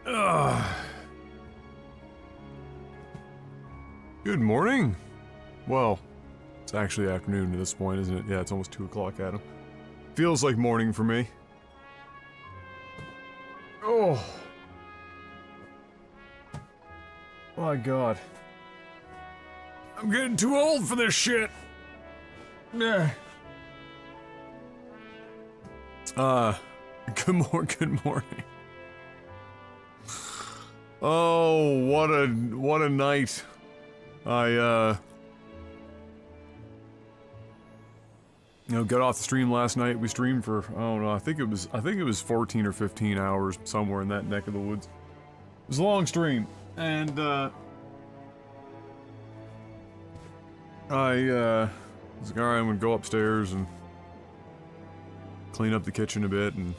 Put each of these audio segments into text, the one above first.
Good morning. Well, it's actually afternoon at this point, isn't it? Yeah, it's almost 2 o'clock, Adam. Feels like morning for me. Oh. My God. I'm getting too old for this shit. Yeah. Good morning. Oh, what a night. Got off the stream last night. We streamed for, I don't know, I think it was 14 or 15 hours, somewhere in that neck of the woods. It was a long stream, and, I was like, alright, I'm gonna go upstairs and clean up the kitchen a bit and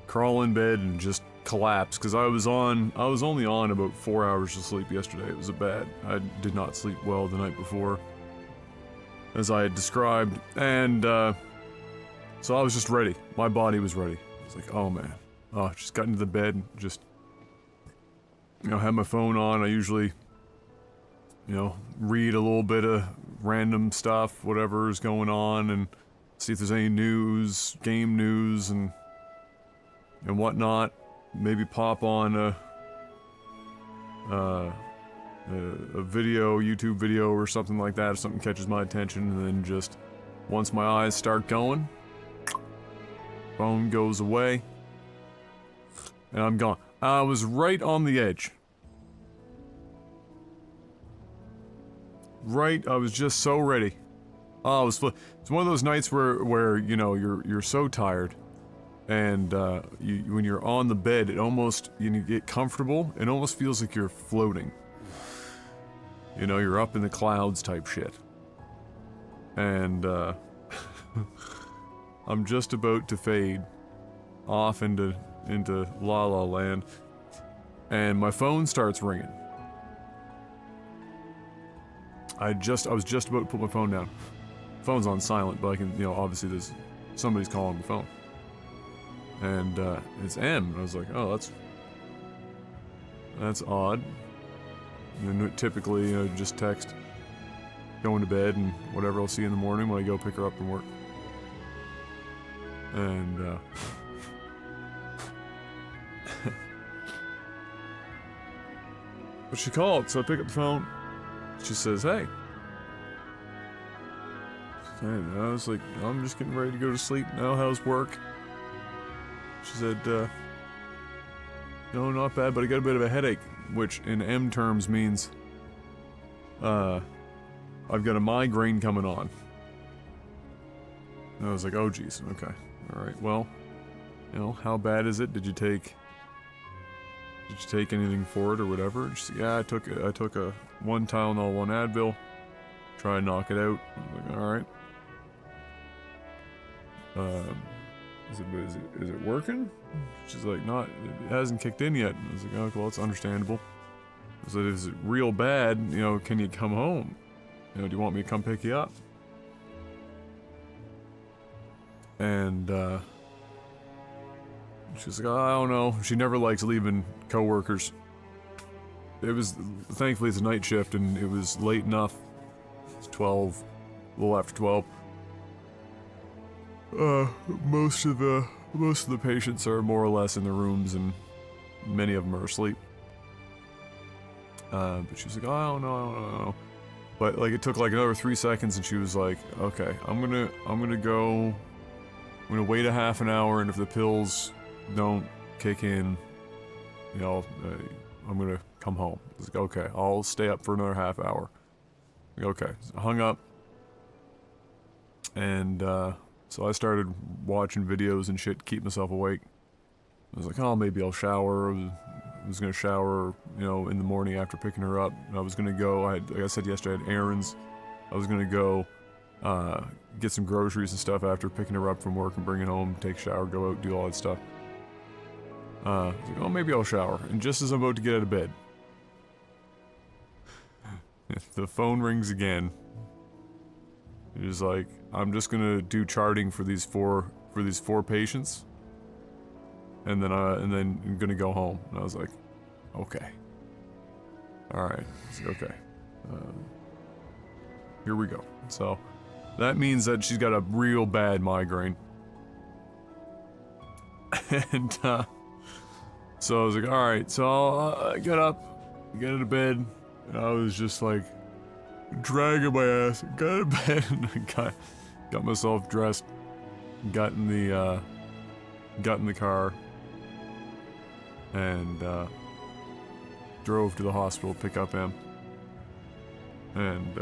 crawl in bed and just collapse, because I was only on about 4 hours of sleep yesterday. It was bad. I did not sleep well the night before, as I had described, and so I was just ready. My body was ready. I was like, oh man. Oh, just got into the bed and just, had my phone on. I usually, read a little bit of random stuff, whatever is going on, and see if there's any news, game news, and whatnot. Maybe pop on a video, YouTube video or something like that if something catches my attention, and then just, once my eyes start going, phone goes away, and I'm gone. I was right on the edge. I was just so ready. Oh, it's one of those nights where you're so tired, and when you're on the bed, it almost, you get comfortable, it almost feels like you're floating. You're up in the clouds type shit. And I'm just about to fade off into La La Land, and my phone starts ringing. I was just about to put my phone down. Phone's on silent, but I can, obviously somebody's calling the phone. And it's M, and I was like, oh, that's odd. Typically, just text, going to bed, and whatever, I'll see you in the morning when I go pick her up from work. And but she called, so I pick up the phone. She says, hey. And I was like, I'm just getting ready to go to sleep now, how's work? She said, no, not bad, but I got a bit of a headache, which in M terms means, I've got a migraine coming on. And I was like, oh geez, okay, alright, well, how bad is it? Did you take anything for it or whatever? And she said, yeah, I took a 1 Tylenol, 1 Advil, try and knock it out. I was like, alright. Is it working? She's like, it hasn't kicked in yet. I was like, oh, well, it's understandable. I said, is it real bad? Can you come home? Do you want me to come pick you up? And, she's like, oh, I don't know. She never likes leaving coworkers. Thankfully it's a night shift, and it was late enough. It's 12, a little after 12. Most of the patients are more or less in their rooms, and many of them are asleep. But she was like, oh, I don't know. But, it took, another 3 seconds, and she was like, okay, I'm gonna wait a half an hour, and if the pills don't kick in, I'm gonna come home. I was like, okay, I'll stay up for another half hour. Okay, so I hung up, and, so I started watching videos and shit to keep myself awake. I was like, oh, maybe I'll shower. I was gonna shower, in the morning after picking her up. I was gonna go, like I said yesterday, I had errands. I was gonna go, get some groceries and stuff after picking her up from work and bring it home, take a shower, go out, do all that stuff. I was like, oh, maybe I'll shower. And just as I'm about to get out of bed, the phone rings again. It was like, I'm just gonna do charting for these four patients. and then I'm gonna go home. And I was like, okay. Alright. Okay. Here we go. So, that means that she's got a real bad migraine. And, so I was like, alright, so I'll get up, get into bed, and I was just like, dragging my ass, got into bed, and got myself dressed, got in the car, and, drove to the hospital to pick up Em. And,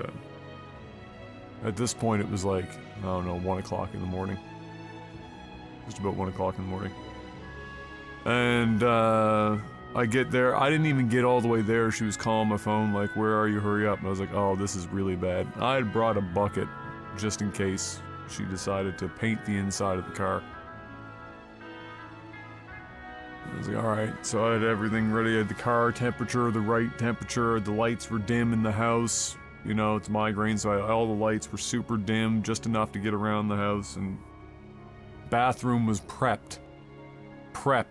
at this point it was like, I don't know, 1 o'clock in the morning. Just about 1 o'clock in the morning. And, I get there, I didn't even get all the way there, she was calling my phone like, where are you, hurry up, and I was like, oh, this is really bad. I had brought a bucket, just in case she decided to paint the inside of the car. I was like, alright, so I had everything ready, I had the car temperature, the right temperature, the lights were dim in the house, you know, it's migraine, so all the lights were super dim, just enough to get around the house, and bathroom was prepped,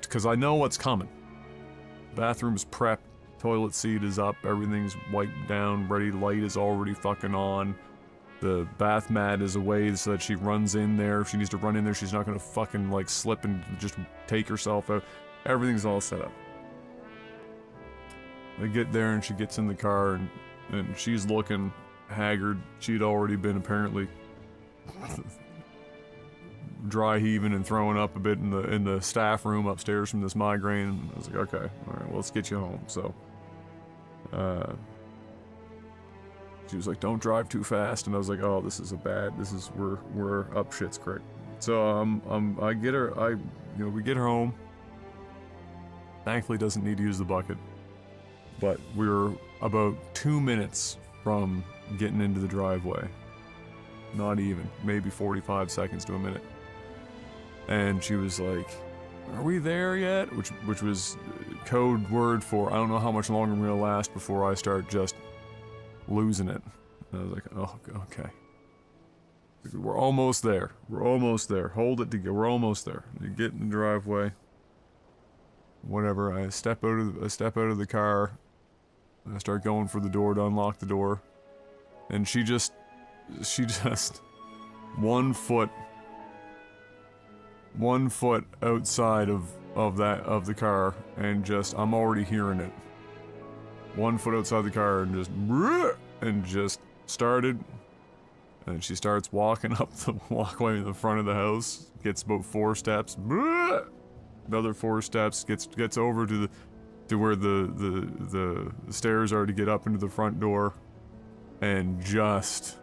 because I know what's coming. Bathroom's prepped, toilet seat is up, everything's wiped down, ready, light is already fucking on. The bath mat is away so that she runs in there. If she needs to run in there, she's not gonna fucking like slip and just take herself out. Everything's all set up. I get there and she gets in the car and she's looking haggard. She'd already been apparently dry heaving and throwing up a bit in the staff room upstairs from this migraine. And I was like, okay, alright, well, let's get you home. So, she was like, don't drive too fast, and I was like, oh, we're up shit's creek. So, we get her home. Thankfully doesn't need to use the bucket. But we were about 2 minutes from getting into the driveway. Not even, maybe 45 seconds to a minute. And she was like, are we there yet? Which was code word for, I don't know how much longer I'm gonna last before I start just losing it. And I was like, oh, okay. We're almost there. We're almost there. Hold it together. We're almost there. You get in the driveway. Whatever. I step out of the car. I start going for the door to unlock the door. And she just 1 foot outside of the car, and just, I'm already hearing it. 1 foot outside the car and just started, and she starts walking up the walkway in the front of the house, gets about 4 steps, another 4 steps, gets over to where the stairs are to get up into the front door, and just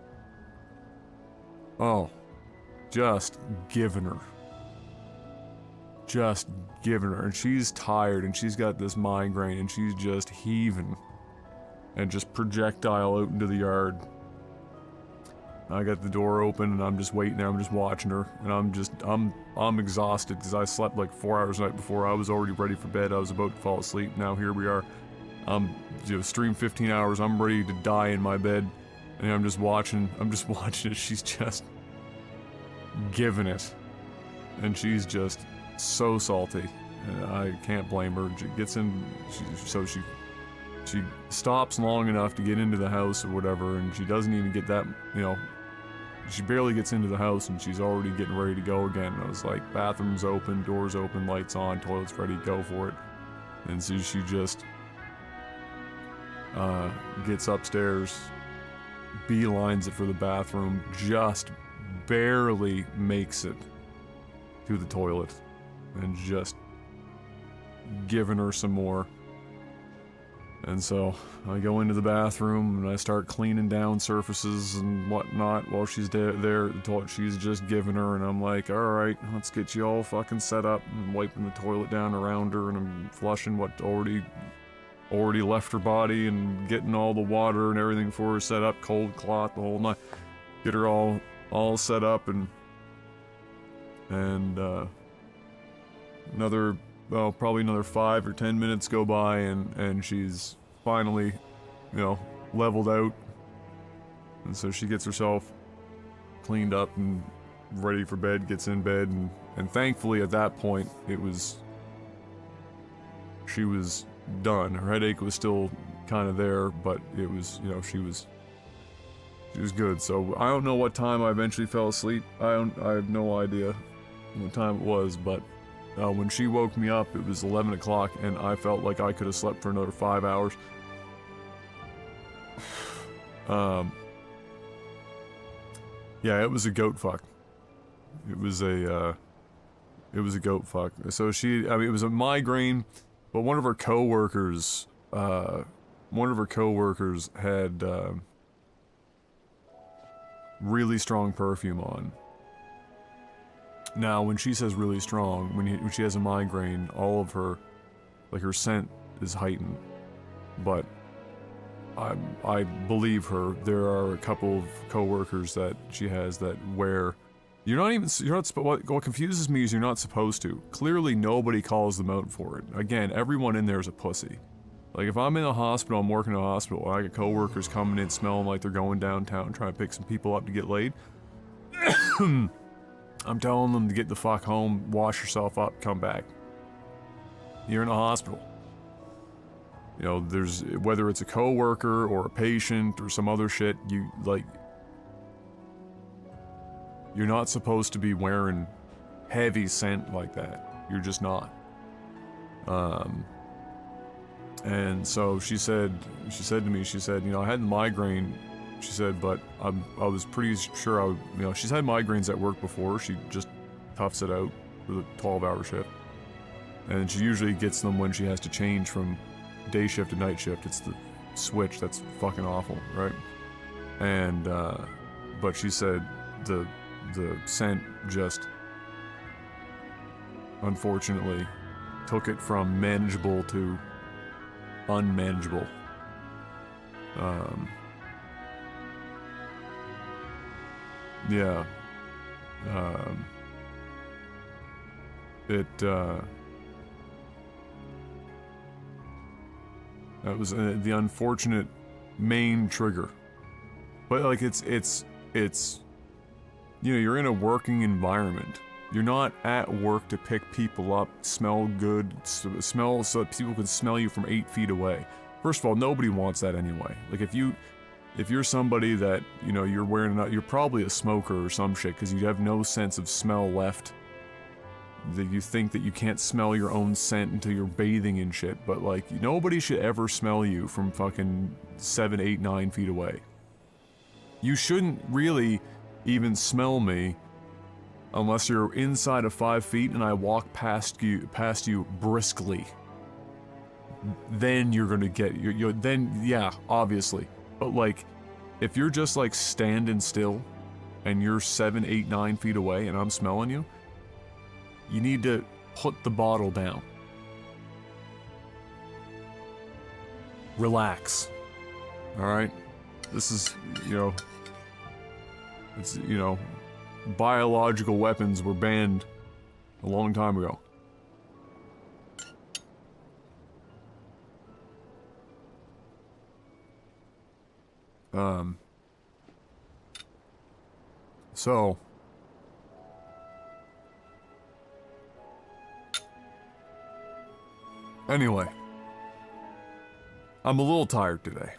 giving her. And she's tired, and she's got this migraine, and she's just heaving, and just projectile out into the yard. I got the door open, and I'm just waiting there, I'm just watching her, and I'm exhausted, because I slept like 4 hours the night before. I was already ready for bed, I was about to fall asleep. Now here we are, stream 15 hours, I'm ready to die in my bed, and I'm just watching it. She's just giving it, and she's just so salty, and I can't blame her. She gets in, she stops long enough to get into the house or whatever, and she doesn't even get that, she barely gets into the house and she's already getting ready to go again. And I was like, bathroom's open, doors open, lights on, toilet's ready, go for it. And so she just gets upstairs, beelines it for the bathroom, just barely makes it to the toilet, and just giving her some more. And so I go into the bathroom and I start cleaning down surfaces and whatnot while she's there at the toilet. She's just giving her, and I'm like, alright, let's get you all fucking set up. I'm wiping the toilet down around her, and I'm flushing what already left her body, and getting all the water and everything for her set up, cold cloth, the whole night. Get her all set up, and probably another 5 or 10 minutes go by, and she's finally, leveled out. And so she gets herself cleaned up and ready for bed, gets in bed, and thankfully at that point, it was she was done. Her headache was still kind of there, but it was, you know, she was good. So I don't know what time I eventually fell asleep. I have no idea what time it was, but when she woke me up, it was 11 o'clock, and I felt like I could have slept for another 5 hours. Yeah, it was a goat fuck. It was a goat fuck. So I mean, it was a migraine, but one of her coworkers had really strong perfume on. Now, when she says really strong, when she has a migraine, all of her, like, her scent is heightened. But I believe her. There are a couple of coworkers that she has that wear. What confuses me is you're not supposed to. Clearly, nobody calls them out for it. Again, everyone in there is a pussy. Like, if I'm in a hospital, I'm working in a hospital, and I get coworkers coming in smelling like they're going downtown trying to pick some people up to get laid. I'm telling them to get the fuck home, wash yourself up, come back. You're in a hospital. You know, whether it's a coworker or a patient or some other shit, you're not supposed to be wearing heavy scent like that. You're just not. And so she said to me, you know, I had the migraine. She said, but I was pretty sure you know, she's had migraines at work before. She just toughs it out with a 12-hour shift. And she usually gets them when she has to change from day shift to night shift. It's the switch that's fucking awful, right? And, but she said the scent just, unfortunately, took it from manageable to unmanageable. Yeah. That was the unfortunate main trigger. But, like, it's you know, you're in a working environment. You're not at work to pick people up, smell good, smell so that people can smell you from 8 feet away. First of all, nobody wants that anyway. Like, if you're somebody that, you know, you're probably a smoker or some shit, because you have no sense of smell left. That you think that you can't smell your own scent until you're bathing in shit, but, like, nobody should ever smell you from fucking 7, 8, 9 feet away. You shouldn't really even smell me unless you're inside of 5 feet and I walk past you briskly. Then you're gonna get then, yeah, obviously. But, like, if you're just, like, standing still and you're 7, 8, 9 feet away and I'm smelling you, you need to put the bottle down. Relax. Alright? This is, you know, it's, you know, biological weapons were banned a long time ago. So anyway, I'm a little tired today.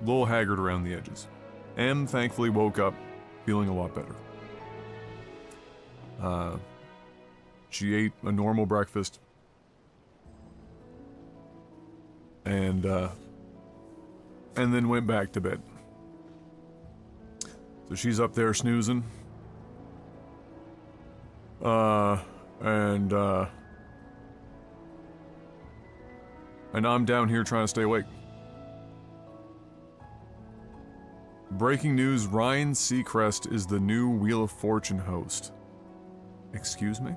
A little haggard around the edges. Em thankfully woke up feeling a lot better. She ate a normal breakfast. And then went back to bed. So she's up there snoozing. And I'm down here trying to stay awake. Breaking news, Ryan Seacrest is the new Wheel of Fortune host. Excuse me?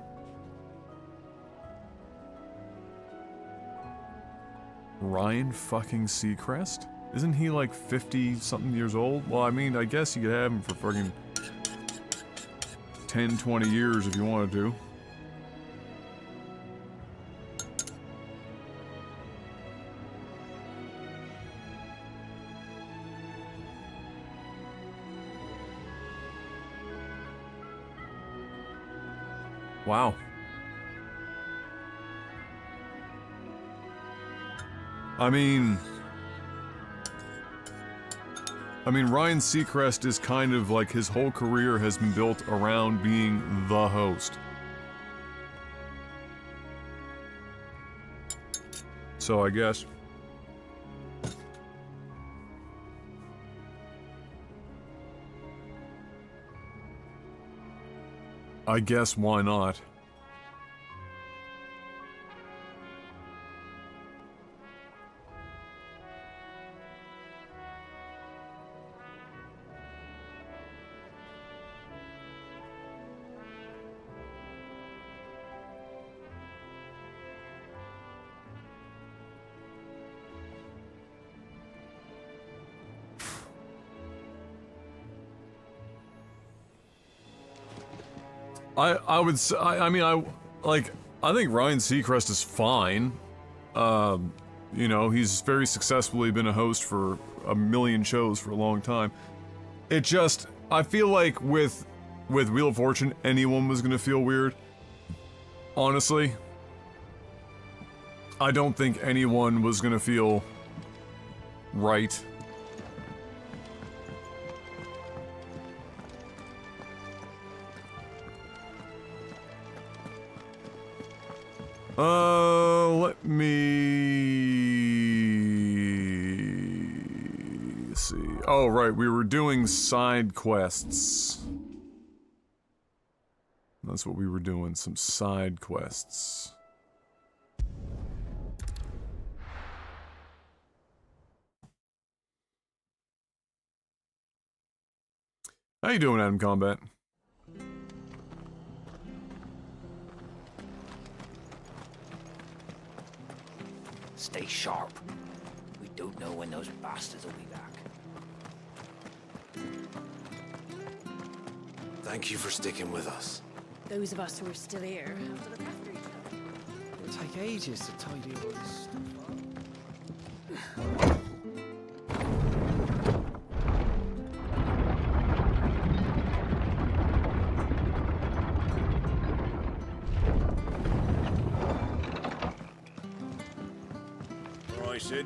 Ryan fucking Seacrest? Isn't he like 50-something years old? Well, I mean, I guess you could have him for fucking 10, 20 years if you wanted to. Wow. I mean, Ryan Seacrest is kind of like his whole career has been built around being the host. So I guess why not? I would say, I think Ryan Seacrest is fine. You know, he's very successfully been a host for a million shows for a long time. It just, I feel like with Wheel of Fortune, anyone was gonna feel weird. Honestly. I don't think anyone was gonna feel right. Let me see. Oh, right, we were doing side quests. That's what we were doing, some side quests. How you doing, Adam Combat? Stay sharp. We don't know when those bastards will be back. Thank you for sticking with us. Those of us who are still here have to look after each other. It'll take ages to tidy all this stuff up. Sid.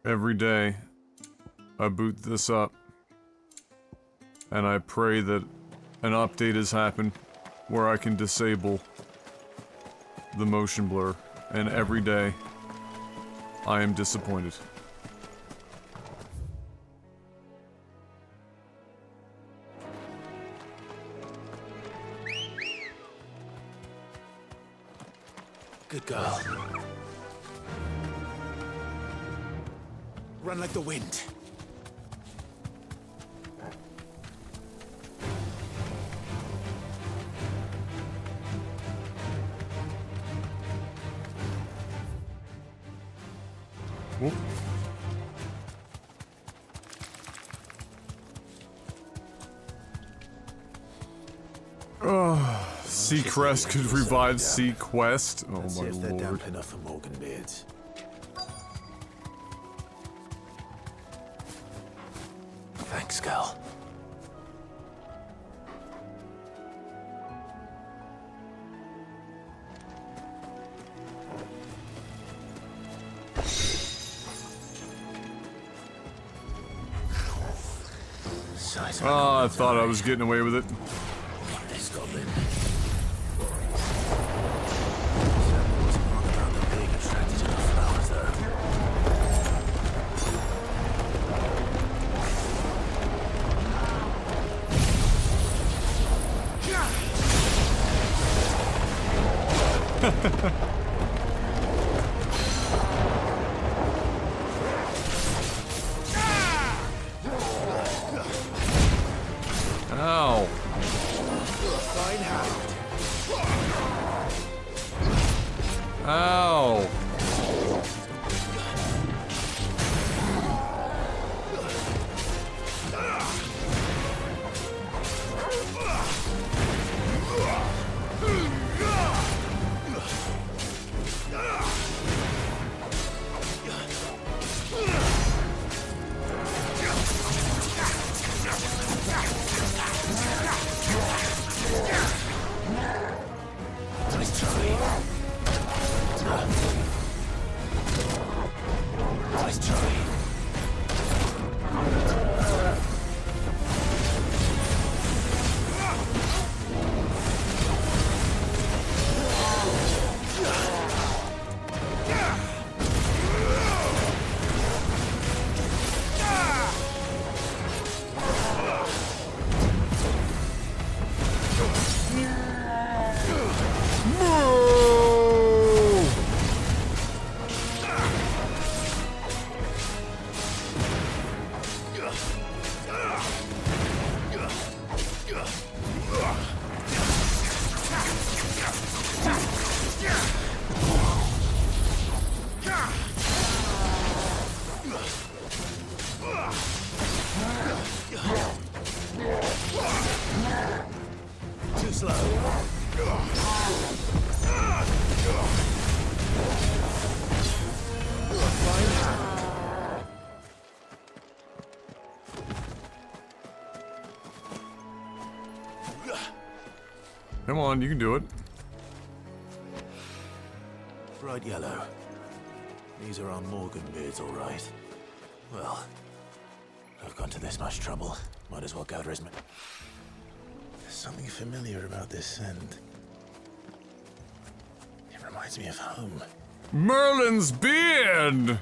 Every day, I boot this up, and I pray that an update has happened where I can disable the motion blur, and every day, I am disappointed. Good girl. Run like the wind. Whoop. Seacrest could revive Sequest. Oh Let's my see if they're lord. damp enough for Morgan Beards. Thanks, girl. Oh, I thought I was getting away with it. This goblin. Certainly wasn't wrong about them being attracted to the flowers, though. Ow. Fine hand. Ow. slow. Come on, you can do it. Bright yellow. These are our Morgan beards, all right. Well, I've gone to this much trouble. Might as well gather as much. There's something familiar about this scent. It reminds me of home. Merlin's beard!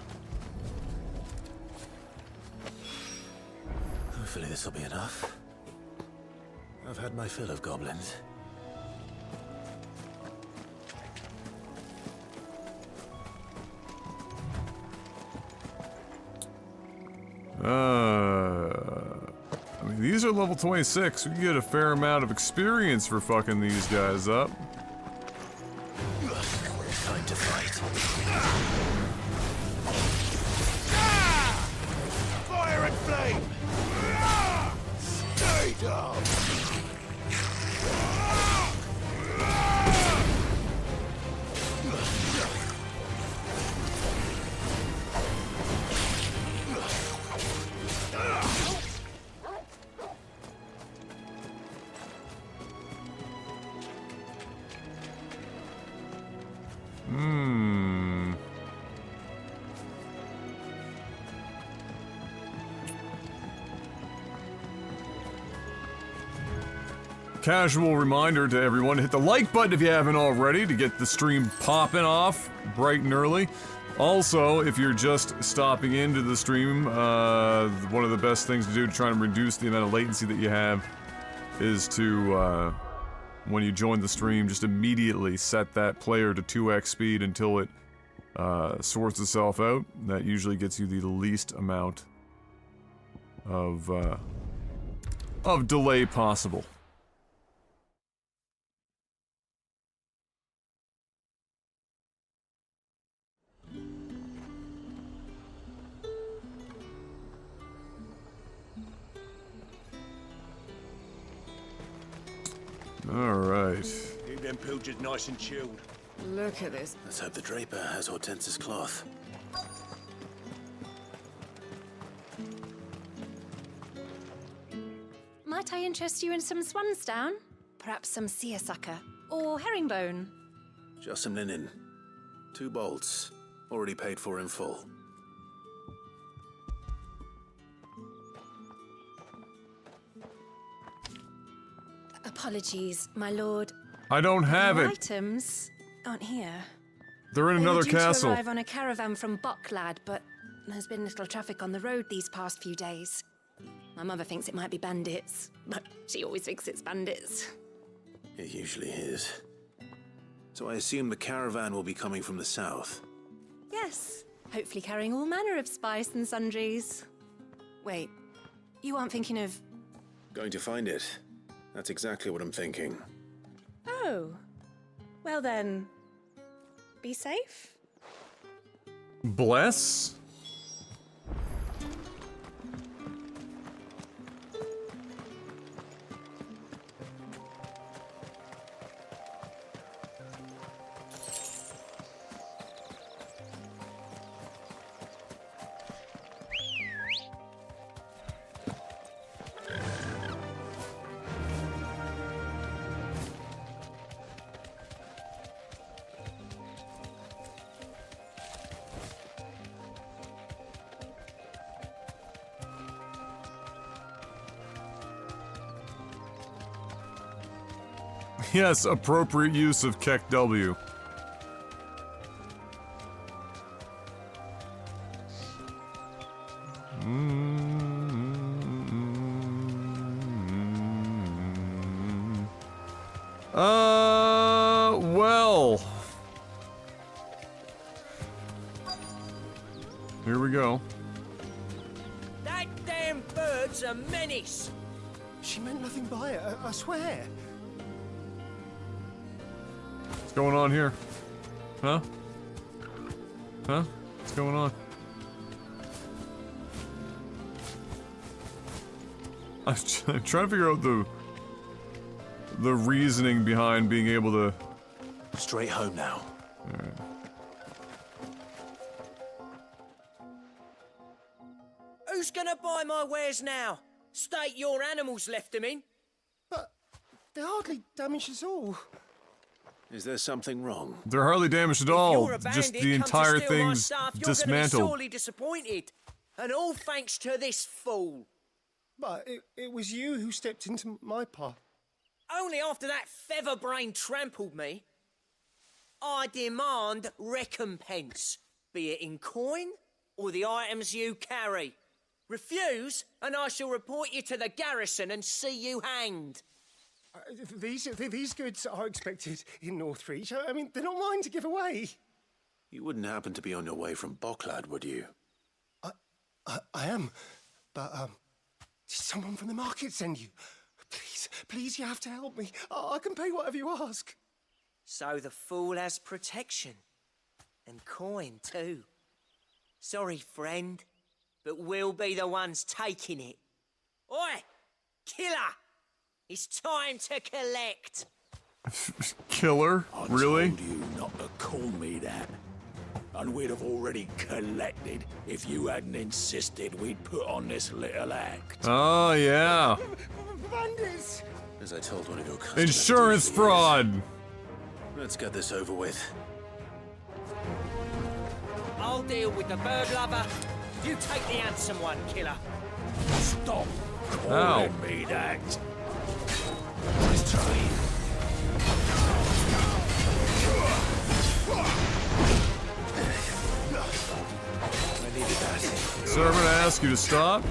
Hopefully this will be enough. I've had my fill of goblins. I mean, these are level 26. We can get a fair amount of experience for fucking these guys up. Time to fight. Fire and flame! Stay down! Casual reminder to everyone, hit the like button if you haven't already to get the stream popping off bright and early. Also, if you're just stopping into the stream, one of the best things to do to try and reduce the amount of latency that you have is to, when you join the stream, just immediately set that player to 2x speed until it sorts itself out. That usually gets you the least amount of delay possible. Alright. Keep them pilgers nice and chilled. Look at this. Let's hope the Draper has Hortense's cloth. Might I interest you in some swansdown? Perhaps some seersucker or herringbone? Just some linen. 2 bolts. Already paid for in full. Apologies, my lord. I don't have Your it. items aren't here. They're in They were another due castle. to arrive on a caravan from Bocklad, but there's been little traffic on the road these past few days. My mother thinks it might be bandits, but she always thinks it's bandits. It usually is. So I assume the caravan will be coming from the south. Yes, hopefully carrying all manner of spice and sundries. Wait, you aren't thinking of... Going to find it. That's exactly what I'm thinking. Oh, well then, be safe. Bless? Yes, appropriate use of Keck W. Well. Here we go. That damn bird's a menace. She meant nothing by it, I swear. What's going on here? Huh? Huh? What's going on? I'm trying to figure out the reasoning behind being able to... Straight home now. Alright. Who's gonna buy my wares now? State your animals left them in. But they're hardly damaged at all. Is there something wrong? They're hardly damaged at If all. you're a Just bandit, the come to entire steal my thing's stuff, you're dismantled. gonna be sorely disappointed. And all thanks to this fool. But it was you who stepped into my path. Only after that feather-brain trampled me. I demand recompense, be it in coin or the items you carry. Refuse, and I shall report you to the garrison and see you hanged. These goods are expected in Northreach. I mean, they're not mine to give away. You wouldn't happen to be on your way from Bocklad, would you? I am, but did someone from the market send you? Please, you have to help me. I can pay whatever you ask. So the fool has protection. And coin, too. Sorry, friend, but we'll be the ones taking it. Oi! Killer! It's time to collect! Killer? Really? I told you not to call me that. And we'd have already collected if you hadn't insisted we'd put on this little act. Oh, yeah. Bandits! As I told one of your customers... Insurance fraud! Let's get this over with. I'll deal with the bird lover. You take the handsome one, killer. Stop calling Ow. me that. Nice try. I needed that. Sir, I'm gonna ask you to stop.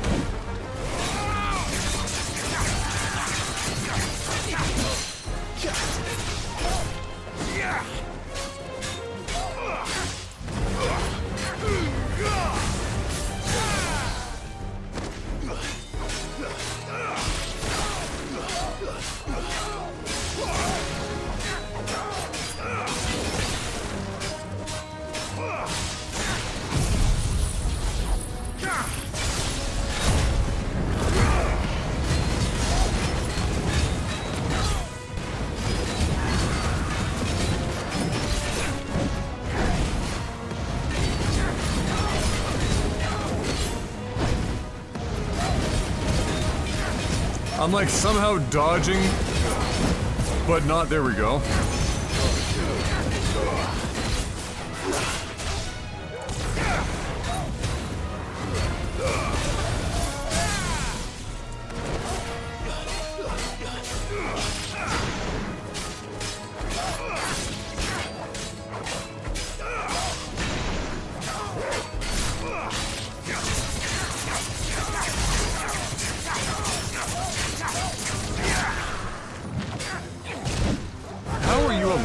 I'm like somehow dodging, but not. There we go.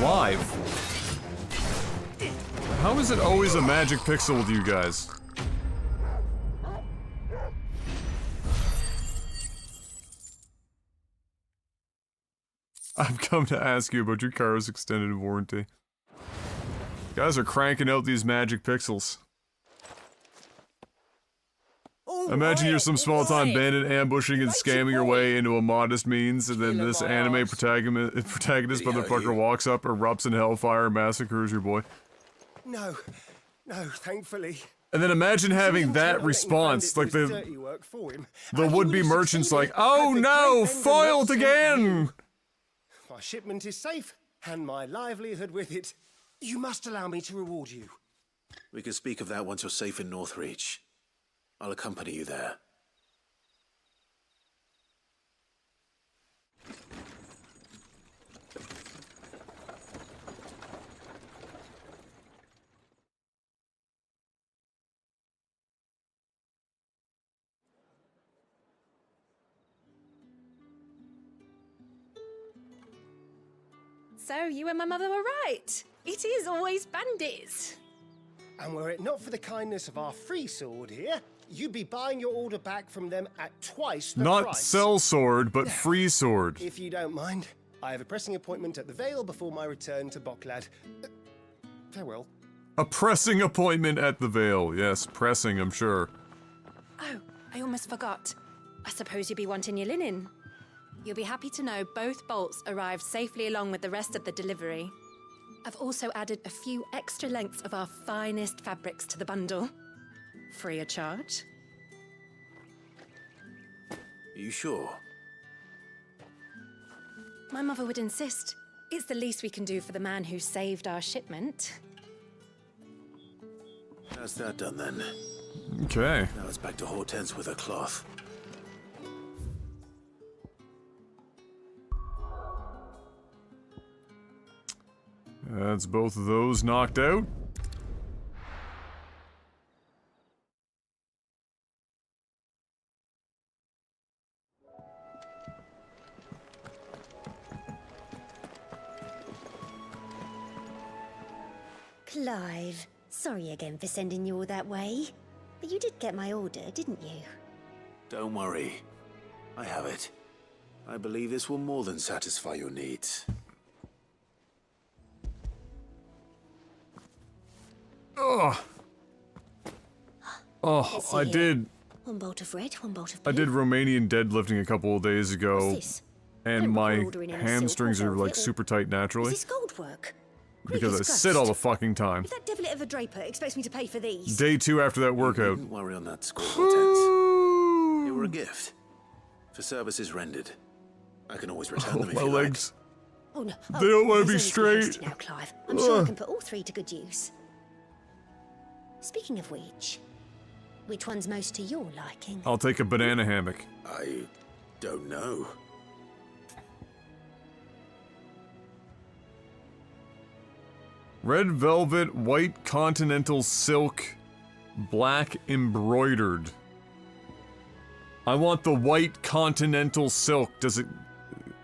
Alive. How is it always a magic pixel with you guys? I've come to ask you about your car's extended warranty. You guys are cranking out these magic pixels. Imagine you're some small-time bandit ambushing and scamming your way into a modest means, and then this anime protagonist motherfucker walks up, erupts in hellfire, and massacres your boy. No, thankfully. And then imagine having that response, like the would-be merchants like, oh no, foiled again! My shipment is safe, and my livelihood with it. You must allow me to reward you. We can speak of that once you're safe in Northreach. I'll accompany you there. So you and my mother were right. It is always bandits. And were it not for the kindness of our free sword here, you'd be buying your order back from them at twice the price. Not sell sword, but free sword. If you don't mind, I have a pressing appointment at the Vale before my return to Bocklad. Farewell. A pressing appointment at the Vale. Yes, pressing, I'm sure. Oh, I almost forgot. I suppose you'd be wanting your linen. You'll be happy to know both bolts arrived safely along with the rest of the delivery. I've also added a few extra lengths of our finest fabrics to the bundle. Free of charge. Are you sure? My mother would insist. It's the least we can do for the man who saved our shipment. That's that done then. Okay. Now it's back to Hortense with her cloth. That's both of those knocked out. Clive, sorry again for sending you all that way. But you did get my order, didn't you? Don't worry. I have it. I believe this will more than satisfy your needs. Oh, Let's see I here. did. One bolt of red, one bolt of blue. I did Romanian deadlifting a couple of days ago, What's this? I and don't my recall ordering any silk or hamstrings are like velvet or- super tight Is naturally this gold work? Great because I disgust. sit all the fucking time. If that devilet of a draper expects me to pay for these. Day 2 after that workout. Don't worry on that score, Hortense. They were a gift. For services rendered. I can always return them if My you legs. Oh no. They don't wanna be there's only three straight. now, Clive. I'm sure I can put all three to good use. Speaking of which one's most to your liking? I'll take a banana hammock. I don't know. Red velvet, white continental silk, black embroidered. I want the white continental silk. Does it...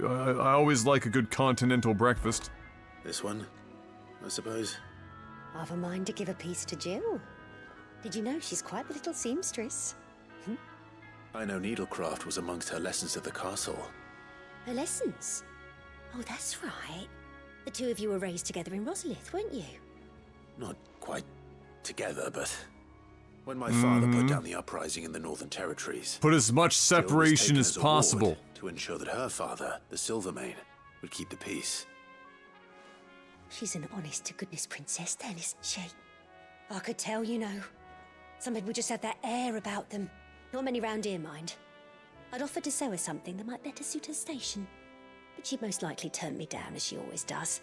I always like a good continental breakfast. This one, I suppose. I've a mind to give a piece to Jill. Did you know she's quite the little seamstress? I know needlecraft was amongst her lessons at the castle. Her lessons? Oh, that's right. The two of you were raised together in Rosalith, weren't you? Not quite together, but when my father put down the uprising in the Northern Territories, Put as much Jill was separation taken as as a possible. ward to ensure that her father, the Silvermane, would keep the peace. She's an honest-to-goodness princess then, isn't she? I could tell, you know. Some people just have that air about them. Not many round here, mind. I'd offered to sew her something that might better suit her station. But she'd most likely turn me down, as she always does.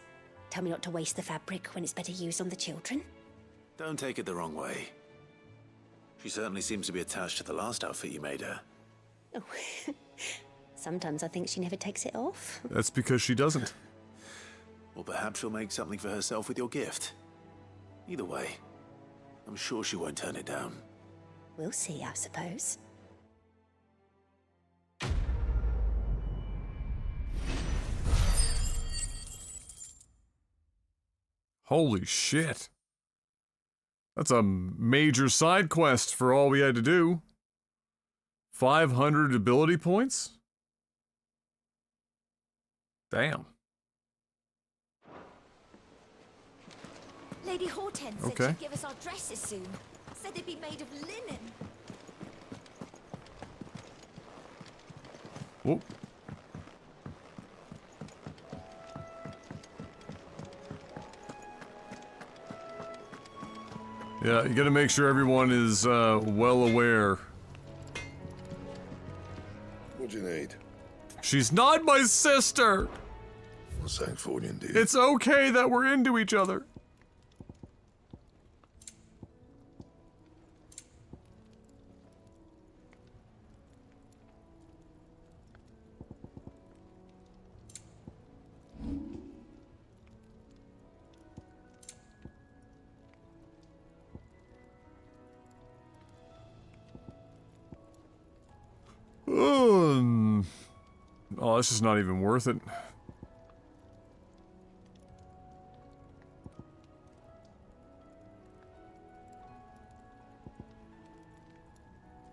Tell me not to waste the fabric when it's better used on the children. Don't take it the wrong way. She certainly seems to be attached to the last outfit you made her. Oh, sometimes I think she never takes it off. That's because she doesn't. Or perhaps she'll make something for herself with your gift. Either way, I'm sure she won't turn it down. We'll see, I suppose. Holy shit. That's a major side quest for all we had to do. 500 ability points? Damn. Lady Hortense said Okay. she'd give us our dresses soon. Said they'd be made of linen. Whoa. Yeah, you gotta make sure everyone is well aware. What do you need? She's not my sister! Well, thanks for you, indeed. It's okay that we're into each other. Oh, this is not even worth it.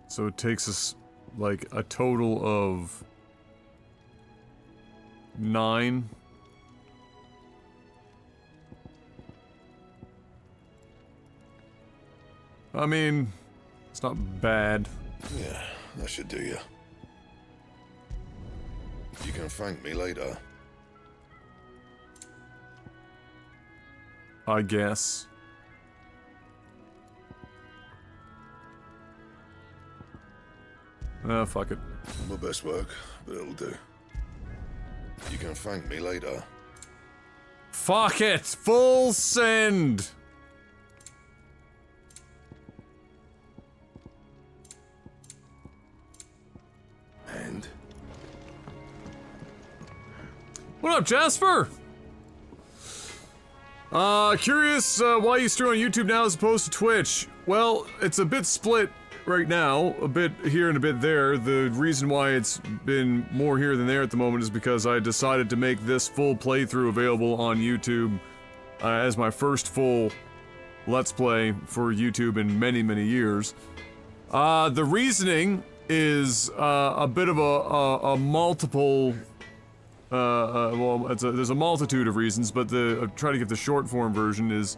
So it takes us, like, a total of 9. I mean, it's not bad. Yeah, that should do you. You can thank me later. I guess. Fuck it. My best work, but it'll do. You can thank me later. Fuck it! Full send! And? What up, Jasper? Curious why you stream on YouTube now as opposed to Twitch. Well, it's a bit split right now, a bit here and a bit there. The reason why it's been more here than there at the moment is because I decided to make this full playthrough available on YouTube as my first full Let's Play for YouTube in many, many years. The reasoning is a bit of a multiple... well, there's a multitude of reasons, but I'll try to get the short form version is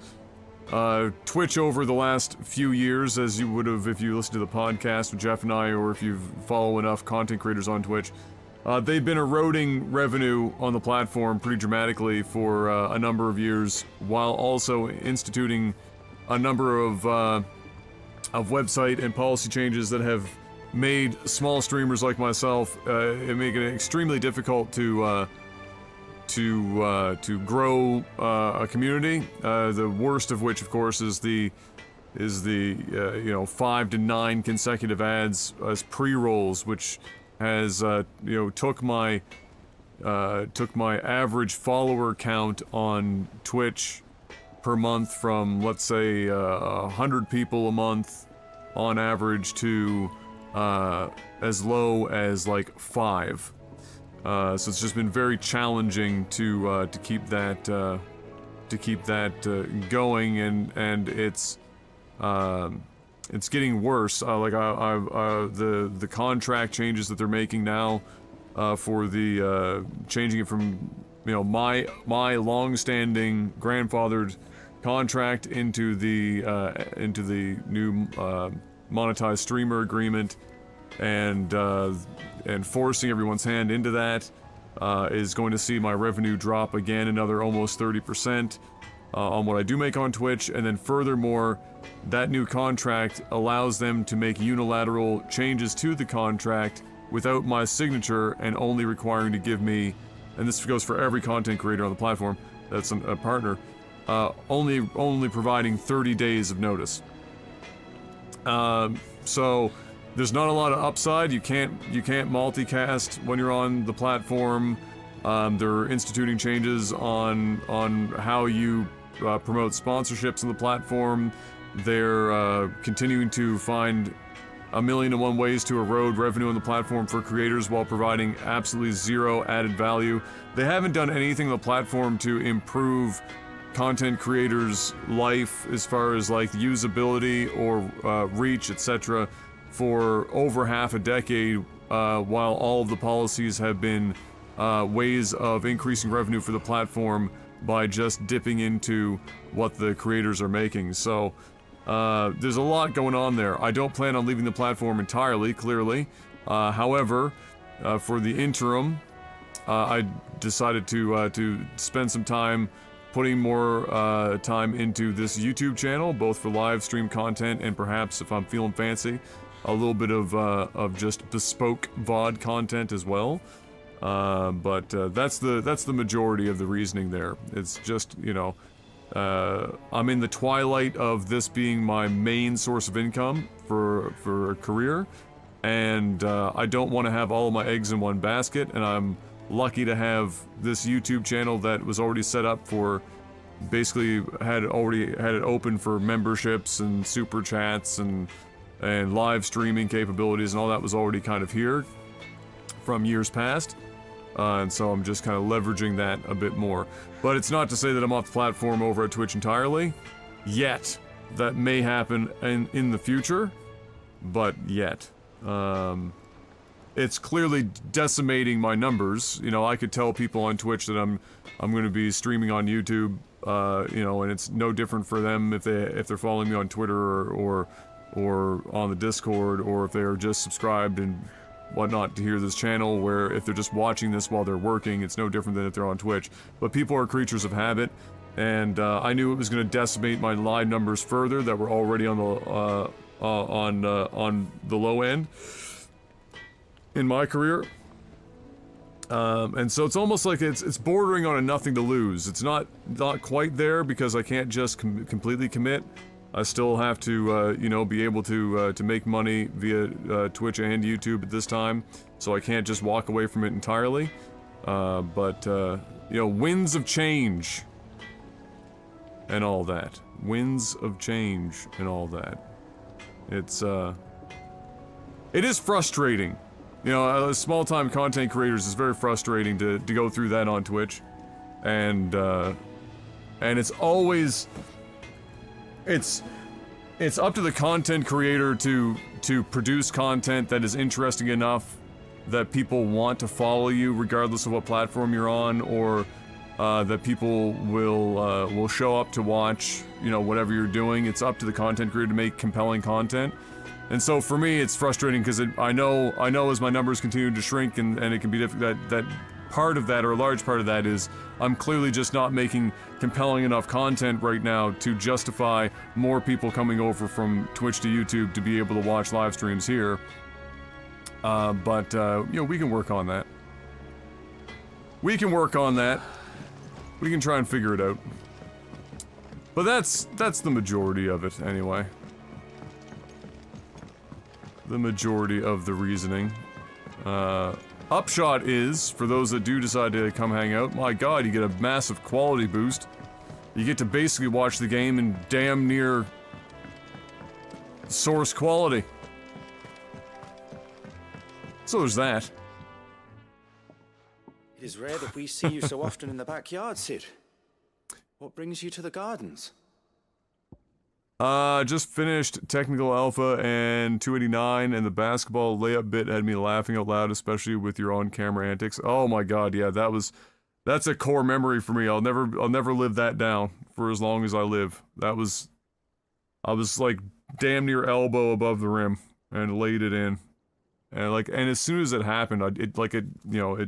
Twitch over the last few years, as you would have if you listened to the podcast with Jeff and I, or if you follow enough content creators on Twitch. They've been eroding revenue on the platform pretty dramatically for a number of years, while also instituting a number of website and policy changes that have made small streamers like myself make it extremely difficult to grow a community. The worst of which, of course, is the 5 to 9 consecutive ads as pre-rolls, which has took my average follower count on Twitch per month from, let's say, 100 people a month on average to as low as like 5. So it's just been very challenging to keep that going, and it's getting worse. The contract changes that they're making now for the changing it from my long-standing grandfathered contract into the new monetized streamer agreement, and forcing everyone's hand into that is going to see my revenue drop again another almost 30% on what I do make on Twitch. And then furthermore, that new contract allows them to make unilateral changes to the contract without my signature, and only requiring to give me, and this goes for every content creator on the platform that's a partner, only providing 30 days of notice. So there's not a lot of upside. You can't multicast when you're on the platform. They're instituting changes on how you promote sponsorships on the platform. They're continuing to find 1,000,001 ways to erode revenue on the platform for creators while providing absolutely zero added value. They haven't done anything on the platform to improve content creators' life as far as like usability or reach, etc. for over half a decade, while all of the policies have been ways of increasing revenue for the platform by just dipping into what the creators are making. So there's a lot going on there. I don't plan on leaving the platform entirely, clearly. However, for the interim, I decided to spend some time putting more time into this YouTube channel, both for live stream content and perhaps, if I'm feeling fancy, a little bit of just bespoke VOD content as well. But that's the majority of the reasoning there. It's just, I'm in the twilight of this being my main source of income for a career, and I don't want to have all of my eggs in one basket, and I'm lucky to have this YouTube channel that was already set up for, basically had it open for memberships and super chats and live streaming capabilities, and all that was already kind of here from years past. And so I'm just kind of leveraging that a bit more. But it's not to say that I'm off the platform over at Twitch entirely. Yet. That may happen in the future. But yet. It's clearly decimating my numbers. I could tell people on Twitch that I'm going to be streaming on YouTube, and it's no different for them if they're following me on Twitter or on the Discord, or if they're just subscribed and whatnot to hear this channel, where if they're just watching this while they're working, it's no different than if they're on Twitch. But people are creatures of habit, and I knew it was going to decimate my live numbers further that were already on the low end in my career. And so it's almost like it's bordering on a nothing to lose. It's not quite there because I can't just completely commit. I still have to, you know, be able to make money via Twitch and YouTube at this time, so I can't just walk away from it entirely. But you know, winds of change and all that. Winds of change and all that. It is frustrating. You know, as small-time content creators, it's very frustrating to go through that on Twitch, and it's always, it's up to the content creator to produce content that is interesting enough that people want to follow you, regardless of what platform you're on, or that people will show up to watch, you know, whatever you're doing. It's up to the content creator to make compelling content. And so for me, it's frustrating because I know as my numbers continue to shrink, and it can be difficult, that part of that, or a large part of that, is I'm clearly just not making compelling enough content right now to justify more people coming over from Twitch to YouTube to be able to watch live streams here. But you know, we can work on that. We can work on that. We can try and figure it out. But that's the majority of it, anyway. The majority of the reasoning. Upshot is, for those that do decide to come hang out, my god, you get a massive quality boost. You get to basically watch the game in damn near source quality. So there's that. It is rare that we see you so often in the backyard, Sid. What brings you to the gardens? Just finished Technical Alpha and 289, and the basketball layup bit had me laughing out loud, especially with your on-camera antics. Oh my god, yeah, that's a core memory for me. I'll never live that down for as long as I live. I was like damn near elbow above the rim and laid it in. And as soon as it happened, it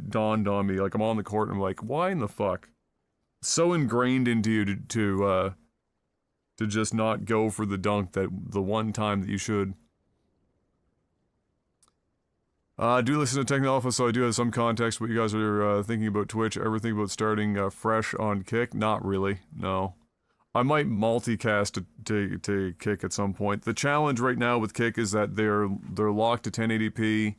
dawned on me, like, I'm on the court and I'm like, why in the fuck? So ingrained into you to just not go for the dunk that the one time that you should. I do listen to Technical Alpha, so I do have some context what you guys are thinking about Twitch. Ever think about starting fresh on Kick? Not really, no. I might multicast to Kick at some point. The challenge right now with Kick is that they're locked to 1080p,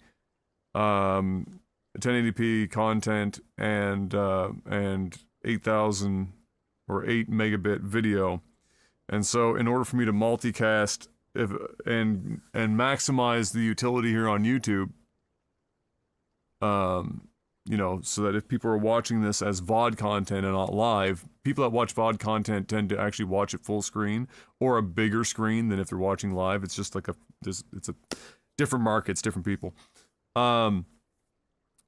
1080p content and 8,000 or 8 megabit video. And so, in order for me to multicast and maximize the utility here on YouTube, you know, so that if people are watching this as VOD content and not live, people that watch VOD content tend to actually watch it full screen or a bigger screen than if they're watching live. It's just like it's a different market, it's different people.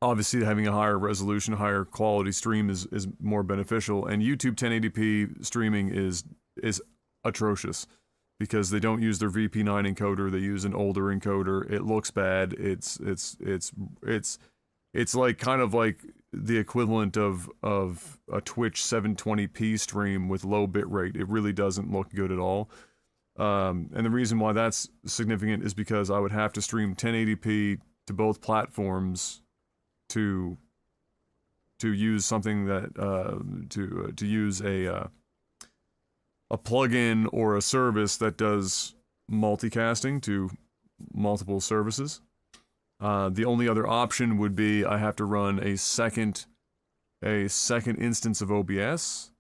Obviously, having a higher resolution, higher quality stream is more beneficial, and YouTube 1080p streaming is atrocious because they don't use their VP9 encoder. They use an older encoder. It looks bad. It's like kind of like the equivalent of a Twitch 720p stream with low bitrate. It really doesn't look good at all. And the reason why that's significant is because I would have to stream 1080p to both platforms to use something that to use a plugin or a service that does multicasting to multiple services. The only other option would be I have to run a second instance of OBS,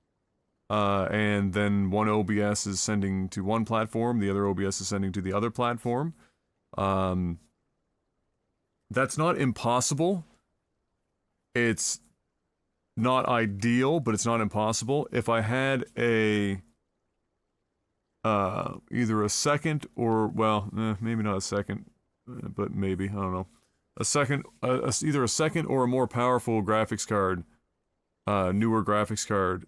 and then one OBS is sending to one platform, the other OBS is sending to the other platform. That's not impossible. It's not ideal, but it's not impossible. If I had either a second or, well, maybe not a second, but maybe, I don't know. Either a second or a more powerful graphics card, newer graphics card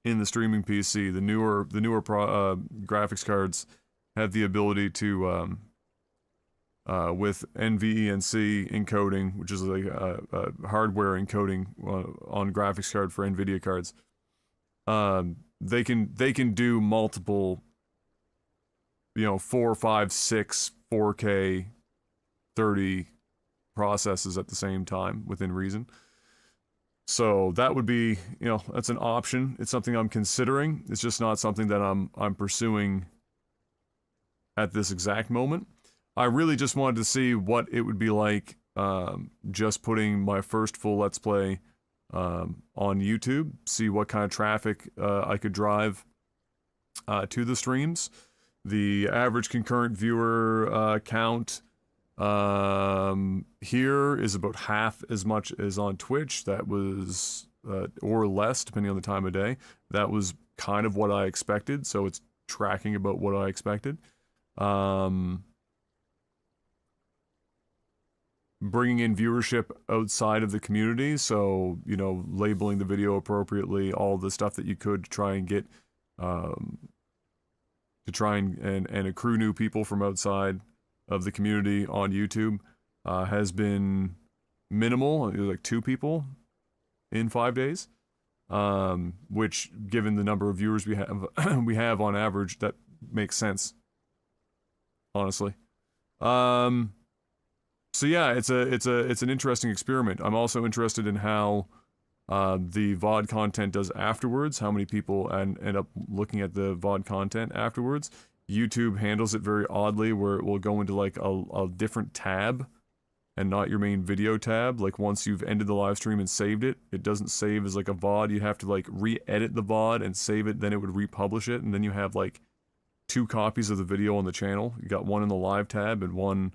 in the streaming PC. The newer graphics cards have the ability to with NVENC encoding, which is like a hardware encoding on graphics card for NVIDIA cards. They can do multiple, 4, 5, 6, 4K, 30 processes at the same time within reason. So that would be, that's an option. It's something I'm considering. It's just not something that I'm pursuing at this exact moment. I really just wanted to see what it would be like just putting my first full Let's Play on YouTube, see what kind of traffic I could drive to the streams. The average concurrent viewer count here is about half as much as on Twitch. That was, or less, depending on the time of day. That was kind of what I expected, so it's tracking about what I expected. Bringing in viewership outside of the community, so, labeling the video appropriately, all the stuff that you could to try and get, to try and accrue new people from outside of the community on YouTube, has been minimal. It was like 2 people in 5 days, which, given the number of viewers we have on average, that makes sense, honestly. So yeah, it's an interesting experiment. I'm also interested in how the VOD content does afterwards, how many people end up looking at the VOD content afterwards. YouTube handles it very oddly, where it will go into like a different tab and not your main video tab. Like once you've ended the live stream and saved it, it doesn't save as like a VOD. You have to like re-edit the VOD and save it, then it would republish it, and then you have like 2 copies of the video on the channel. You got one in the live tab and one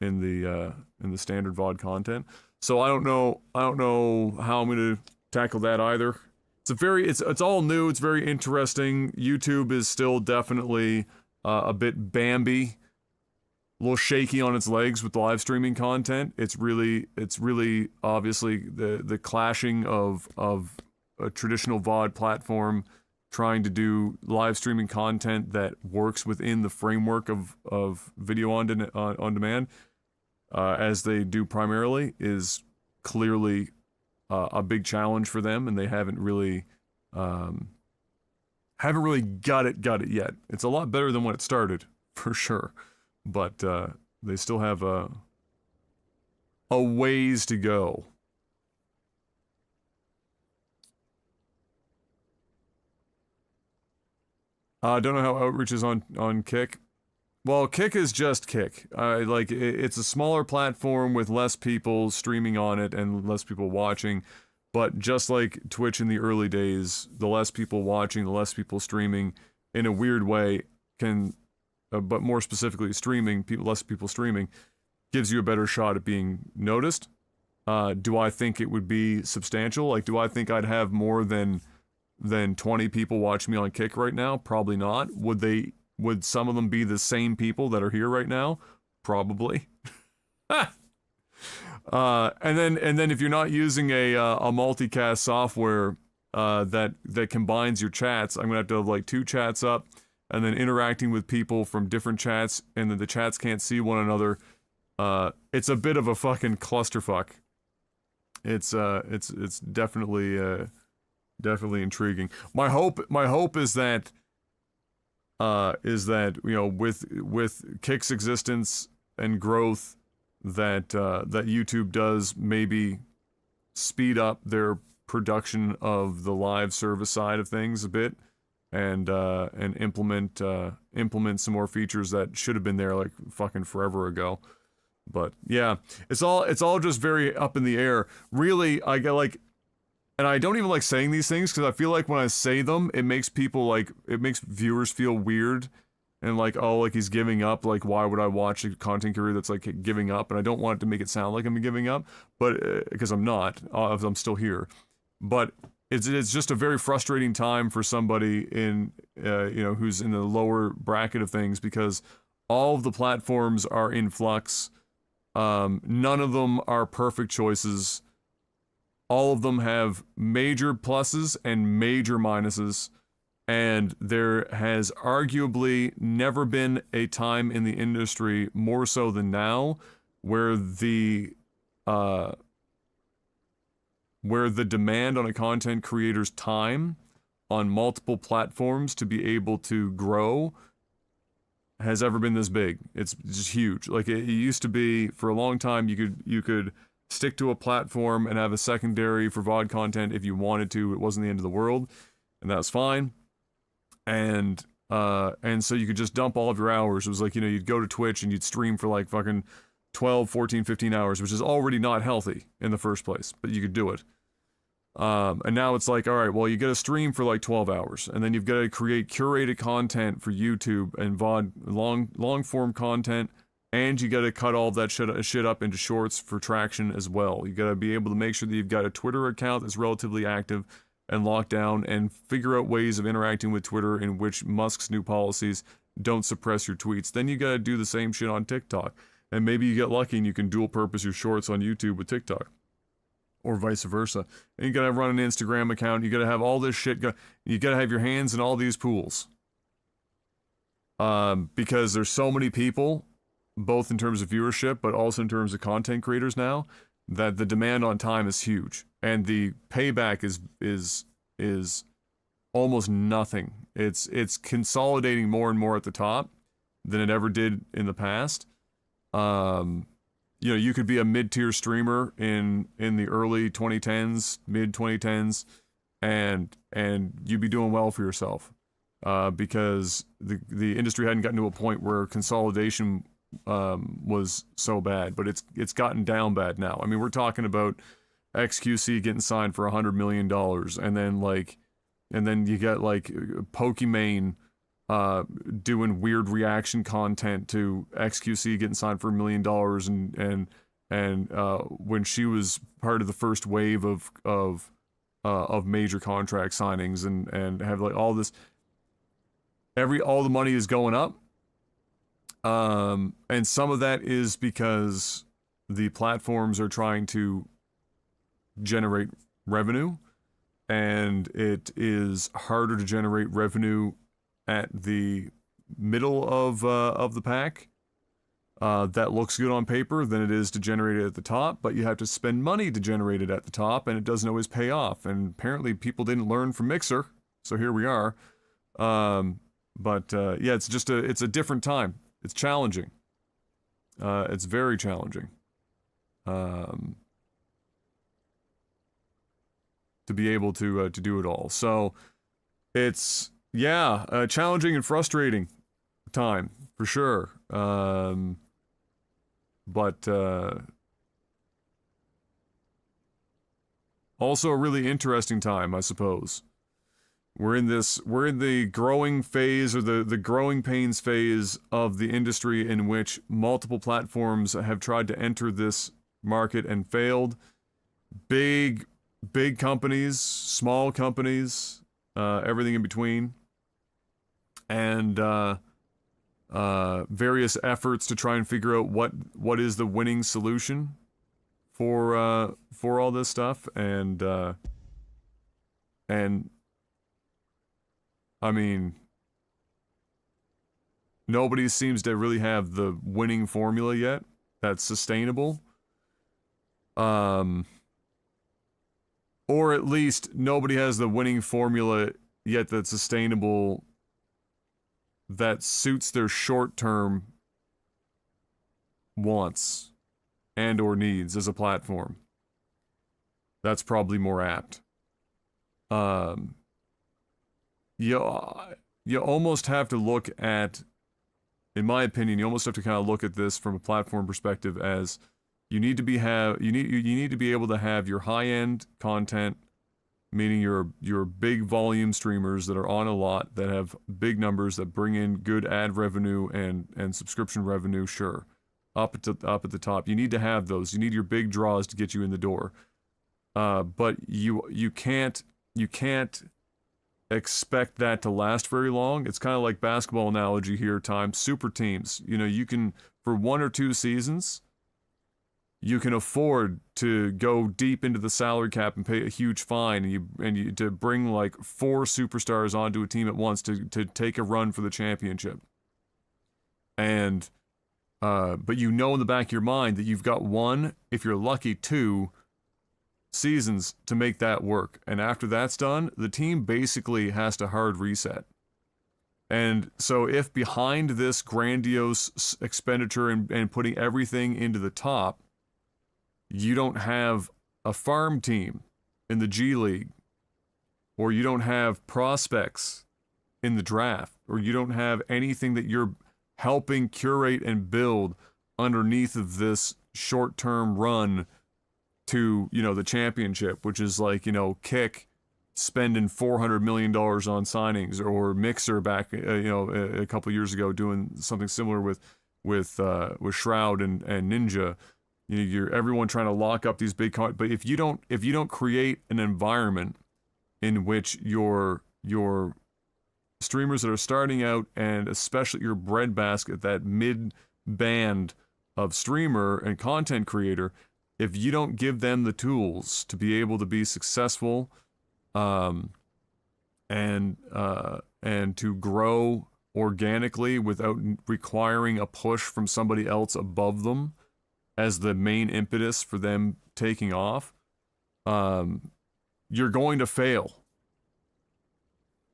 in the standard VOD content. So I don't know how I'm going to tackle that either. It's all new. It's very interesting. YouTube is still definitely a bit Bambi, a little shaky on its legs with the live streaming content. It's really obviously the clashing of a traditional VOD platform trying to do live streaming content that works within the framework of video on demand, as they do primarily, is clearly a big challenge for them, and they haven't really got it yet. It's a lot better than when it started, for sure, but they still have a ways to go. I don't know how outreach is on Kick. Well, Kick is just Kick. It's a smaller platform with less people streaming on it and less people watching. But just like Twitch in the early days, the less people watching, the less people streaming, in a weird way, but more specifically less people streaming, gives you a better shot at being noticed. Do I think it would be substantial? Like, do I think I'd have more than 20 people watching me on Kick right now? Probably not. Would some of them be the same people that are here right now? Probably. And then if you're not using a multicast software that combines your chats, I'm gonna have to have like 2 chats up, and then interacting with people from different chats, and then the chats can't see one another. It's a bit of a fucking clusterfuck. It's definitely intriguing. My hope is that with Kick's existence and growth, that YouTube does maybe speed up their production of the live service side of things a bit, and implement some more features that should have been there like fucking forever ago. But yeah, it's all just very up in the air. Really, I get like. And I don't even like saying these things, because I feel like when I say them, it makes viewers feel weird, and like, oh, like he's giving up, like why would I watch a content creator that's like giving up? And I don't want it to make it sound like I'm giving up, but because I'm not, I'm still here. But it's just a very frustrating time for somebody in who's in the lower bracket of things, because all of the platforms are in flux. None of them are perfect choices. All of them have major pluses and major minuses. And there has arguably never been a time in the industry, more so than now, where the demand on a content creator's time on multiple platforms to be able to grow has ever been this big. It's just huge. Like it used to be for a long time, you could stick to a platform and have a secondary for VOD content if you wanted to. It wasn't the end of the world, and that's fine. And so you could just dump all of your hours. It was like, you'd go to Twitch and you'd stream for like fucking 12, 14, 15 hours, which is already not healthy in the first place, but you could do it. And now it's like, all right, well, you got to stream for like 12 hours, and then you've got to create curated content for YouTube and VOD, long form content, and you got to cut all that shit up into shorts for traction as well. You got to be able to make sure that you've got a Twitter account that's relatively active and locked down, and figure out ways of interacting with Twitter in which Musk's new policies don't suppress your tweets. Then you got to do the same shit on TikTok, and maybe you get lucky and you can dual purpose your shorts on YouTube with TikTok, or vice versa. And you gotta run an Instagram account. You gotta have all this shit. You gotta have your hands in all these pools. Because there's so many people, both in terms of viewership, but also in terms of content creators now, that the demand on time is huge, and the payback is almost nothing. It's consolidating more and more at the top than it ever did in the past. You could be a mid-tier streamer in the early 2010s, mid 2010s, and you'd be doing well for yourself, because the industry hadn't gotten to a point where consolidation was so bad, but it's gotten down bad now. I mean, we're talking about XQC getting signed for $100 million, and then you get like Pokimane doing weird reaction content to XQC getting signed for $1 million, and when she was part of the first wave of major contract signings, and have like all this, all the money is going up, and some of that is because the platforms are trying to generate revenue, and it is harder to generate revenue at the middle of the pack. That looks good on paper than it is to generate it at the top, but you have to spend money to generate it at the top, and it doesn't always pay off. And apparently people didn't learn from Mixer, so here we are. Yeah, it's just it's a different time. It's challenging. It's very challenging. To be able to do it all. So it's, a challenging and frustrating time for sure. But also a really interesting time, I suppose. We're in the growing phase, or the growing pains phase of the industry, in which multiple platforms have tried to enter this market and failed. Big companies, small companies, everything in between, and various efforts to try and figure out what is the winning solution for all this stuff, and I mean, nobody seems to really have the winning formula yet that's sustainable. Or at least nobody has the winning formula yet that's sustainable, that suits their short-term wants and or needs as a platform. That's probably more apt. You almost have to look at, in my opinion, you almost have to kind of look at this from a platform perspective as you need to be able to have your high-end content, meaning your big volume streamers that are on a lot, that have big numbers, that bring in good ad revenue and subscription revenue, sure, up at the top. You need to have those. You need your big draws to get you in the door. But you can't expect that to last very long. It's kind of like basketball analogy here, super teams. You can, for 1 or 2 seasons, you can afford to go deep into the salary cap and pay a huge fine, and you to bring like 4 superstars onto a team at once to take a run for the championship. And but you know in the back of your mind that you've got 1, if you're lucky, 2 seasons to make that work. And after that's done, the team basically has to hard reset. And so if behind this grandiose expenditure and putting everything into the top, you don't have a farm team in the G League, or you don't have prospects in the draft, or you don't have anything that you're helping curate and build underneath of this short-term run to, you know, the championship, which is like, you know, Kick spending $400 million on signings, or Mixer back, a couple years ago doing something similar with Shroud and Ninja. You know, you're everyone trying to lock up these big but if you don't create an environment in which your streamers that are starting out, and especially your breadbasket, that mid band of streamer and content creator, if you don't give them the tools to be able to be successful, and to grow organically without requiring a push from somebody else above them as the main impetus for them taking off, you're going to fail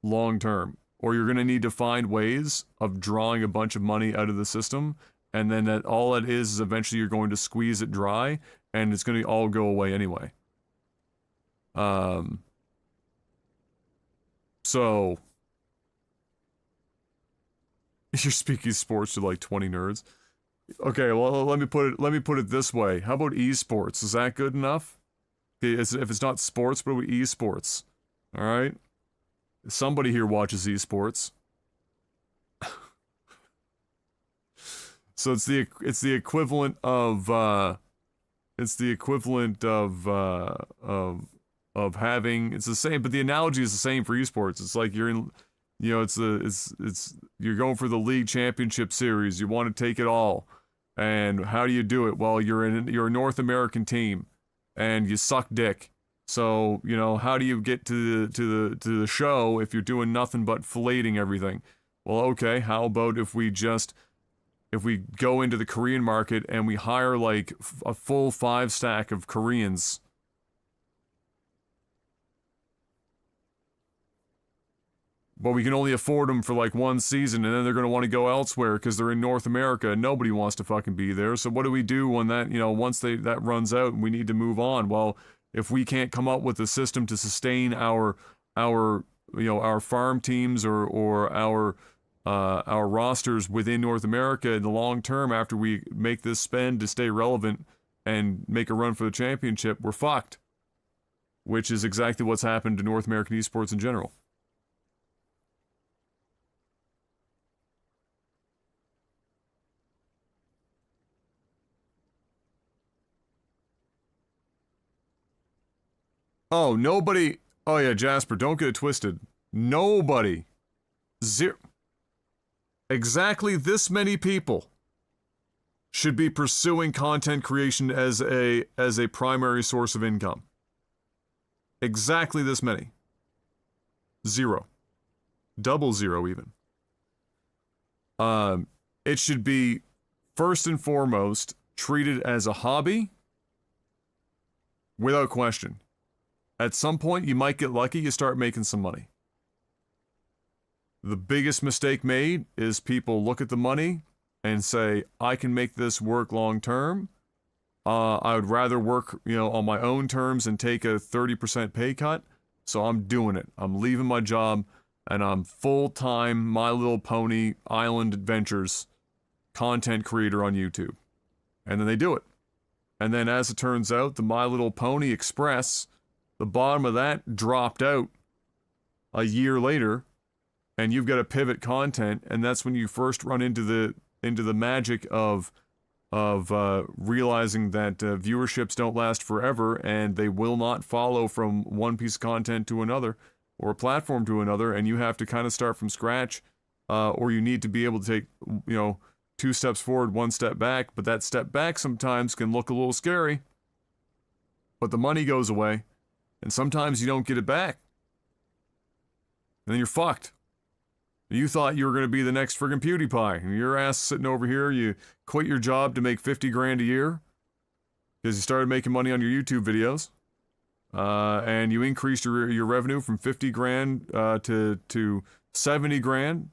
long term, or you're going to need to find ways of drawing a bunch of money out of the system, and then that all it is eventually you're going to squeeze it dry, and it's going to all go away anyway. So you're speaking sports to like 20 nerds. Okay, well, let me put it this way. How about esports? Is that good enough? If it's not sports, but esports. All right? Somebody here watches esports. So it's the equivalent of having, it's the same, but the analogy is the same for esports. It's like you're in, you know, it's you're going for the league championship series. You want to take it all, and how do you do it? Well, you're a North American team, and you suck dick. So, you know, how do you get to the show if you're doing nothing but filleting everything? Well, okay, how about if we go into the Korean market and we hire like a full 5 stack of Koreans. But we can only afford them for like 1 season, and then they're going to want to go elsewhere because they're in North America and nobody wants to fucking be there. So what do we do when that, you know, once that runs out and we need to move on? Well, if we can't come up with a system to sustain our farm teams or our rosters within North America in the long term, after we make this spend to stay relevant and make a run for the championship, we're fucked. Which is exactly what's happened to North American esports in general. Oh, nobody. Oh, yeah, Jasper, don't get it twisted. Nobody. Exactly this many people should be pursuing content creation as a primary source of income. Exactly this many. 0. 00 even. It should be, first and foremost, treated as a hobby without question. At some point, you might get lucky, you start making some money. The biggest mistake made is people look at the money and say, I can make this work long term. I would rather work, you know, on my own terms and take a 30% pay cut. So I'm doing it. I'm leaving my job and I'm full-time My Little Pony Island Adventures content creator on YouTube. And then they do it. And then as it turns out, the My Little Pony Express, the bottom of that dropped out a year later, and you've got to pivot content, and that's when you first run into the magic of realizing that viewerships don't last forever, and they will not follow from one piece of content to another or a platform to another, and you have to kind of start from scratch, or you need to be able to take, you know, 2 steps forward, 1 step back, but that step back sometimes can look a little scary. But the money goes away, and sometimes you don't get it back. And then you're fucked. You thought you were going to be the next friggin' PewDiePie, and your ass sitting over here, you quit your job to make 50 grand a year because you started making money on your YouTube videos, and you increased your revenue from 50 grand to 70 grand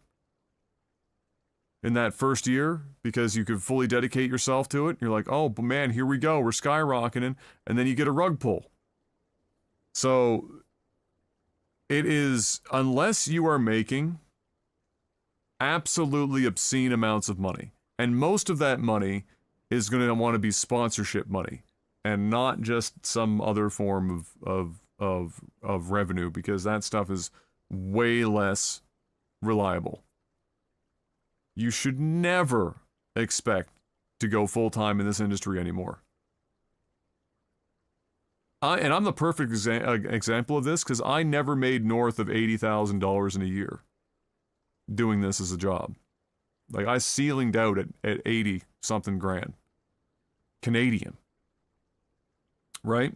in that first year because you could fully dedicate yourself to it. You're like, oh, but man, here we go, we're skyrocketing, and then you get a rug pull. So it is, unless you are making absolutely obscene amounts of money, and most of that money is going to want to be sponsorship money and not just some other form of revenue, because that stuff is way less reliable. You should never expect to go full-time in this industry anymore. And I'm the perfect example of this, because I never made north of $80,000 in a year doing this as a job. Like, I ceilinged out at 80 something grand Canadian, right?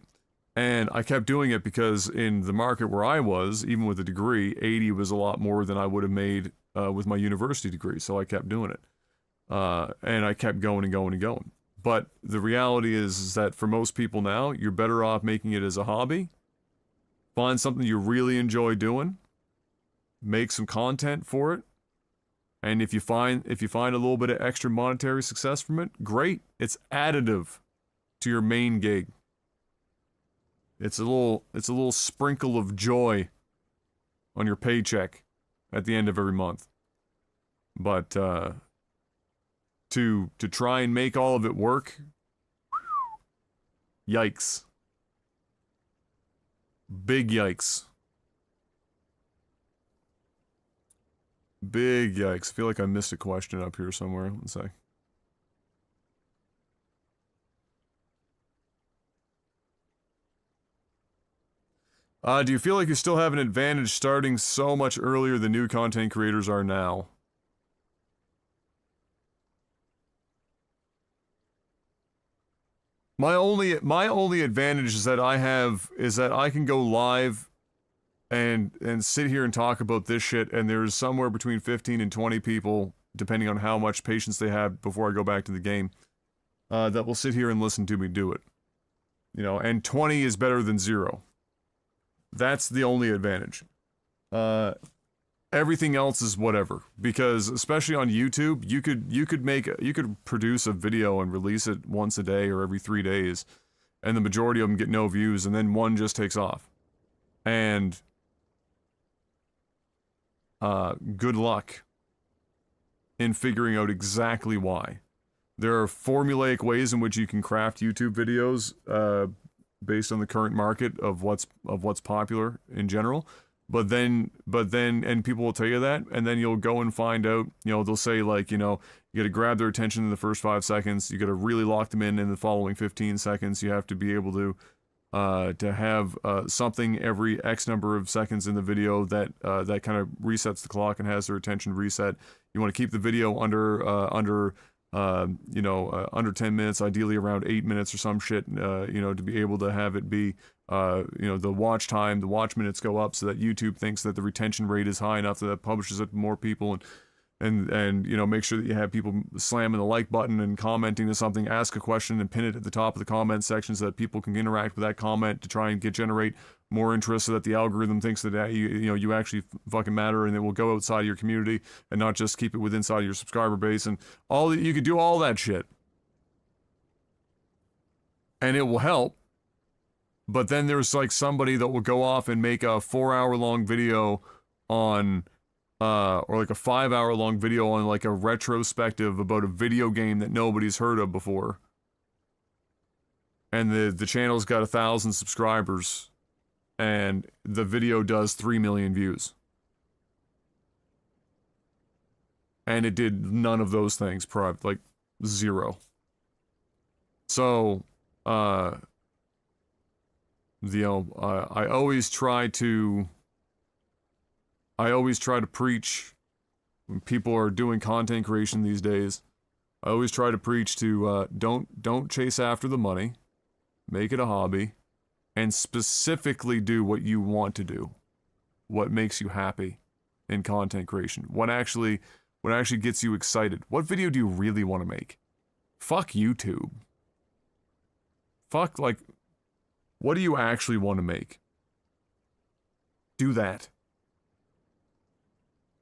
And I kept doing it because in the market where I was, even with a degree, 80 was a lot more than I would have made with my university degree. So I kept doing it, and I kept going and going and going. But the reality is that for most people now, you're better off making it as a hobby. Find something you really enjoy doing. Make some content for it, and if you find a little bit of extra monetary success from it, great. It's additive to your main gig. It's a little sprinkle of joy on your paycheck at the end of every month. But to try and make all of it work, yikes. Big yikes. Big yikes. I feel like I missed a question up here somewhere. Let's see. Do you feel like you still have an advantage starting so much earlier than new content creators are now? My only advantage is that I can go live and sit here and talk about this shit, and there's somewhere between 15 and 20 people, depending on how much patience they have before I go back to the game, that will sit here and listen to me do it. You know, and 20 is better than 0. That's the only advantage. Everything else is whatever, because especially on YouTube, you could produce a video and release it once a day or every 3 days, and the majority of them get no views, and then one just takes off. And good luck in figuring out exactly why. There are formulaic ways in which you can craft YouTube videos based on the current market of what's popular in general. But then, and people will tell you that, and then you'll go and find out, you know, they'll say, like, you know, you gotta grab their attention in the first 5 seconds, you gotta really lock them in the following 15 seconds, you have to be able to have something every X number of seconds in the video that kind of resets the clock and has their attention reset. You want to keep the video under 10 minutes, ideally around 8 minutes or some shit, you know, to be able to have it be, you know, the watch time, the watch minutes go up so that YouTube thinks that the retention rate is high enough that publishes it to more people, and you know, make sure that you have people slamming the like button and commenting to something, ask a question and pin it at the top of the comment section so that people can interact with that comment to try and generate more interest, so that the algorithm thinks that you actually fucking matter, and it will go outside your community and not just keep it within inside your subscriber base, and you could do all that shit, and it will help. But then there's like somebody that will go off and make a 4-hour-long video on or like a 5-hour-long video on like a retrospective about a video game that nobody's heard of before, and the channel's got 1,000 subscribers, and the video does 3 million views, and it did none of those things, like 0. So I always try to preach when people are doing content creation these days, I always try to preach to don't chase after the money, make it a hobby, and specifically do what you want to do, what makes you happy in content creation, what actually gets you excited. What video do you really want to make? Fuck YouTube. Fuck, like, what do you actually want to make? Do that.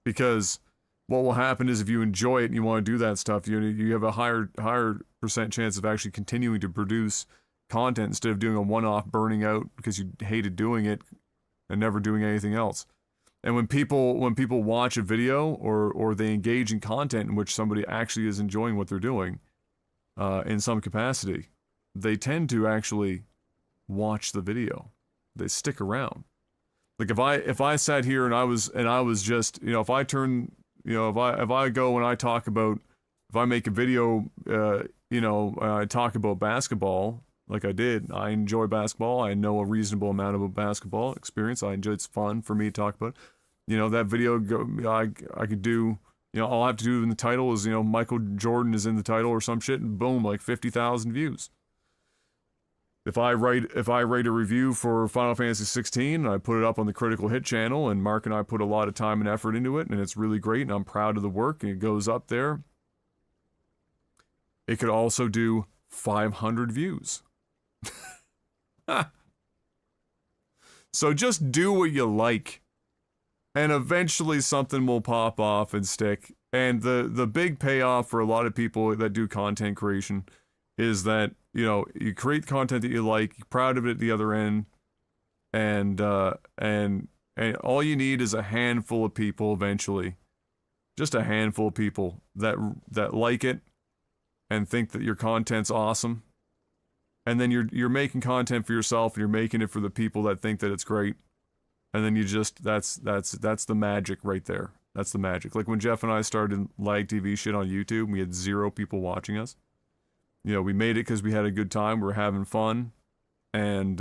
Because what will happen is if you enjoy it and you want to do that stuff, you have a higher percent chance of actually continuing to produce content instead of doing a one-off burning out because you hated doing it and never doing anything else. And when people watch a video or they engage in content in which somebody actually is enjoying what they're doing in some capacity, they tend to actually watch the video. They stick around. Like if I sat here and I was just, you know, if I turn, you know, if I go and I talk about, if I make a video, you know, I talk about basketball like I did. I enjoy basketball. I know a reasonable amount about basketball experience. I enjoy, it's fun for me to talk about. You know, that video I could do, you know, all I have to do in the title is, you know, Michael Jordan is in the title or some shit, and boom, like 50,000 views. If I write a review for Final Fantasy 16 and I put it up on the Critical Hit channel, and Mark and I put a lot of time and effort into it, and it's really great, and I'm proud of the work, and it goes up there, it could also do 500 views. So just do what you like, and eventually something will pop off and stick. And the big payoff for a lot of people that do content creation is that, you know, you create content that you like, you're proud of it at the other end, and all you need is a handful of people eventually, just a handful of people that like it and think that your content's awesome. And then you're making content for yourself, and you're making it for the people that think that it's great. And then you just, that's the magic right there. That's the magic. Like when Jeff and I started Lag TV shit on YouTube, we had 0 people watching us. You know, we made it because we had a good time, we were having fun, and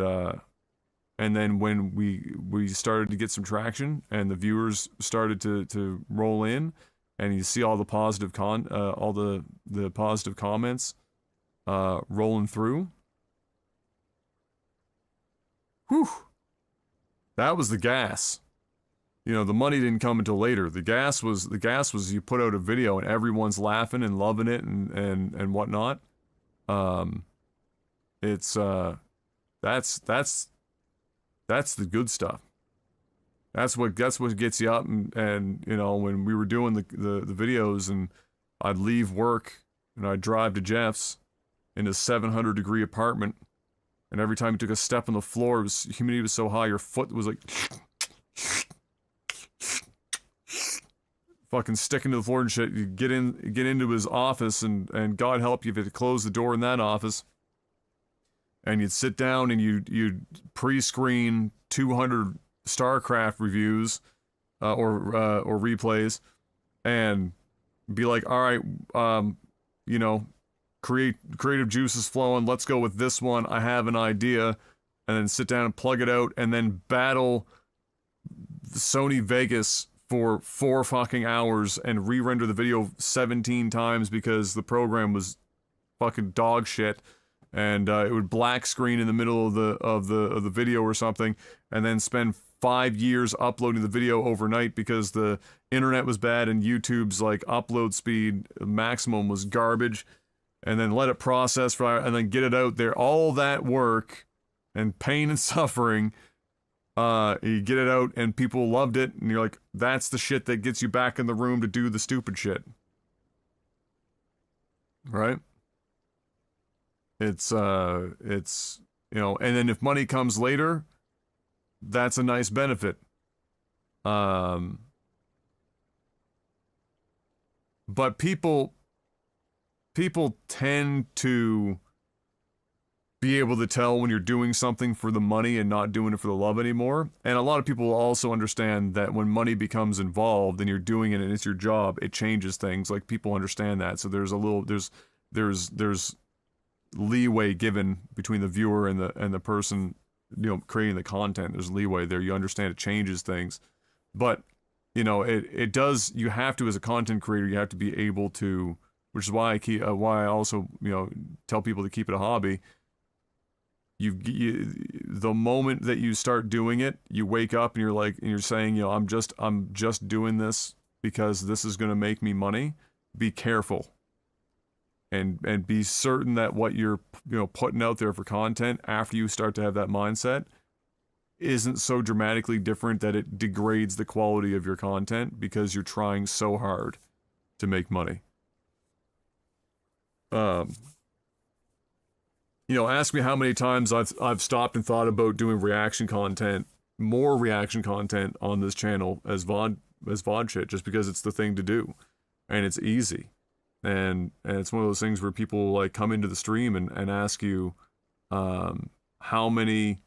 then when we started to get some traction, and the viewers started to roll in, and you see all the positive all the positive comments rolling through. Whew. That was the gas. You know, the money didn't come until later. The gas was you put out a video and everyone's laughing and loving it and whatnot. It's that's the good stuff. That's what gets you up, and you know, when we were doing the videos, and I'd leave work and I'd drive to Jeff's in his 700-degree apartment, and every time you took a step on the floor, humidity was so high, your foot was like fucking sticking to the floor and shit. You get into his office, and God help you if you had to close the door in that office. And you'd sit down and you'd pre-screen 200 StarCraft reviews or replays, and be like, all right, you know, creative juices flowing, let's go with this one, I have an idea, and then sit down and plug it out, and then battle Sony Vegas for 4 fucking hours and re-render the video 17 times because the program was fucking dog shit, and it would black screen in the middle of the video or something, and then spend 5 years uploading the video overnight because the internet was bad and YouTube's like upload speed maximum was garbage, and then let it process and then get it out there. All that work and pain and suffering, you get it out and people loved it, and you're like, that's the shit that gets you back in the room to do the stupid shit. Right? It's, you know, and then if money comes later, that's a nice benefit. But people tend to be able to tell when you're doing something for the money and not doing it for the love anymore. And a lot of people also understand that when money becomes involved and you're doing it and it's your job, it changes things. Like, people understand that. So there's a little, there's leeway given between the viewer and the person, you know, creating the content. There's leeway there. You understand it changes things. But, you know, it does, you have to, as a content creator, you have to be able to which is why I also, you know, tell people to keep it a hobby. The moment that you start doing it, you wake up and you're saying, you know, I'm just doing this because this is going to make me money. Be careful. And be certain that what you're, you know, putting out there for content after you start to have that mindset isn't so dramatically different that it degrades the quality of your content because you're trying so hard to make money. You know, ask me how many times I've stopped and thought about doing more reaction content on this channel as VOD shit, just because it's the thing to do, and it's easy, and it's one of those things where people like come into the stream and ask you, how many,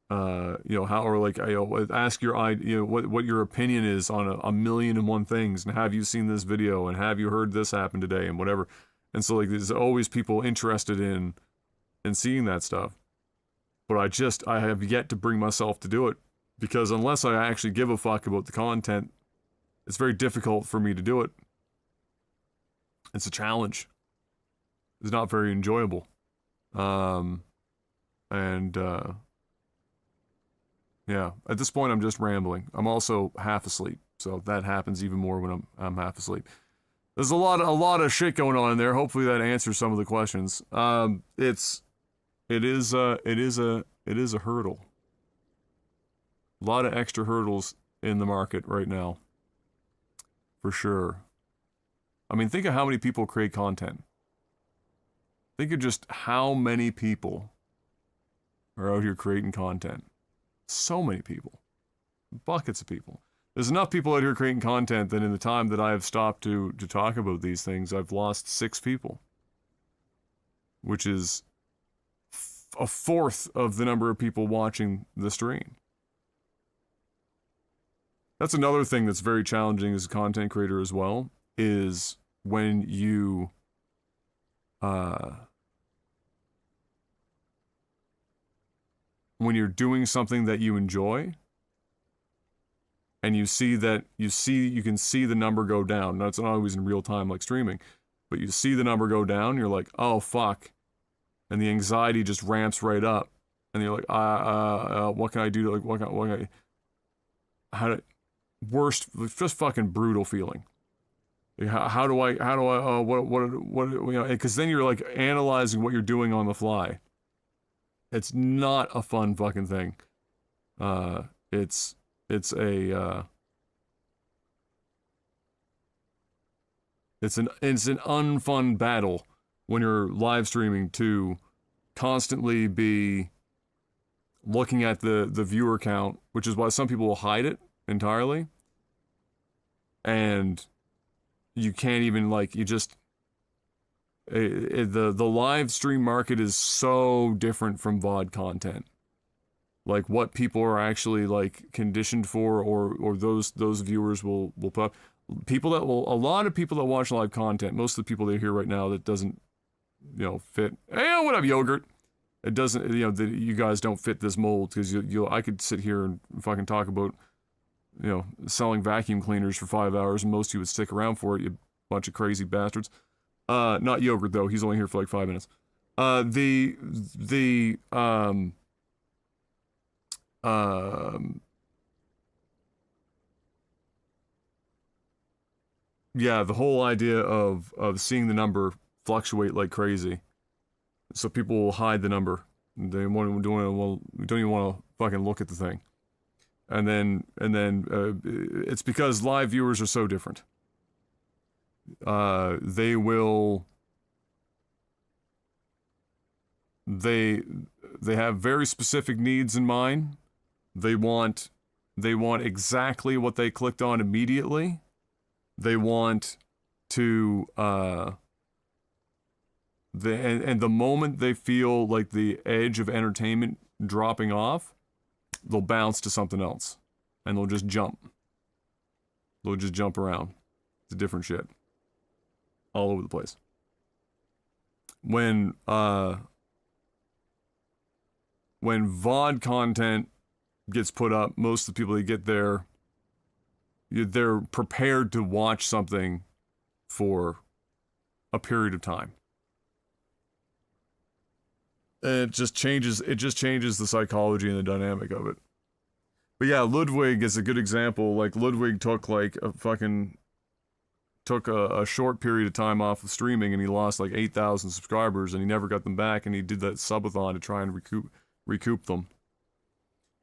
you know, how, or like, you know, ask what your opinion is on a million and one things, and have you seen this video, and have you heard this happen today, and whatever. And so, like, there's always people interested in seeing that stuff. But I have yet to bring myself to do it. Because unless I actually give a fuck about the content, it's very difficult for me to do it. It's a challenge. It's not very enjoyable. Yeah, at this point I'm just rambling. I'm also half asleep. So that happens even more when I'm half asleep. There's a lot of shit going on in there. Hopefully that answers some of the questions. It is a hurdle. A lot of extra hurdles in the market right now. For sure. I mean, think of how many people create content. Think of just how many people are out here creating content. So many people. Buckets of people. There's enough people out here creating content that in the time that I have stopped to talk about these things, I've lost 6 people. Which is a fourth of the number of people watching the stream. That's another thing that's very challenging as a content creator as well, is when you when you're doing something that you enjoy, and you can see the number go down. Now, it's not always in real time like streaming, but you see the number go down, you're like, oh fuck. And the anxiety just ramps right up. And you're like, what can I do? Like, what can I, worst, just fucking brutal feeling. How do I, what, you know, because then you're like analyzing what you're doing on the fly. It's not a fun fucking thing. It's an unfun battle when you're live streaming to constantly be looking at the viewer count, which is why some people will hide it entirely. And you can't even, like, you just, the live stream market is so different from VOD content. Like what people are actually like conditioned for, or those viewers will put up. A lot of people that watch live content, most of the people that are here right now that doesn't, you know, fit. Hey, what up, yogurt? It doesn't, you know, you guys don't fit this mold, because I could sit here and fucking talk about, you know, selling vacuum cleaners for 5 hours, and most of you would stick around for it, you bunch of crazy bastards. Not yogurt though, he's only here for like 5 minutes. Yeah, the whole idea of seeing the number fluctuate like crazy, so people will hide the number. They don't even want to fucking look at the thing, and then it's because live viewers are so different. They have very specific needs in mind. They want exactly what they clicked on immediately. They want to and the moment they feel like the edge of entertainment dropping off, they'll bounce to something else, and they'll just jump. They'll just jump around to different shit all over the place. When VOD content gets put up, most of the people that get there, they're prepared to watch something for a period of time. And it just changes the psychology and the dynamic of it. But yeah, Ludwig is a good example. Like, Ludwig took like a short period of time off of streaming, and he lost like 8,000 subscribers, and he never got them back, and he did that subathon to try and recoup them.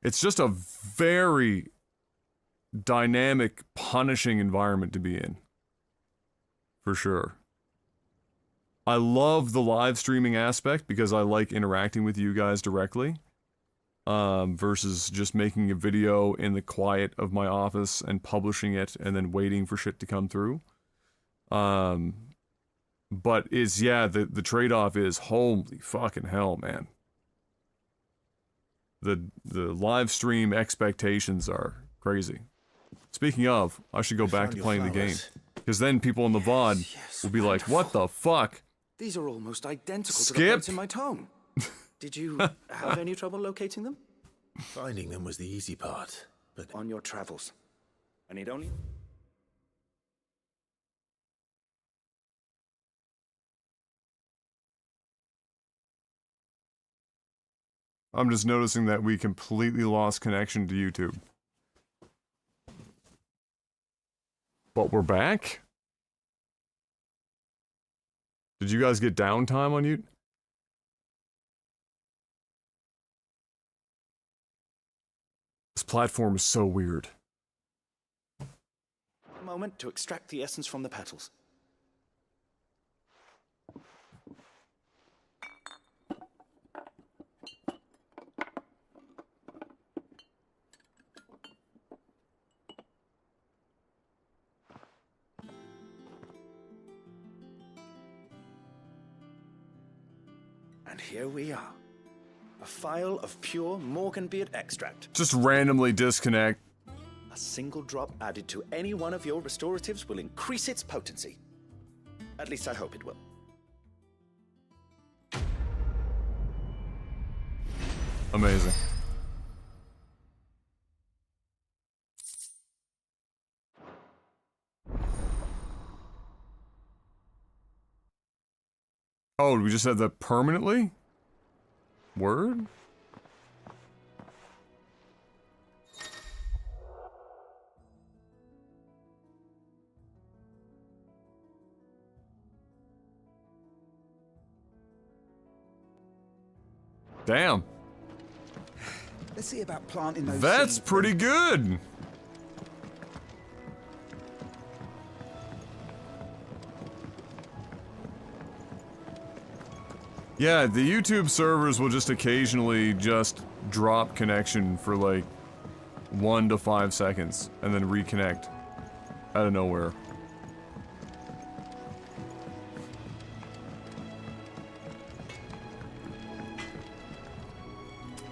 It's just a very dynamic, punishing environment to be in. For sure. I love the live streaming aspect because I like interacting with you guys directly. Versus just making a video in the quiet of my office and publishing it and then waiting for shit to come through. But the trade-off is, holy fucking hell, man. The live stream expectations are crazy. Speaking of, I should go back to playing the game. Because then people in the VOD will be like, what the fuck? These are almost identical to the Skip. plates in my tome. Did you have any trouble locating them? Finding them was the easy part, but... On your travels. I need only... I'm just noticing that we completely lost connection to YouTube. But we're back? Did you guys get downtime on YouTube? This platform is so weird. A moment to extract the essence from the petals. And here we are. A phial of pure Morganbeard extract. Just randomly disconnect. A single drop added to any one of your restoratives will increase its potency. At least I hope it will. Amazing. Oh, we just had that permanently? Word? Damn. Let's see about planting those That's seeds. pretty good. Yeah, the YouTube servers will just occasionally just drop connection for like 1 to 5 seconds and then reconnect out of nowhere.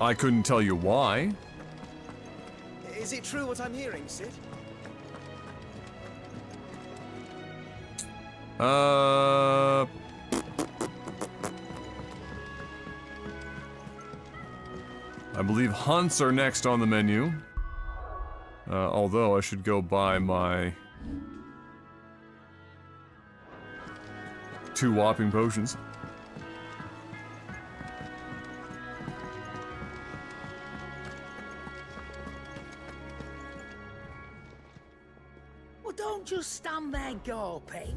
I couldn't tell you why. Is it true what I'm hearing, Sid? I believe hunts are next on the menu. Although I should go buy my 2 whopping potions. Well, don't just stand there gawping.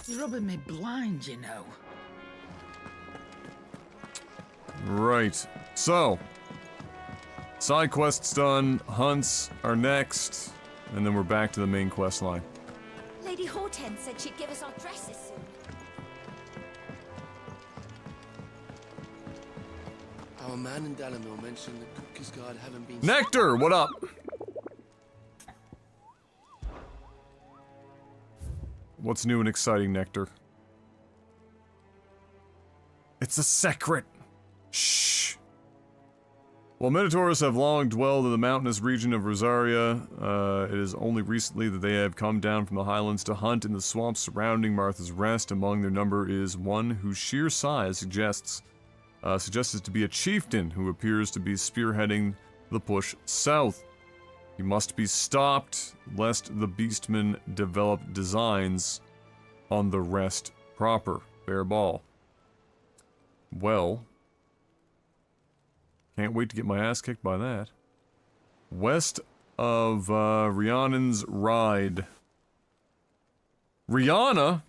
You're rubbing me blind, you know. Right. So, side quests done, hunts are next, and then we're back to the main quest line. Lady Hortense said she'd give us our dresses soon. Our man in Dalamil mentioned the cookies guard haven't been... Nectar, what up? What's new and exciting, Nectar? It's a secret. Shh. While Minotaurs have long dwelled in the mountainous region of Rosaria, it is only recently that they have come down from the highlands to hunt in the swamps surrounding Martha's Rest. Among their number is one whose sheer size suggests Suggested to be a chieftain who appears to be spearheading the push south. He must be stopped, lest the beastmen develop designs on the rest proper. Fair ball. Well, can't wait to get my ass kicked by that. West of Rhiannon's Ride. Rihanna?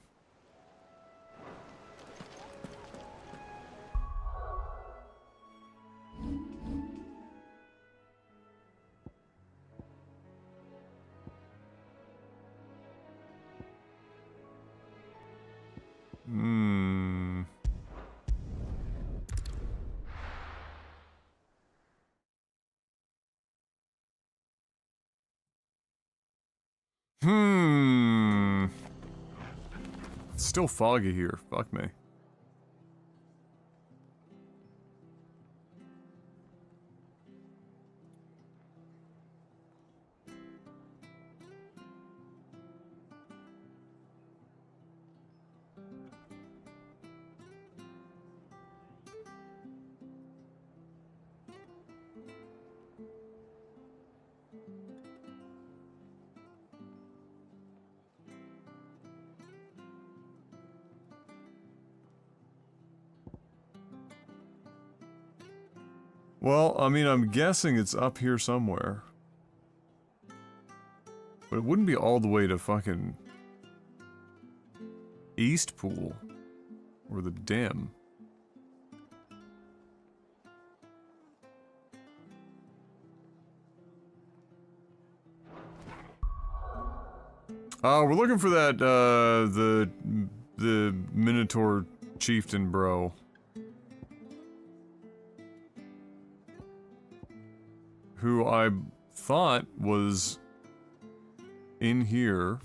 It's still foggy here. Fuck me. Well, I mean, I'm guessing it's up here somewhere. But it wouldn't be all the way to fucking East Pool. Or the Dim. We're looking for that, the Minotaur Chieftain bro. Who I thought was in here.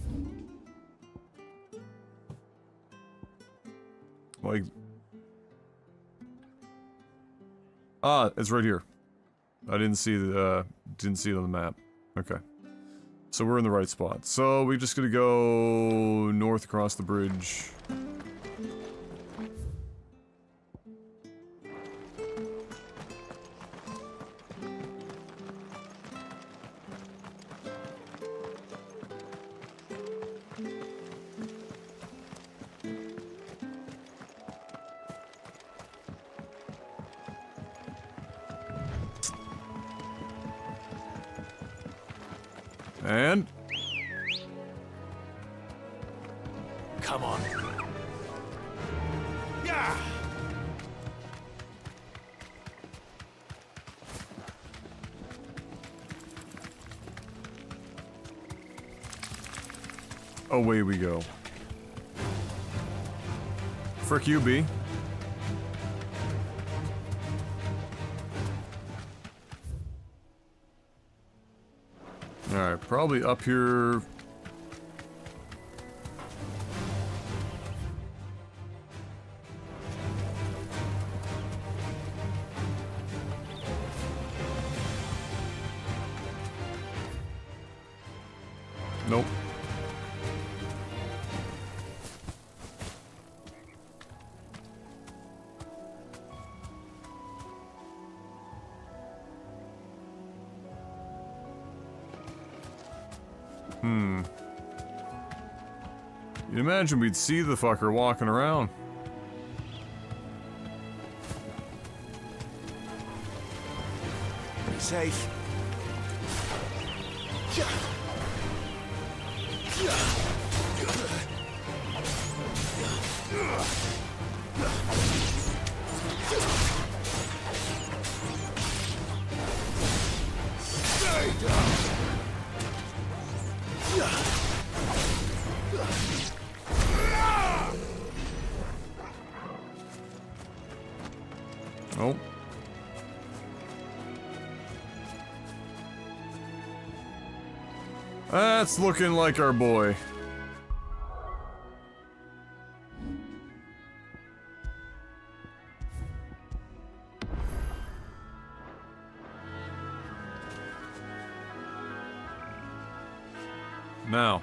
Like... Ah, it's right here. I didn't see it on the map. Okay. So we're in the right spot. So we just gotta go north across the bridge. And... Come on. Yeah! away we go. Frick you, B. Alright, probably up here. Nope. You'd imagine we'd see the fucker walking around. Safe. Stay down. Oh. That's looking like our boy. Now.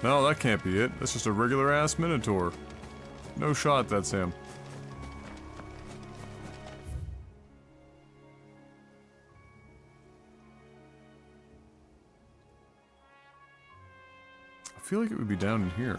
No, that can't be it. That's just a regular ass Minotaur. No shot, that's him. I feel like it would be down in here.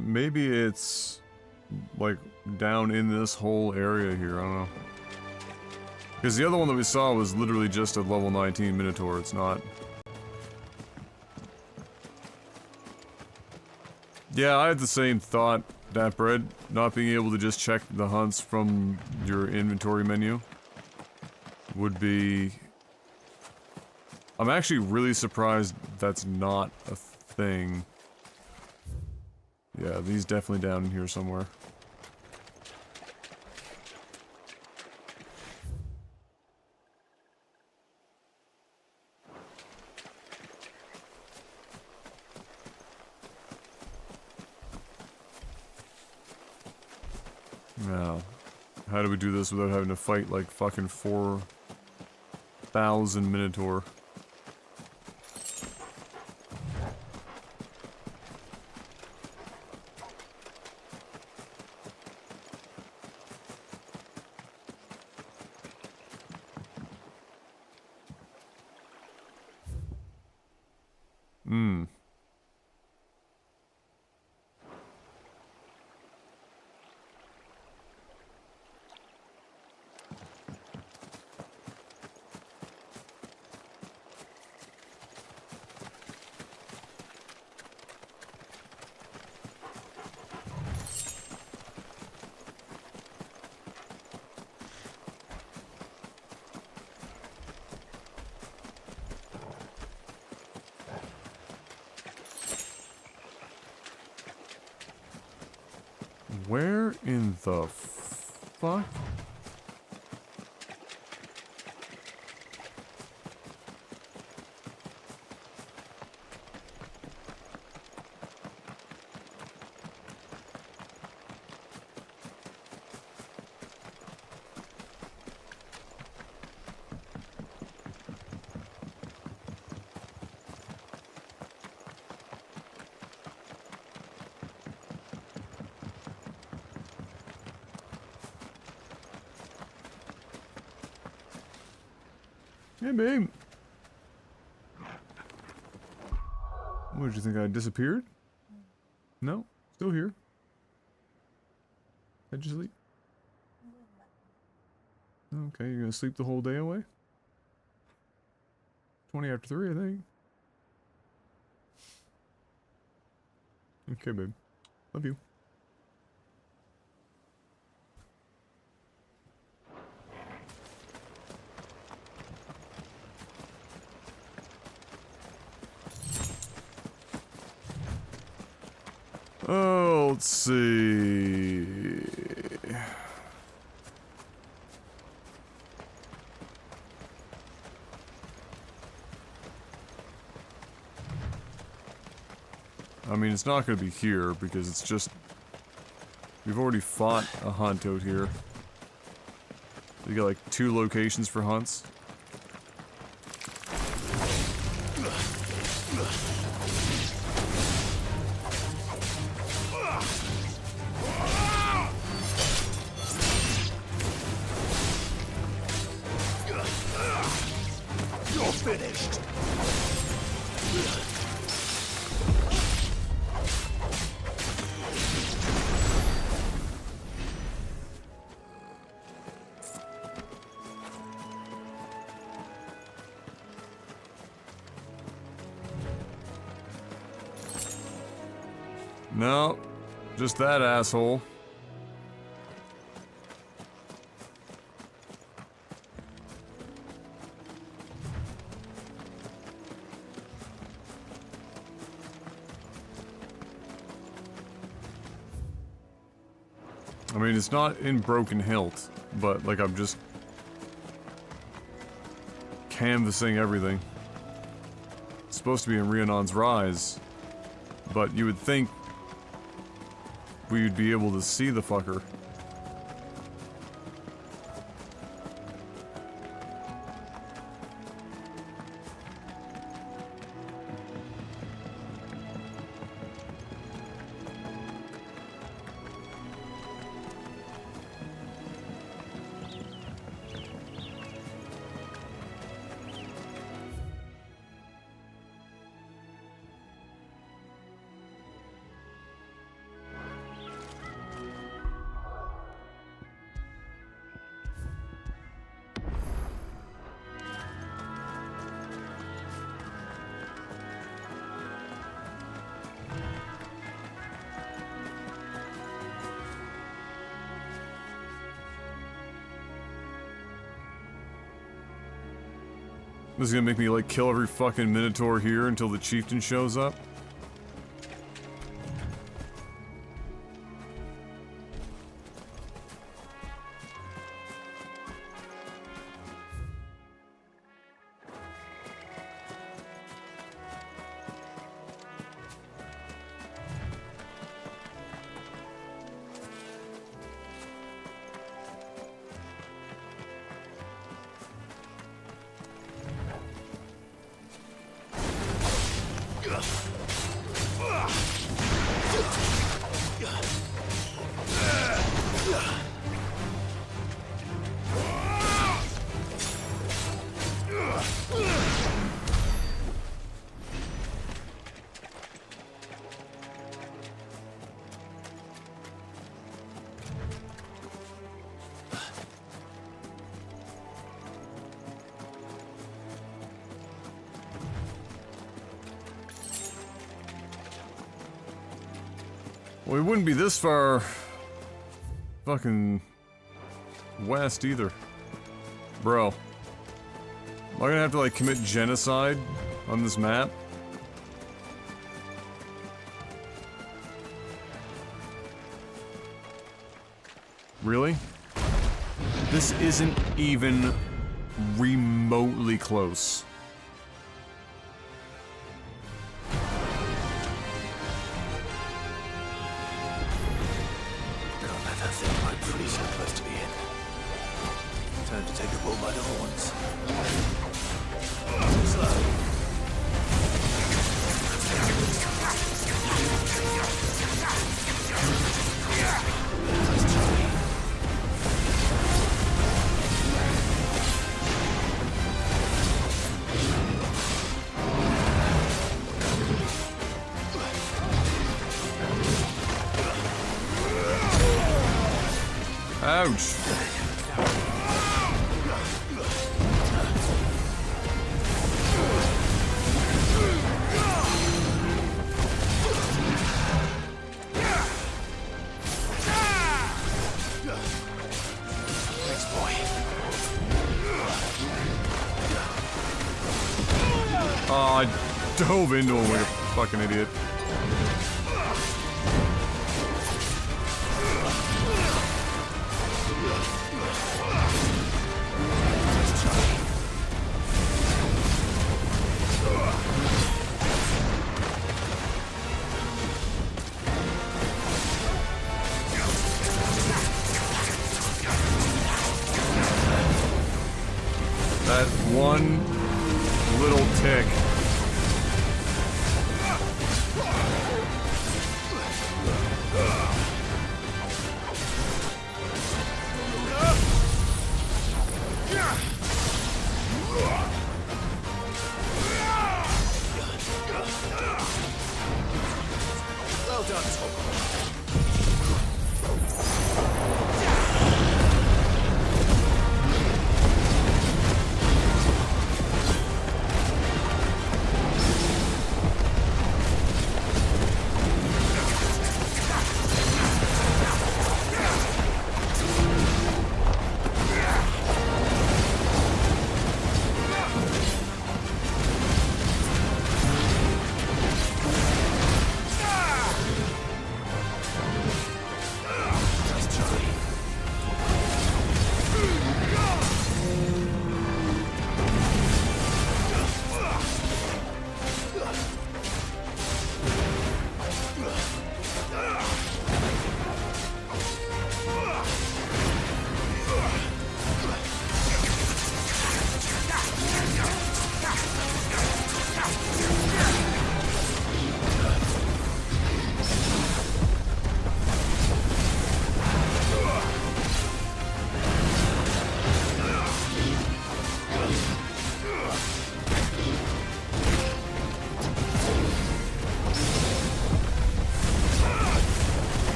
Maybe it's like down in this whole area here, I don't know. Because the other one that we saw was literally just a level 19 Minotaur, it's not. Yeah, I had the same thought, that bread, not being able to just check the hunts from your inventory menu would be... I'm actually really surprised that's not a thing. Yeah, these definitely down in here somewhere. Now, how do we do this without having to fight like fucking 4,000 Minotaur? Where in the fuck? Hey, babe. What, did you think I disappeared? No, still here. How'd you sleep? Okay, you're gonna sleep the whole day away? 20 after 3, I think. Okay, babe. Love you. Oh, let's see. I mean, it's not going to be here because it's just... We've already fought a hunt out here. You got like 2 locations for hunts. finished. No, just that asshole. I mean, it's not in broken hilt, but like I'm just canvassing everything. It's supposed to be in Rhiannon's Rise, but you would think we would be able to see the fucker. This is gonna make me like kill every fucking Minotaur here until the chieftain shows up. Well, we wouldn't be this far fucking west either. Bro. Am I gonna have to like commit genocide on this map? Really? This isn't even remotely close. Ouch. Oh, I dove into him like a fucking idiot. That one little tick.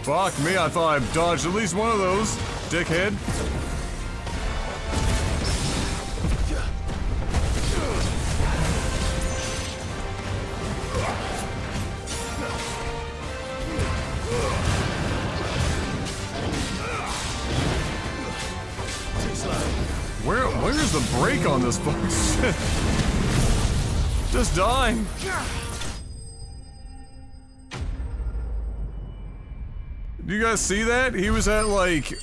Fuck me, I thought I dodged at least one of those, dickhead. Where's the brake on this fucking shit? Just die. Do you guys see that? He was at like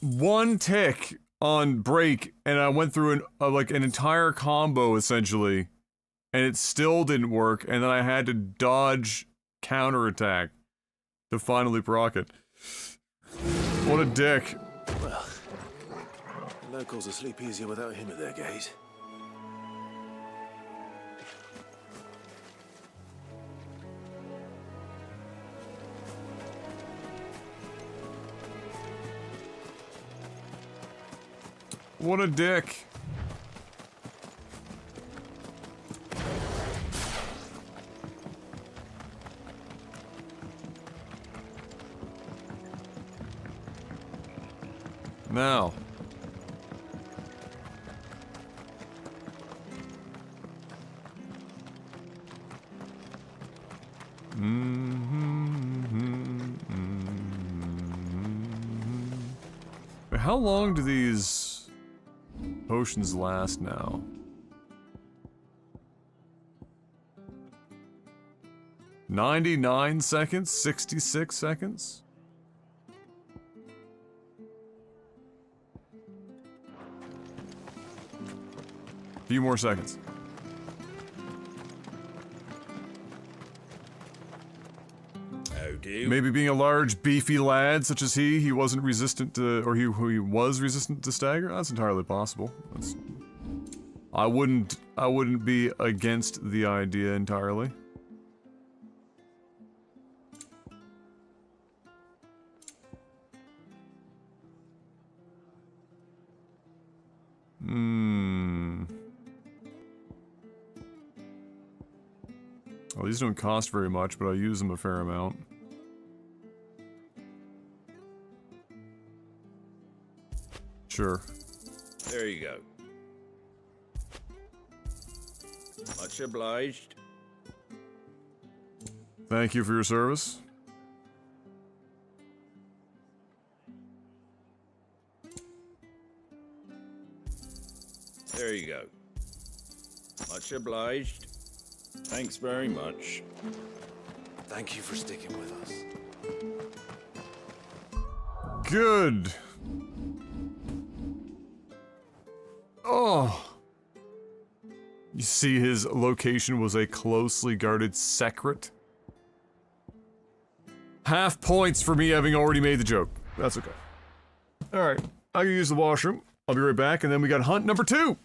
1 tick on brake, and I went through like an entire combo essentially, and it still didn't work. And then I had to dodge counterattack to finally proc it. What a dick. Well, the locals will sleep easier without him at their gate. What a dick. Now. How long do these potions last now? $99 seconds? 66 seconds? Few more seconds. Maybe being a large, beefy lad such as he wasn't resistant to, or he was resistant to stagger. That's entirely possible. I wouldn't be against the idea entirely. Well, these don't cost very much, but I use them a fair amount. Sure. There you go. Much obliged. Thank you for your service. There you go. Much obliged. Thanks very much. Thank you for sticking with us. Good. Oh. You see his location was a closely guarded secret? Half points for me having already made the joke. That's okay. Alright, I can use the washroom. I'll be right back, and then we got hunt number 2!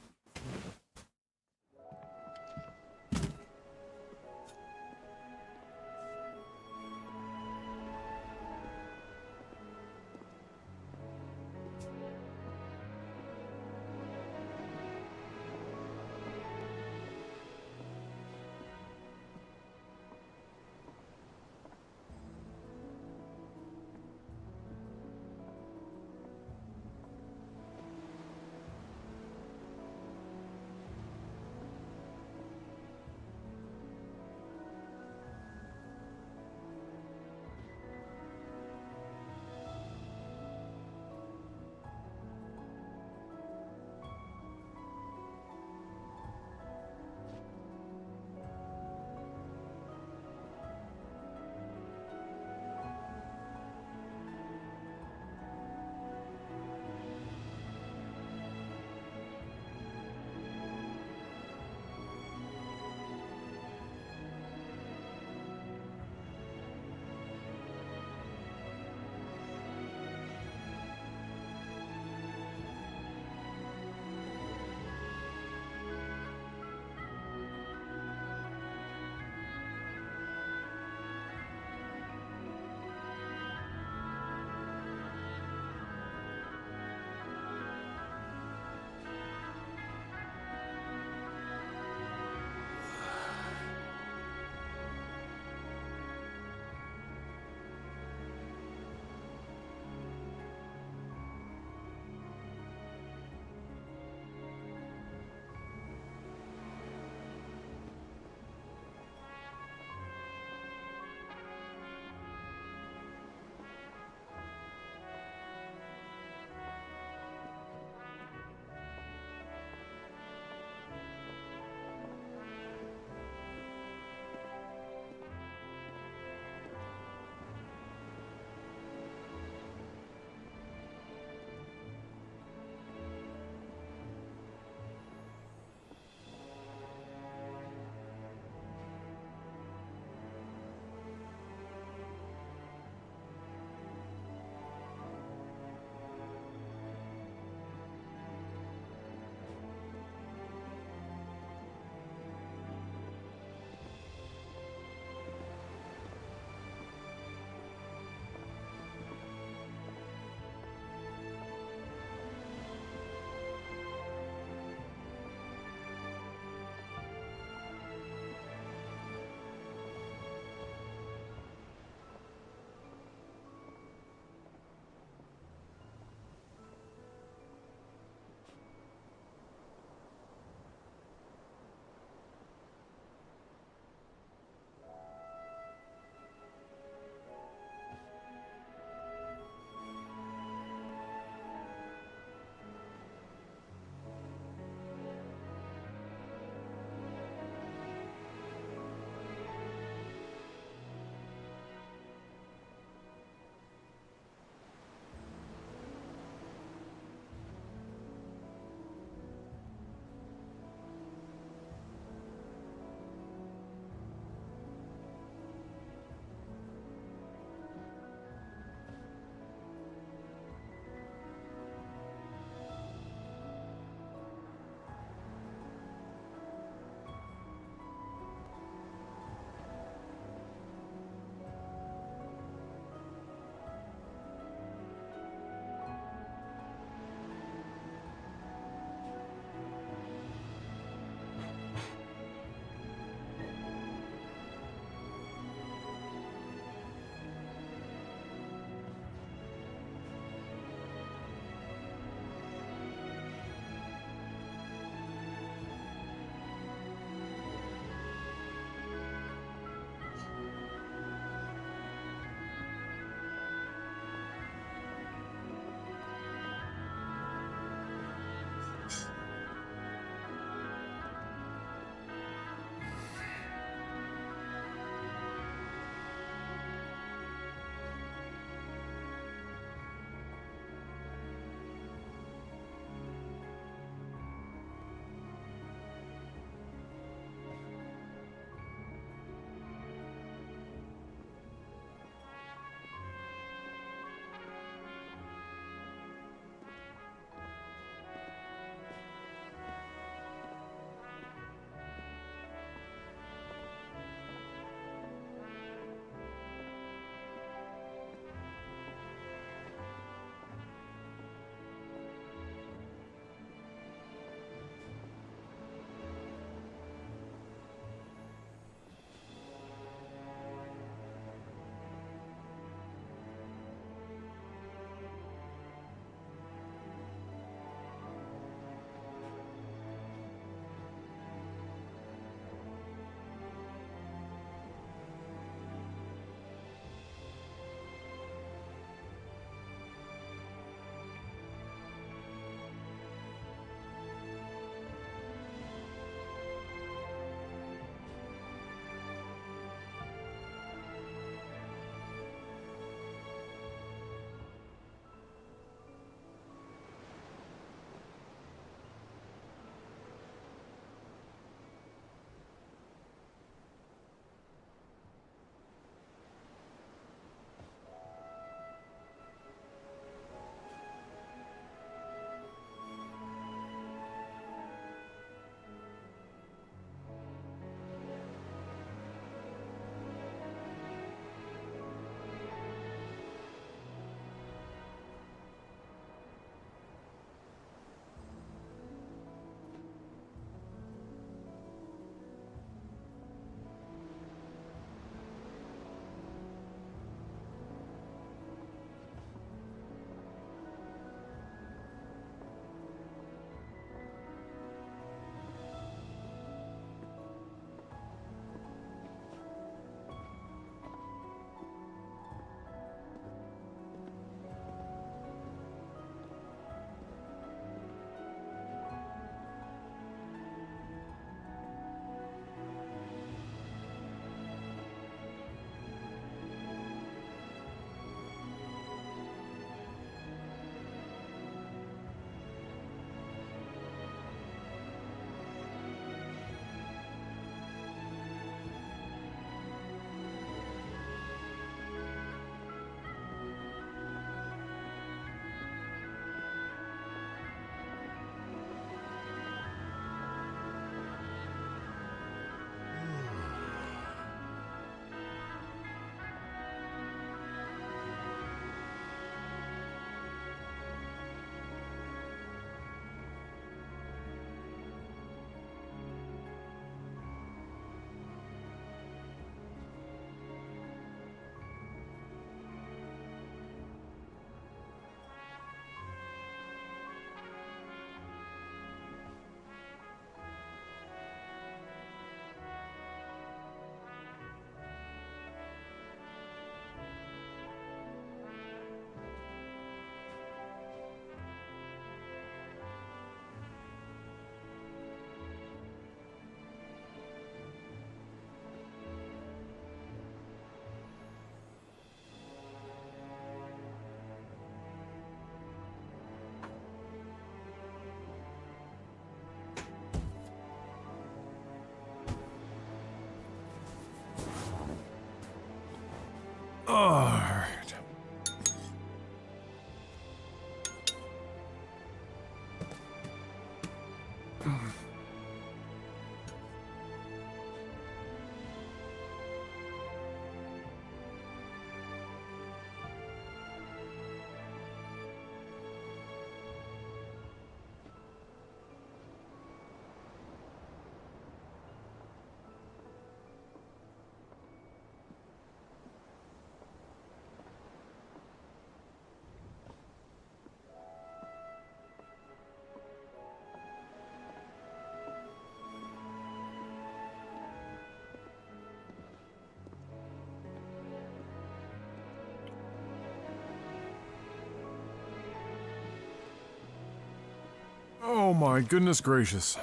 Oh my goodness gracious.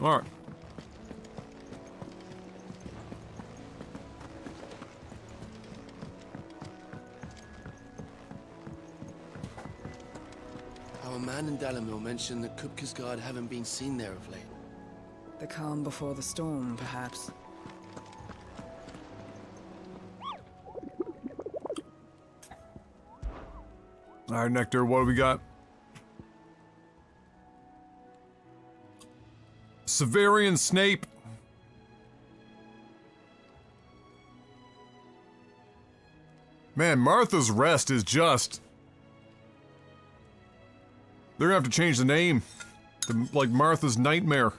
All right. Our man in Dalamil mentioned that Kupka's guard haven't been seen there of late. The calm before the storm, perhaps. All right, Nectar, what do we got? Severian Snape. Man, Martha's Rest is just... They're gonna have to change the name to, like, Martha's Nightmare.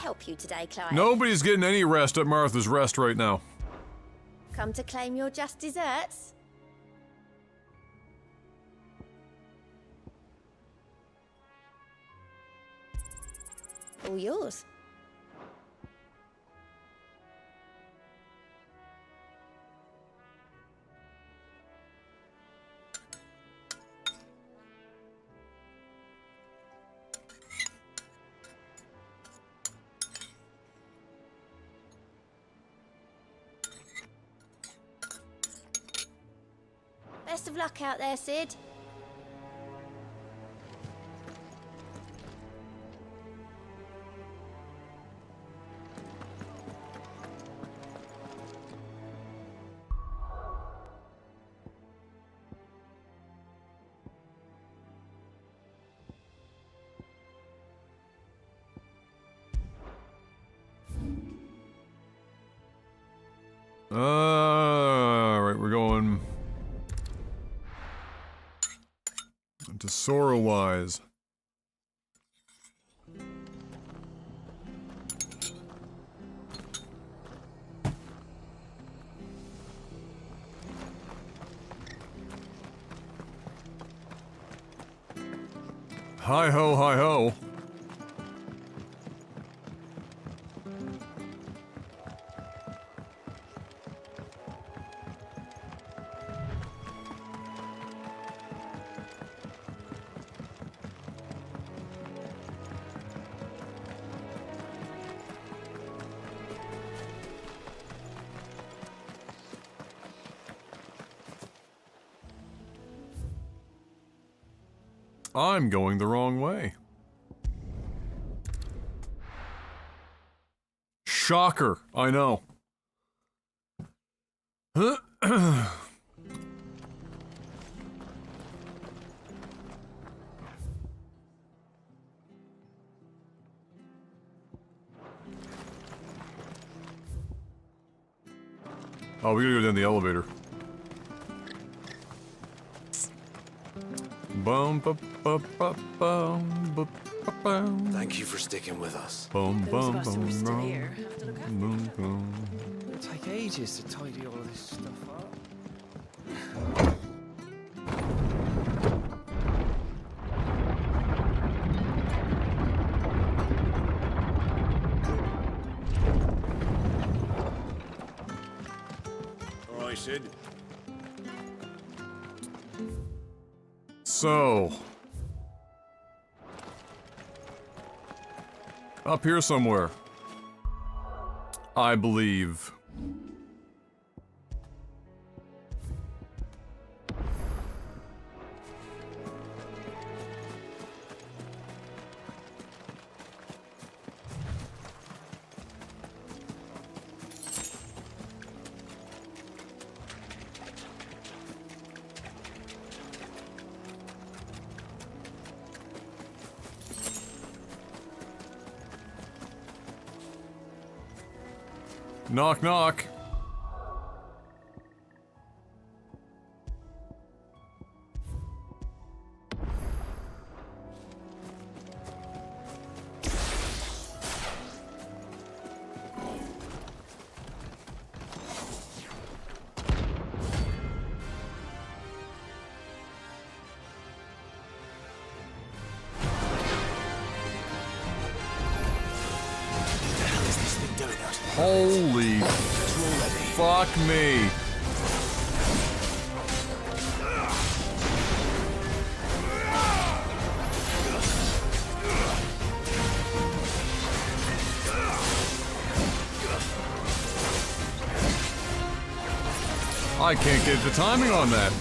Help you today, Clive? Nobody's getting any rest at Martha's Rest right now. Come to claim your just desserts? All yours. Best of luck out there, Sid. Alright, we're going... to Sorrow-wise. Hi-ho, hi-ho. I'm going the wrong way. Shocker, I know. Oh, we gotta go down the elevator. Thank you for sticking with us. Those of us who are still here have to look after each other. It'll take ages to tidy all of this stuff up. All right, Sid. So... Up here somewhere. I believe. Knock, knock. Holy fuck me. I can't get the timing on that.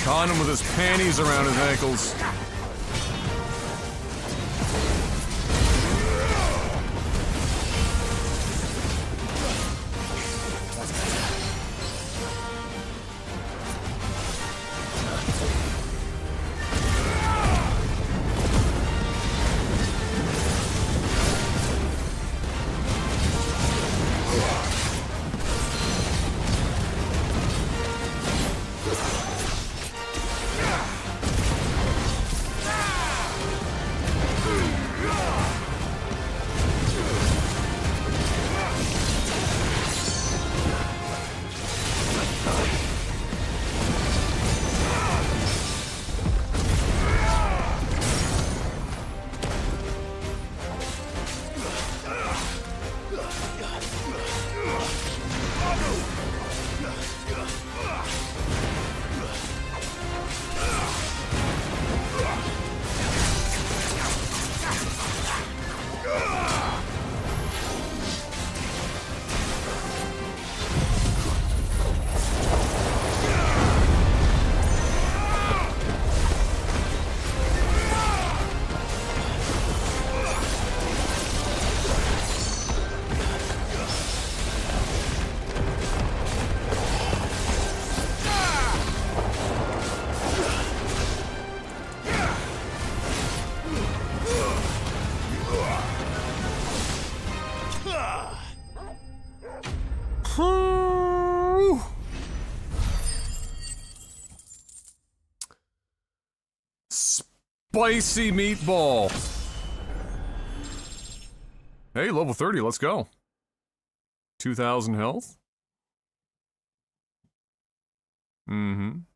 Caught him with his panties around his ankles. Spicy meatball. Hey, level 30, let's go. 2,000 health. I'm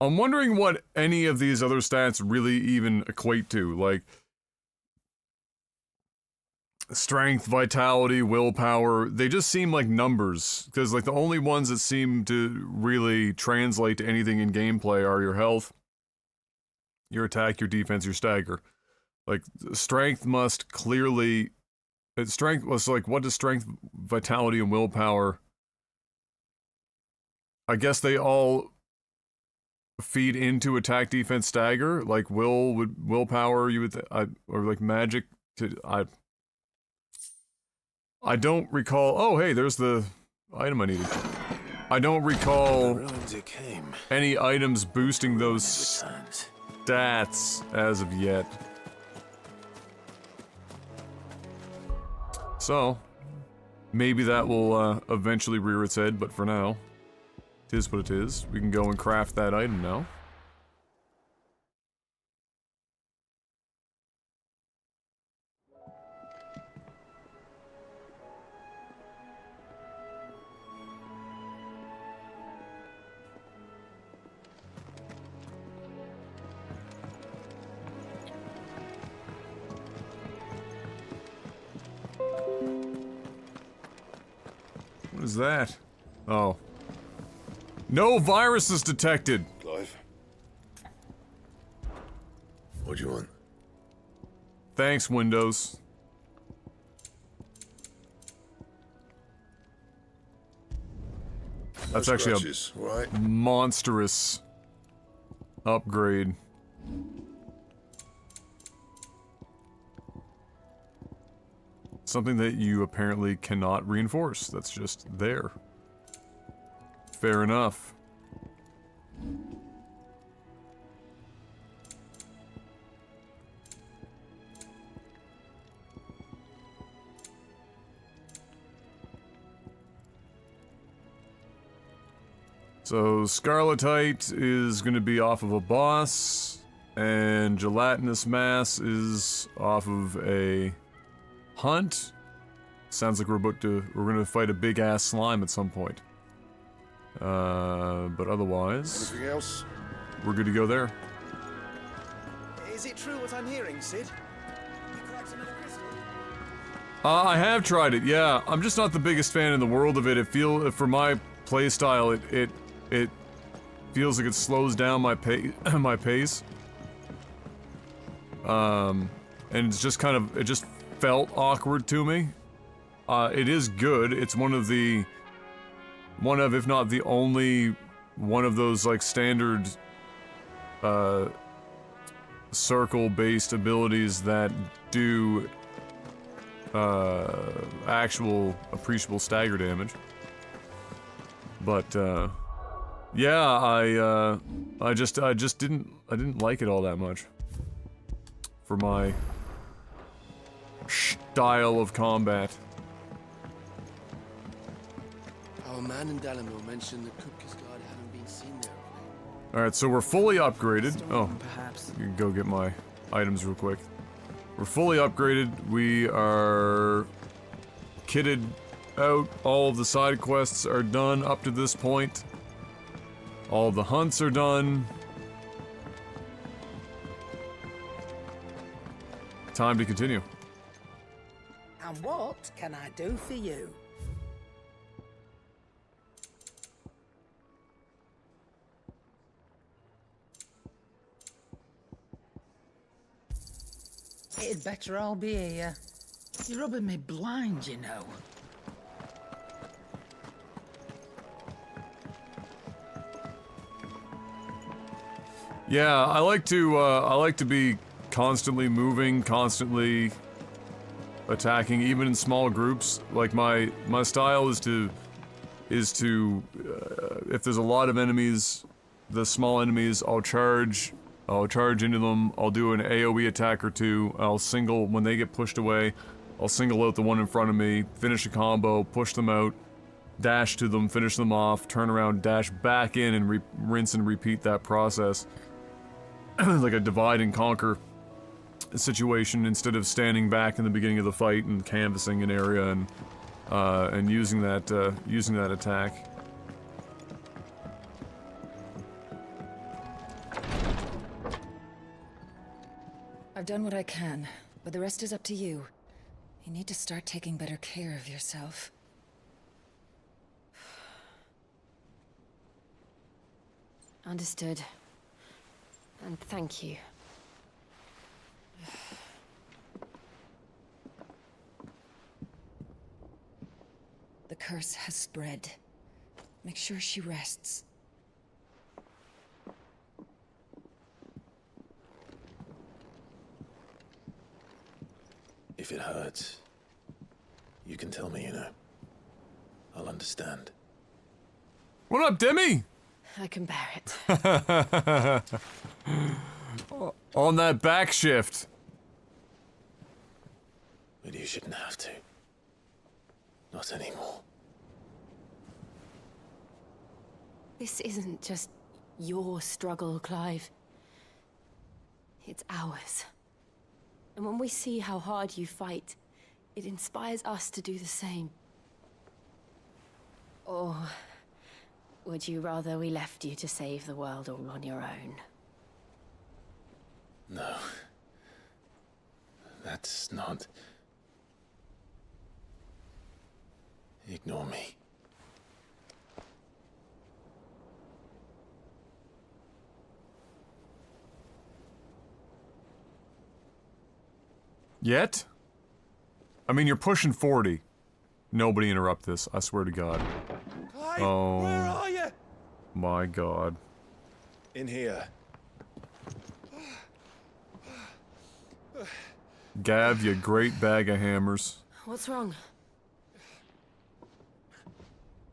wondering what any of these other stats really even equate to, like strength, vitality, willpower. They just seem like numbers, because like the only ones that seem to really translate to anything in gameplay are your health, your attack, your defense, your stagger. Like, strength must clearly... Strength was like, what does strength, vitality, and willpower... I guess they all feed into attack, defense, stagger. Like, willpower, you would... or like magic to... I don't recall... Oh, hey, there's the item I needed. I don't recall any items boosting those stats as of yet. So, maybe that will eventually rear its head, but for now, tis what it is. We can go and craft that item now. What is that? Oh. No viruses detected! Clive? What do you want? Thanks, Windows. That's actually a monstrous upgrade. Something that you apparently cannot reinforce. That's just there. Fair enough. So, Scarletite is going to be off of a boss, and Gelatinous Mass is off of a hunt. Sounds like we're gonna fight a big ass slime at some point. But otherwise, anything else? We're good to go there. Is it true what I'm hearing, Sid? You cracked another crystal? I have tried it. Yeah, I'm just not the biggest fan in the world of it. For my playstyle, it feels like it slows down my pace. And it's just it just felt awkward to me. It is good. It's one of, if not the only one of those, like, standard, circle-based abilities that do, actual appreciable stagger damage. But, yeah, I didn't like it all that much. For my style of combat. Our man in Dalamo mentioned that Kupka's guard haven't been seen there. Alright, so we're fully upgraded. Oh, perhaps. you can go get my items real quick. We're fully upgraded. We are kitted out. All of the side quests are done up to this point. All the hunts are done. Time to continue. And what can I do for you? It'd better all be here. You're rubbing me blind, you know. Yeah, I like to be constantly moving, constantly attacking, even in small groups. Like my style is to if there's a lot of enemies, the small enemies, I'll charge into them. I'll do an AoE attack or two. When they get pushed away, I'll single out the one in front of me, finish a combo, push them out, dash to them, finish them off, turn around, dash back in, and rinse and repeat that process. Like a divide and conquer situation, instead of standing back in the beginning of the fight and canvassing an area and using that attack. I've done what I can, but the rest is up to you. You need to start taking better care of yourself. Understood. And thank you. curse has spread. Make sure she rests. If it hurts, you can tell me, you know. I'll understand. What up, Demi? I can bear it. On that back shift. But you shouldn't have to. Not anymore. This isn't just your struggle, Clive. It's ours. And when we see how hard you fight, it inspires us to do the same. Or would you rather we left you to save the world all on your own? No. That's not... Ignore me. Yet? I mean, you're pushing 40. Nobody interrupt this, I swear to God. Clive, Oh. where are you? My God. In here. Gav, you great bag of hammers. What's wrong?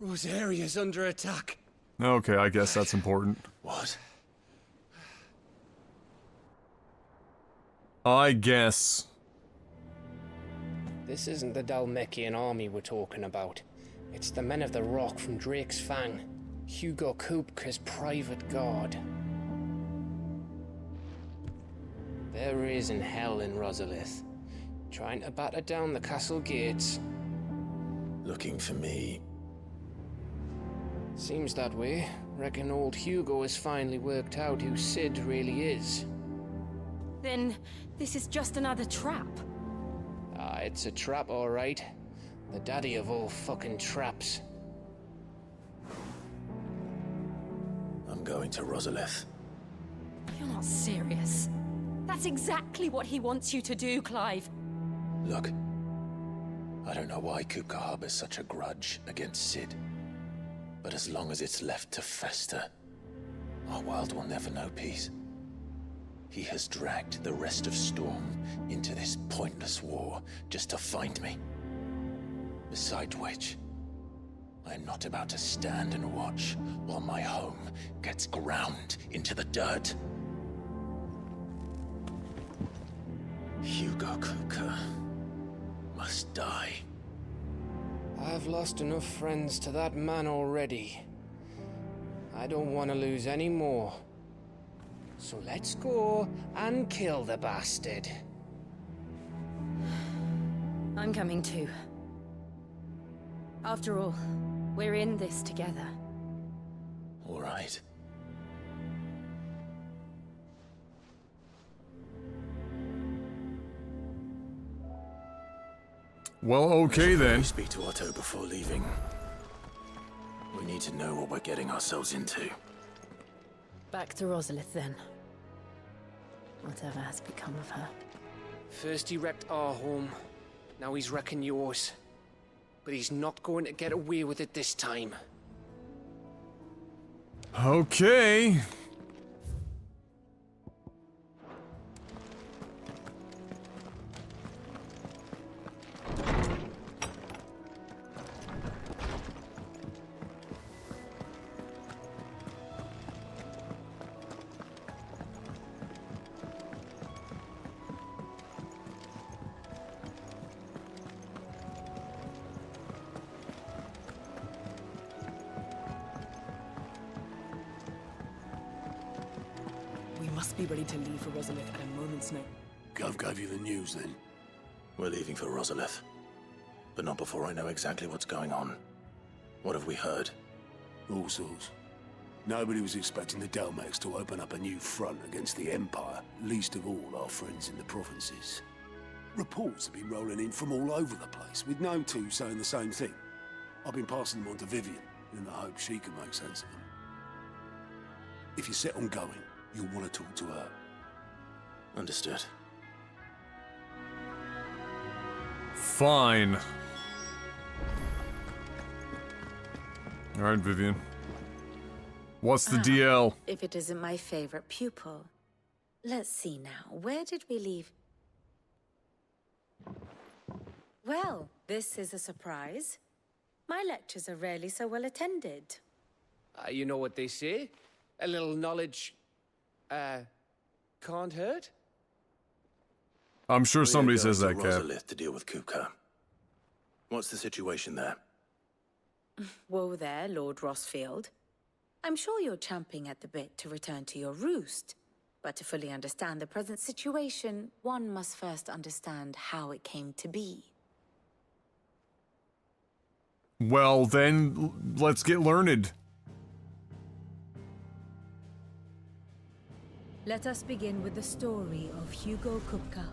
Rosaria's under attack. Okay, I guess that's important. What? I guess. This isn't the Dalmekian army we're talking about. It's the men of the Rock from Drake's Fang. Hugo Kupka's private guard. There is in hell in Rosalith, trying to batter down the castle gates. Looking for me. Seems that way. Reckon old Hugo has finally worked out who Sid really is. Then this is just another trap. Ah, it's a trap, all right. The daddy of all fucking traps. I'm going to Rosalith. You're not serious. That's exactly what he wants you to do, Clive. Look. I don't know why Kupka harbors such a grudge against Sid. But as long as it's left to fester, our world will never know peace. He has dragged the rest of Storm into this pointless war just to find me. Besides which, I am not about to stand and watch while my home gets ground into the dirt. Hugo Kupka must die. I've lost enough friends to that man already. I don't want to lose any more. So let's go and kill the bastard. I'm coming too. After all, we're in this together. All right. Well, okay then. Speak to Otto before leaving. We need to know what we're getting ourselves into. Back to Rosalith then. Whatever has become of her. First he wrecked our home, now he's wrecking yours. But he's not going to get away with it this time. Okay. Must be ready to leave for Rosalith at a moment's notice. Gov gave you the news then? We're leaving for Rosalith. But not before I know exactly what's going on. What have we heard? All sorts. Nobody was expecting the Dalmeks to open up a new front against the Empire, least of all our friends in the provinces. Reports have been rolling in from all over the place, with no two saying the same thing. I've been passing them on to Vivian, in the hope she can make sense of them. If you're set on going, you'll want to talk to her. Understood. Fine. Alright, Vivian. What's the DL? If it isn't my favorite pupil. Let's see now. Where did we leave? Well, this is a surprise. My lectures are rarely so well attended. You know what they say? A little knowledge, can't hurt? I'm sure somebody says that, Cap. Rosalith to deal with Kupka. What's the situation there? Whoa there, Lord Rossfield. I'm sure you're champing at the bit to return to your roost. But to fully understand the present situation, one must first understand how it came to be. Well, then, let's get learned. Let us begin with the story of Hugo Kupka,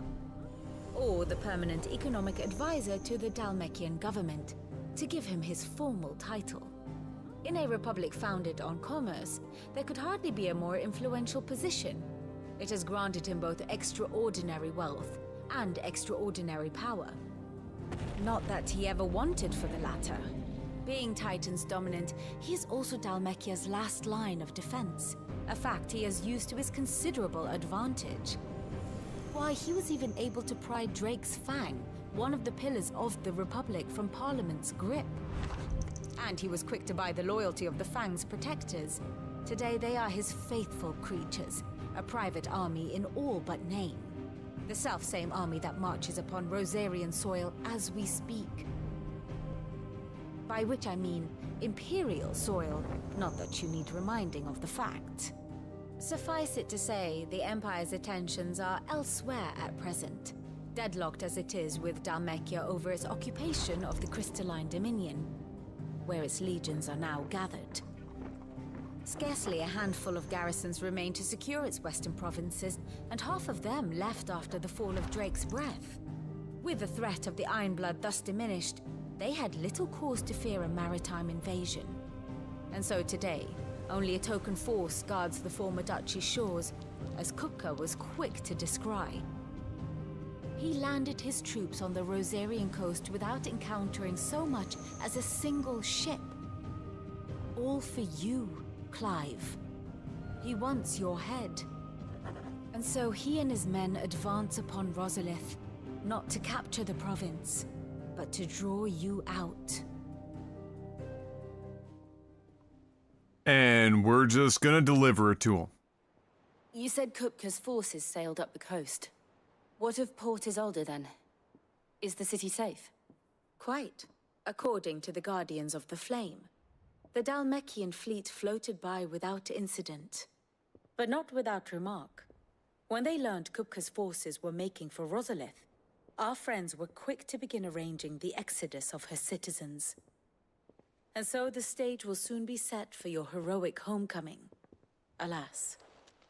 or the permanent economic advisor to the Dhalmekian government, to give him his formal title. In a republic founded on commerce, there could hardly be a more influential position. It has granted him both extraordinary wealth and extraordinary power. Not that he ever wanted for the latter. Being Titan's dominant, he is also Dhalmekia's last line of defense, a fact he has used to his considerable advantage. Why, he was even able to pry Drake's Fang, one of the pillars of the Republic, from Parliament's grip. And he was quick to buy the loyalty of the Fang's protectors. Today they are his faithful creatures, a private army in all but name. The self-same army that marches upon Rosarian soil as we speak. By which I mean Imperial soil, not that you need reminding of the fact. Suffice it to say, the Empire's attentions are elsewhere at present, deadlocked as it is with Dhalmekia over its occupation of the Crystalline Dominion, where its legions are now gathered. Scarcely a handful of garrisons remain to secure its western provinces, and half of them left after the fall of Drake's Breath. With the threat of the Ironblood thus diminished, they had little cause to fear a maritime invasion. And so today, only a token force guards the former duchy's shores, as Kupka was quick to descry. He landed his troops on the Rosarian coast without encountering so much as a single ship. All for you, Clive. He wants your head. And so he and his men advance upon Rosalith, not to capture the province, but to draw you out. And we're just gonna deliver it to him. You said Kupka's forces sailed up the coast. What of Port Isolde, then? Is the city safe? Quite, according to the Guardians of the Flame. The Dhalmekian fleet floated by without incident. But not without remark. When they learned Kupka's forces were making for Rosalith, our friends were quick to begin arranging the exodus of her citizens. And so the stage will soon be set for your heroic homecoming. Alas,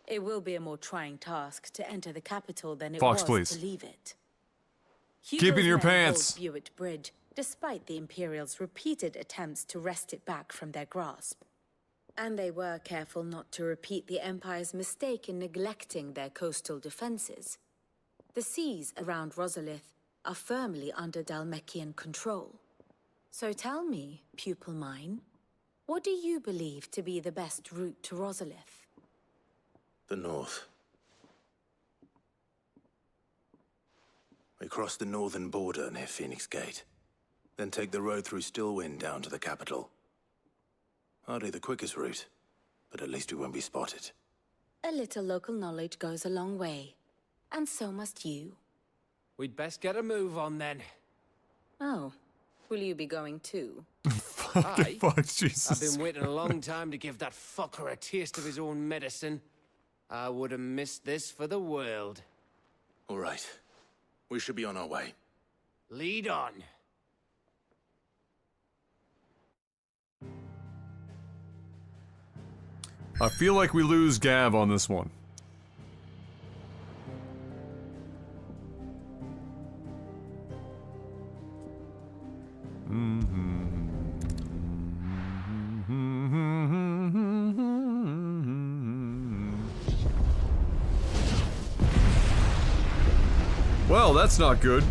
it will be a more trying task to enter the capital than it was to leave it. Keep in your pants! Buick Bridge, despite the Imperials' repeated attempts to wrest it back from their grasp. And they were careful not to repeat the Empire's mistake in neglecting their coastal defenses. The seas around Rosalith are firmly under Dhalmekian control. So tell me, pupil mine, what do you believe to be the best route to Rosalith? The north. We cross the northern border near Phoenix Gate, then take the road through Stillwind down to the capital. Hardly the quickest route, but at least we won't be spotted. A little local knowledge goes a long way, and so must you. We'd best get a move on then. Oh, will you be going too? Fuck, Jesus. I've been waiting a long time to give that fucker a taste of his own medicine. I would have missed this for the world. All right. We should be on our way. Lead on. I feel like we lose Gav on this one. Well, that's not good.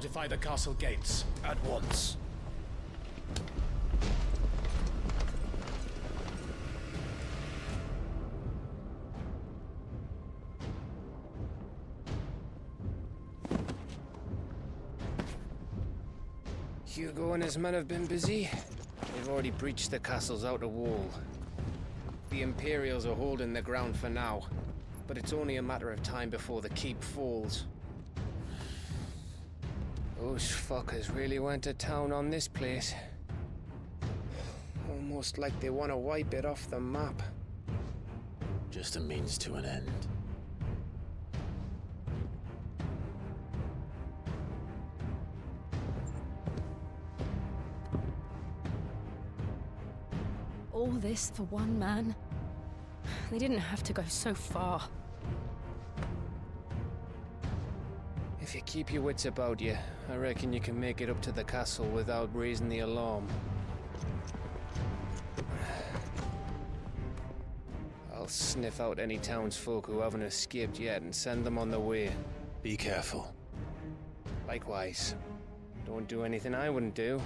Fortify the castle gates at once. Hugo and his men have been busy. They've already breached the castle's outer wall. The Imperials are holding the ground for now, but it's only a matter of time before the keep falls. Those fuckers really went to town on this place. Almost like they want to wipe it off the map. Just a means to an end. All this for one man? They didn't have to go so far. If you keep your wits about you, I reckon you can make it up to the castle without raising the alarm. I'll sniff out any townsfolk who haven't escaped yet and send them on their way. Be careful. Likewise. Don't do anything I wouldn't do.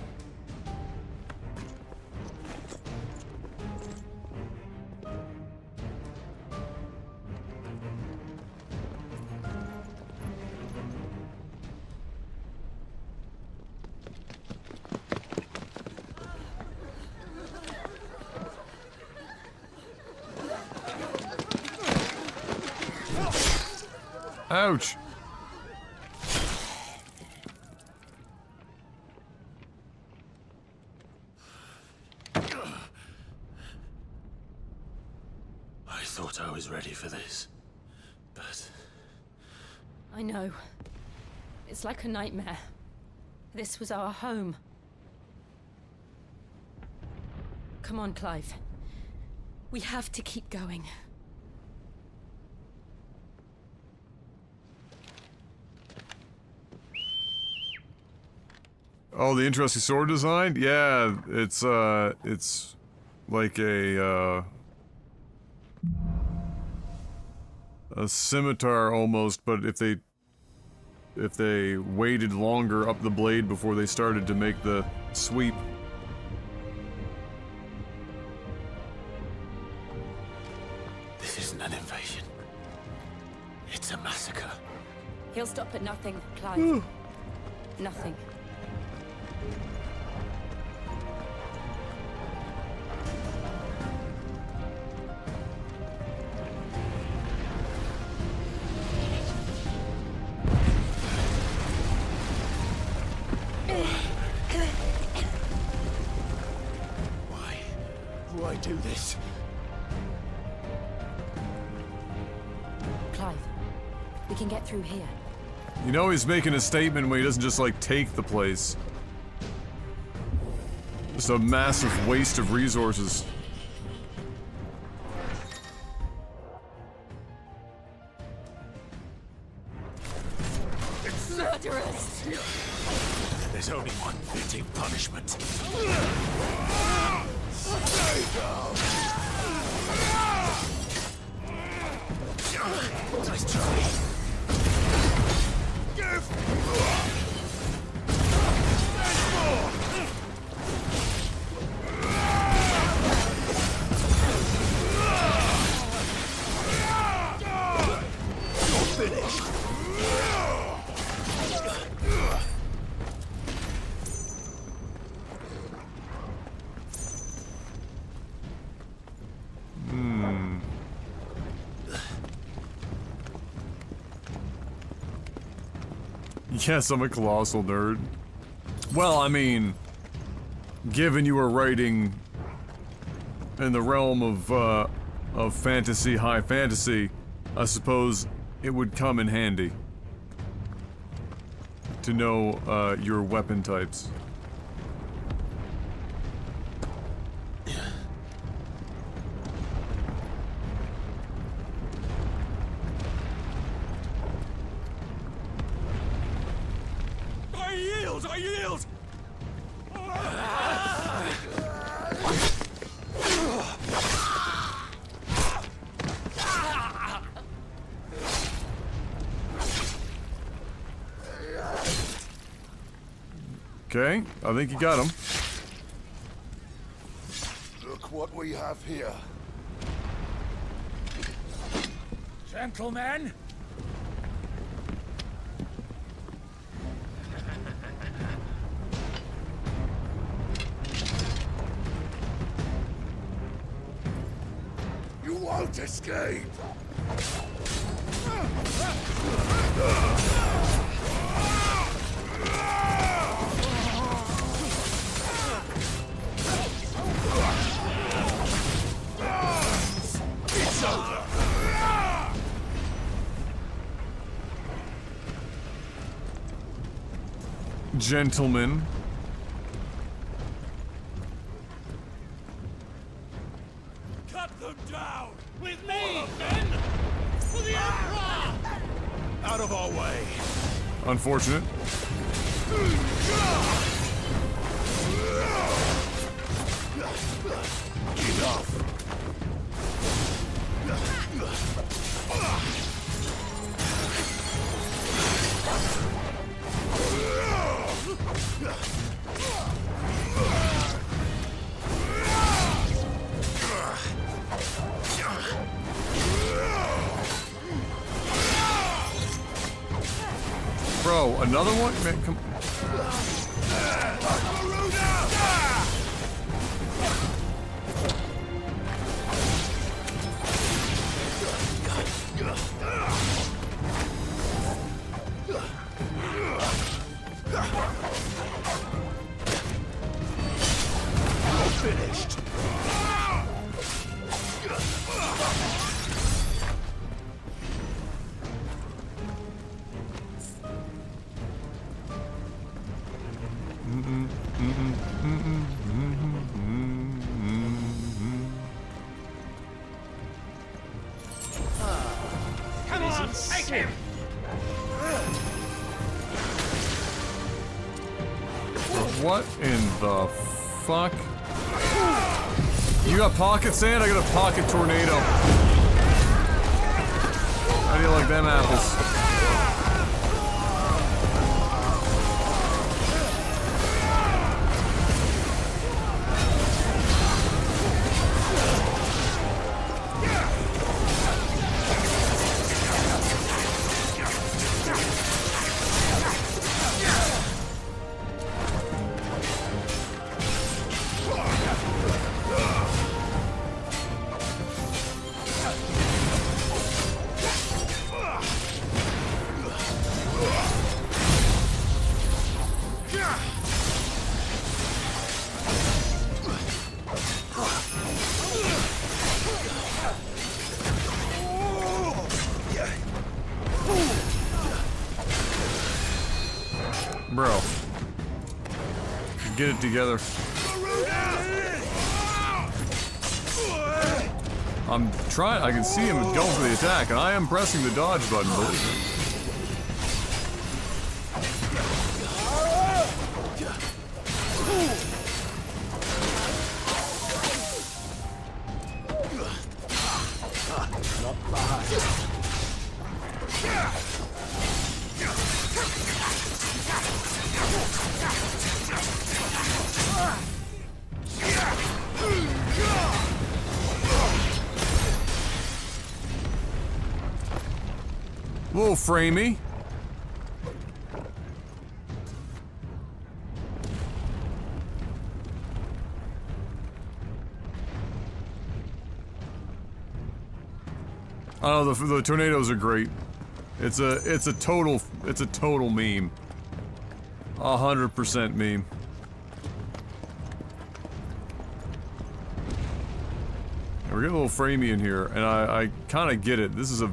Ouch! I thought I was ready for this, but... I know. It's like a nightmare. This was our home. Come on, Clive. We have to keep going. Oh, the interesting sword design? Yeah, it's like a scimitar almost, but if they waited longer up the blade before they started to make the sweep. This isn't an invasion. It's a massacre. He'll stop at nothing, Clive. Nothing. Why do this? Clive, we can get through here. You know he's making a statement when he doesn't just, like, take the place. Just a massive waste of resources. It's murderous! There's only one fitting punishment. Nice try. You're finished. Yes, I'm a colossal nerd. Well, I mean, given you were writing in the realm of fantasy, high fantasy, I suppose it would come in handy to know your weapon types. I yield! Okay, I think you got him. Look what we have here. Gentlemen! You won't escape! It's over! Gentlemen. Cut them down! With me, men! For the Emperor! Out of our way! Unfortunate. Enough! Bro, another one? Man, come. Finished. Come on, take him! What in the fuck? You got pocket sand? I got a pocket tornado. How do you like them apples? Bro. Get it together. I'm trying, I can see him going for the attack, and I am pressing the dodge button, believe me. Not bad. Little framey. Oh, the tornadoes are great. It's a total meme. 100% meme. We're getting a little framey in here, and I kind of get it. This is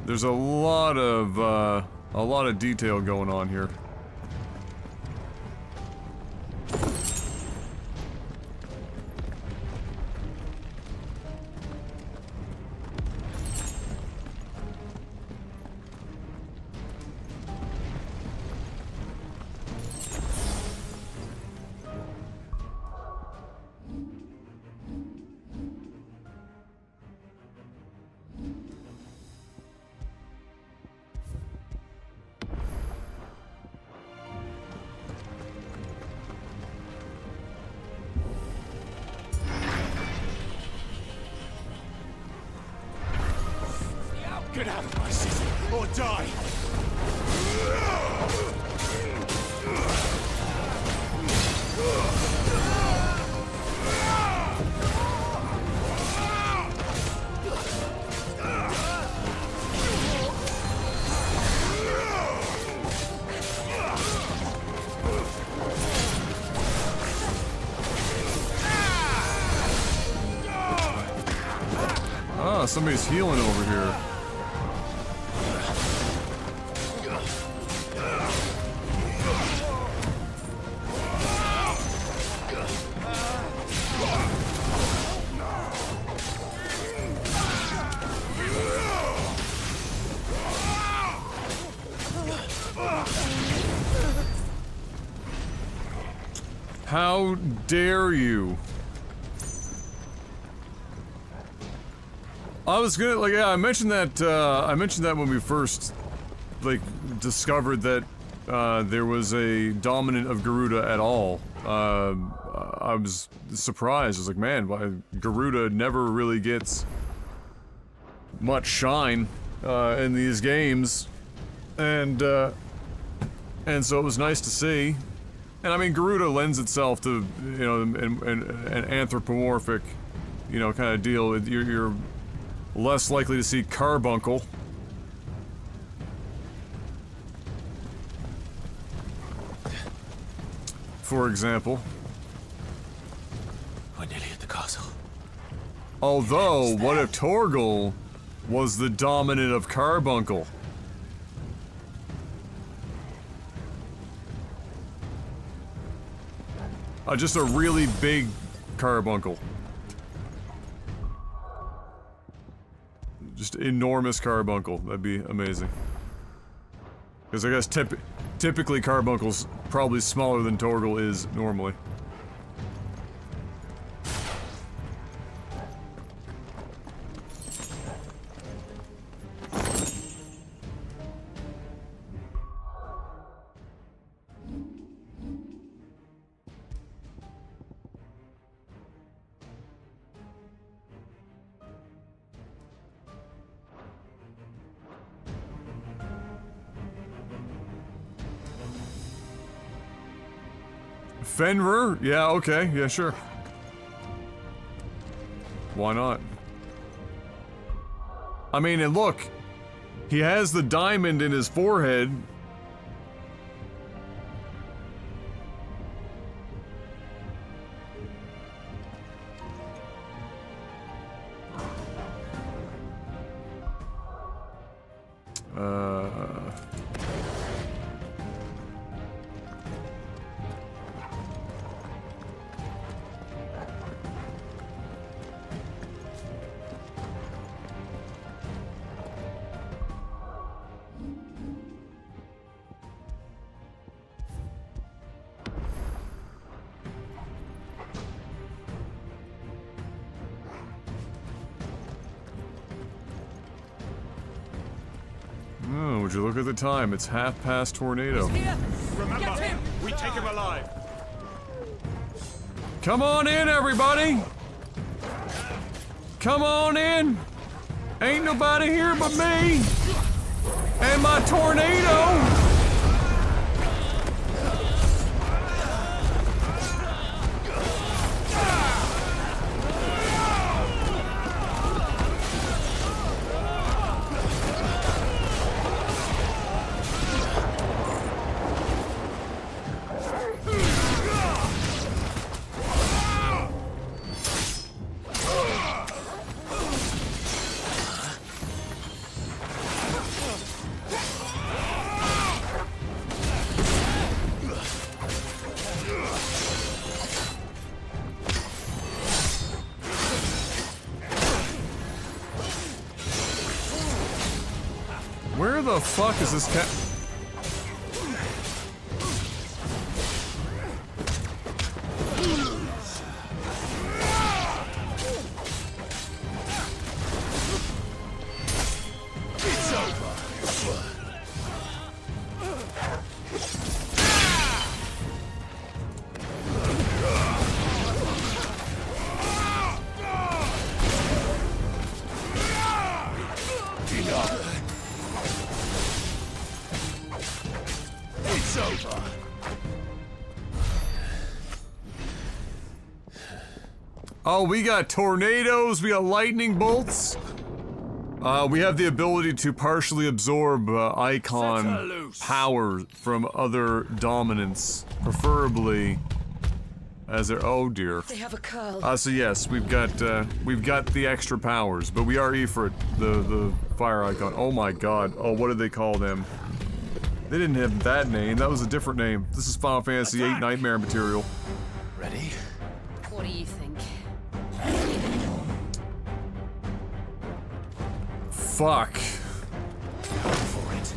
there's a lot of detail going on here. Get out of my city, or die! Ah, somebody's healing over here. How dare you? I was gonna, like, yeah, I mentioned that when we first, like, discovered that, there was a dominant of Garuda at all. I was surprised. I was like, man, why Garuda never really gets much shine, in these games. And so it was nice to see. And I mean, Garuda lends itself to, you know, an anthropomorphic, you know, kind of deal. You're less likely to see carbuncle. For example. We're nearly at the castle. Although, what if Torgal was the dominant of carbuncle? Just a really big carbuncle. Just enormous carbuncle. That'd be amazing. Because I guess typically carbuncle's probably smaller than Torgal is normally. Fenrir? Yeah, okay, yeah, sure. Why not? I mean, and look, he has the diamond in his forehead. Oh, would you look at the time? It's 1/2 tornado. Remember, we take him alive. Come on in, everybody! Come on in! Ain't nobody here but me! And my tornado! Where the fuck is this cat? It's over. Enough. Oh, we got tornadoes, we got lightning bolts. We have the ability to partially absorb icon power from other dominants, preferably as their. Oh dear. They have a curl. So yes, we've got the extra powers, but we are Ifrit, the fire icon. Oh my god. Oh, what did they call them? They didn't have that name. That was a different name. This is Final Fantasy VIII Nightmare material. Ready? What do you think? Fuck. Go for it.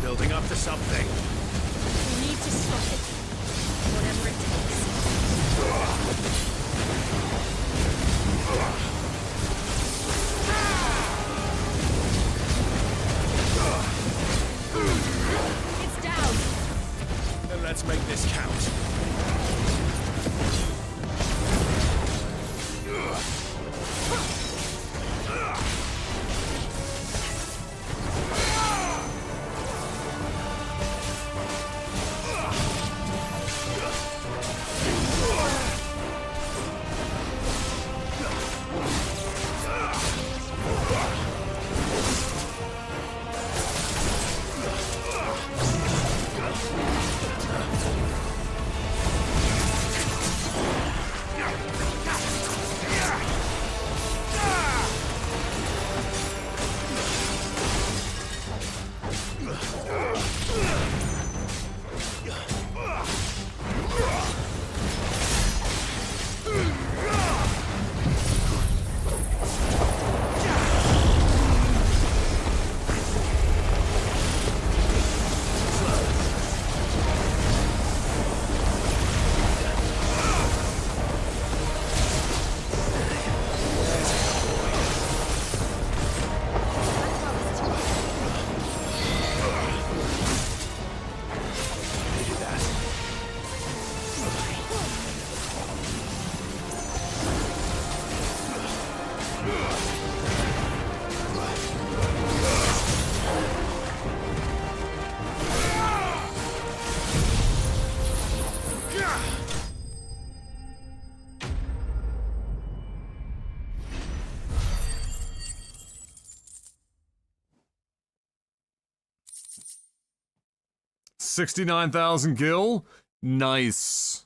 Building up to something. We need to stop it. Whatever it takes. It's down. Then let's make this count. $69,000 gil? Nice.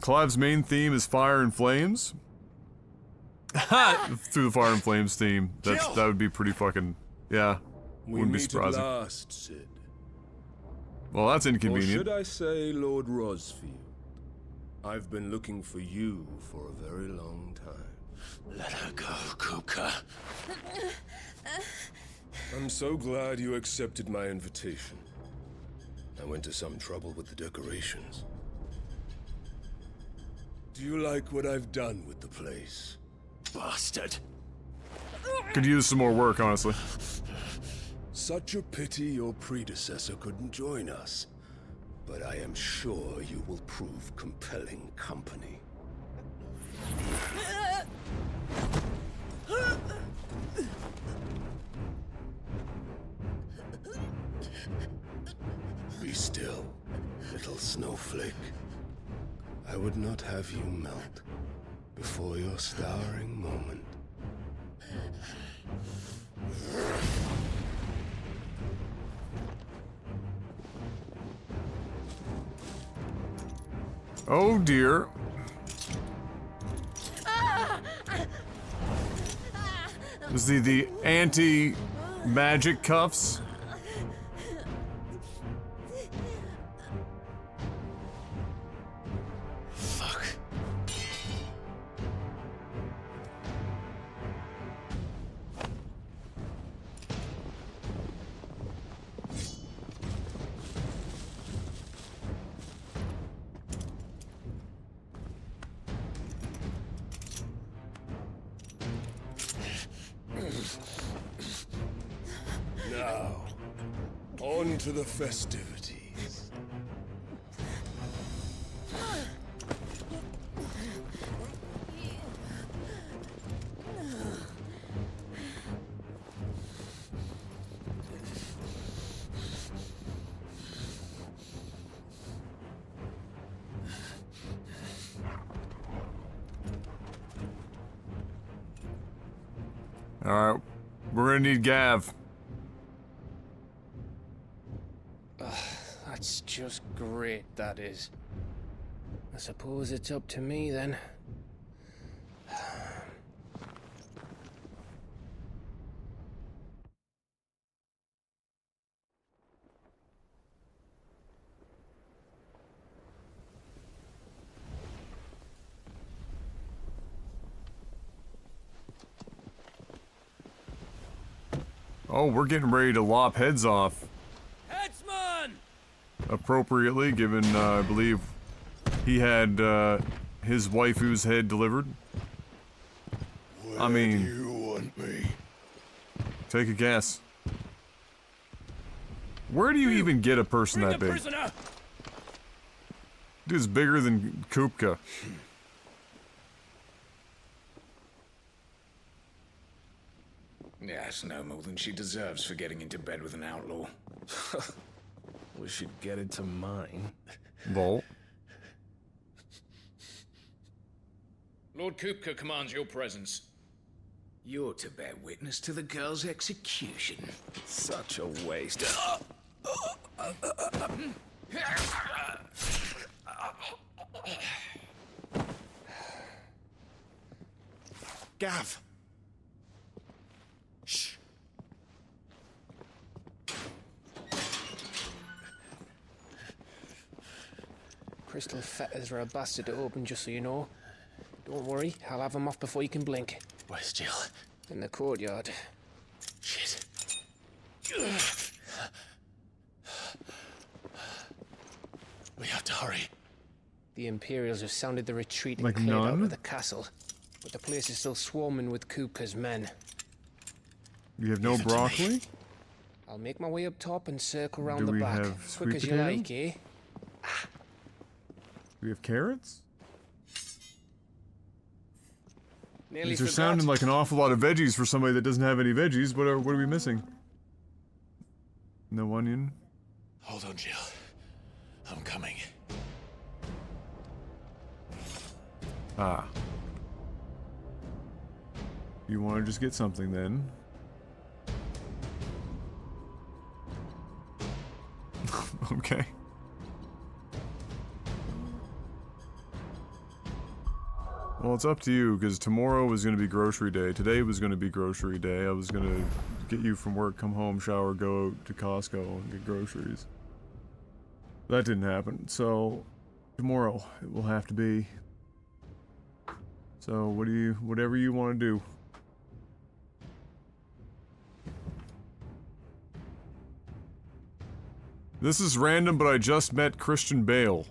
Clive's main theme is fire and flames. Ha! Through the fire and flames theme. That would be pretty fucking, yeah. Wouldn't be surprising. We meet at last, Sid. Well, that's inconvenient. Or should I say, Lord Rosfield? I've been looking for you for a very long time. Let her go, Kupka. I'm so glad you accepted my invitation. I went to some trouble with the decorations. Do you like what I've done with the place? Bastard. Could use some more work, honestly. Such a pity your predecessor couldn't join us. But I am sure you will prove compelling company. snowflake. I would not have you melt before your starring moment. Oh dear. Is the anti-magic cuffs? Fuck. Now, on to the festivities. Alright, we're gonna need Gav. That's just great, that is. I suppose it's up to me then. Oh, we're getting ready to lop heads off. Headsman! Appropriately, given, I believe, he had, his waifu's head delivered. I mean... Where do you want me? Take a guess. Where do you even get a person that big? Dude's bigger than Kupka. Yes, no more than she deserves for getting into bed with an outlaw. We should get into mine. Vol. Lord Kupka commands your presence. You're to bear witness to the girl's execution. Such a waste. Gav! Shh. Crystal fetters are a bastard to open, just so you know. Don't worry, I'll have them off before you can blink. Where's Jill? In the courtyard. Shit. We have to hurry. The Imperials have sounded the retreat and Like cleared out none? of the castle. But the place is still swarming with Kupka's men. You have no broccoli? I'll make my way up top and circle round Do the we back. have Quick sweet as you potato? like, eh? Do we have carrots? Nearly These are forgot. sounding like an awful lot of veggies for somebody that doesn't have any veggies. What are we missing? No onion? Hold on, Jill. I'm coming. Ah. You want to just get something then? Okay. Well, it's up to you, because tomorrow was going to be grocery day. Today was going to be grocery day. I was going to get you from work, come home, shower, go to Costco and get groceries. That didn't happen, so tomorrow it will have to be. So whatever you want to do. This is random, but I just met Christian Bale.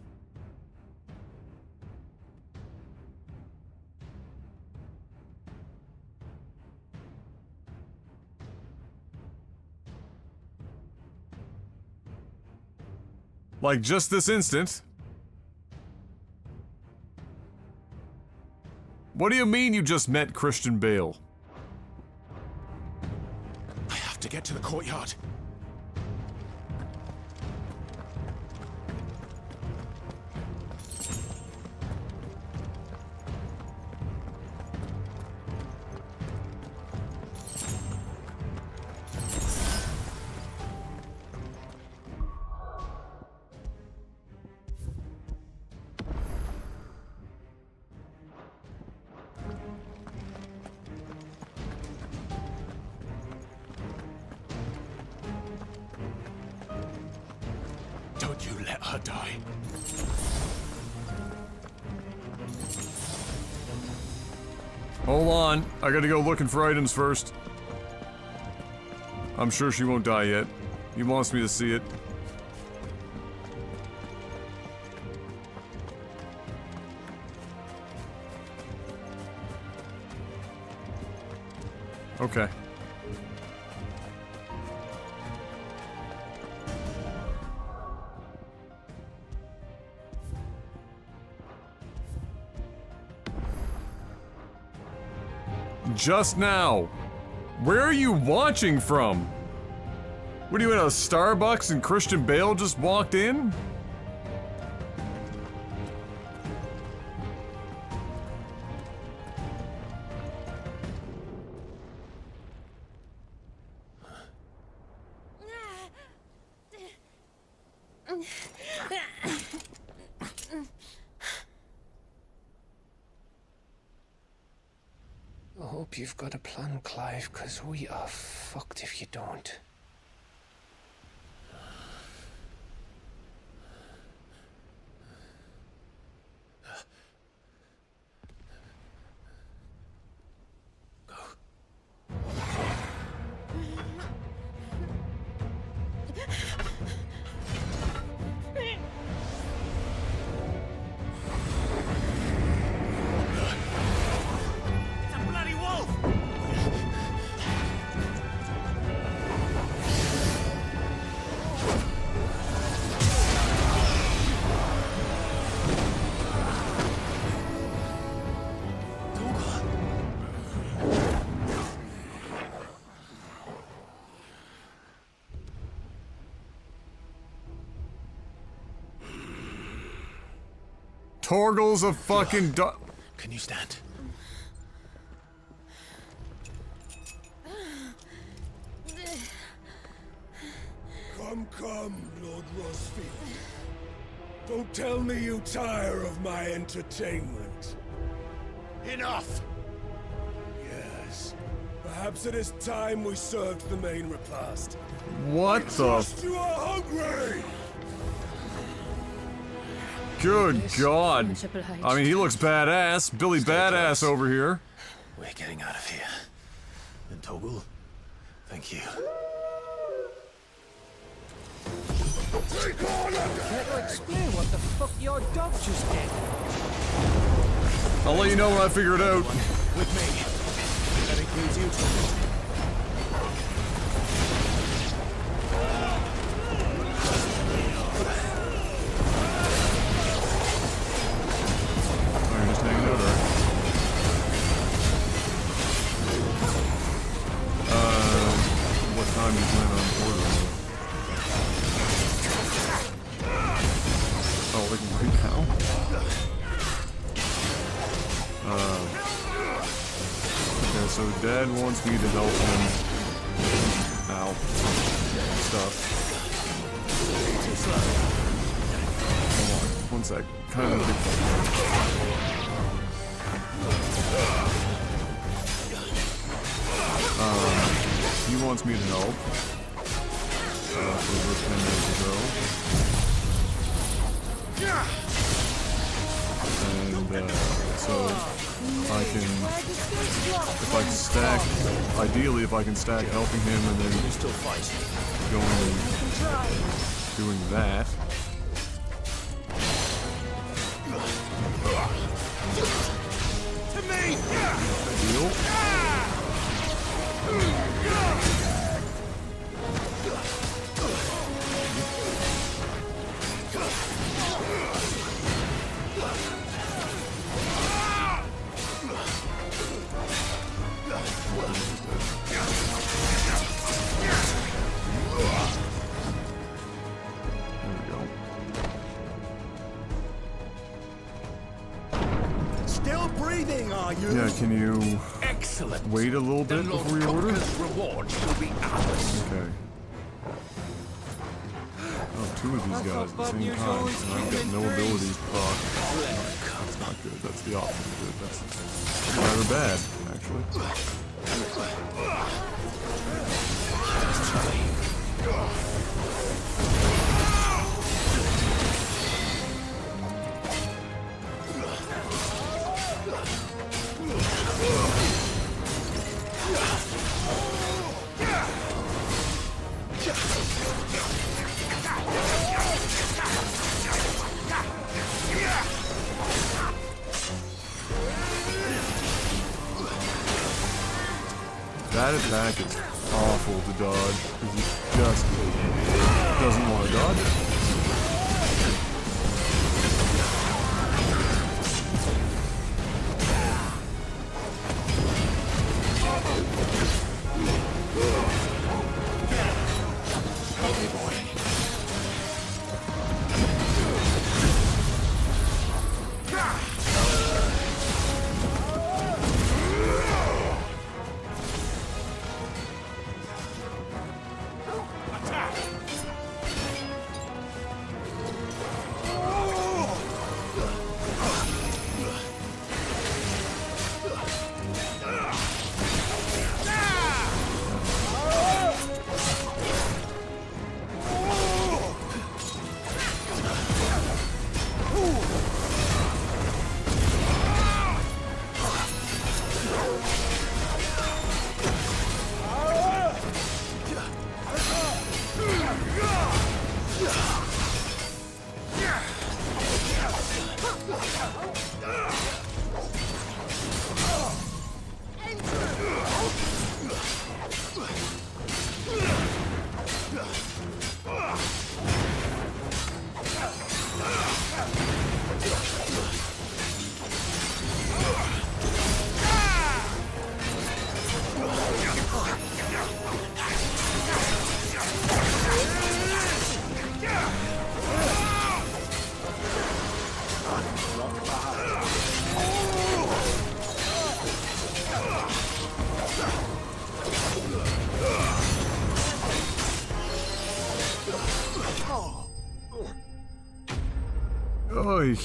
Like, just this instant. What do you mean you just met Christian Bale? I have to get to the courtyard. Don't you let her die. Hold on. I gotta go looking for items first. I'm sure she won't die yet. He wants me to see it. Okay. Just now. Where are you watching from? What are you in a Starbucks and Christian Bale just walked in? I hope you've got a plan, Clive, because we are fucked if you don't. Torgal's a fucking Can you stand? Come, Lord Rosfield. Don't tell me you tire of my entertainment. Enough! Yes. Perhaps it is time we served the main repast. What the? Trust you are hungry! Good God. I mean, he looks badass. Billy Badass over here. We're getting out of here. And Torgal, thank you. Care to explain what the fuck your dog just did? I'll let you know when I figure it out. With me. That includes you two. What time do you plan on ordering? Oh, like right now? Okay, so Dad wants me to help him. Ow. Stuff. Hold on, one sec. Kind of get... he wants me to help. For this 10 minutes ago. And, so, I can, if I can stack, ideally if I can stack helping him and then going and doing that. To me! Deal. Still breathing, are you? Yeah, can you Excellent. wait a little bit before you order? Reward shall be ours. Okay. Oh, two of these guys at the same time, and I've got no abilities proc. That's not good. That's the opposite of good. That's rather bad, actually. That attack is awful to dodge, because he just doesn't want to dodge it. Oy.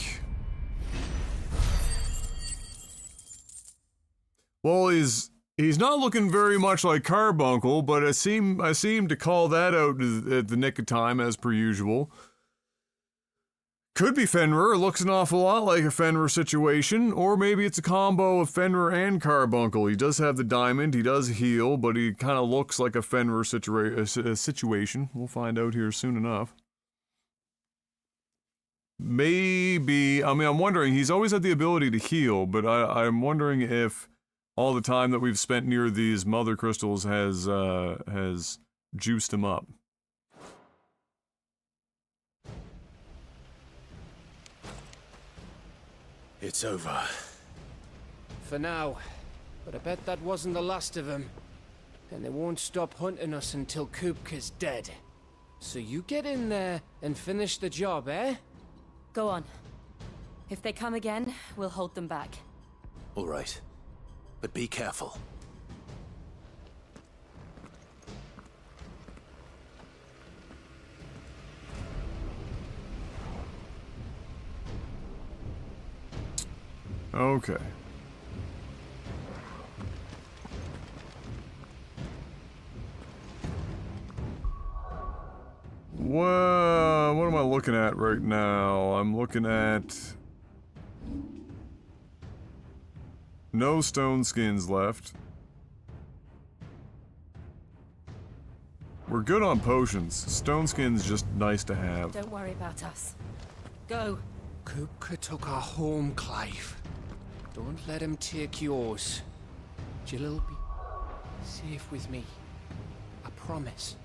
Well, he's not looking very much like Carbuncle, but I seem to call that out at the nick of time, as per usual. Could be Fenrir. It looks an awful lot like a Fenrir situation, or maybe it's a combo of Fenrir and Carbuncle. He does have the diamond, he does heal, but he kind of looks like a Fenrir situation. We'll find out here soon enough. Maybe, I mean, I'm wondering, he's always had the ability to heal, but I'm wondering if all the time that we've spent near these mother crystals has juiced him up. It's over. For now. But I bet that wasn't the last of them. And they won't stop hunting us until Kupka's dead. So you get in there and finish the job, eh? Go on. If they come again, we'll hold them back. All right. But be careful. Okay. What am I looking at right now? I'm looking at no stone skins left. We're good on potions. Stone skins just nice to have. Don't worry about us. Go. Kupka took our home, Clive. Don't let him take yours. Jill'll be safe with me. I promise.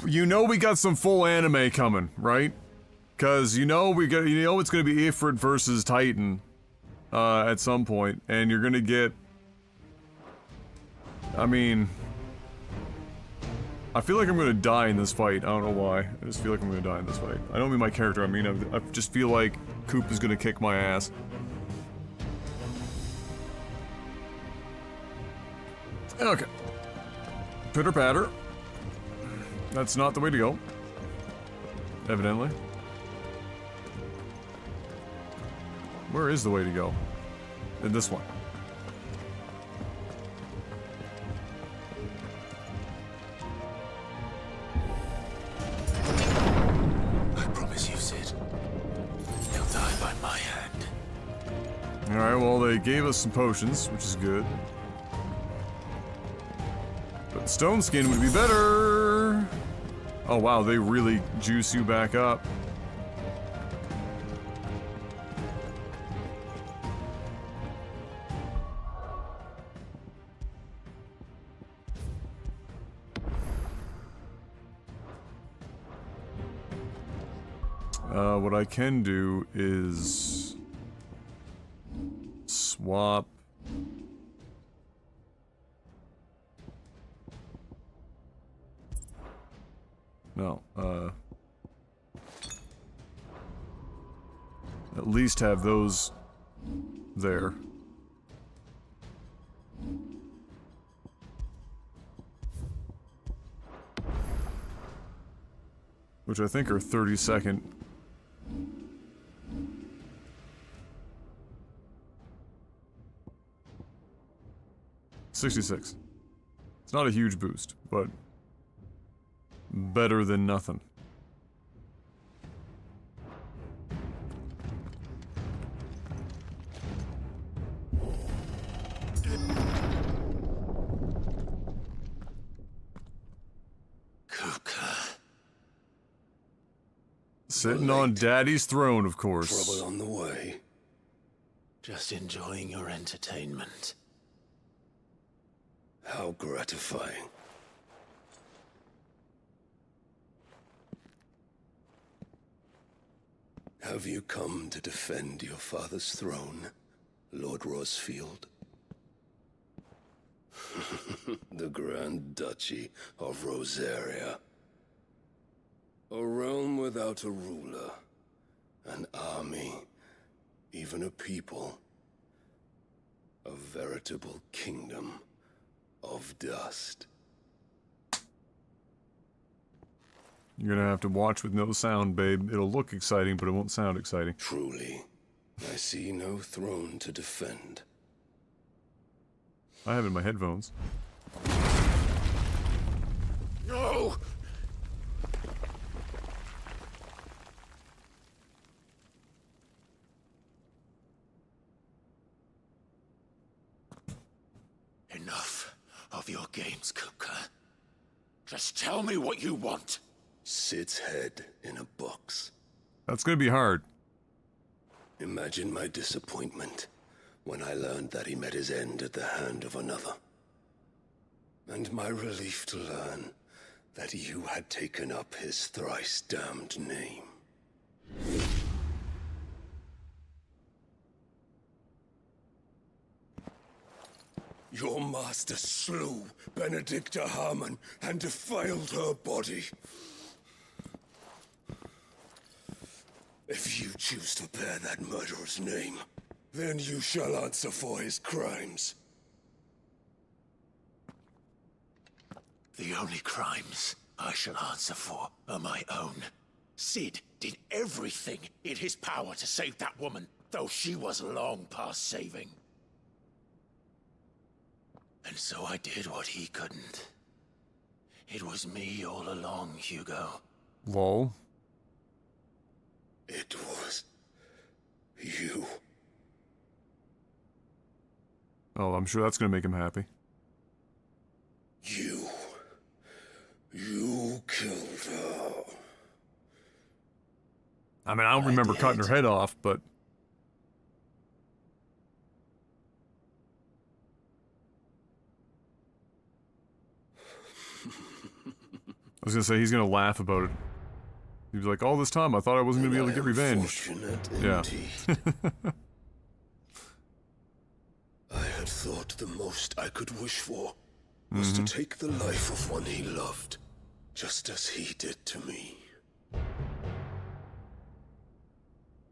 You know we got some full anime coming, right? Cause you know it's gonna be Ifrit versus Titan at some point, and you're gonna get, I mean, I feel like I'm gonna die in this fight. I don't know why. I just feel like I'm gonna die in this fight. I don't mean my character, I mean I just feel like Coop is gonna kick my ass. Okay. Pitter patter. That's not the way to go. Evidently. Where is the way to go? This one. I promise you, Sid. He'll die by my hand. Alright, well, they gave us some potions, which is good. But stone skin would be better. Oh wow, they really juice you back up. What I can do is swap. No, at least have those there. Which I think are 30-second. 66. It's not a huge boost, but better than nothing. Sitting on Daddy's throne, of course. Trouble on the way. Just enjoying your entertainment. How gratifying. Have you come to defend your father's throne, Lord Rosfield? The Grand Duchy of Rosaria. A realm without a ruler, an army, even a people. A veritable kingdom of dust. You're gonna have to watch with no sound, babe. It'll look exciting, but it won't sound exciting. Truly, I see no throne to defend. I have it in my headphones. No! Enough of your games, Kupka. Just tell me what you want. Sid's head in a box. That's gonna be hard. Imagine my disappointment when I learned that he met his end at the hand of another. And my relief to learn that you had taken up his thrice damned name. Your master slew Benedicta Harmon and defiled her body. If you choose to bear that murderer's name, then you shall answer for his crimes. The only crimes I shall answer for are my own. Sid did everything in his power to save that woman, though she was long past saving. And so I did what he couldn't. It was me all along, Hugo. Lol. It was you. Oh, I'm sure that's gonna make him happy. You killed her. I mean, I don't remember cutting her head off, but... I was gonna say, he's gonna laugh about it. He'd be like, all this time, I thought I wasn't gonna be able to get revenge. Yeah. I had thought the most I could wish for was to take the life of one he loved, just as he did to me.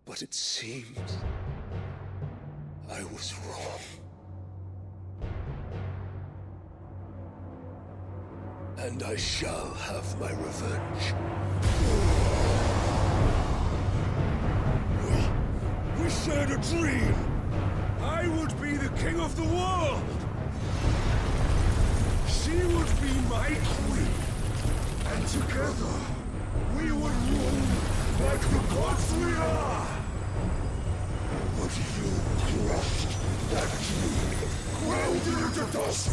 But it seems I was wrong. And I shall have my revenge. We shared a dream. I would be the king of the world. She would be my queen. And together, we would rule like the gods we are. But you crushed that dream, ground it into dust.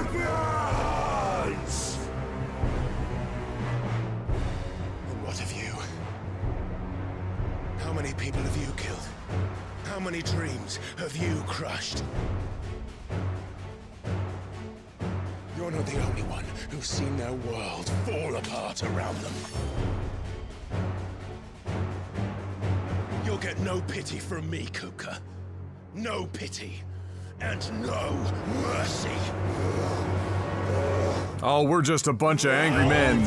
Champions! And what of you? How many people have you killed? How many dreams have you crushed? You're not the only one who's seen their world fall apart around them. You'll get no pity from me, Kupka. No pity. And no mercy. Oh, we're just a bunch of angry men.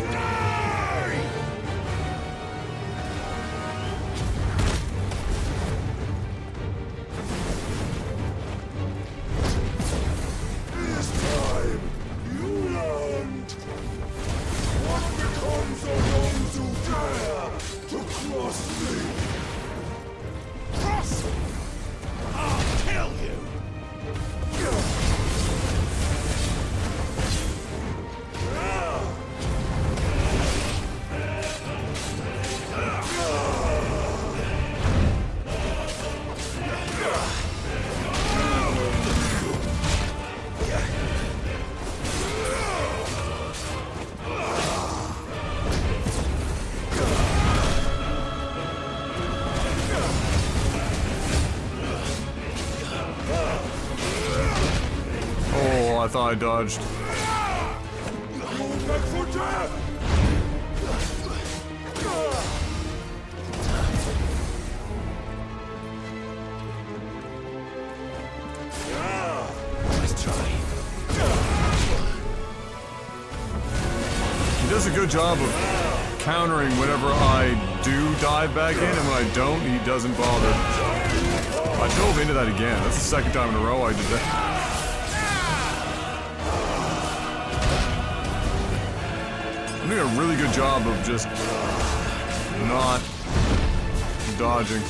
I thought I dodged. He does a good job of countering whenever I do dive back in, and when I don't, he doesn't bother. I dove into that again. That's the second time in a row I did that. I'm doing a really good job of just not dodging.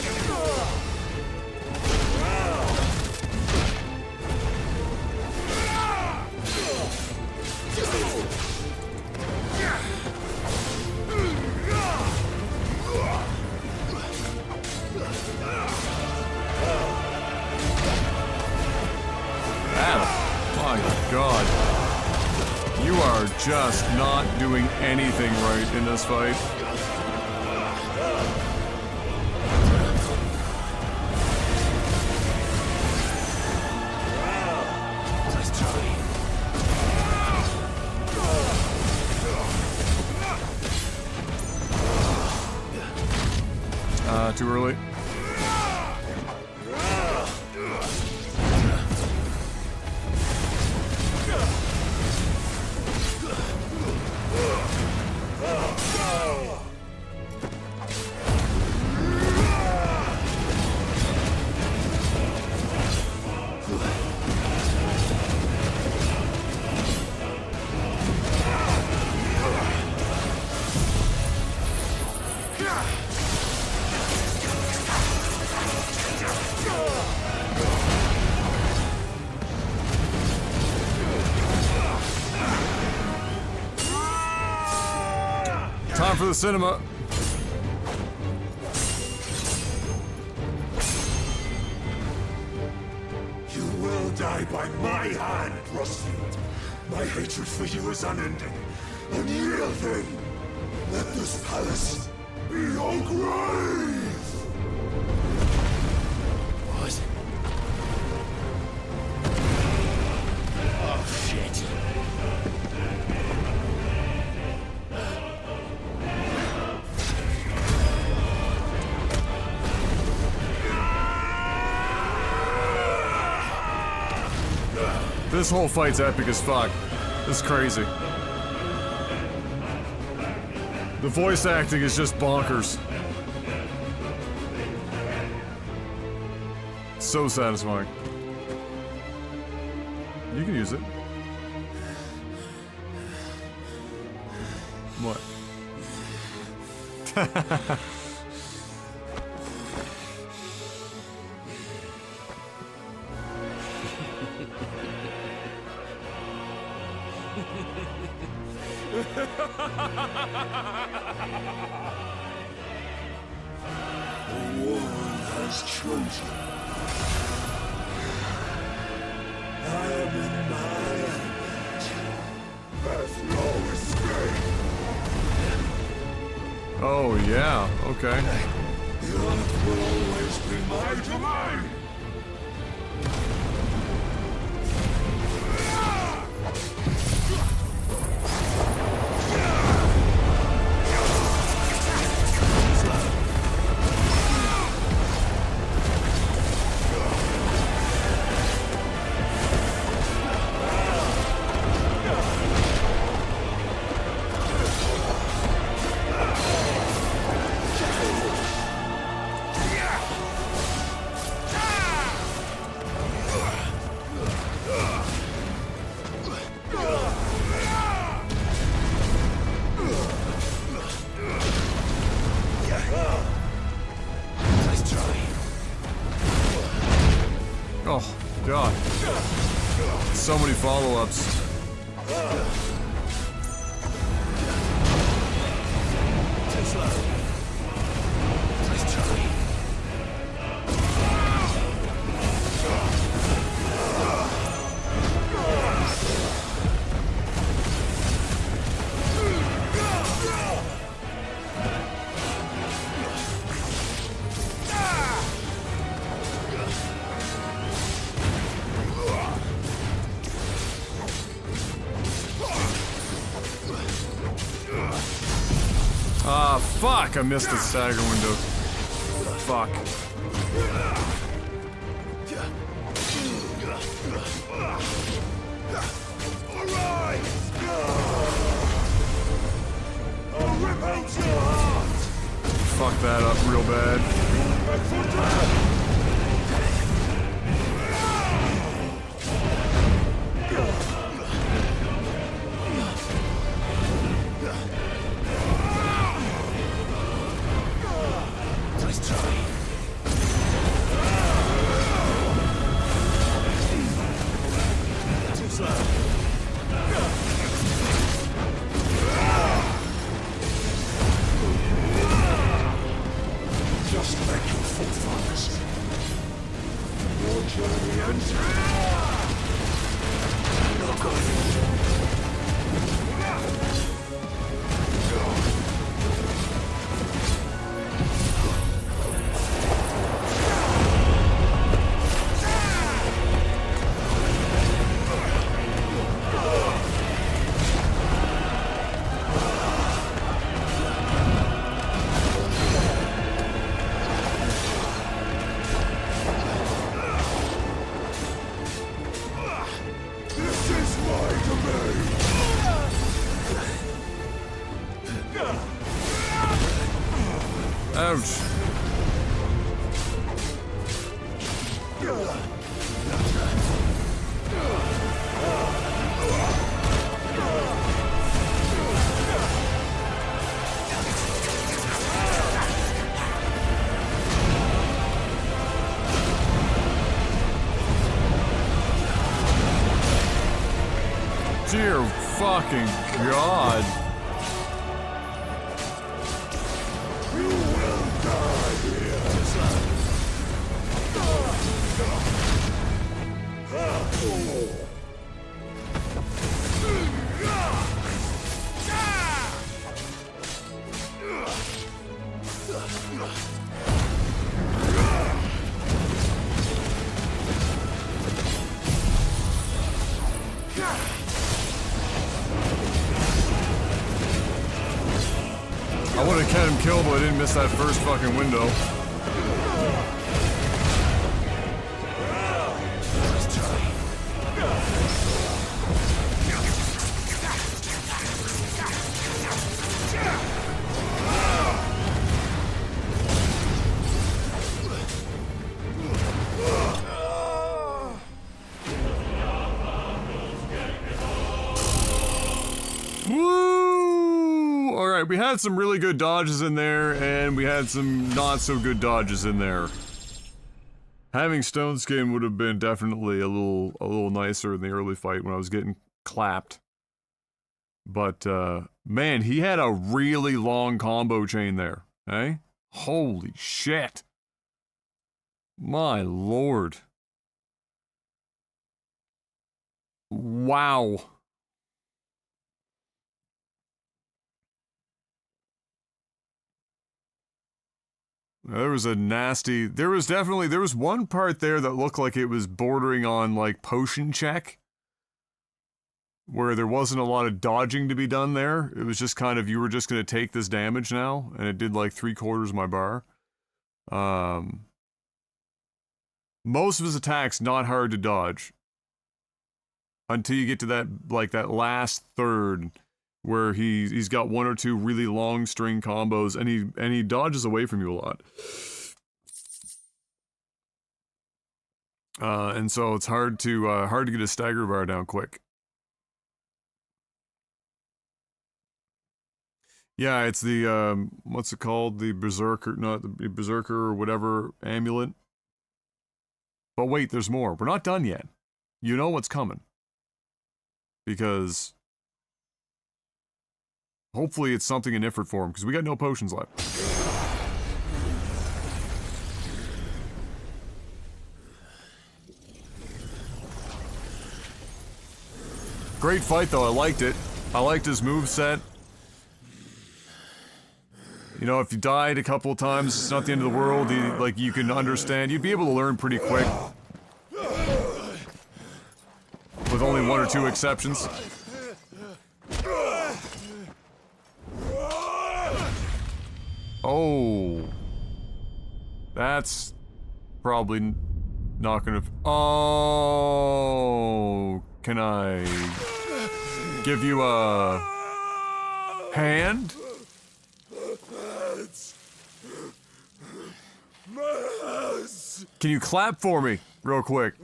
Adam, my God. You are just not doing anything right in this fight. Too early. Time for the cinema. You will die by my hand, Frostfield. My hatred for you is unending, unyielding. Let this palace be your grave! What? Oh, shit. This whole fight's epic as fuck. This is crazy. The voice acting is just bonkers. So satisfying. You can use it. What? The one has chosen. I am in my There's no escape. Oh, yeah, okay. The earth will always be my domain. Oh, God. So many follow-ups. Ah, fuck! I missed the stagger window. Fuck. Fuck that up real bad. Just make your full focus. Your journey ends. No good. This is my domain. Ouch. Dear fucking God. You will die here. I would have kept him killed, but I didn't miss that first fucking window. Woo! Alright, we had some really good dodges in there, and we had some not so good dodges in there. Having Stone Skin would have been definitely a little nicer in the early fight when I was getting clapped. But, man, he had a really long combo chain there, eh? Holy shit. My lord. Wow. There was a nasty... There was one part there that looked like it was bordering on, like, potion check. Where there wasn't a lot of dodging to be done there. It was just kind of, you were just going to take this damage now. And it did, like, 3/4 of my bar. Most of his attacks not hard to dodge. Until you get to that, like, that last third... where he's got 1 or 2 really long string combos, and he dodges away from you a lot. And so it's hard to get a stagger bar down quick. Yeah, it's the what's it called? The Berserker, not the Berserker or whatever amulet. But wait, there's more. We're not done yet. You know what's coming. Because hopefully it's something in Ifrit form, because we got no potions left. Great fight though, I liked it. I liked his moveset. You know, if you died a couple of times, it's not the end of the world. You can understand. You'd be able to learn pretty quick. With only 1 or 2 exceptions. Oh. That's probably not gonna... Oh. Can I give you a hand? Can you clap for me real quick?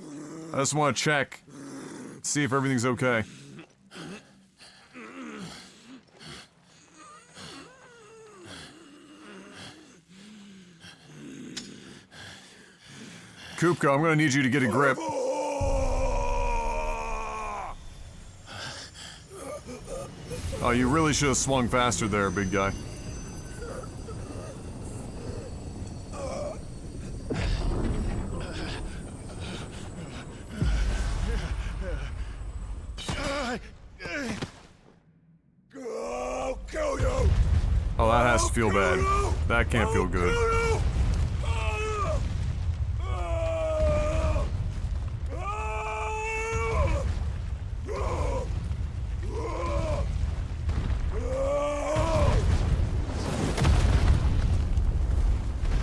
I just want to check. See if everything's okay. Kupka, I'm gonna need you to get a grip. Oh, you really should have swung faster there, big guy. Oh, that has to feel bad. That can't feel good.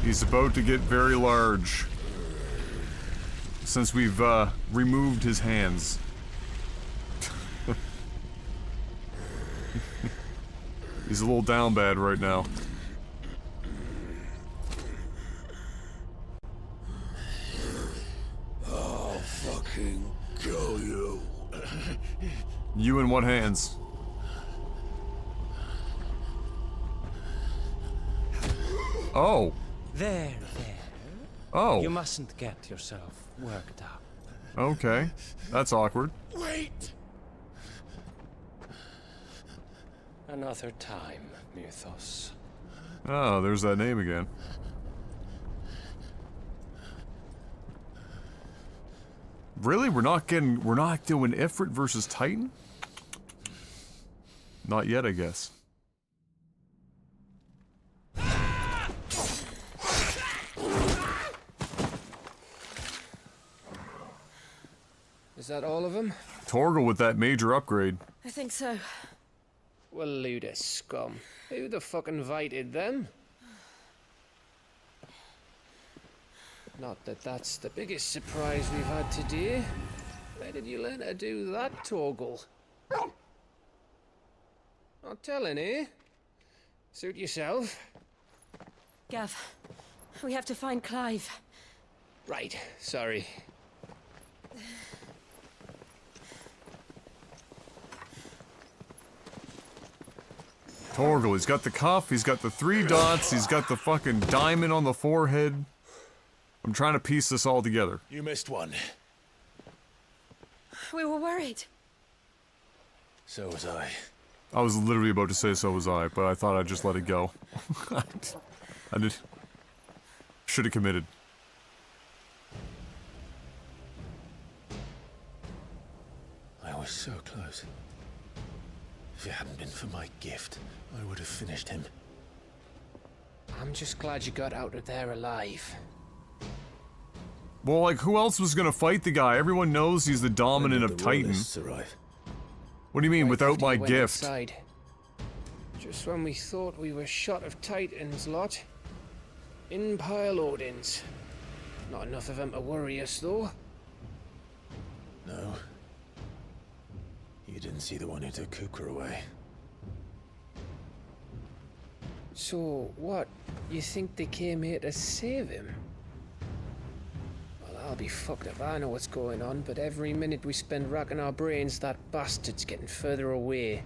He's about to get very large. Since we've removed his hands. He's a little down bad right now. I'll fucking kill you. You in what hands? Oh. There. Oh. You mustn't get yourself worked up. Okay. That's awkward. Wait! Another time, Mythos. Oh, there's that name again. Really? We're not doing Ifrit versus Titan? Not yet, I guess. Is that all of them? Torgal with that major upgrade. I think so. Well, Luda scum. Who the fuck invited them? Not that that's the biggest surprise we've had today. Where did you learn to do that, Torgal? Not telling, eh? Suit yourself. Gav, we have to find Clive. Right, sorry. Torgal, he's got the cuff, he's got the 3 dots, he's got the fucking diamond on the forehead. I'm trying to piece this all together. You missed one. We were worried. So was I. I was literally about to say so was I, but I thought I'd just let it go. I did. Should have committed. I was so close. If it hadn't been for my gift, I would have finished him. I'm just glad you got out of there alive. Well, like, who else was gonna fight the guy? Everyone knows he's the dominant of Titan. What do you mean, without my gift? Inside. Just when we thought we were shot of Titans, lot. In pile Odins. Not enough of them to worry us, though. No. You didn't see the one who took Kupka away. So, what? You think they came here to save him? Well, I'll be fucked if I know what's going on, but every minute we spend racking our brains, that bastard's getting further away.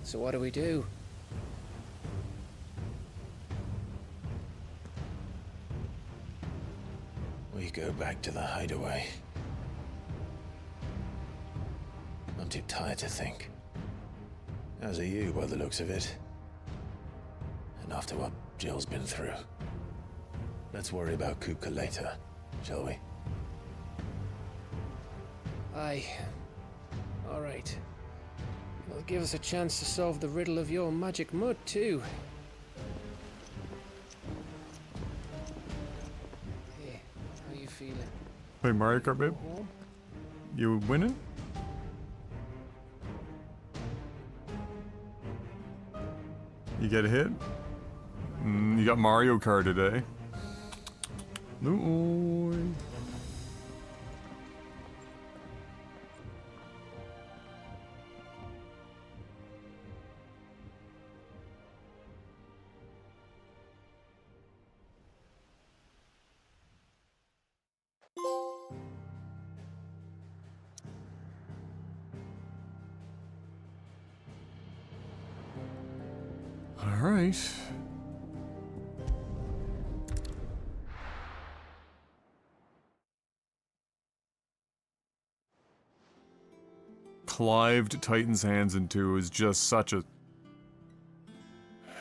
So what do we do? We go back to the hideaway. I'm too tired to think. As are you, by the looks of it. And after what Jill's been through. Let's worry about Kupka later, shall we? Aye. All right. It'll give us a chance to solve the riddle of your magic mud, too. Hey, how you feeling? Hey, Mario Kart, babe? You winning? You get a hit? You got Mario Kart today. No. All right. Clived Titan's hands into is just such a...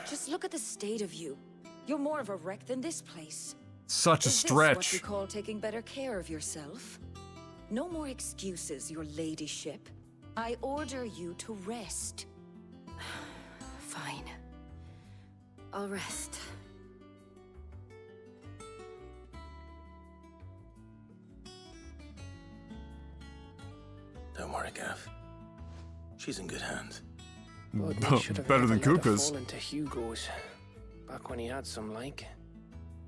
Just look at the state of you. You're more of a wreck than this place. Such a stretch. Is this what we call taking better care of yourself? No more excuses, your ladyship. I order you to rest. Fine. I'll rest. Don't worry, Gav. She's in good hands. Better than Kupka's. Fall into Hugo's. Back when he had some, like.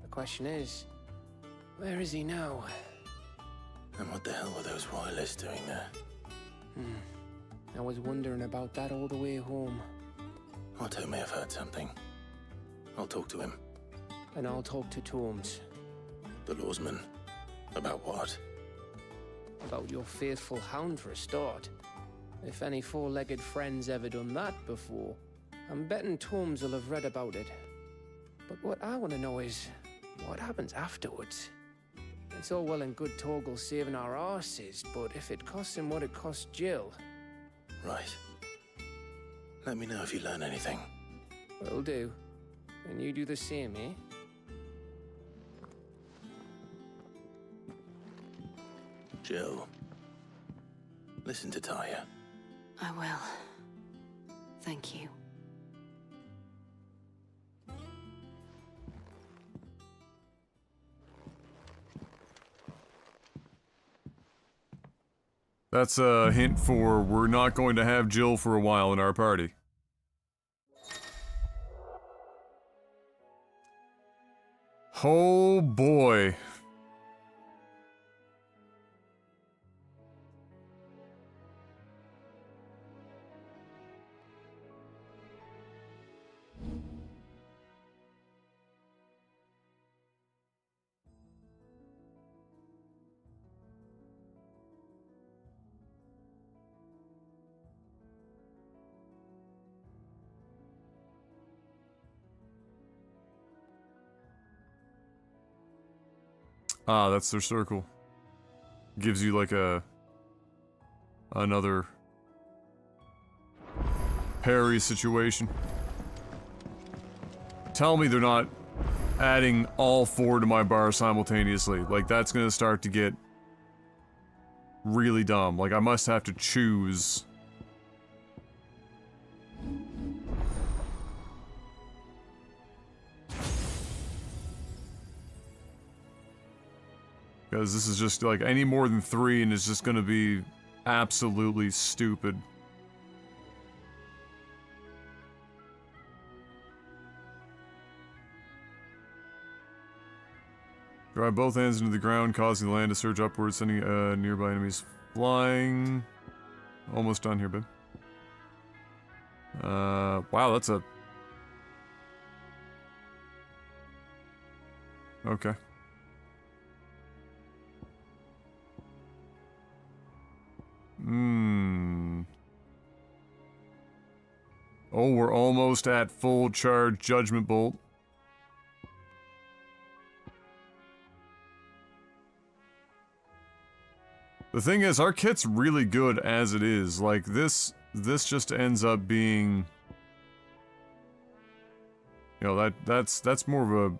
The question is, where is he now? And what the hell were those royalists doing there? I was wondering about that all the way home. Otto may have heard something. I'll talk to him. And I'll talk to Tomes. The lawsman. About what? About your faithful hound for a start. If any four-legged friend's ever done that before, I'm betting Tomes will have read about it. But what I want to know is, what happens afterwards? It's all well and good Torgal saving our arses, but if it costs him what it cost Jill... Right. Let me know if you learn anything. Will do. And you do the same, eh? Jill. Listen to Taya. I will. Thank you. That's a hint for we're not going to have Jill for a while in our party. Oh boy. Ah, that's their circle. Gives you like another parry situation. Tell me they're not adding all four to my bar simultaneously. Like, that's gonna start to get really dumb. Like, I must have to choose Because this is just, like, any more than 3 and it's just gonna be absolutely stupid. Drive both hands into the ground, causing the land to surge upwards, sending nearby enemies flying. Almost done here, babe. Wow, that's a... Okay. Oh, we're almost at full charge Judgment Bolt. The thing is, our kit's really good as it is. Like, this just ends up being... You know, that's more of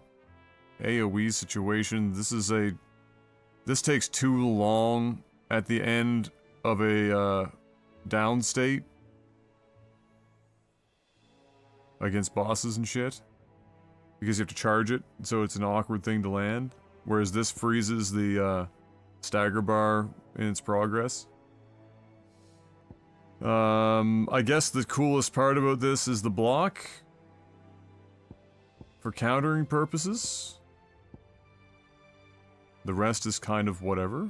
a AoE situation. This takes too long at the end of a, down state. Against bosses and shit. Because you have to charge it, so it's an awkward thing to land. Whereas this freezes the, stagger bar in its progress. I guess the coolest part about this is the block. For countering purposes. The rest is kind of whatever.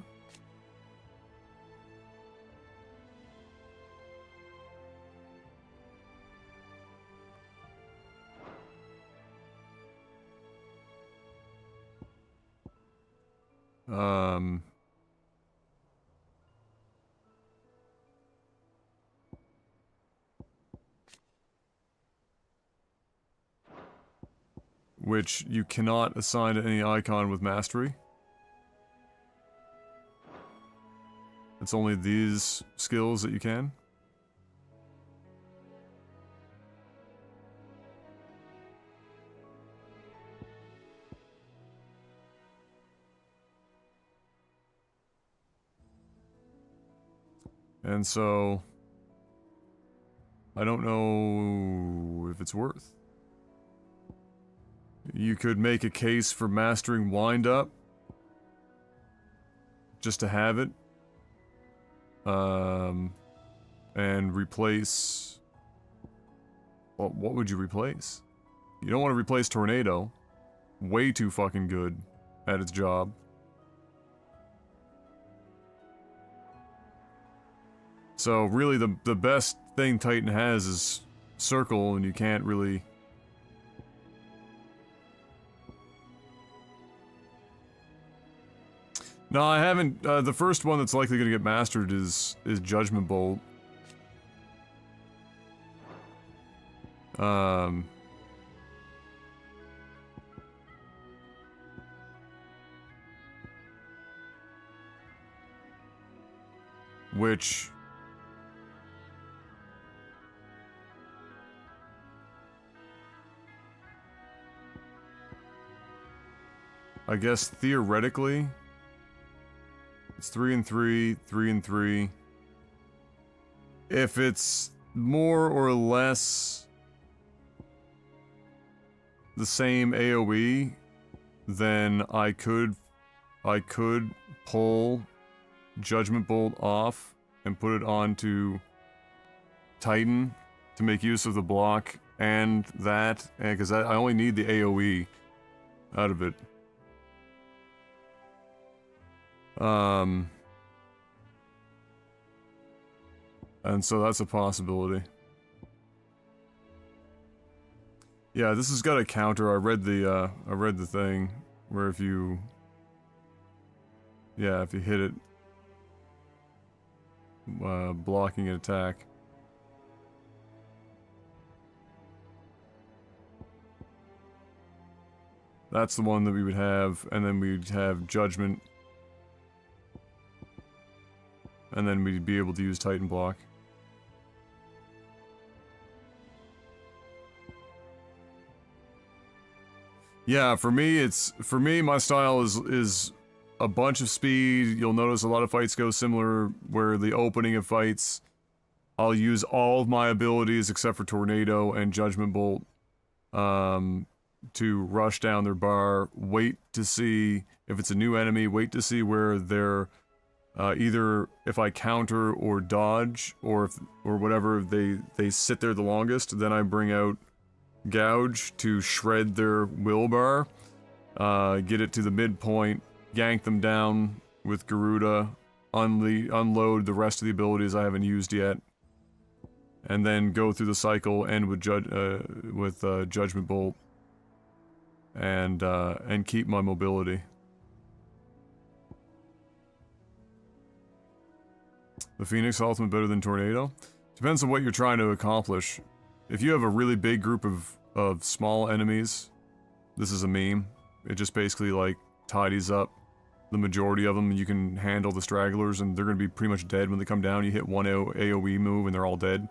Which you cannot assign to any icon with mastery. It's only these skills that you can. And so, I don't know if it's worth. You could make a case for mastering Wind Up. Just to have it. And replace... Well, what would you replace? You don't want to replace Tornado. Way too fucking good at its job. So really the best thing Titan has is Circle, and you can't really... No, I haven't. The first one that's likely going to get mastered is Judgment Bolt. Which... I guess theoretically... It's 3 and 3, 3 and 3. If it's more or less the same AoE, then I could pull Judgment Bolt off and put it onto Titan to make use of the block and that, because I only need the AoE out of it. And so that's a possibility. Yeah, this has got a counter. I read the thing where if you hit it, blocking an attack. That's the one that we would have, and then we'd have Judgment. And then we'd be able to use Titan block. Yeah, for me, my style is a bunch of speed. You'll notice a lot of fights go similar, where the opening of fights, I'll use all of my abilities except for Tornado and Judgment Bolt. to rush down their bar, wait to see if it's a new enemy, wait to see where they're either if I counter or dodge or whatever, they sit there the longest. Then I bring out Gouge to shred their will bar, get it to the midpoint, yank them down with Garuda, unload the rest of the abilities I haven't used yet, and then go through the cycle, end with Judgment Bolt, and keep my mobility. The Phoenix ultimate better than Tornado? Depends on what you're trying to accomplish. If you have a really big group of small enemies, this is a meme. It just basically like tidies up the majority of them, and you can handle the stragglers, and they're going to be pretty much dead when they come down. You hit one AoE move and they're all dead.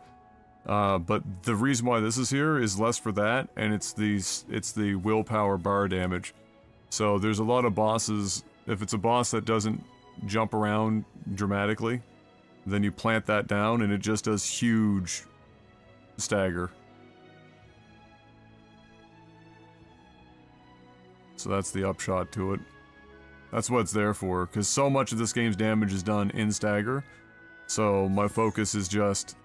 But the reason why this is here is less for that, and it's the willpower bar damage. So there's a lot of bosses, if it's a boss that doesn't jump around dramatically, then you plant that down and it just does huge stagger. So that's the upshot to it. That's what it's there for, because so much of this game's damage is done in stagger. So my focus is just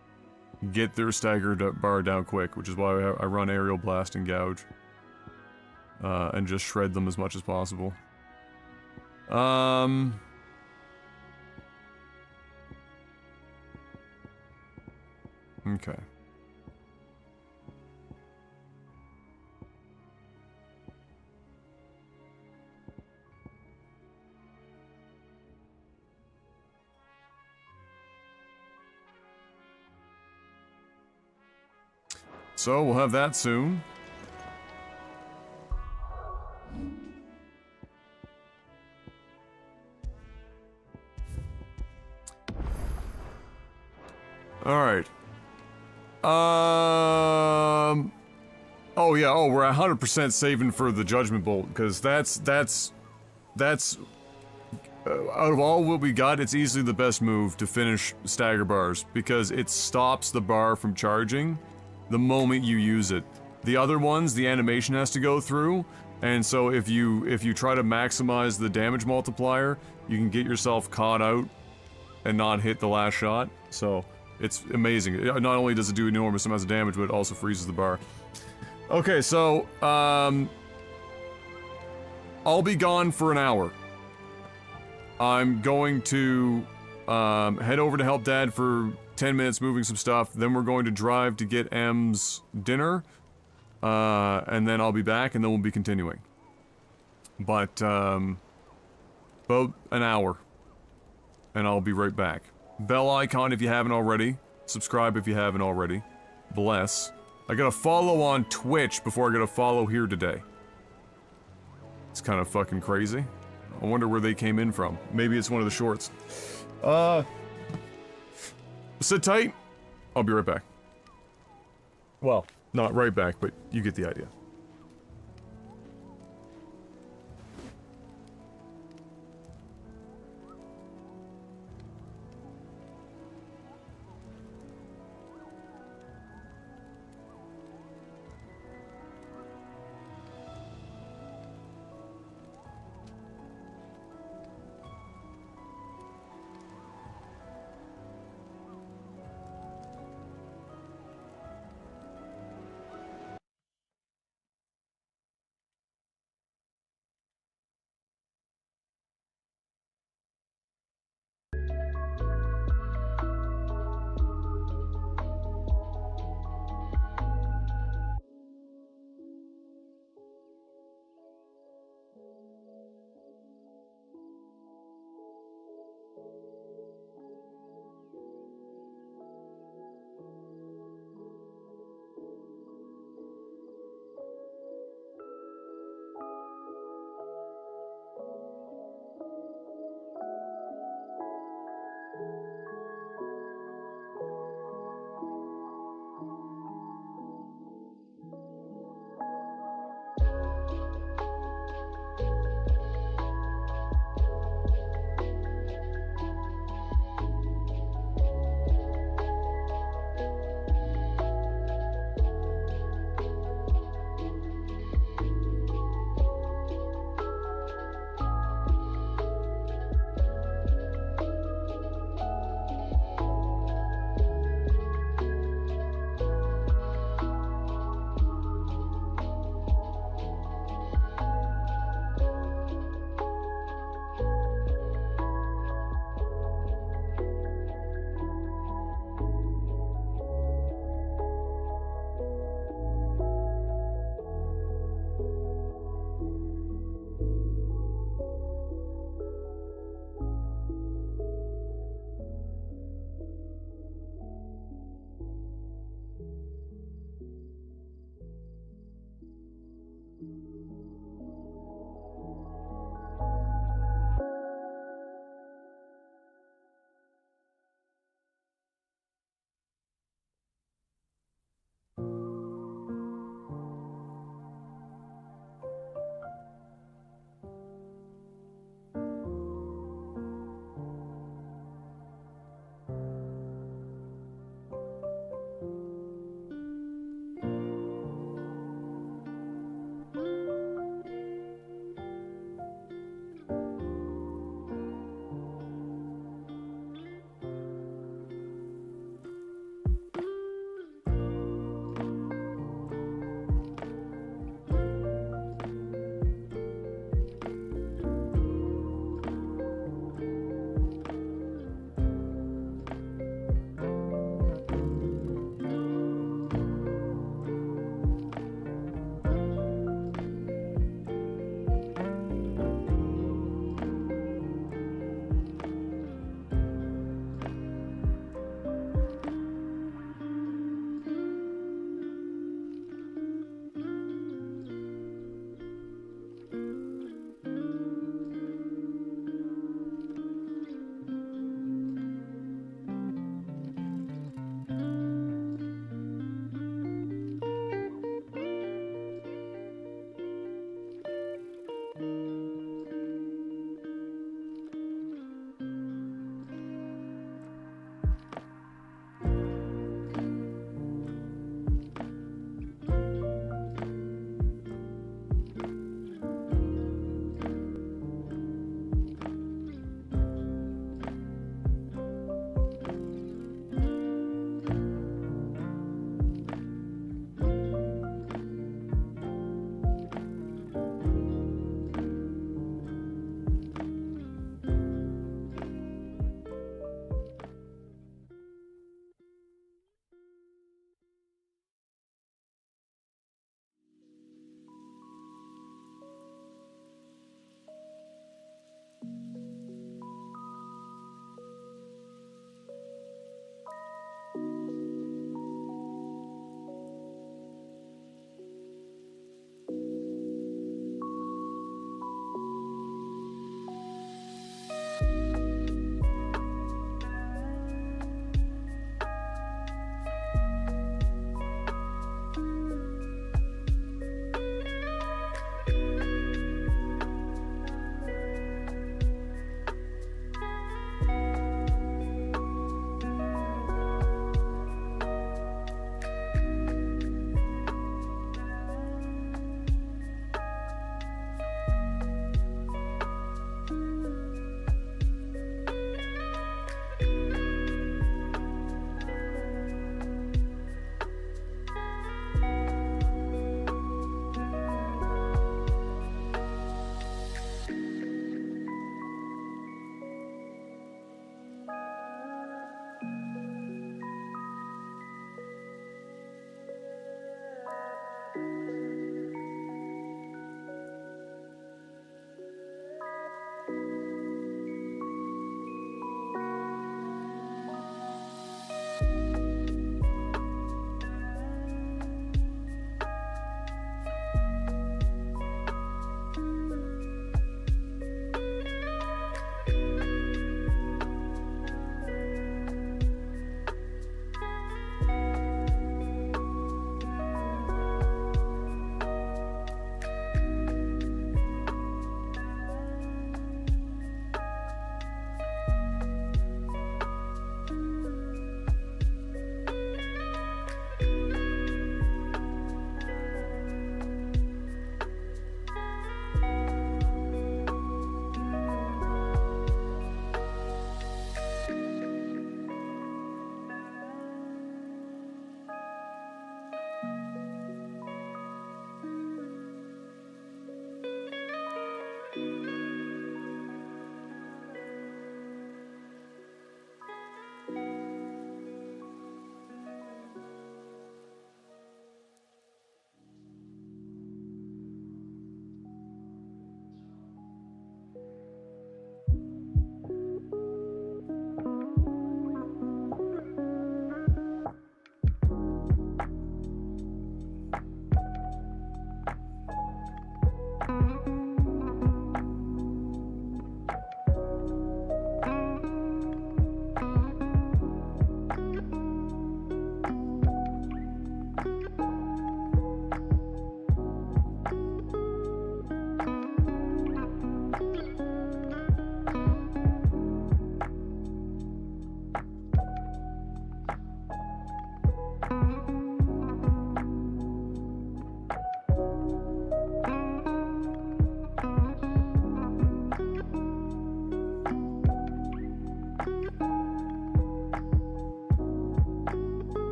get their stagger bar down quick, which is why I run Aerial Blast and Gouge. And just shred them as much as possible. Okay. So we'll have that soon. All right. Oh yeah. Oh, we're 100% saving for the Judgment Bolt, because that's out of all what we got, it's easily the best move to finish stagger bars, because it stops the bar from charging the moment you use it. The other ones, the animation has to go through, and so if you try to maximize the damage multiplier, you can get yourself caught out and not hit the last shot. So it's amazing. Not only does it do enormous amounts of damage, but it also freezes the bar. Okay, so I'll be gone for an hour. I'm going to head over to help Dad for 10 minutes moving some stuff, then we're going to drive to get M's dinner, and then I'll be back, and then we'll be continuing. But, about an hour, and I'll be right back. Bell icon if you haven't already, subscribe if you haven't already, bless. I got a follow on Twitch before I got a follow here today. It's kind of fucking crazy. I wonder where they came in from. Maybe it's one of the shorts. Sit tight. I'll be right back. Well, not right back, but you get the idea.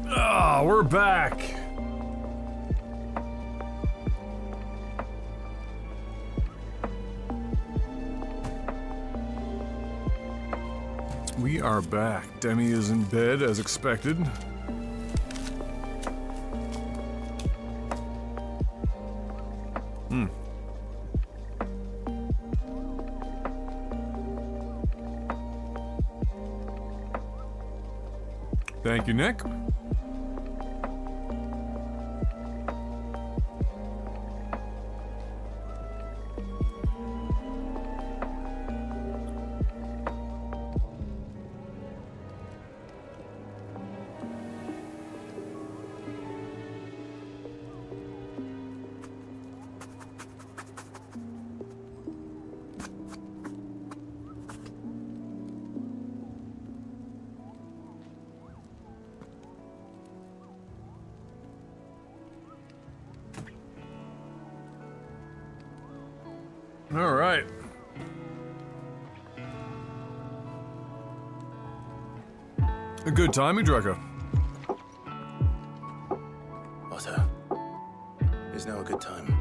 Ah, we're back. We are back. Demi is in bed as expected. Thank you, Nick. All right. A good timing, Draco. Otto, is now a good time?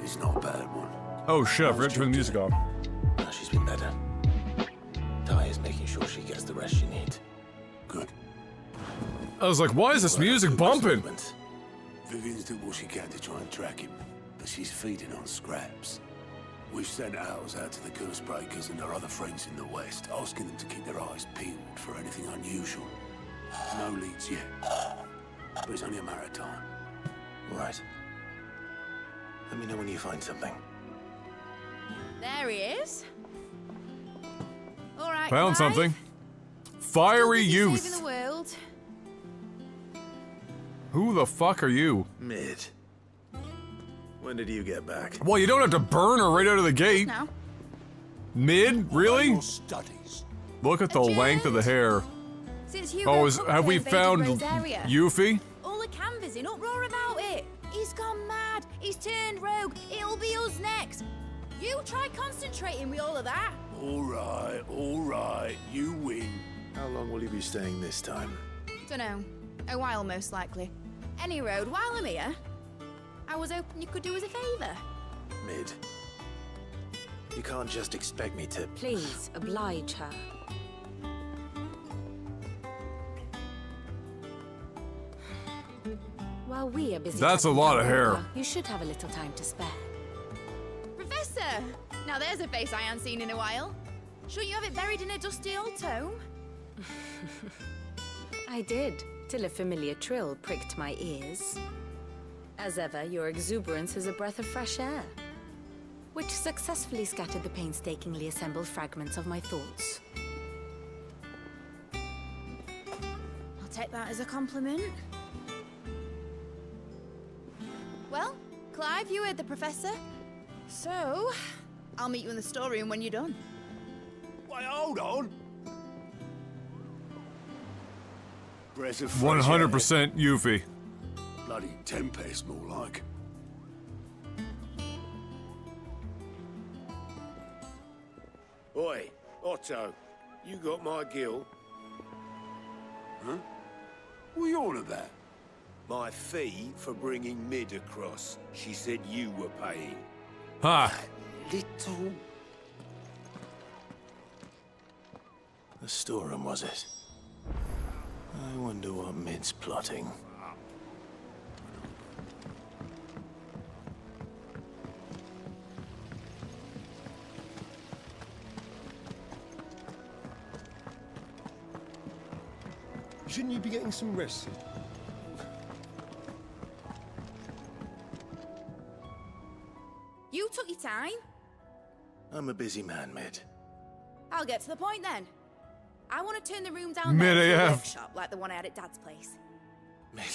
It's not a bad one. Oh shit, I forgot to turn the music off. No, she's been better. Ty is making sure she gets the rest she needs. Good. I was like, why is this music bumping? Vivian's doing what she can to try and track him, but she's feeding on scraps. We've sent ours out to the curse breakers and our other friends in the west, asking them to keep their eyes peeled for anything unusual. No leads yet, but it's only a matter of time. Right. Let me know when you find something. There he is. All right. Found Clive. something. Fiery Saving youth. the world. Who the fuck are you? Mid. When did you get back? Well, you don't have to burn her right out of the gate. Now. Mid? Really? Studies. Look at the length of the hair. Since Hugo Oh, Kupka have we invaded found Ray's area, Yuffie? all the canvas in uproar about it. He's gone mad. He's turned rogue. It'll be us next. You try concentrating with all of that. All right, you win. How long will you be staying this time? Dunno. A while, most likely. Any road, while I'm here, I was hoping you could do us a favour. Mid. You can't just expect me to... Please, oblige her. While we are busy. That's a traveling lot of down hair. river, you should have a little time to spare. Professor! Now there's a face I haven't seen in a while. Shouldn't you have it buried in a dusty old tome? I did, till a familiar trill pricked my ears. As ever, your exuberance is a breath of fresh air, which successfully scattered the painstakingly assembled fragments of my thoughts. I'll take that as a compliment. Well, Clive, you heard the professor. So, I'll meet you in the storeroom when you're done. Wait, hold on. Breath of fresh 100% Yuffie. air. Bloody tempest, more like. Oi, Otto, you got my gill? Huh? What are you on about? My fee for bringing Mid across. She said you were paying. Ha! Little... The storeroom, was it? I wonder what Mid's plotting. Shouldn't you be getting some rest? You took your time. I'm a busy man, Mid. I'll get to the point then. I want to turn the room down Mid there into a AF. workshop like the one I had at Dad's place. Mid,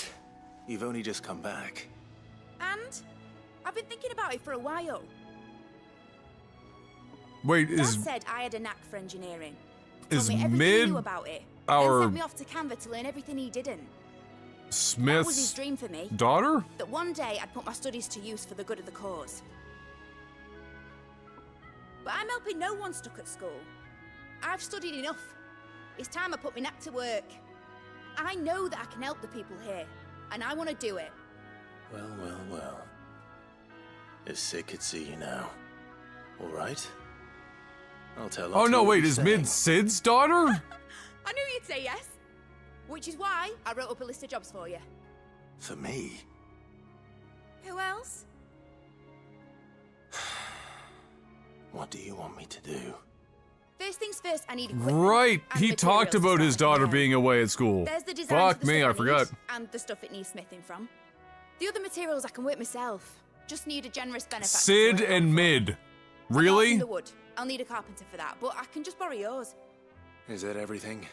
you've only just come back. And I've been thinking about it for a while. Wait, Dad is said I had a knack for engineering. is Told me everything Mid he knew about it. our- Then sent me off to Canva to learn everything he didn't. That was his Smith's dream for me. daughter? That one day I'd put my studies to use for the good of the cause. But I'm helping no one stuck at school. I've studied enough. It's time I put my knack to work. I know that I can help the people here, and I want to do it. Well, well, well. If Sid could see you now. All right? I'll tell Oh Otto no, what wait, you're is saying. Mid Sid's daughter? I knew you'd say yes. Which is why I wrote up a list of jobs for you. For me? Who else? What do you want me to do? First things first, I need equipment. Right, and he materials talked to about start his with. daughter being away at school. There's the designs Fuck of the me, I stuff forgot. need, and the stuff it needs smithing from. The other materials I can work myself. Just need a generous benefactor. Sid to work and on. Mid. Apart Really? from the wood. I'll need a carpenter for that, but I can just borrow yours. Is that everything?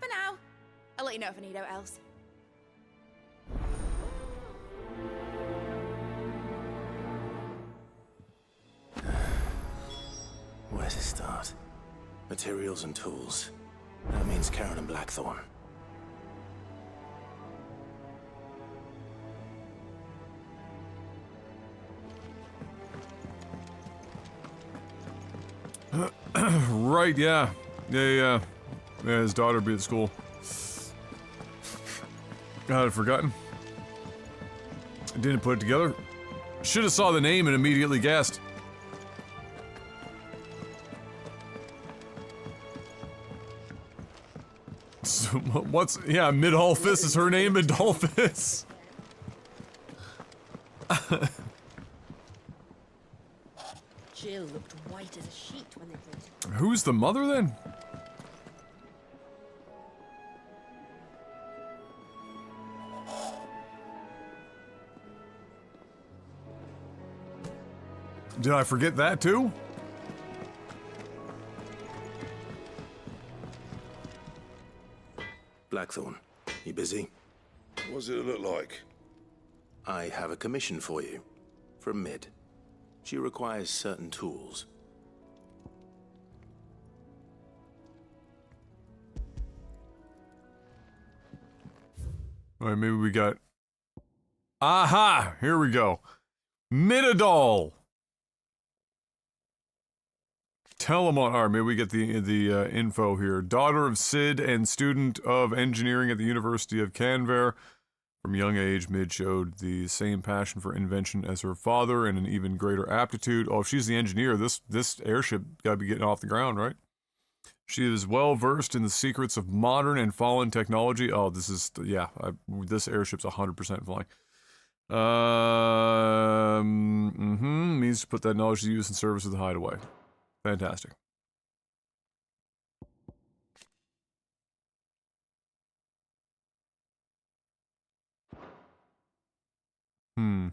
For now. I'll let you know if I need out else. Where to start? Materials and tools. That means Karen and Blackthorn. Right, yeah. Yeah, his daughter be at school. God, I'd forgotten. Didn't put it together. Should have saw the name and immediately guessed. So, what's... Yeah, Mid-Holfis is her name, Mid-Holfis. Jill looked white as a sheet when they put. Who's the mother, then? Did I forget that, too? Blackthorn, you busy? What does it look like? I have a commission for you. From Mid. She requires certain tools. Alright, maybe we got... Aha! Here we go. Midadol! Tell him on... Alright, maybe we get the info here. Daughter of Sid and student of engineering at the University of Canver. From young age, Mid showed the same passion for invention as her father and an even greater aptitude. Oh, if she's the engineer, this airship gotta be getting off the ground, right? She is well versed in the secrets of modern and fallen technology. Oh, this is, yeah, this airship's 100% flying. Means to put that knowledge to use in service of the hideaway. Fantastic. Do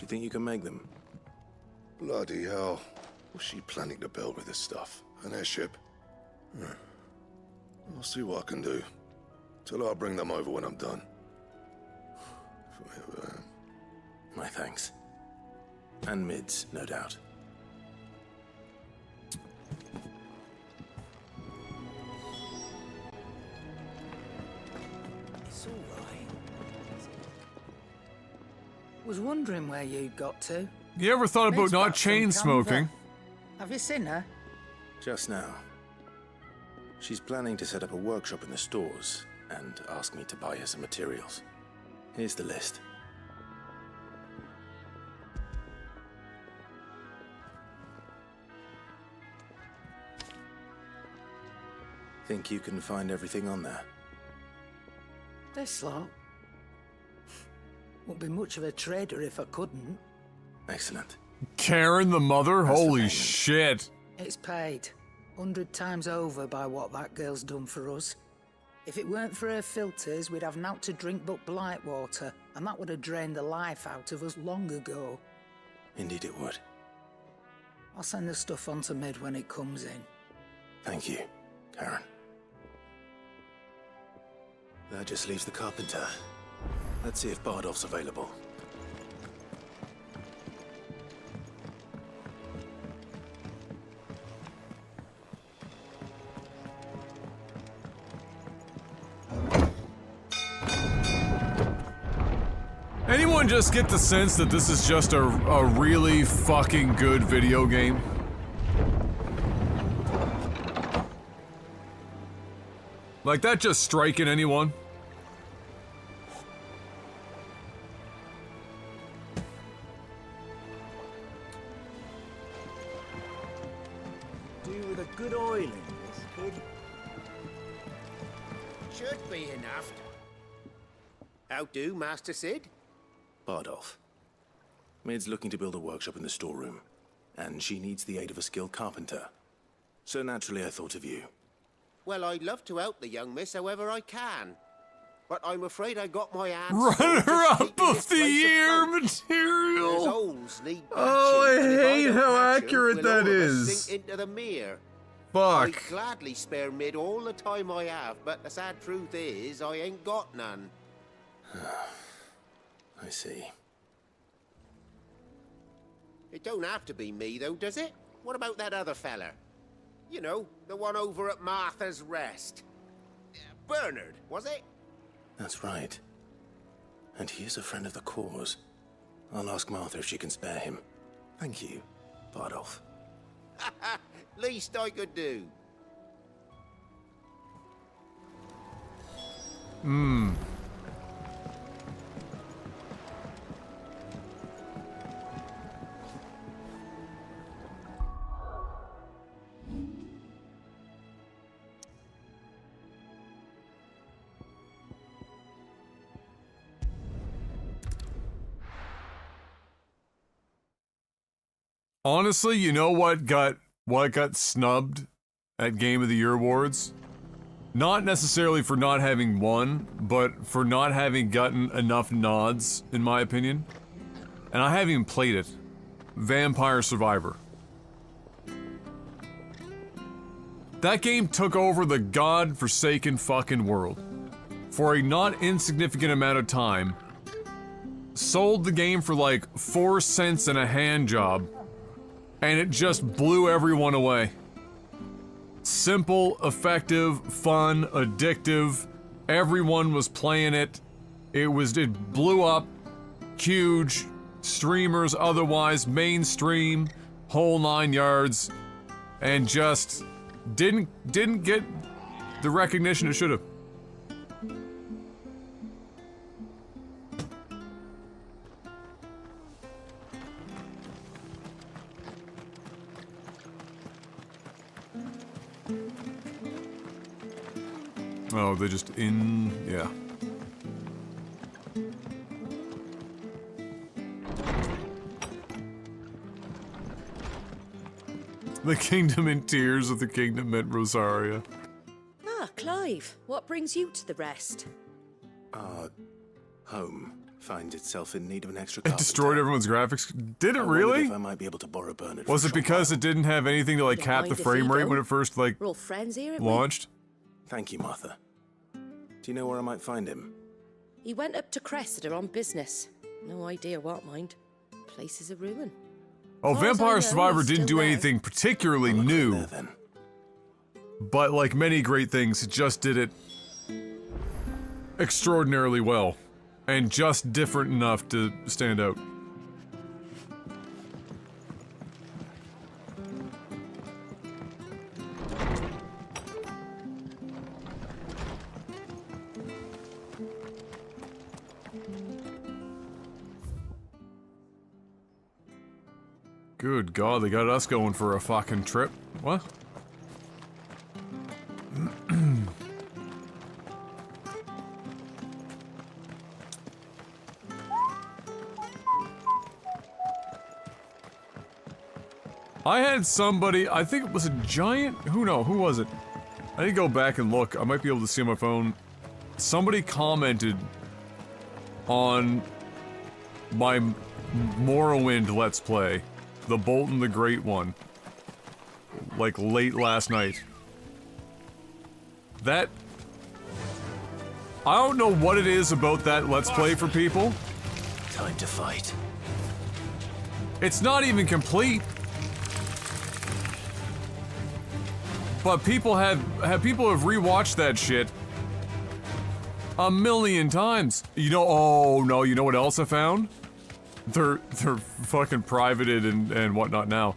you think you can make them? Bloody hell. What's she planning to build with this stuff? An airship? I'll see what I can do. Tell her I'll bring them over when I'm done. My thanks. And mids, no doubt. It's all right. Was wondering where you got to. You ever thought about Mid's not back from chain smoking? Canva. Have you seen her? Just now. She's planning to set up a workshop in the stores and ask me to buy her some materials. Here's the list. Think you can find everything on there? This lot. Wouldn't be much of a trader if I couldn't. Excellent. Karen the mother? Holy shit. It's paid 100 times over by what that girl's done for us. If it weren't for her filters, we'd have naught to drink but blight water, and that would have drained the life out of us long ago. Indeed it would. I'll send the stuff on to Mid when it comes in. Thank you, Karen. That just leaves the carpenter. Let's see if Bardolph's available. Anyone just get the sense that this is just a really fucking good video game? Like that just striking anyone? Do with a good oiling, this kid. Should be enough. How do, Master Sid? Bardolph. Mid's looking to build a workshop in the storeroom, and she needs the aid of a skilled carpenter. So naturally I thought of you. Well, I'd love to help the young miss however I can. But I'm afraid I got my hands Runner-up of the year material! Holes need Oh, I patching, and if hate don't how patch 'em, accurate we'll that all of us is. sink into the mere. Fuck. I'd gladly spare Mid all the time I have, but the sad truth is, I ain't got none. I see. It don't have to be me, though, does it? What about that other fella? You know, the one over at Martha's Rest. Bernard, was it? That's right. And he is a friend of the cause. I'll ask Martha if she can spare him. Thank you, Bardolph. Least I could do. Honestly, you know what got snubbed at Game of the Year awards? Not necessarily for not having won, but for not having gotten enough nods, in my opinion. And I haven't even played it. Vampire Survivor. That game took over the god-forsaken fucking world. For a not insignificant amount of time. Sold the game for like 4 cents and a hand job. And it just blew everyone away. Simple, effective, fun, addictive. Everyone was playing it. It blew up. Huge. Streamers, otherwise, mainstream, whole 9 yards. And just didn't get the recognition it should have. Oh, they just yeah. The kingdom in tears of the kingdom at Rosaria. Ah, Clive, what brings you to the rest? Our home finds itself in need of an extra It carpenter. destroyed everyone's graphics. Did it I wondered really? if I might be able to borrow Bernard. Was it because it didn't have anything to like cap the frame rate when it first like We're all friends here, aren't we? launched? Thank you, Martha. Do you know where I might find him? He went up to Cressida on business. No idea what, mind. Place is a ruin. Oh, As far as I Vampire know, Survivor he's didn't still do there. anything particularly new. But like many great things, it just did it extraordinarily well. And just different enough to stand out. Good God, they got us going for a fucking trip. What? I had somebody, I think it was a giant, who was it? I need to go back and look, I might be able to see on my phone. Somebody commented on my Morrowind Let's Play, the Bolton the Great one, like late last night. That, I don't know what it is about that Let's Play for people. Time to fight. It's not even complete. But people have rewatched that shit a million times. You know, oh no, you know what else I found? They're fucking privated and whatnot now.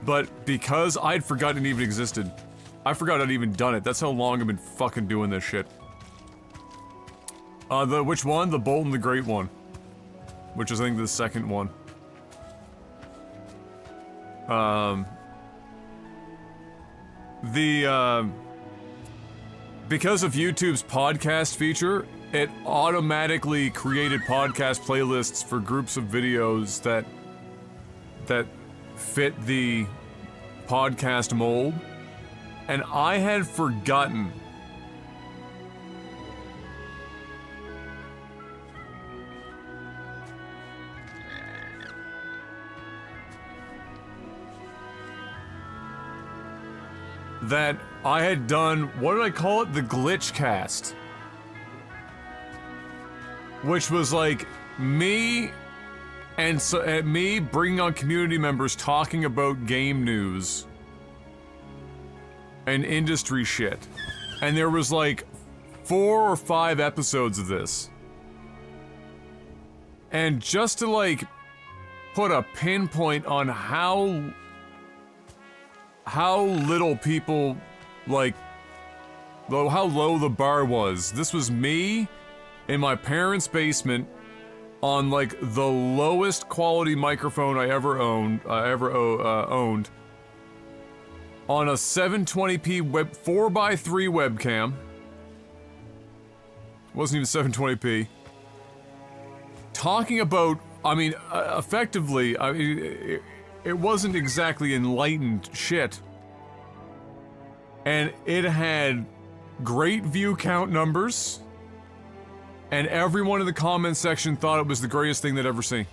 But because I'd forgotten it even existed. I forgot I'd even done it. That's how long I've been fucking doing this shit. Which one? The Bolton the Great one. Which is I think the second one. Because of YouTube's podcast feature, it automatically created podcast playlists for groups of videos that fit the podcast mold, and I had forgotten that I had done, what did I call it? The glitch cast. Which was like me and me bringing on community members talking about game news and industry shit. And there was like 4 or 5 episodes of this. And just to like put a pinpoint on how little people, like, how low the bar was. This was me in my parents' basement on, like, the lowest quality microphone I ever owned, on a 720p 4x3 webcam. Wasn't even 720p. Talking about, I mean, effectively, I mean, it wasn't exactly enlightened shit. And it had great view count numbers. And everyone in the comment section thought it was the greatest thing they'd ever seen.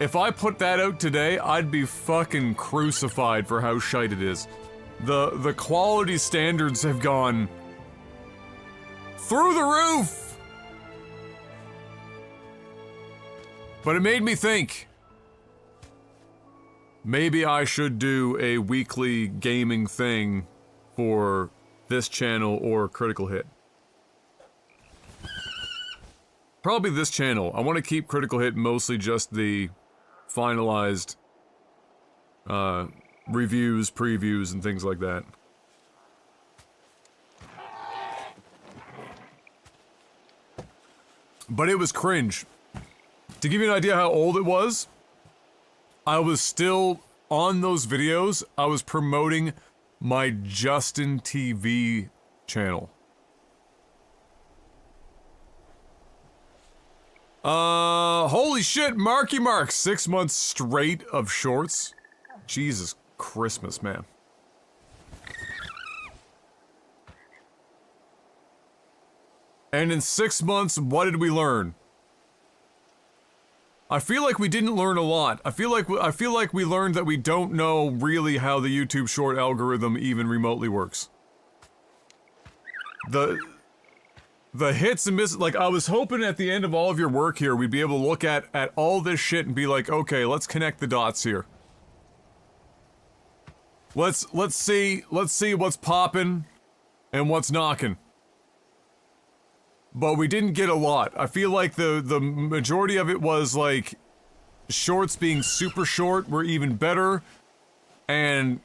If I put that out today, I'd be fucking crucified for how shite it is. The quality standards have gone through the roof! But it made me think. Maybe I should do a weekly gaming thing for this channel or Critical Hit. Probably this channel. I want to keep Critical Hit mostly just the finalized reviews, previews, and things like that. But it was cringe. To give you an idea how old it was, I was still on those videos. I was promoting my Justin TV channel. Holy shit, Marky Mark, 6 months straight of shorts. Jesus Christmas, man. And in 6 months, what did we learn? I feel like we didn't learn a lot. I feel like we learned that we don't know really how the YouTube short algorithm even remotely works. The hits and misses, like I was hoping at the end of all of your work here, we'd be able to look at all this shit and be like, okay, let's connect the dots here. Let's see what's popping and what's knocking. But we didn't get a lot. I feel like the majority of it was like shorts being super short were even better, and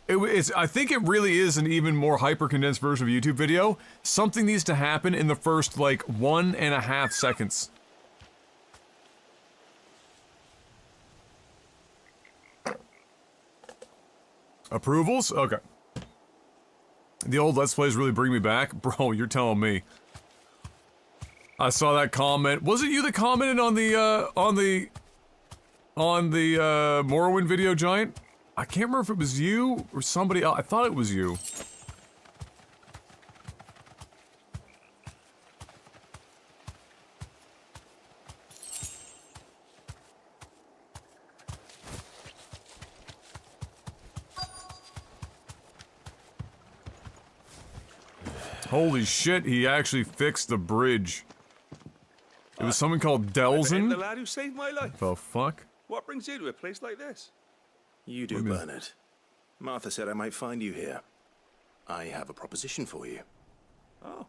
it's I think it really is an even more hyper condensed version of a YouTube video. Something needs to happen in the first like 1.5 seconds. Approvals? Okay. The old Let's Plays really bring me back? Bro, you're telling me. I saw that comment. Was it you that commented on the Morrowind video, Giant? I can't remember if it was you or somebody else. I thought it was you. Holy shit, he actually fixed the bridge. It was something called Delzen? The lad who saved my life. The fuck? What brings you to a place like this? You do, Bernard. Martha said I might find you here. I have a proposition for you. Oh,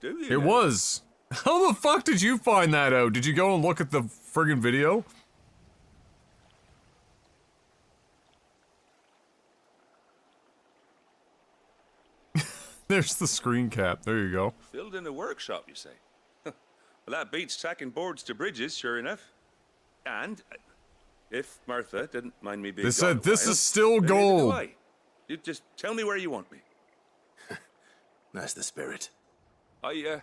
do you? It was. How the fuck did you find that out? Did you go and look at the friggin' video? There's the screen cap. There you go. Filled in a workshop, you say? Well, that beats tacking boards to bridges, sure enough. And if Martha didn't mind me being They said this is still gold. You just tell me where you want me. That's the spirit. I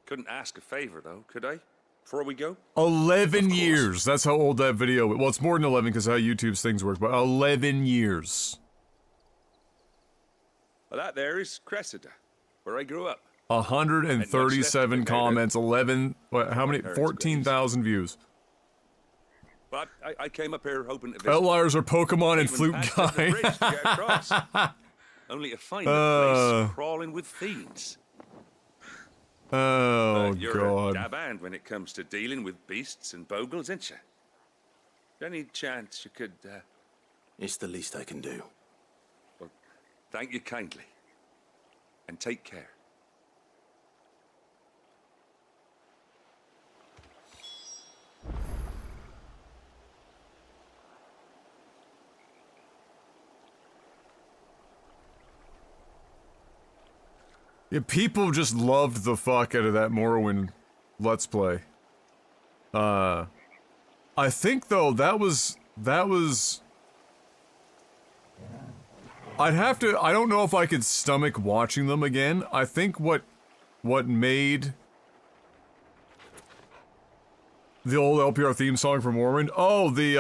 couldn't ask a favor, though, could I? Before we go? 11 years. That's how old that video is. Well, it's more than 11 because how YouTube's things work, but 11 years. Well, that there is Cressida, where I grew up. 137 comments, 11, what, how many? 14,000 views. But I came up here hoping to visit. Outliers are Pokemon and Flute Guy. Only to find the place crawling with fiends. Oh, you're God. a dab hand when it comes to dealing with beasts and bogles, ain't you? Any chance you could, It's the least I can do. Well, thank you kindly. And take care. Yeah, people just loved the fuck out of that Morrowind Let's Play. I think though that was I'd have to, I don't know if I could stomach watching them again. I think what made the old LPR theme song from Morrowind, oh, the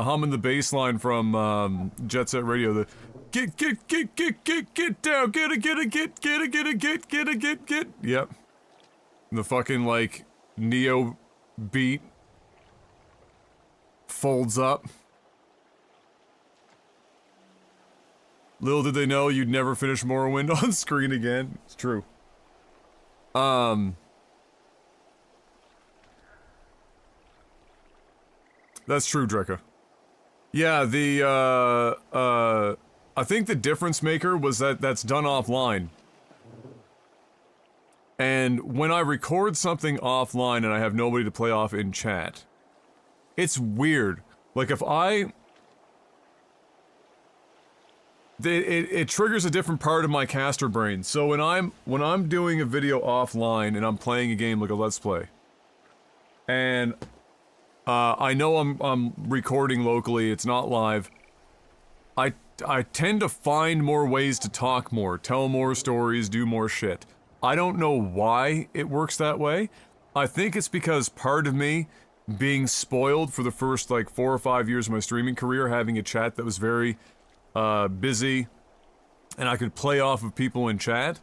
humming the bass line from Jet Set Radio, the get down, get. Yep. The fucking, like, Neo beat folds up. Little did they know you'd never finish Morrowind on screen again. It's true. That's true, Drekka. Yeah, I think the difference maker was that that's done offline. And when I record something offline and I have nobody to play off in chat, it's weird. Like if it triggers a different part of my caster brain. So when I'm doing a video offline and I'm playing a game like a Let's Play, and I know I'm recording locally, it's not live. I tend to find more ways to talk more, tell more stories, do more shit. I don't know why it works that way. I think it's because part of me being spoiled for the first like 4 or 5 years of my streaming career, having a chat that was very busy and I could play off of people in chat,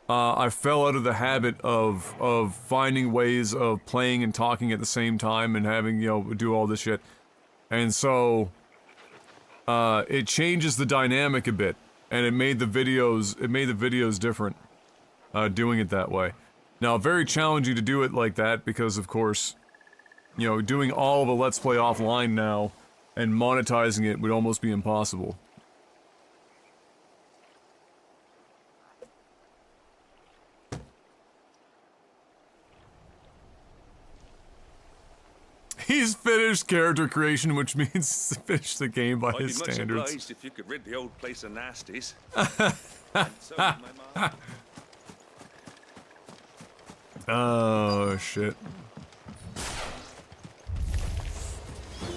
I fell out of the habit of finding ways of playing and talking at the same time and having, you know, do all this shit. And so it changes the dynamic a bit, and it made the videos different doing it that way. Now, very challenging to do it like that because, of course, you know, doing all of a Let's Play offline now and monetizing it would almost be impossible. He's finished character creation, which means finish the game by his standards. I'd be much obliged if you could rid the old place of nasties. So, my mom. Oh, shit.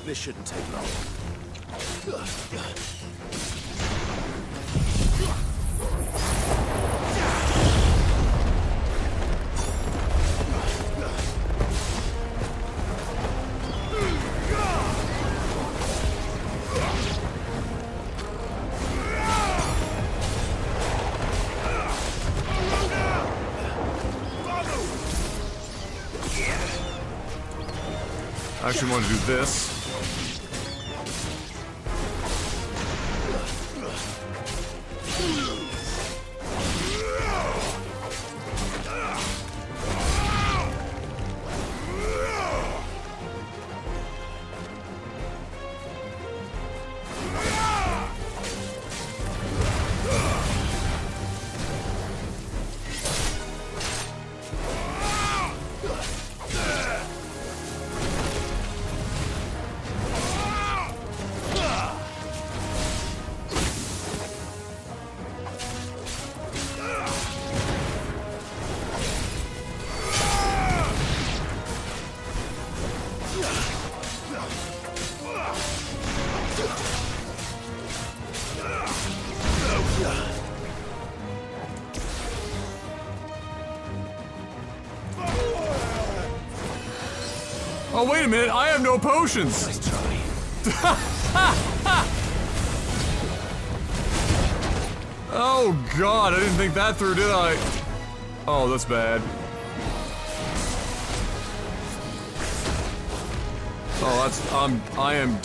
This shouldn't take long. I actually want to do this. Oh, wait a minute, I have no potions! Nice try. Oh god, I didn't think that through, did I? Oh, that's bad. Oh, that's, I am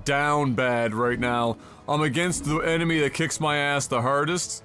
down bad right now. I'm against the enemy that kicks my ass the hardest.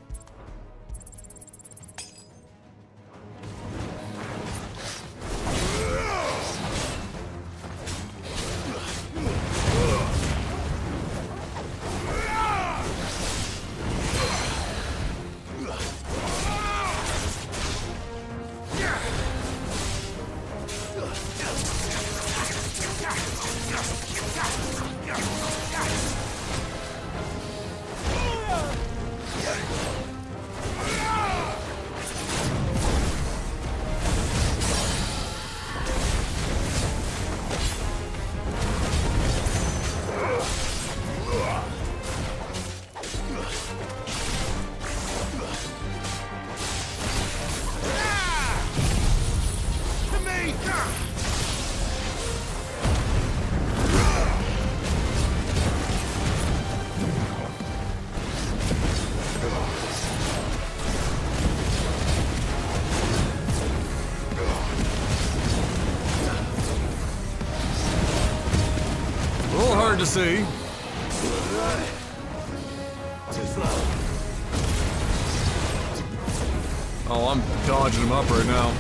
To see. Too slow. Oh, I'm dodging him up right now.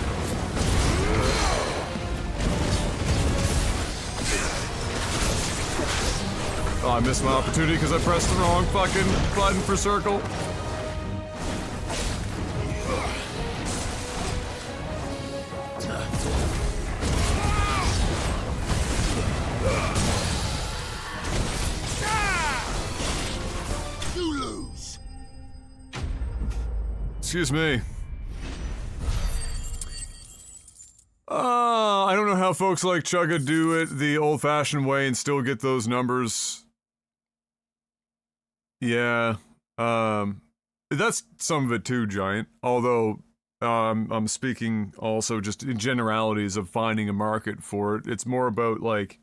Oh, I missed my opportunity because I pressed the wrong fucking button for circle. Excuse me. I don't know how folks like Chugga do it the old-fashioned way and still get those numbers. Yeah, that's some of it too, Giant. Although, I'm speaking also just in generalities of finding a market for it. It's more about, like,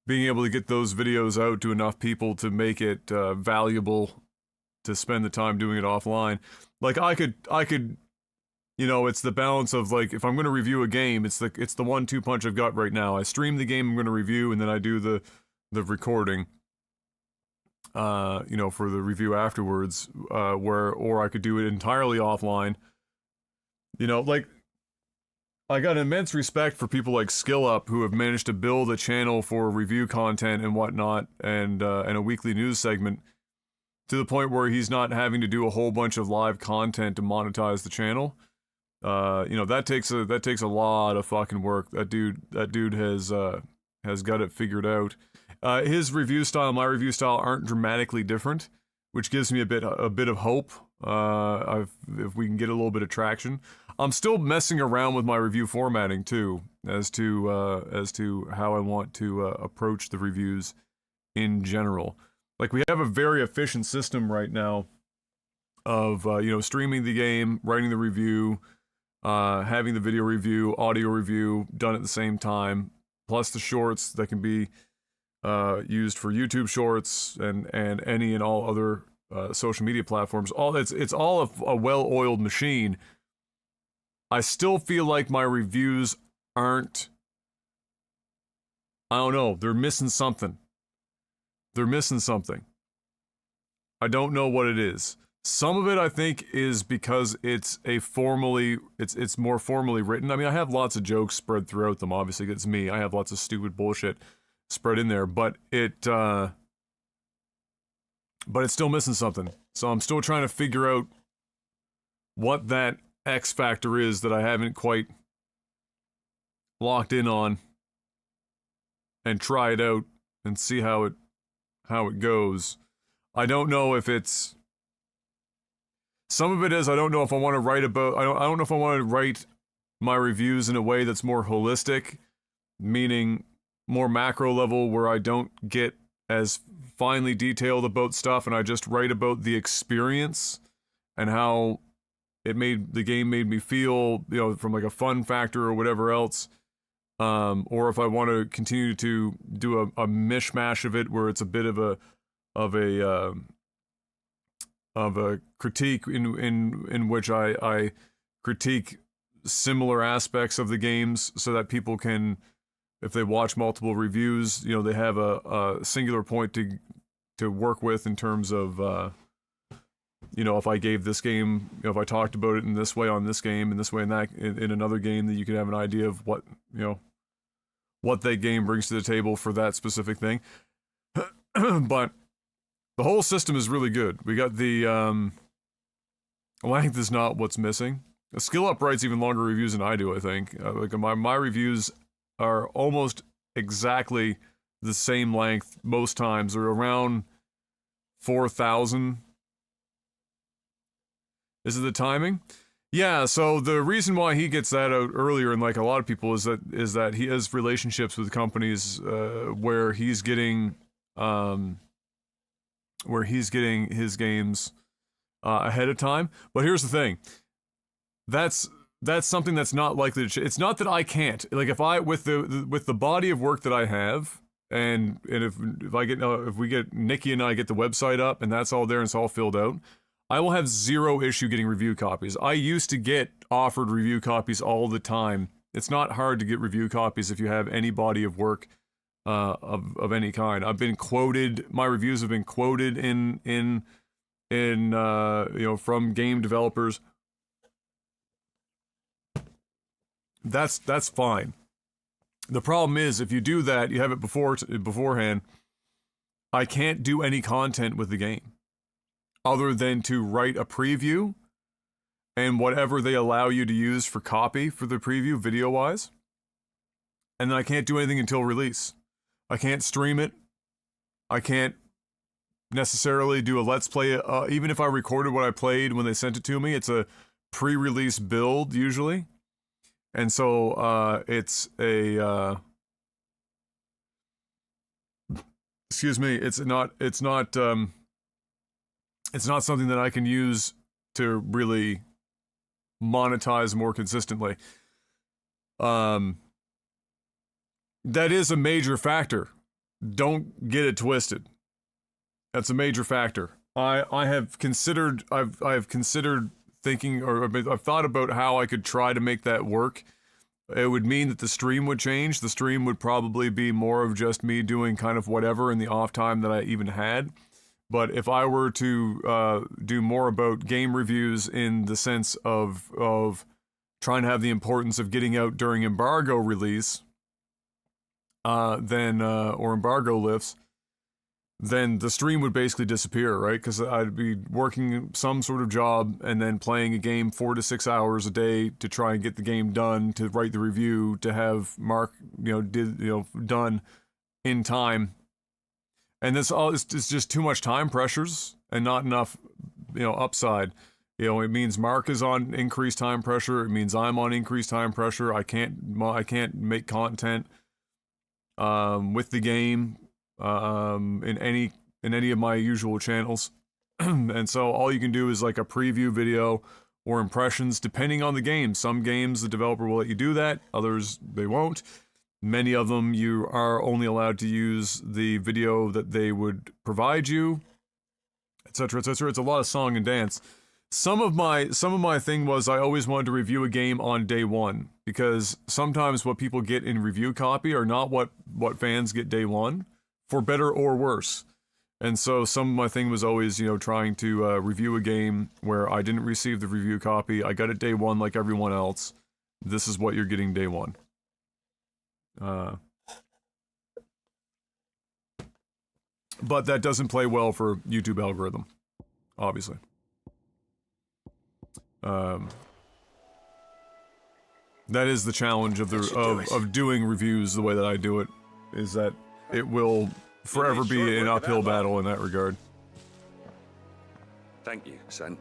being able to get those videos out to enough people to make it, valuable to spend the time doing it offline. Like, I could, you know, it's the balance of, like, if I'm going to review a game, it's the 1-2 punch I've got right now. I stream the game I'm going to review, and then I do the recording. You know, for the review afterwards, or I could do it entirely offline. You know, like, I got immense respect for people like SkillUp who have managed to build a channel for review content and whatnot, and a weekly news segment, to the point where he's not having to do a whole bunch of live content to monetize the channel. You know, that takes a lot of fucking work. That dude has got it figured out. His review style, my review style aren't dramatically different, which gives me a bit of hope. If we can get a little bit of traction. I'm still messing around with my review formatting too, as to how I want to approach the reviews in general. Like, we have a very efficient system right now of you know, streaming the game, writing the review, having the video review, audio review done at the same time, plus the shorts that can be used for YouTube shorts and any and all other social media platforms. It's all a well-oiled machine. I still feel like my reviews aren't, I don't know, they're missing something. They're missing something. I don't know what it is. Some of it, I think, is because it's more formally written. I mean, I have lots of jokes spread throughout them. Obviously, it's me. I have lots of stupid bullshit spread in there, but it's still missing something. So I'm still trying to figure out what that X factor is that I haven't quite locked in on, and try it out and see how it goes. I don't know if it's, some of it is, I don't know if I want to write about, I don't know if I want to write my reviews in a way that's more holistic, meaning more macro level, where I don't get as finely detailed about stuff and I just write about the experience and how the game made me feel, you know, from like a fun factor or whatever else. Or if I want to continue to do a mishmash of it, where it's a bit of a critique in which I critique similar aspects of the games, so that people can, if they watch multiple reviews, you know, they have a singular point to work with in terms of, you know, if I gave this game, you know, if I talked about it in this way on this game, in this way in that, in another game, that you could have an idea of what, you know, what that game brings to the table for that specific thing. But the whole system is really good. We got the, length is not what's missing. SkillUp writes even longer reviews than I do, I think. Like, my reviews are almost exactly the same length most times. They're around 4,000. Is it the timing? Yeah, so the reason why he gets that out earlier, and like a lot of people, is that he has relationships with companies where he's getting his games ahead of time. But here's the thing. That's something that's not likely to it's not that I can't. Like, if I, with the body of work that I have, and if we get Nikki and I get the website up and that's all there and it's all filled out, I will have zero issue getting review copies. I used to get offered review copies all the time. It's not hard to get review copies if you have any body of work of any kind. I've been quoted. My reviews have been quoted in you know, from game developers. That's fine. The problem is, if you do that, you have it beforehand. I can't do any content with the game other than to write a preview and whatever they allow you to use for copy for the preview, video-wise. And then I can't do anything until release. I can't stream it. I can't necessarily do a Let's Play. Even if I recorded what I played when they sent it to me, it's a pre-release build, usually. And so it's a excuse me, it's not something that I can use to really monetize more consistently. That is a major factor. Don't get it twisted. That's a major factor. I have considered thinking, or I've thought about how I could try to make that work. It would mean that the stream would change. The stream would probably be more of just me doing kind of whatever in the off time that I even had. But if I were to do more about game reviews in the sense of trying to have the importance of getting out during embargo release, or embargo lifts, then the stream would basically disappear, right? Because I'd be working some sort of job and then playing a game 4 to 6 hours a day to try and get the game done, to write the review, to have Mark, done in time. And this all is just too much time pressures and not enough, upside. It means Mark is on increased time pressure. It means I'm on increased time pressure. I can't make content with the game in any of my usual channels. And so all you can do is like a preview video or impressions depending on the game. Some games the developer will let you do that, others they won't. Many of them you are only allowed to use the video that they would provide you, etc., etc. It's a lot of song and dance. Some of my thing was I always wanted to review a game on day one, because sometimes what people get in review copy are not what fans get day one, for better or worse. And so some of my thing was always, trying to review a game where I didn't receive the review copy. I got it day one like everyone else. This is what you're getting day one. But that doesn't play well for YouTube algorithm, obviously. That is the challenge of doing reviews the way that I do it, is that it will forever be an uphill battle in that regard. Thank you, son.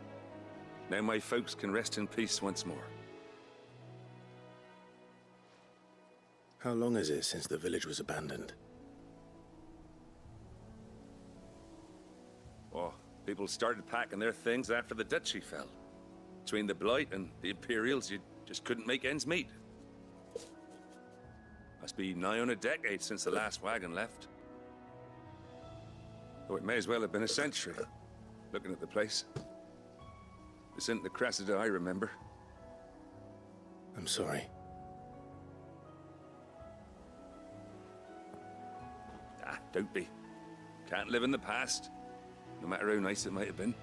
Now my folks can rest in peace once more. How long is it since the village was abandoned? Oh, people started packing their things after the duchy fell. Between the Blight and the Imperials, you just couldn't make ends meet. Must be nigh on a decade since the last wagon left. Though it may as well have been a century, looking at the place. This isn't the Cressida I remember. I'm sorry. Don't be. Can't live in the past, no matter how nice it might have been.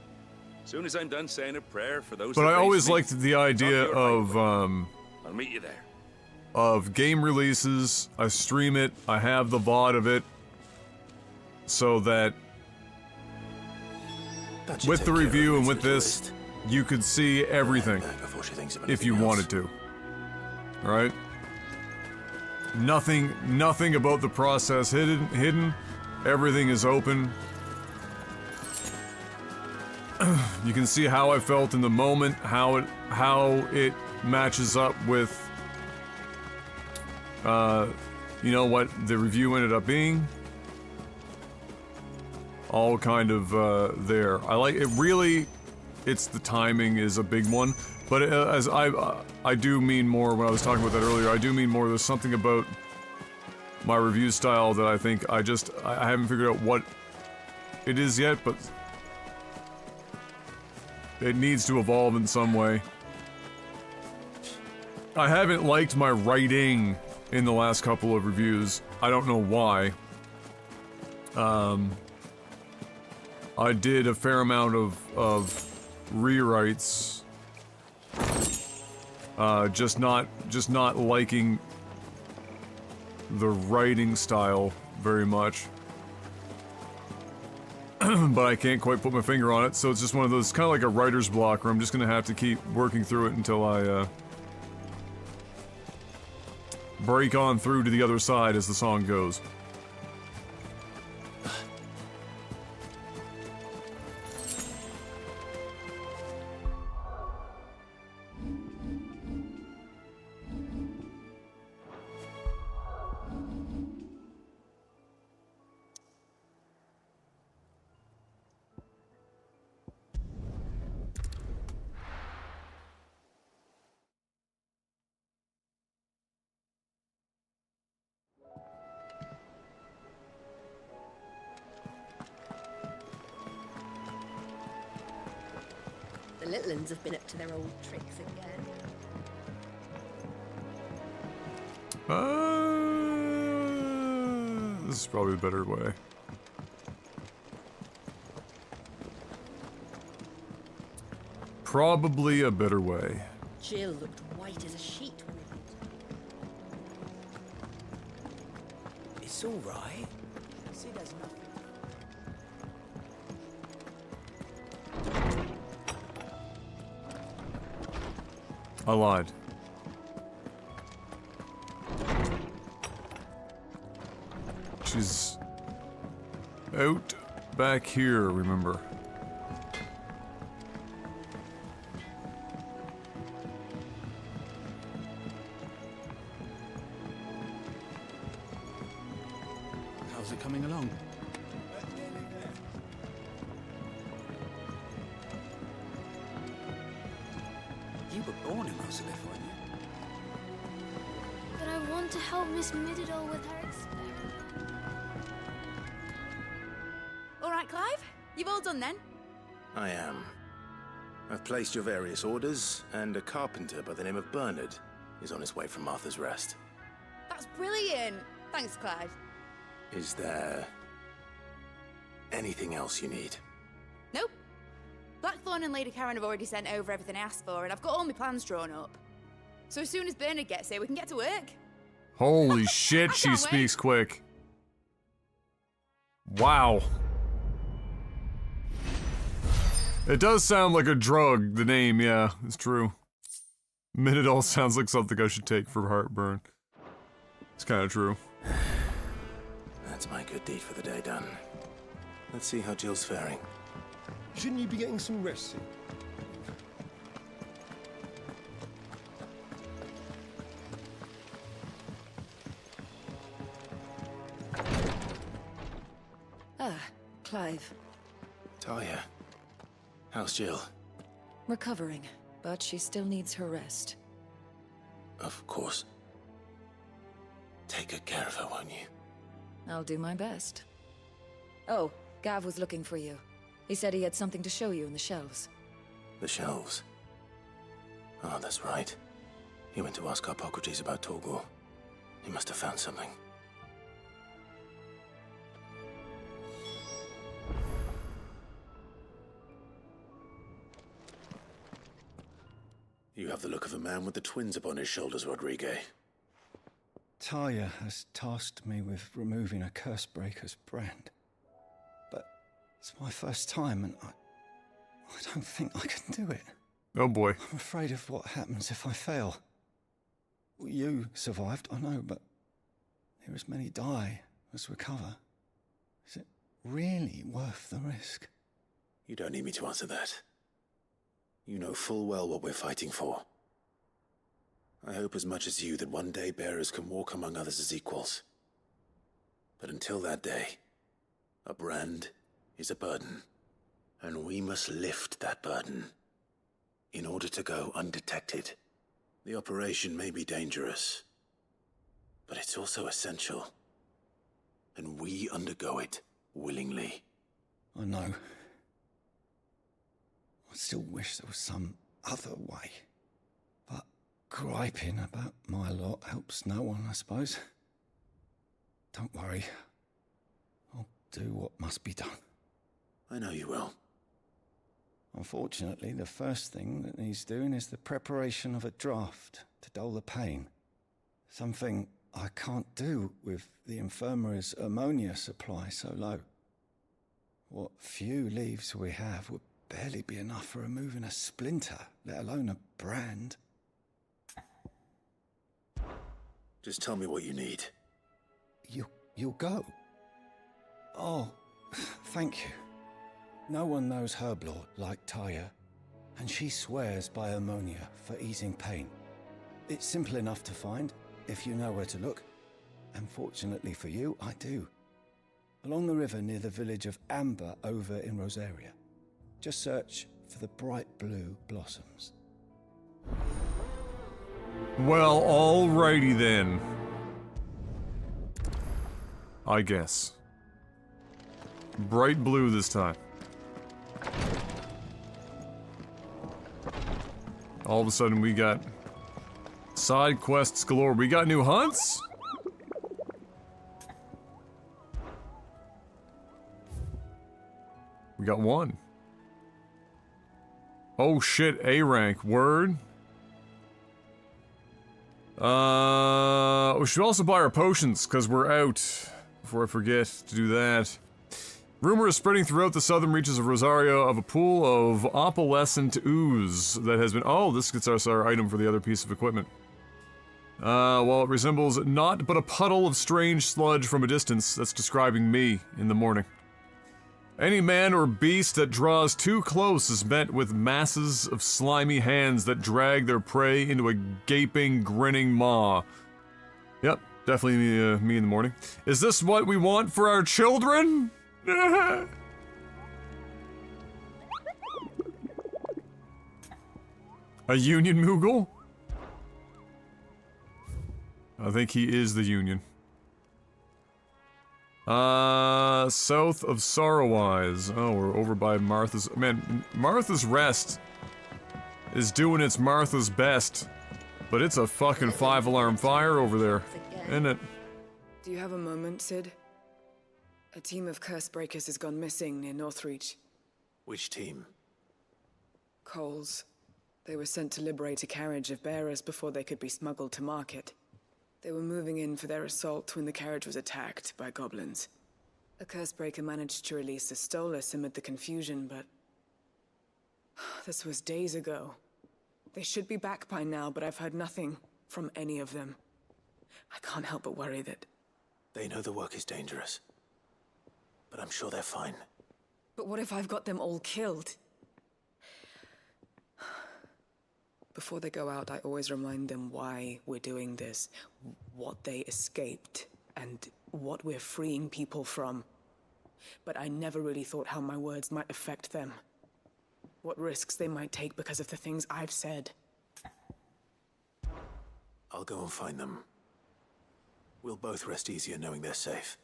Soon as I'm done saying a prayer for those. But I always me, liked the idea of I'll meet you there. Of game releases. I stream it. I have the VOD of it, so that with the review and with this, you could see everything if you wanted to. Right? Nothing about the process hidden. Everything is open. You can see how I felt in the moment, how it matches up with what the review ended up being. All kind of there. I like it. Really, it's the timing is a big one. But as I do mean more, when I was talking about that earlier, I do mean more, there's something about my review style that I think I haven't figured out what it is yet, but it needs to evolve in some way. I haven't liked my writing in the last couple of reviews. I don't know why. I did a fair amount of rewrites. Just not liking the writing style very much. But I can't quite put my finger on it, so it's just one of those, kind of like a writer's block, where I'm just gonna have to keep working through it until I, break on through to the other side, as the song goes. The little uns have been up to their old tricks again. This is probably the better way. Probably a better way. Jill looked white as a sheet when they beat. It's all right. See, there's nothing. I lied. She's out back here, remember. How's it coming along? You were born in Rosalith, weren't you? But I want to help Miss Middledore with her experiment. All right, Clive? You've all done then? I am. I've placed your various orders, and a carpenter by the name of Bernard is on his way from Martha's Rest. That's brilliant. Thanks, Clive. Is there anything else you need? Nope. Blackthorn and Lady Karen have already sent over everything I asked for, and I've got all my plans drawn up. So as soon as Bernard gets here, we can get to work. Holy shit, she speaks quick. Wow. It does sound like a drug, the name, yeah, it's true. Minidol sounds like something I should take for heartburn. It's kind of true. That's my good deed for the day done. Let's see how Jill's faring. Shouldn't you be getting some rest soon? Ah, Clive. Talia, how's Jill? Recovering, but she still needs her rest. Of course. Take good care of her, won't you? I'll do my best. Oh, Gav was looking for you. He said he had something to show you in the shelves. The shelves. Oh, that's right. He went to ask Harpocrates about Torgor. He must have found something. You have the look of a man with the twins upon his shoulders, Rodrigue. Talia has tasked me with removing a Cursebreaker's brand. But it's my first time, and I don't think I can do it. Oh boy. I'm afraid of what happens if I fail. You survived, I know, but there as many die as recover. Is it really worth the risk? You don't need me to answer that. You know full well what we're fighting for. I hope as much as you that one day bearers can walk among others as equals. But until that day, a brand is a burden, and we must lift that burden in order to go undetected. The operation may be dangerous, but it's also essential, and we undergo it willingly. I know. I still wish there was some other way. But griping about my lot helps no one, I suppose. Don't worry. I'll do what must be done. I know you will. Unfortunately, the first thing that needs doing is the preparation of a draft to dull the pain. Something I can't do with the infirmary's ammonia supply so low. What few leaves we have would barely be enough for removing a splinter, let alone a brand. Just tell me what you need. You'll go? Oh, thank you. No one knows Herblord like Talia, and she swears by ammonia for easing pain. It's simple enough to find, if you know where to look. And fortunately for you, I do. Along the river near the village of Amber over in Rosaria. Just search for the bright blue blossoms. Well, alrighty then. I guess. Bright blue this time. all of a sudden we got side quests galore. We got new hunts? We got one. Oh shit, A rank. Word. We should also buy our potions, because we're out. Before I forget to do that. Rumor is spreading throughout the southern reaches of Rosario of a pool of opalescent ooze that has been— oh, this gets us our item for the other piece of equipment. While it resembles naught but a puddle of strange sludge from a distance, that's describing me in the morning. Any man or beast that draws too close is met with masses of slimy hands that drag their prey into a gaping, grinning maw. Yep, definitely me in the morning. Is this what we want for our children? A Union Moogle? I think he is the Union. South of Sorrowwise. Oh, we're over by Martha's— man, Martha's Rest is doing its Martha's best, but it's a fucking 5-alarm fire over there, isn't it? Do you have a moment, Sid? A team of curse breakers has gone missing near Northreach. Which team? Coles. They were sent to liberate a carriage of bearers before they could be smuggled to market. They were moving in for their assault when the carriage was attacked by goblins. A cursebreaker managed to release a Stolas amid the confusion, but this was days ago. They should be back by now, but I've heard nothing from any of them. I can't help but worry that... They know the work is dangerous, but I'm sure they're fine. But what if I've got them all killed? Before they go out, I always remind them why we're doing this, what they escaped, and what we're freeing people from. But I never really thought how my words might affect them. What risks they might take because of the things I've said. I'll go and find them. We'll both rest easier knowing they're safe.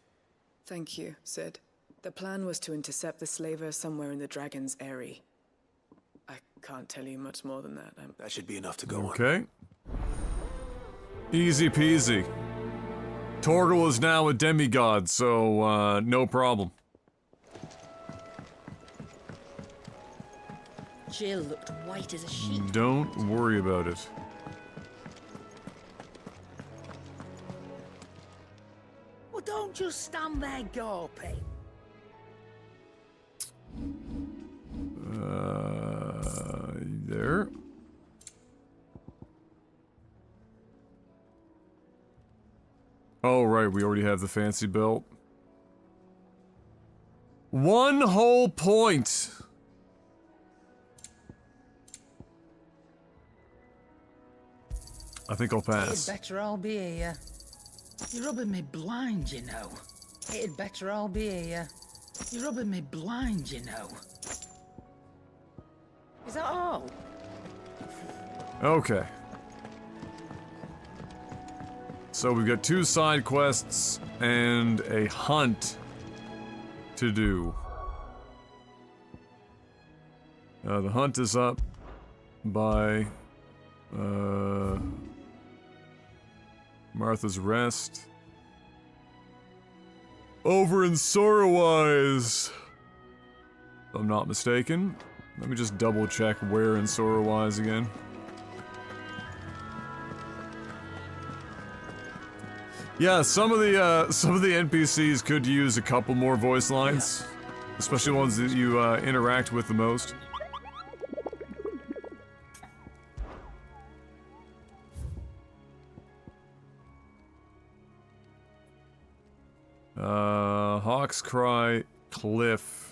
Thank you, Sid. The plan was to intercept the slaver somewhere in the Dragon's Eyrie. I can't tell you much more than that. That should be enough to go on. Okay. Easy peasy. Torgal is now a demigod, so, no problem. Jill looked white as a sheet. Don't worry about it. Well, don't just stand there gawping. There. Oh, right, we already have the fancy belt. 1 whole point! I think I'll pass. It'd better all be here. You're rubbing me blind, you know. It'd better all be here. You're rubbing me blind, you know. Is that all? Okay. So we've got 2 side quests and a hunt to do. The hunt is up by Martha's Rest. Over in Sorrowwise, if I'm not mistaken. Let me just double check where in Sorrowwise again. Yeah, some of the NPCs could use a couple more voice lines, especially ones that you interact with the most. Hawk's Cry Cliff.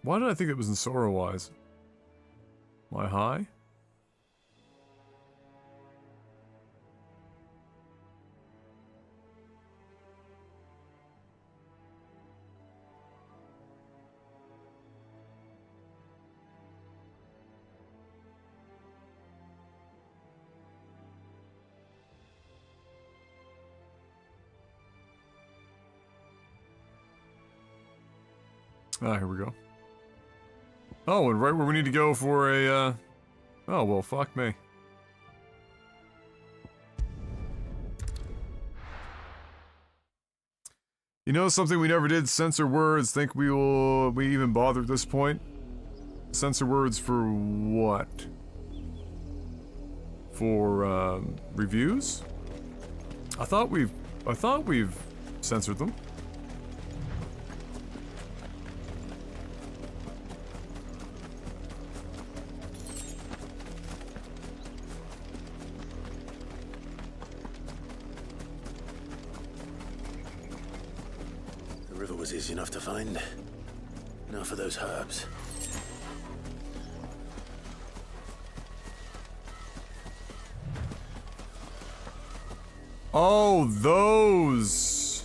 Why did I think it was in Sorrowwise? Am I high? Ah, here we go. Oh, and right where we need to go for a, oh, well, fuck me. You know something we never did? Censor words. Think we even bother at this point? Censor words for what? For, reviews? I thought we've censored them. The river was easy enough to find. Now for those herbs. Oh, those.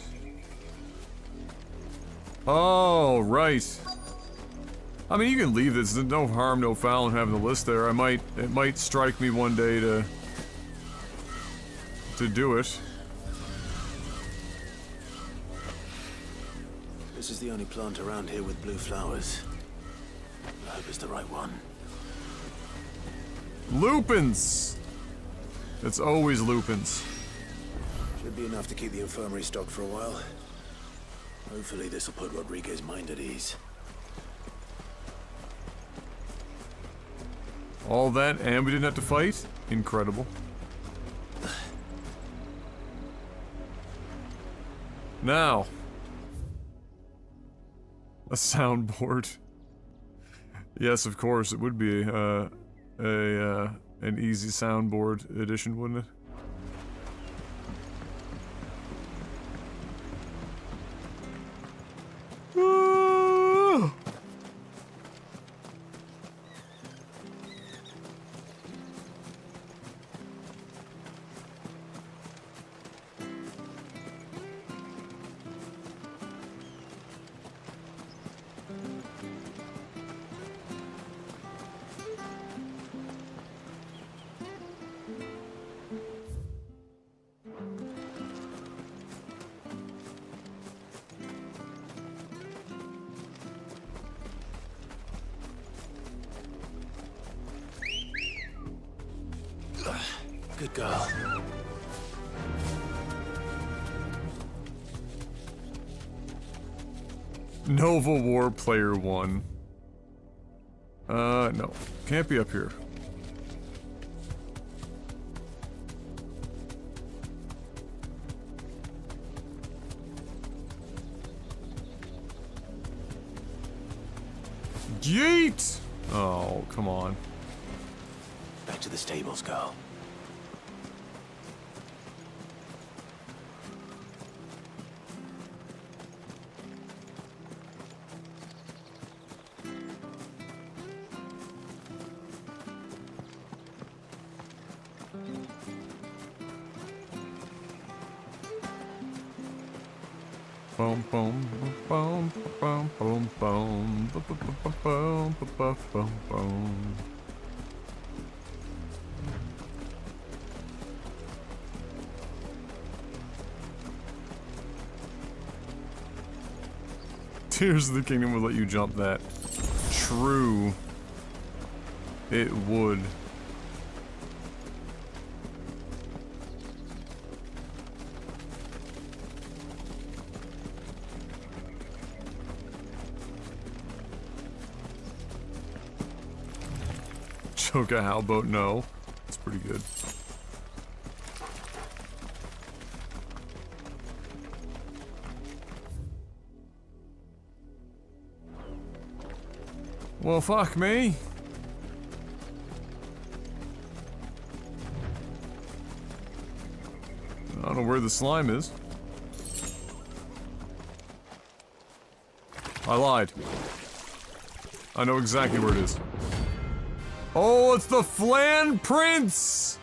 Oh, right. I mean, you can leave this. There's no harm, no foul in having the list there. It might strike me one day to do it. This is the only plant around here with blue flowers. I hope it's the right one. Lupins! It's always lupins. Should be enough to keep the infirmary stocked for a while. Hopefully this will put Rodriguez's mind at ease. All that, and we didn't have to fight? Incredible. Now. A soundboard. Yes, of course, it would be an easy soundboard edition, wouldn't it? Good girl. Nova War Player 1. No. Can't be up here. Yeet! Oh, come on. Back to the stables, girl. Boom, boom, boom, boom, boom, boom, boom, boom, boom, boom, boom. Tears of the Kingdom would let you jump that. True. It would. Choke a howboat? No. It's pretty good. Well, fuck me. I don't know where the slime is. I lied. I know exactly where it is. Oh, it's the Flan Prince!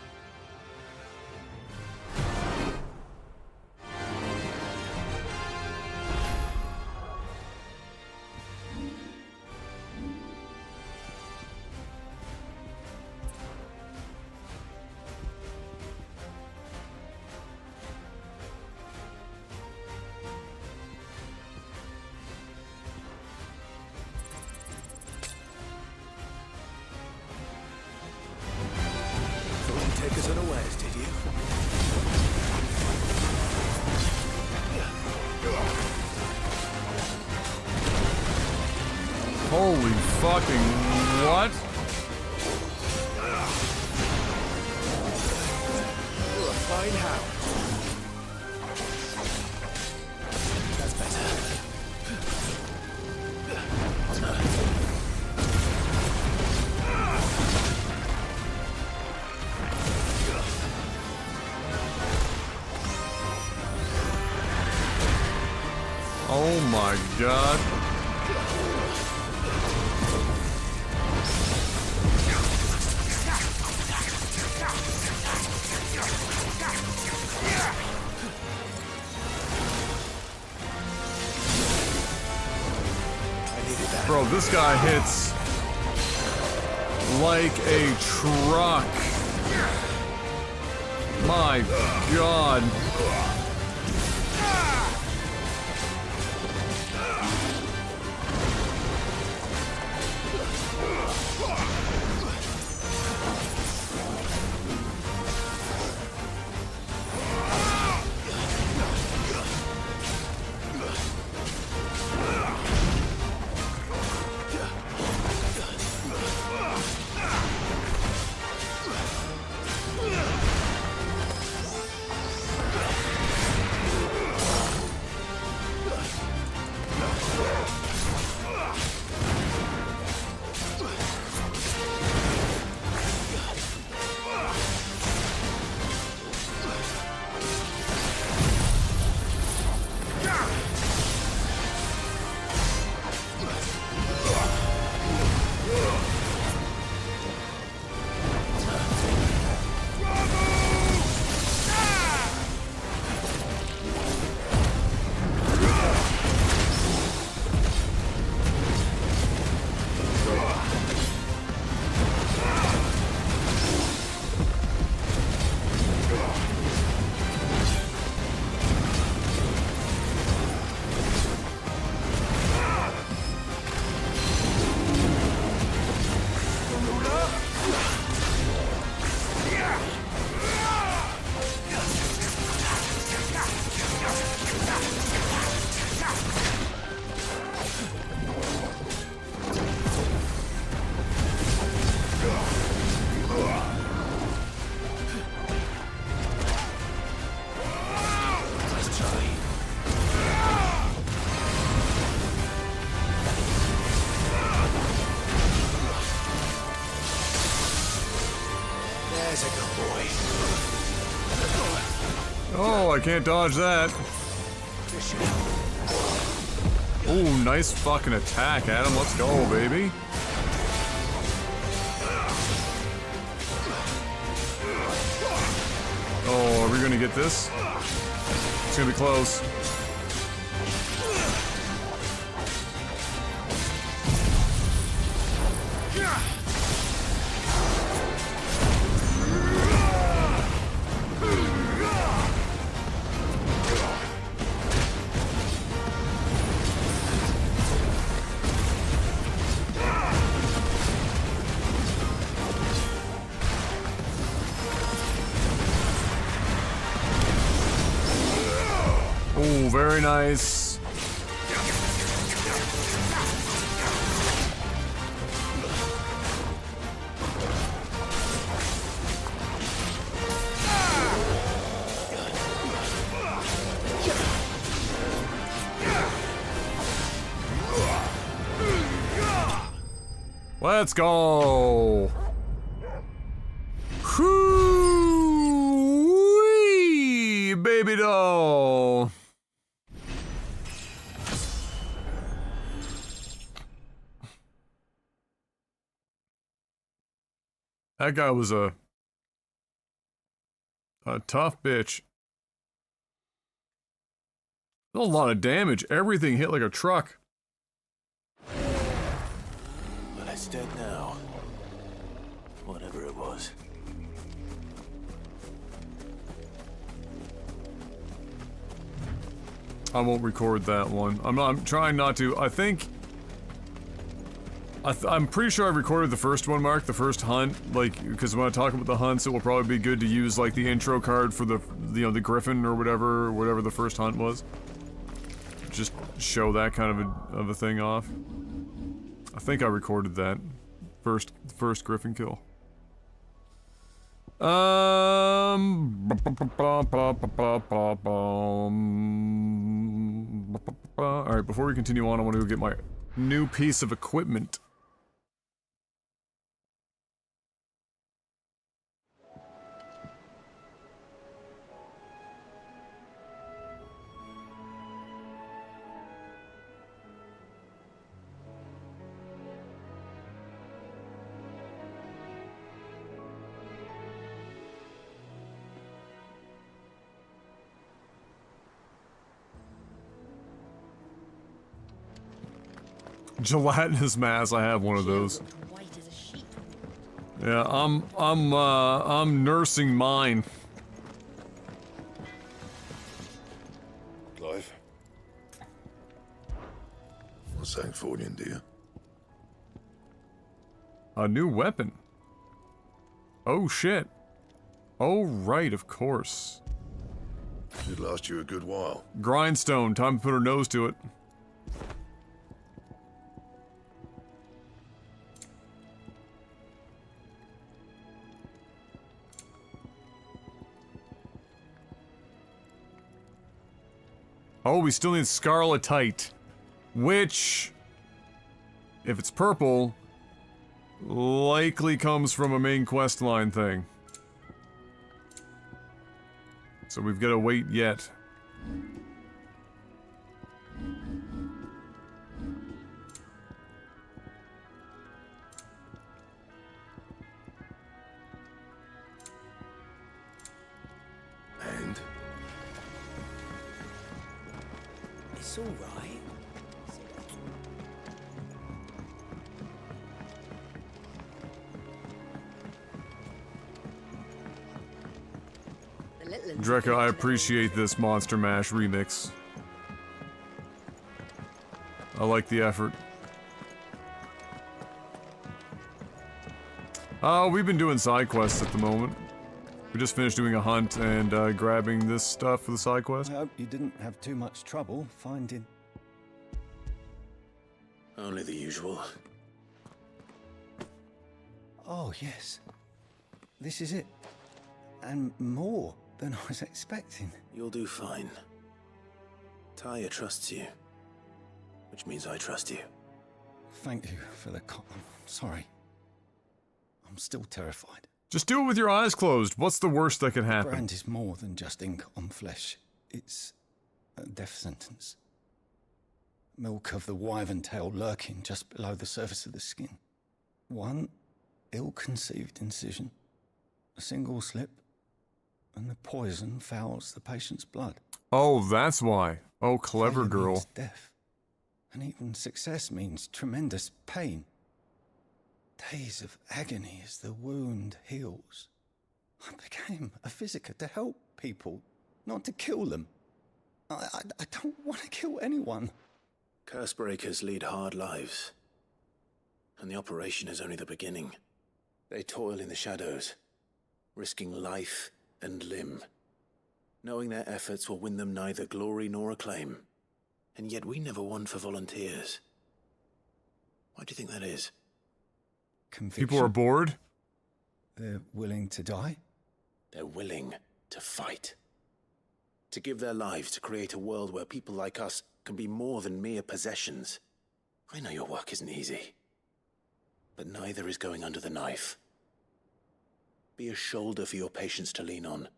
Holy fucking what? You're a fine hound. That's better. Oh my god. Bro, this guy hits like a truck. My god. Oh, I can't dodge that. Oh, nice fucking attack, Adam. Let's go, baby. Oh, are we gonna get this? It's gonna be close. Oh, very nice. Let's go. Whoo-wee, baby doll. That guy was a tough bitch. A lot of damage. Everything hit like a truck. Well, it's dead now. Whatever it was. I won't record that one. I'm trying not to. I think... I'm pretty sure I recorded the first one, Mark, the first hunt, like, because when I talk about the hunts, it will probably be good to use, like, the intro card for the, you know, the griffin or whatever the first hunt was. Just show that kind of a thing off. I think I recorded that. First Griffin kill. Alright, before we continue on, I want to go get my new piece of equipment. Gelatinous mass, I have one of those. Yeah, I'm nursing mine. Clive. What's Sancfordian, dear? A new weapon. Oh shit. Oh right, of course. Should last you a good while. Grindstone, time to put her nose to it. Oh, we still need Scarletite, which, if it's purple, likely comes from a main quest line thing. So we've got to wait yet. And? It's all right. Drekka, I appreciate this Monster Mash remix. I like the effort. We've been doing side quests at the moment. We just finished doing a hunt and grabbing this stuff for the side quest. I hope you didn't have too much trouble finding... Only the usual. Oh, yes. This is it. And more than I was expecting. You'll do fine. Taya trusts you. Which means I trust you. Thank you for the sorry. I'm still terrified. Just do it with your eyes closed. What's the worst that could happen? Brand is more than just ink on flesh. It's a death sentence. Milk of the wyvern tail lurking just below the surface of the skin. One ill-conceived incision, a single slip, and the poison fouls the patient's blood. Oh, that's why. Oh, clever Failure girl. means death. And even success means tremendous pain. Days of agony as the wound heals. I became a physiker to help people, not to kill them. I don't want to kill anyone. Cursebreakers lead hard lives. And the operation is only the beginning. They toil in the shadows, risking life and limb, knowing their efforts will win them neither glory nor acclaim. And yet we never won for volunteers. Why do you think that is? Conviction. People are bored? They're willing to die? They're willing to fight. To give their lives to create a world where people like us can be more than mere possessions. I know your work isn't easy. But neither is going under the knife. Be a shoulder for your patients to lean on.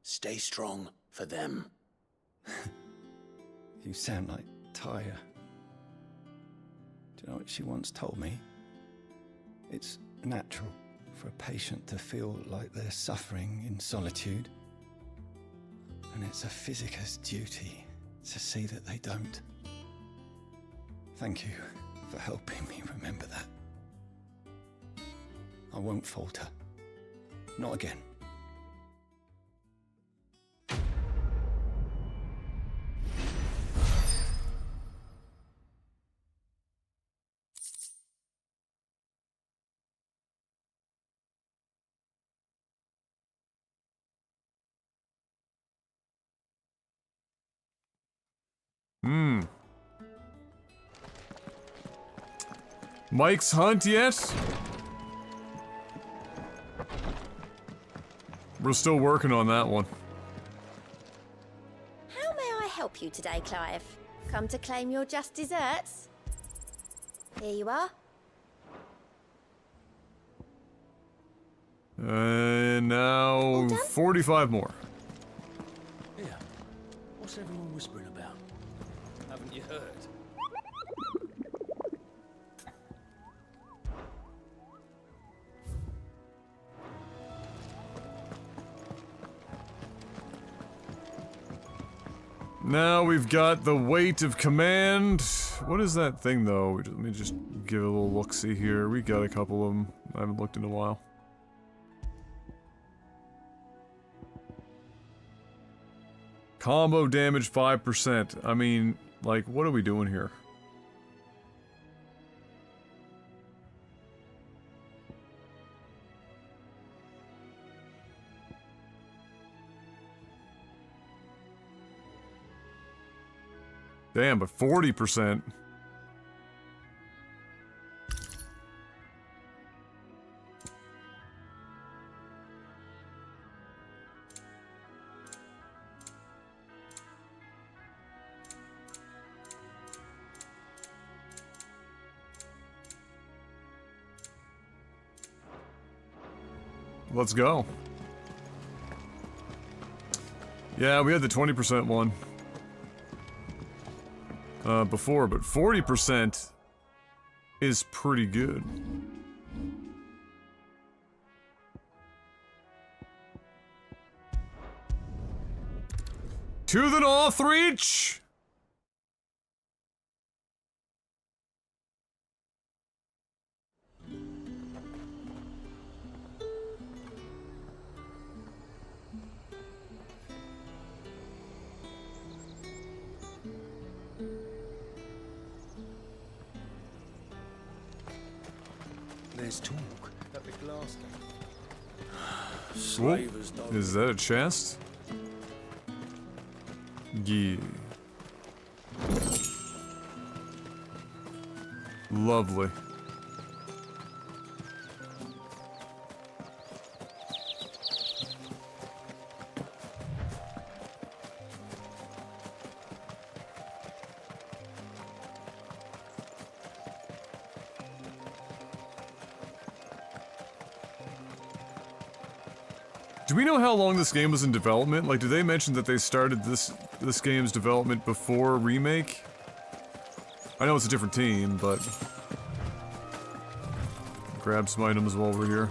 Stay strong for them. You sound like Taya. Do you know what she once told me? It's natural for a patient to feel like they're suffering in solitude. And it's a physiker's duty to see that they don't. Thank you for helping me remember that. I won't falter. Not again. Mike's hunt yet? We're still working on that one. How may I help you today, Clive? Come to claim your just desserts? Here you are. And now 45 more. Yeah. What's everyone whispering about? Haven't you heard? Now we've got the weight of command. What is that thing though? Let me just give it a little look-see here. We got a couple of them. I haven't looked in a while. Combo damage 5%. I mean, like, what are we doing here? Damn, but 40%. Let's go. Yeah, we had the 20% one before, but 40% is pretty good. To the north reach! There's talk that the glass Whoa. Is that a chest? Yeah. Lovely. Do we know how long this game was in development? Like, did they mention that they started this game's development before Remake? I know it's a different team, but... Grab some items while we're here.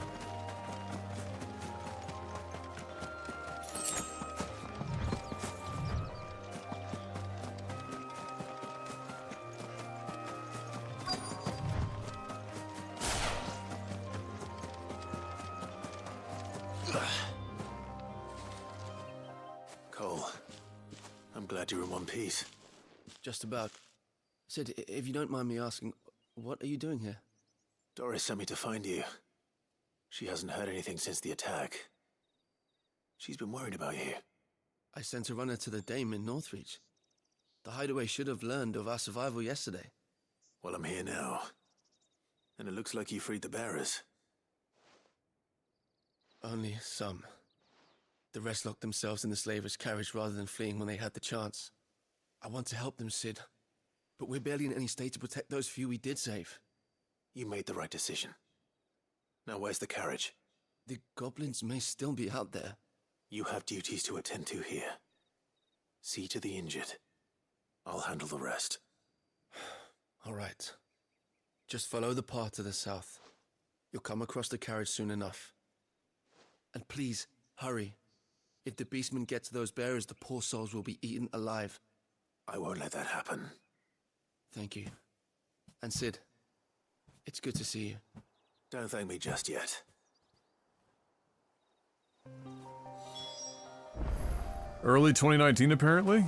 Cole, I'm glad you're in one piece. Just about. Sid, if you don't mind me asking, what are you doing here? Doris sent me to find you. She hasn't heard anything since the attack. She's been worried about you. I sent a runner to the Dame in Northreach. The hideaway should have learned of our survival yesterday. Well, I'm here now. And it looks like you freed the bearers. Only some. The rest locked themselves in the slaver's carriage rather than fleeing when they had the chance. I want to help them, Sid. But we're barely in any state to protect those few we did save. You made the right decision. Now where's the carriage? The goblins may still be out there. You have duties to attend to here. See to the injured. I'll handle the rest. All right. Just follow the path to the south. You'll come across the carriage soon enough. And please, hurry. If the beastmen get to those bearers, the poor souls will be eaten alive. I won't let that happen. Thank you. And Sid, it's good to see you. Don't thank me just yet. Early 2019, apparently?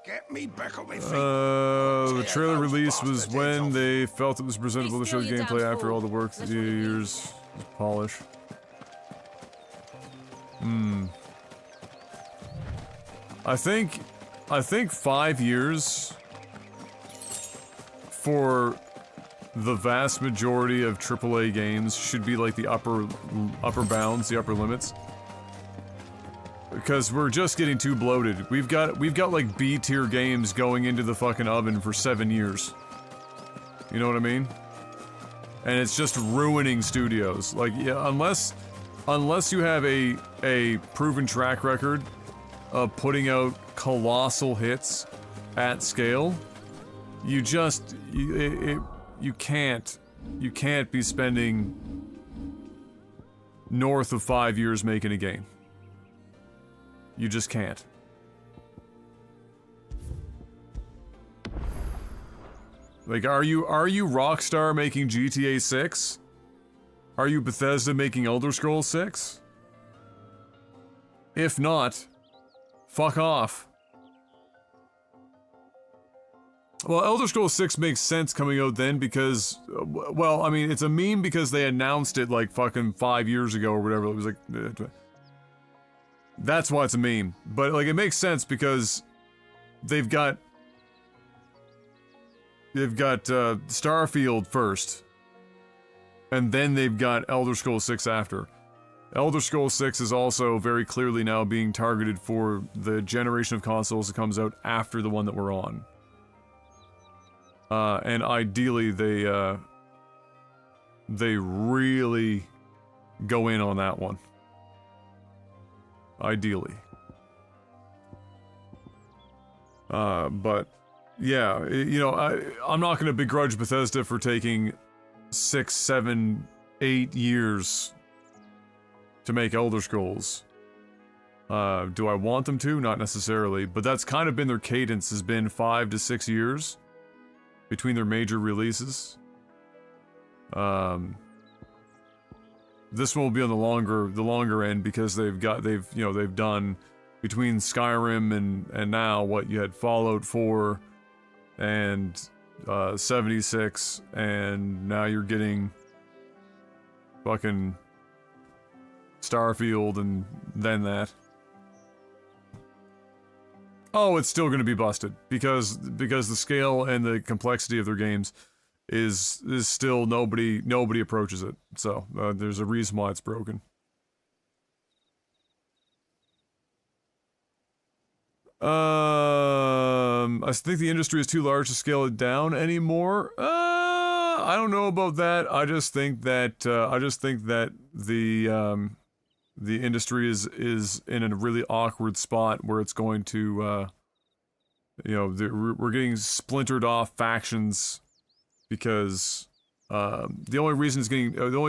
Get me back on my feet. The trailer release was when they felt it was presentable to show the gameplay after all the work the years polish. I think 5 years for the vast majority of AAA games should be like the upper bounds, the upper limits. Because we're just getting too bloated. We've got like B-tier games going into the fucking oven for 7 years. You know what I mean? And it's just ruining studios. Like, yeah, unless you have a proven track record of putting out colossal hits at scale, you can't be spending north of 5 years making a game. You just can't. Like, are you Rockstar making GTA 6? Are you Bethesda making Elder Scrolls 6? If not, fuck off. Well, Elder Scrolls 6 makes sense coming out then because, well, I mean, it's a meme because they announced it like fucking 5 years ago or whatever. It was like, that's why it's a meme. But like, it makes sense because they've got Starfield first, and then they've got Elder Scrolls 6 after. Elder Scrolls 6 is also very clearly now being targeted for the generation of consoles that comes out after the one that we're on. And ideally they really go in on that one. Ideally. But yeah, you know, I'm not going to begrudge Bethesda for taking 6, 7, 8 years to make Elder Scrolls. Do I want them to? Not necessarily, but that's kind of been their cadence, has been 5 to 6 years between their major releases. This one will be on the longer end because they've done between Skyrim and now what you had Fallout 4 and 76, and now you're getting fucking Starfield and then that. Oh, it's still going to be busted because the scale and the complexity of their games is still nobody approaches it. So there's a reason why it's broken. I think the industry is too large to scale it down anymore. I don't know about that. I just think that the industry is in a really awkward spot where it's going to, we're getting splintered off factions because the only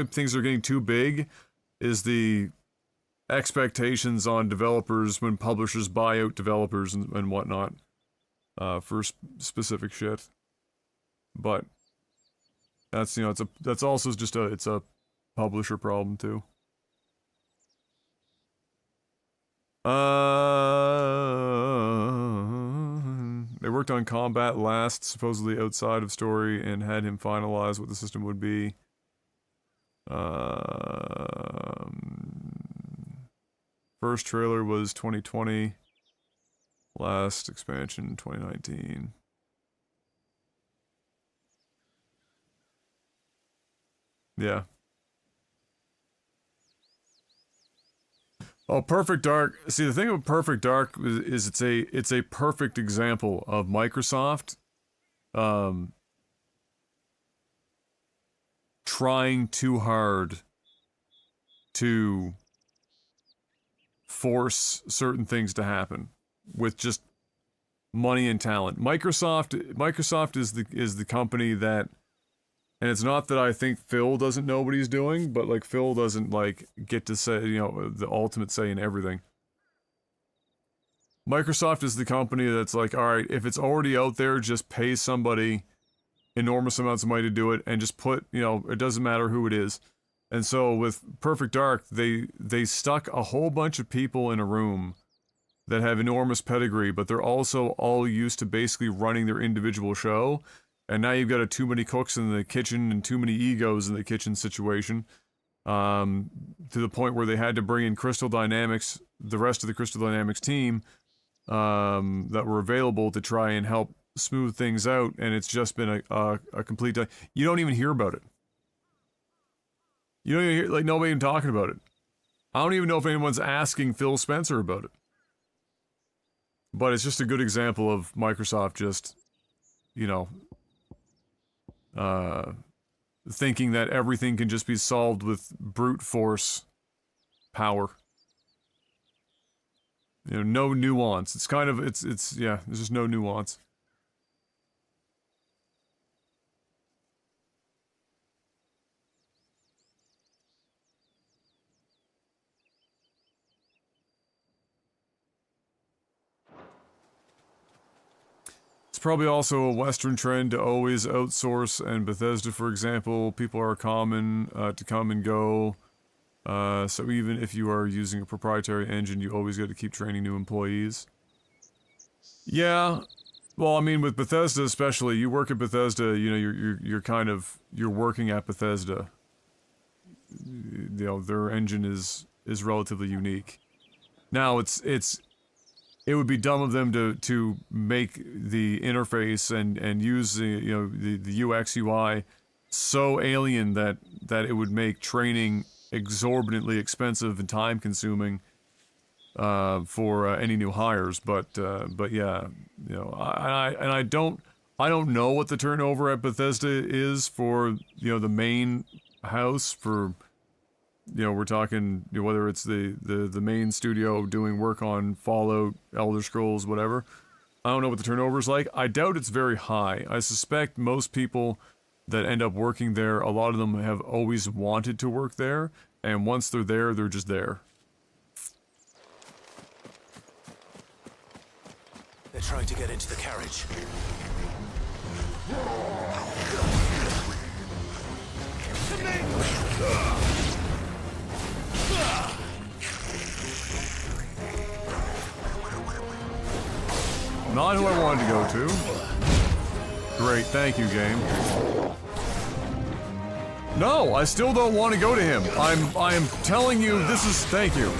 things that are getting too big is the expectations on developers when publishers buy out developers and whatnot for specific shit. But that's that's also just it's a publisher problem too. They worked on combat last, supposedly outside of story, and had him finalize what the system would be. First trailer was 2020. Last expansion 2019. Yeah. Oh, Perfect Dark. See, the thing with Perfect Dark is it's a perfect example of Microsoft trying too hard to force certain things to happen with just money and talent. Microsoft is the company that, and it's not that I think Phil doesn't know what he's doing, but like Phil doesn't like get to say, the ultimate say in everything. Microsoft is the company that's like, all right, if it's already out there, just pay somebody enormous amounts of money to do it and just put, it doesn't matter who it is. And so with Perfect Dark, they stuck a whole bunch of people in a room that have enormous pedigree, but they're also all used to basically running their individual show. And now you've got a too many cooks in the kitchen and too many egos in the kitchen situation, to the point where they had to bring in Crystal Dynamics, the rest of the Crystal Dynamics team, that were available to try and help smooth things out, and it's just been a complete. You don't even hear about it. You don't even hear, like, nobody even talking about it. I don't even know if anyone's asking Phil Spencer about it. But it's just a good example of Microsoft just, you know, thinking that everything can just be solved with brute force power. You know, no nuance. It's kind of, yeah, there's just no nuance. It's probably also a Western trend to always outsource, and Bethesda, for example, people are common to come and go. So even if you are using a proprietary engine, you always got to keep training new employees. Yeah, well, I mean, with Bethesda especially, you work at Bethesda, you know, you're working at Bethesda. You know, their engine is relatively unique. Now, it would be dumb of them to make the interface and use the UX UI so alien that it would make training exorbitantly expensive and time consuming for any new hires. But yeah, you know, I don't know what the turnover at Bethesda is for, you know, the main house for, you know, we're talking, you know, whether it's the main studio doing work on Fallout, Elder Scrolls, whatever. I don't know what the turnover is like. I doubt it's very high. I suspect most people that end up working there, a lot of them have always wanted to work there, and once they're there, they're just there. They're trying to get into the carriage. Not who I wanted to go to. Great, thank you, game. No, I still don't want to go to him. I am telling you, this is... Thank you.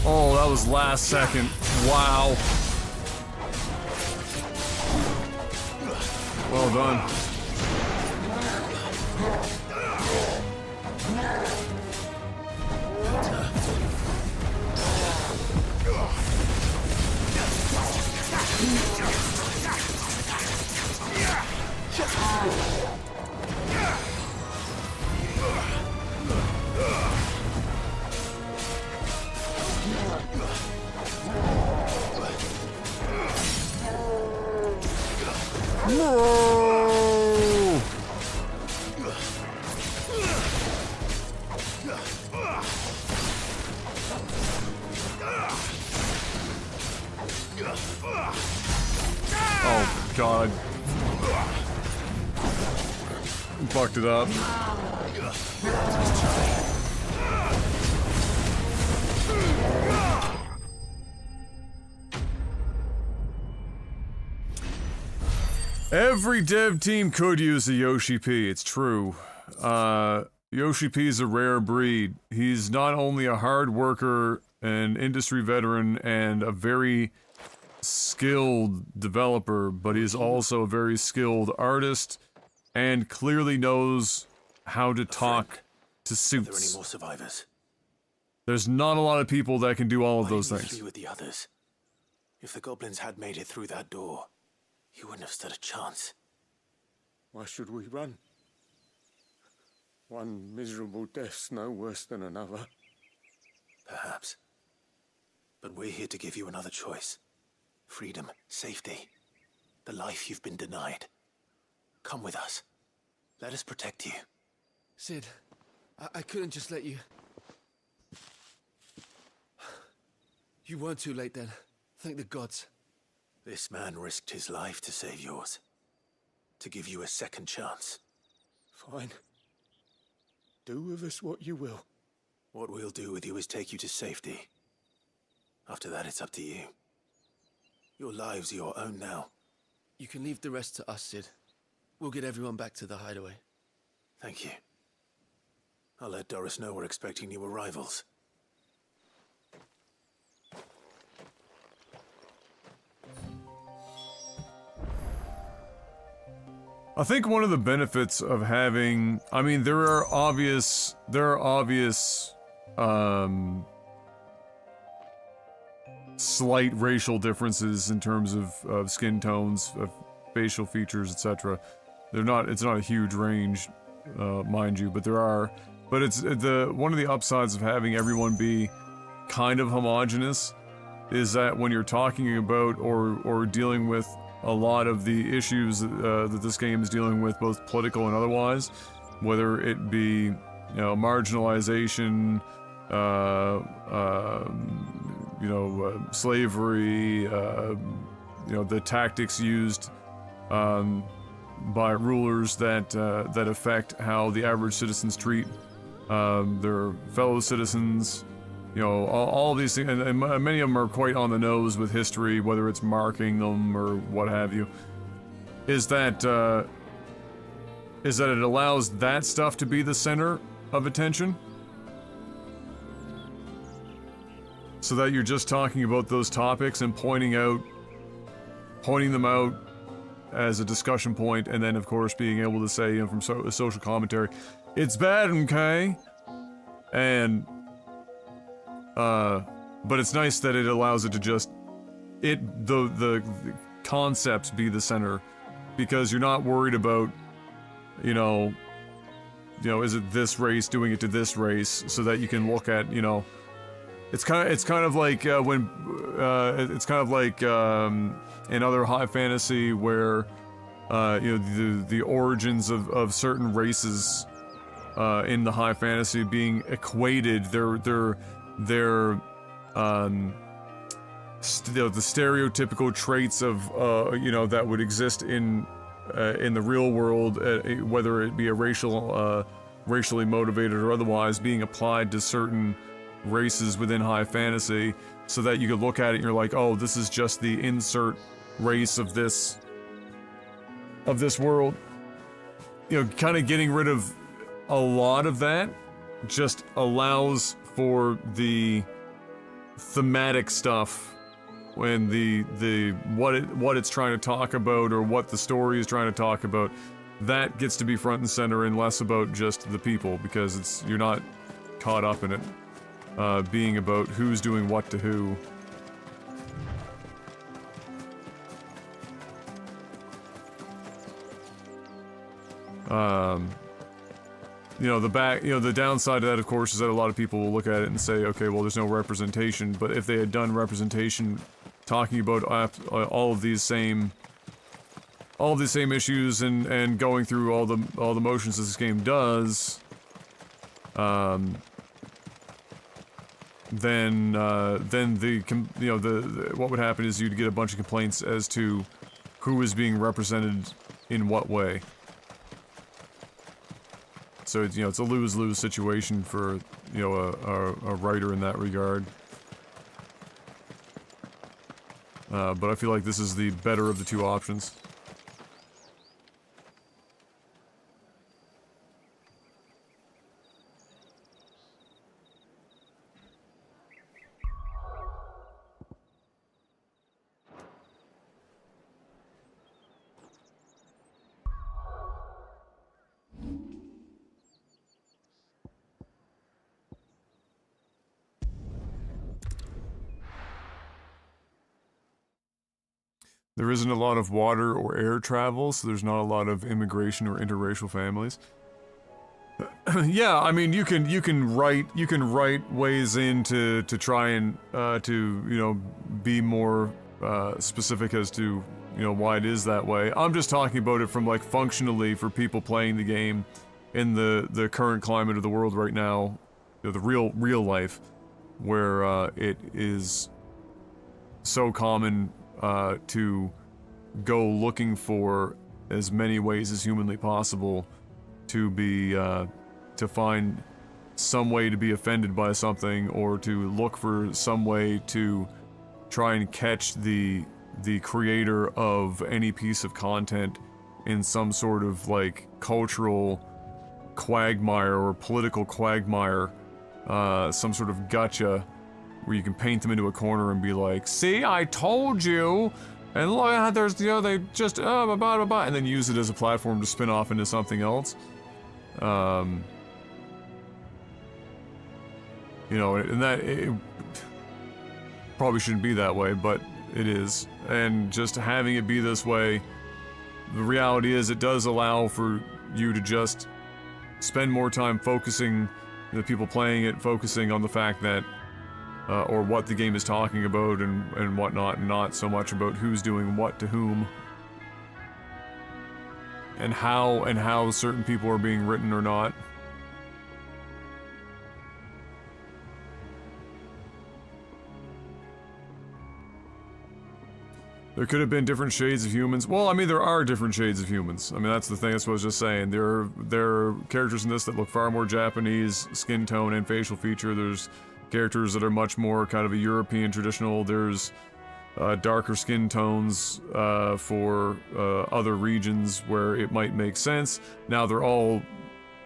Oh, that was last second. Wow. Well done. No! Oh, God. Fucked it up. Every dev team could use a Yoshi P, it's true. Yoshi P is a rare breed. He's not only a hard worker, an industry veteran, and a very skilled developer, but he's also a very skilled artist, and clearly knows how to talk to suits. Are there any more survivors? There's not a lot of people that can do all of those things. Flee with the others. If the goblins had made it through that door, you wouldn't have stood a chance. Why should we run? One miserable death's no worse than another. Perhaps. But we're here to give you another choice. Freedom, safety, the life you've been denied. Come with us. Let us protect you. Sid, I couldn't just let you... You weren't too late then. Thank the gods. This man risked his life to save yours. To give you a second chance. Fine. Do with us what you will. What we'll do with you is take you to safety. After that, it's up to you. Your lives are your own now. You can leave the rest to us, Sid. We'll get everyone back to the hideaway. Thank you. I'll let Doris know we're expecting new arrivals. I think one of the benefits of having, I mean, there are obvious, slight racial differences in terms of skin tones, of facial features, etc. It's not a huge range, mind you, but there are. But it's one of the upsides of having everyone be kind of homogenous is that when you're talking about or dealing with a lot of the issues that this game is dealing with, both political and otherwise, whether it be, marginalization, slavery, the tactics used by rulers that affect how the average citizens treat their fellow citizens. All of these things, and many of them are quite on the nose with history, whether it's marking them or what have you, is that it allows that stuff to be the center of attention. So that you're just talking about those topics and pointing them out as a discussion point, and then of course being able to say, from social commentary, it's bad, okay? And but it's nice that it allows it to just the concepts be the center, because you're not worried about is it this race doing it to this race, so that you can look at it's kind of like in other high fantasy where the origins of certain races in the high fantasy being equated, the stereotypical traits of that would exist in the real world, whether it be a racially motivated or otherwise, being applied to certain races within high fantasy, so that you could look at it and you're like, oh, this is just the insert race of this world. Kind of getting rid of a lot of that just allows for the thematic stuff, when what it's trying to talk about, or what the story is trying to talk about, that gets to be front and center and less about just the people, because you're not caught up in it being about who's doing what to who. The downside of that, of course, is that a lot of people will look at it and say, okay, well, there's no representation. But if they had done representation, talking about all of these same issues and going through all the motions that this game does, then what would happen is you'd get a bunch of complaints as to who is being represented in what way. So it's a lose-lose situation for a writer in that regard. But I feel like this is the better of the two options. There isn't a lot of water or air travel, so there's not a lot of immigration or interracial families. Yeah, I mean, you can write ways in to try and be more specific as to you know, why it is that way. I'm just talking about it from like functionally for people playing the game in the current climate of the world right now, you know, the real life, where it is so common to go looking for as many ways as humanly possible to be to find some way to be offended by something, or to look for some way to try and catch the creator of any piece of content in some sort of like cultural quagmire or political quagmire, some sort of gotcha where you can paint them into a corner and be like, see, I told you, and look, there's, you know, they just, blah, blah, blah, and then use it as a platform to spin off into something else. You know, and that, it probably shouldn't be that way, but it is. And just having it be this way, the reality is it does allow for you to just spend more time focusing, the people playing it, focusing on the fact that, or what the game is talking about and whatnot, and not so much about who's doing what to whom, and how certain people are being written or not. There could have been different shades of humans. Well, I mean, there are different shades of humans. I mean, that's the thing, that's what I was just saying. There are characters in this that look far more Japanese skin tone and facial feature. There's characters that are much more kind of a European traditional. There's darker skin tones for other regions where it might make sense. Now they're all,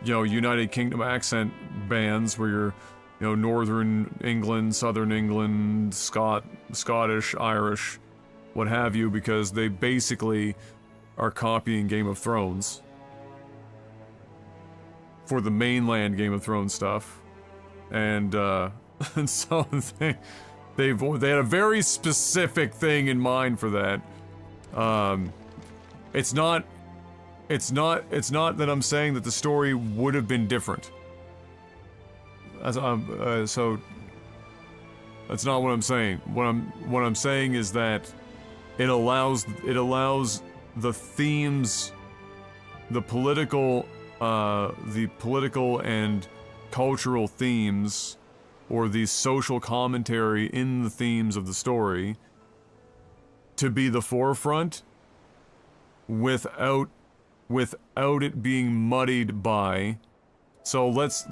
you know, United Kingdom accent bands where you're, you know, Northern England, Southern England, Scottish, Irish, what have you, because they basically are copying Game of Thrones for the mainland Game of Thrones stuff, and so they had a very specific thing in mind for that. It's not that I'm saying that the story would have been different. So that's not what I'm saying. What I'm saying is that it allows the themes, the political and cultural themes, or the social commentary in the themes of the story, to be the forefront without it being muddied by. So let's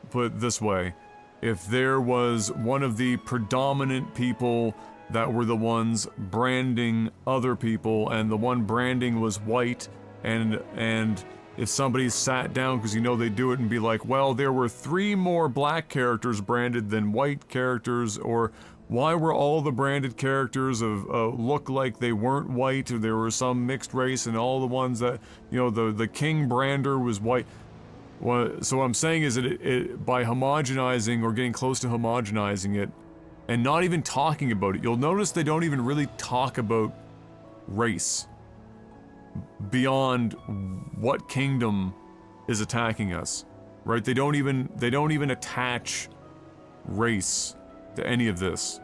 put it this way. If there was one of the predominant people that were the ones branding other people, and the one branding was white, and if somebody sat down, because you know they do it, and be like, well, there were 3 more black characters branded than white characters, or why were all the branded characters look like they weren't white, or there were some mixed race, and all the ones that, you know, the king brander was white. Well, so what I'm saying is that it by homogenizing, or getting close to homogenizing it, and not even talking about it, you'll notice they don't even really talk about race beyond what kingdom is attacking us, right? They don't even attach race to any of this.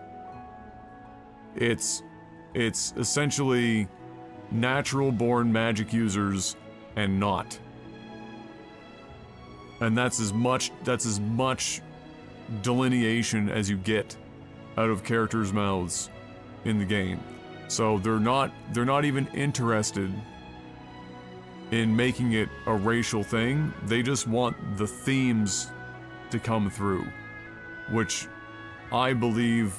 It's essentially natural born magic users and not. And that's as much delineation as you get out of characters' mouths in the game. So they're not even interested in making it a racial thing. They just want the themes to come through, which I believe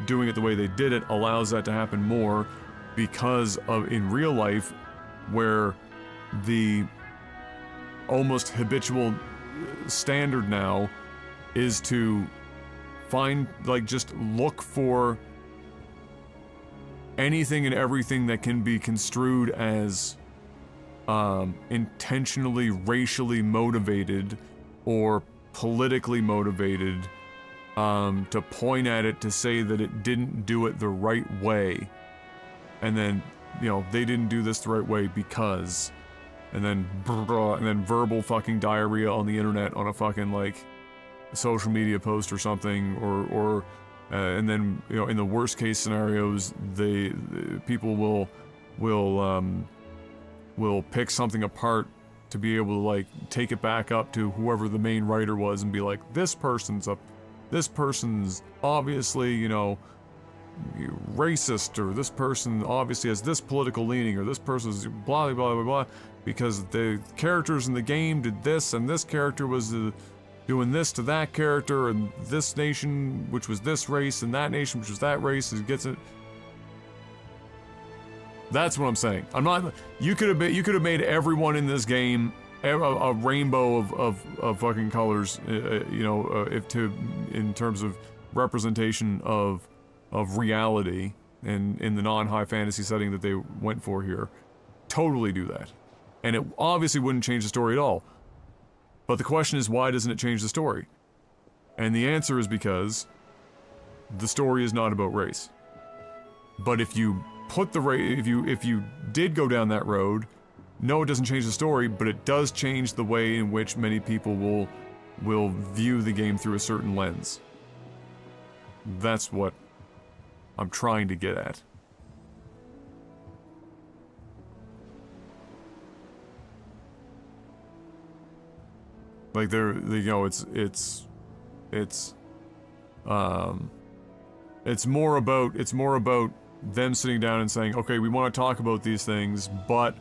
doing it the way they did it allows that to happen more, because of in real life where the almost habitual standard now is to find, like, just look for anything and everything that can be construed as intentionally racially motivated or politically motivated, to point at it to say that it didn't do it the right way, and then, you know, they didn't do this the right way because, and then verbal fucking diarrhea on the internet on a fucking, like, social media post or something, or and then, you know, in the worst case scenarios, people will pick something apart to be able to, like, take it back up to whoever the main writer was and be like, this person's obviously, you know, racist, or this person obviously has this political leaning, or this person's blah blah blah blah, because the characters in the game did this, and this character was doing this to that character, and this nation, which was this race, and that nation, which was that race, gets it. That's what I'm saying. I'm not. You could have made everyone in this game a rainbow of fucking colors. You know, in terms of representation of reality, and in the non-high fantasy setting that they went for here. Totally do that, and it obviously wouldn't change the story at all. But the question is, why doesn't it change the story? And the answer is because the story is not about race. But if you put the if you did go down that road, no, it doesn't change the story, but it does change the way in which many people will view the game through a certain lens. That's what I'm trying to get at. Like you know, it's more about them sitting down and saying, okay, we want to talk about these things, but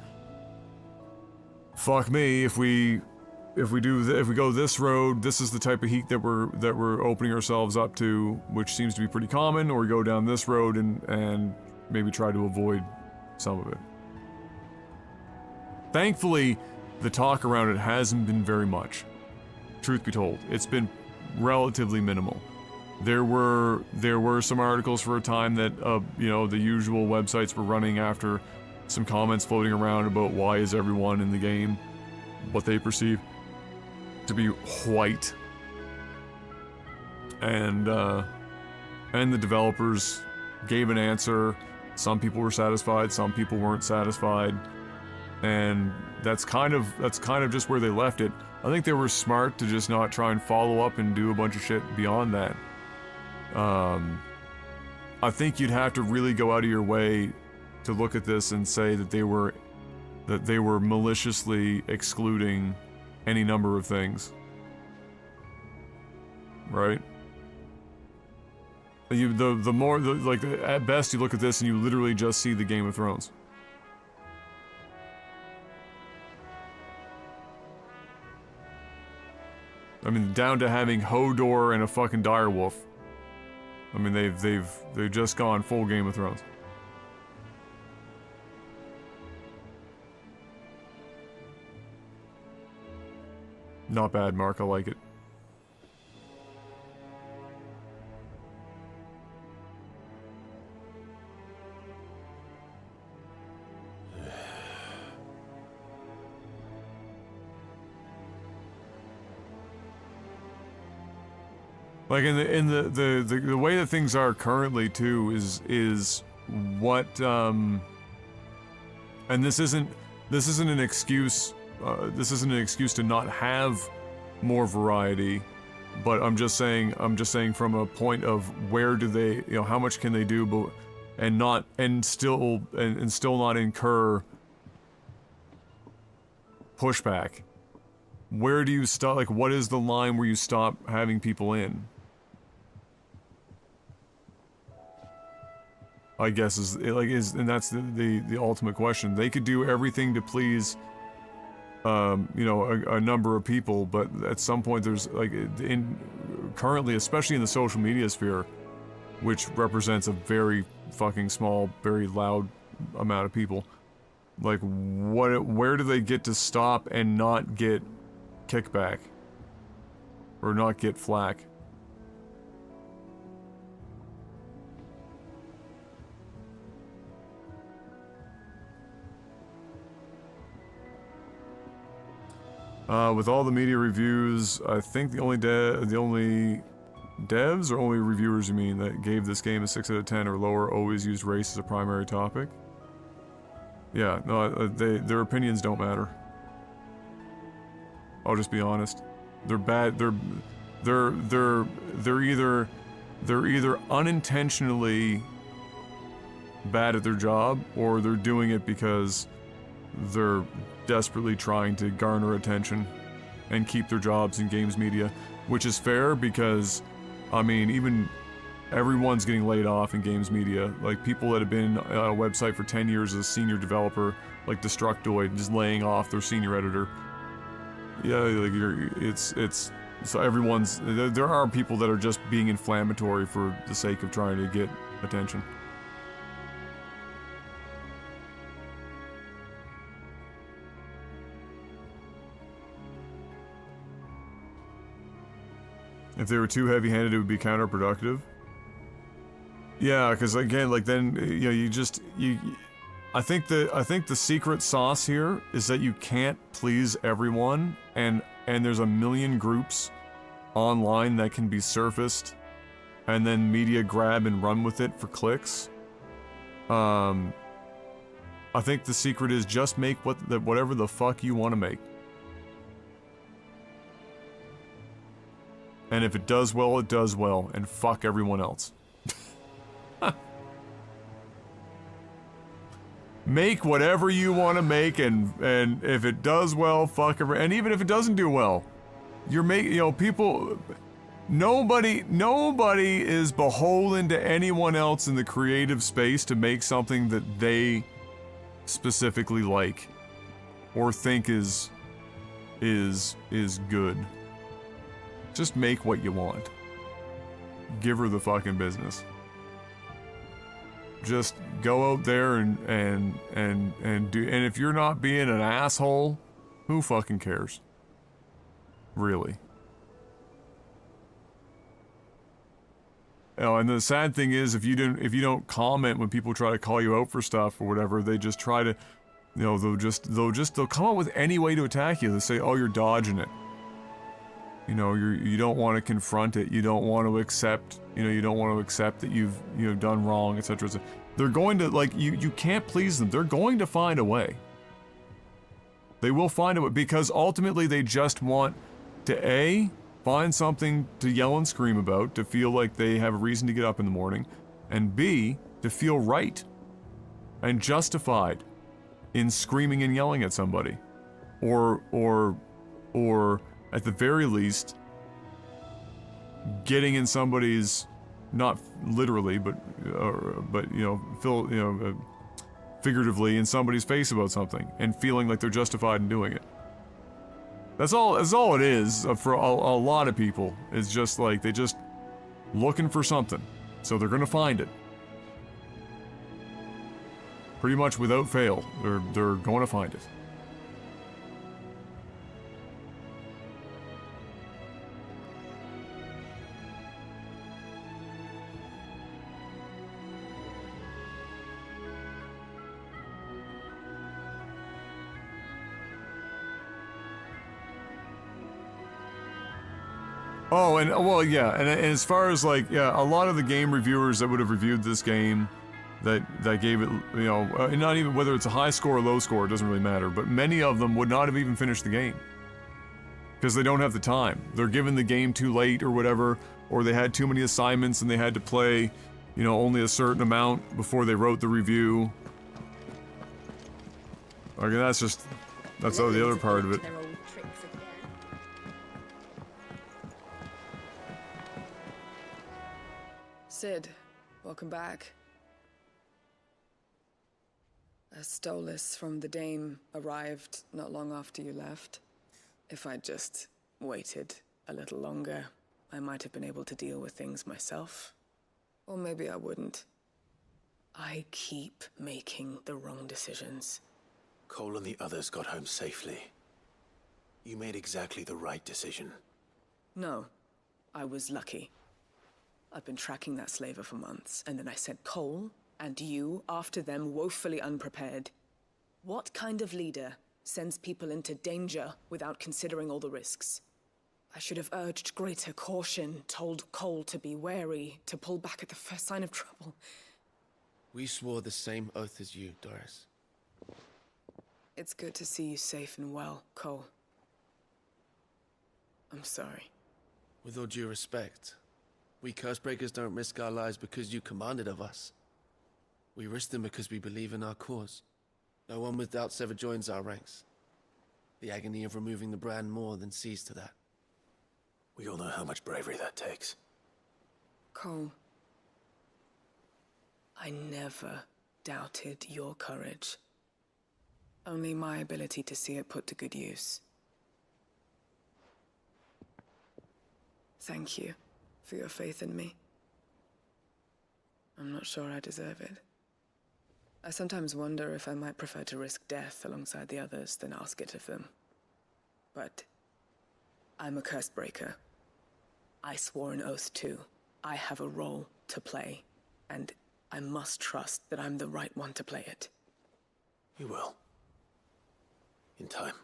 fuck me, if we go this road, this is the type of heat that we're opening ourselves up to, which seems to be pretty common, or we go down this road and maybe try to avoid some of it. Thankfully, the talk around it hasn't been very much. Truth be told, it's been relatively minimal. There were some articles for a time that you know, the usual websites were running after some comments floating around about why is everyone in the game what they perceive to be white, and the developers gave an answer. Some people were satisfied, some people weren't satisfied, and that's kind of just where they left it. I think they were smart to just not try and follow up and do a bunch of shit beyond that. I think you'd have to really go out of your way to look at this and say that they were maliciously excluding any number of things. Right? At best you look at this and you literally just see the Game of Thrones. I mean, down to having Hodor and a fucking direwolf. I mean, they've just gone full Game of Thrones. Not bad, Mark. I like it. Like in the way that things are currently too is what and this isn't an excuse. This isn't an excuse to not have more variety, but I'm just saying from a point of where do they, you know, how much can they do, but and still not incur pushback. Where do you stop? Like, what is the line where you stop having people in? I guess and that's the ultimate question. They could do everything to please, you know, a number of people, but at some point there's like currently, especially in the social media sphere, which represents a very fucking small, very loud amount of people. Like, where do they get to stop and not get kickback or not get flack? With all the media reviews, I think the only devs or only reviewers, you mean, that gave this game a 6 out of 10 or lower always used race as a primary topic. Yeah, no, their opinions don't matter. I'll just be honest. They're bad. They're either they're either unintentionally bad at their job, or they're doing it because they're desperately trying to garner attention and keep their jobs in games media, which is fair because, I mean, even everyone's getting laid off in games media. Like, people that have been on a website for 10 years as a senior developer, like Destructoid, just laying off their senior editor. Yeah, like, it's so everyone's, there are people that are just being inflammatory for the sake of trying to get attention. If they were too heavy-handed, it would be counterproductive. Yeah, because again, like, then, you know, I think the secret sauce here is that you can't please everyone, and there's a million groups online that can be surfaced, and then media grab and run with it for clicks. I think the secret is just make whatever the fuck you want to make. And if it does well, it does well, and fuck everyone else. Make whatever you want to make, and if it does well, fuck everyone. And even if it doesn't do well, you're making, you know, people. Nobody is beholden to anyone else in the creative space to make something that they specifically like or think is good. Just make what you want. Give her the fucking business. Just go out there and do, and if you're not being an asshole, who fucking cares? Really. Oh, and the sad thing is, if you don't comment when people try to call you out for stuff or whatever, they just try to, you know, they'll come up with any way to attack you. They'll say, "Oh, you're dodging it. You know, you don't want to confront it. You don't want to accept. You know, you don't want to accept that you've done wrong, etc." They're going to, like, you can't please them. They're going to find a way. They will find a way, because ultimately they just want to A, find something to yell and scream about, to feel like they have a reason to get up in the morning, and B, to feel right and justified in screaming and yelling at somebody, or at the very least, getting in somebody's, not literally, but figuratively in somebody's face about something, and feeling like they're justified in doing it. That's all it is for a lot of people. It's just like, they just looking for something, so they're gonna find it. Pretty much without fail, they're going to find it. Oh, and well, yeah, and as far as, like, yeah, a lot of the game reviewers that would have reviewed this game, that gave it, you know, not even whether it's a high score or low score, it doesn't really matter, but many of them would not have even finished the game because they don't have the time. They're given the game too late or whatever, or they had too many assignments and they had to play, you know, only a certain amount before they wrote the review. Okay, that's the other part of it. Sid, welcome back. A Stolas from the Dame arrived not long after you left. If I'd just waited a little longer, I might have been able to deal with things myself. Or maybe I wouldn't. I keep making the wrong decisions. Cole and the others got home safely. You made exactly the right decision. No, I was lucky. I've been tracking that slaver for months, and then I sent Cole and you after them, woefully unprepared. What kind of leader sends people into danger without considering all the risks? I should have urged greater caution, told Cole to be wary, to pull back at the first sign of trouble. We swore the same oath as you, Doris. It's good to see you safe and well, Cole. I'm sorry. With all due respect, We Cursebreakers don't risk our lives because you commanded of us. We risk them because we believe in our cause. No one with doubts ever joins our ranks. The agony of removing the brand more than sees to that. We all know how much bravery that takes. Cole, I never doubted your courage. Only my ability to see it put to good use. Thank you for your faith in me. I'm not sure I deserve it. I sometimes wonder if I might prefer to risk death alongside the others than ask it of them. But I'm a Cursebreaker. I swore an oath too. I have a role to play, and I must trust that I'm the right one to play it. You will. In time.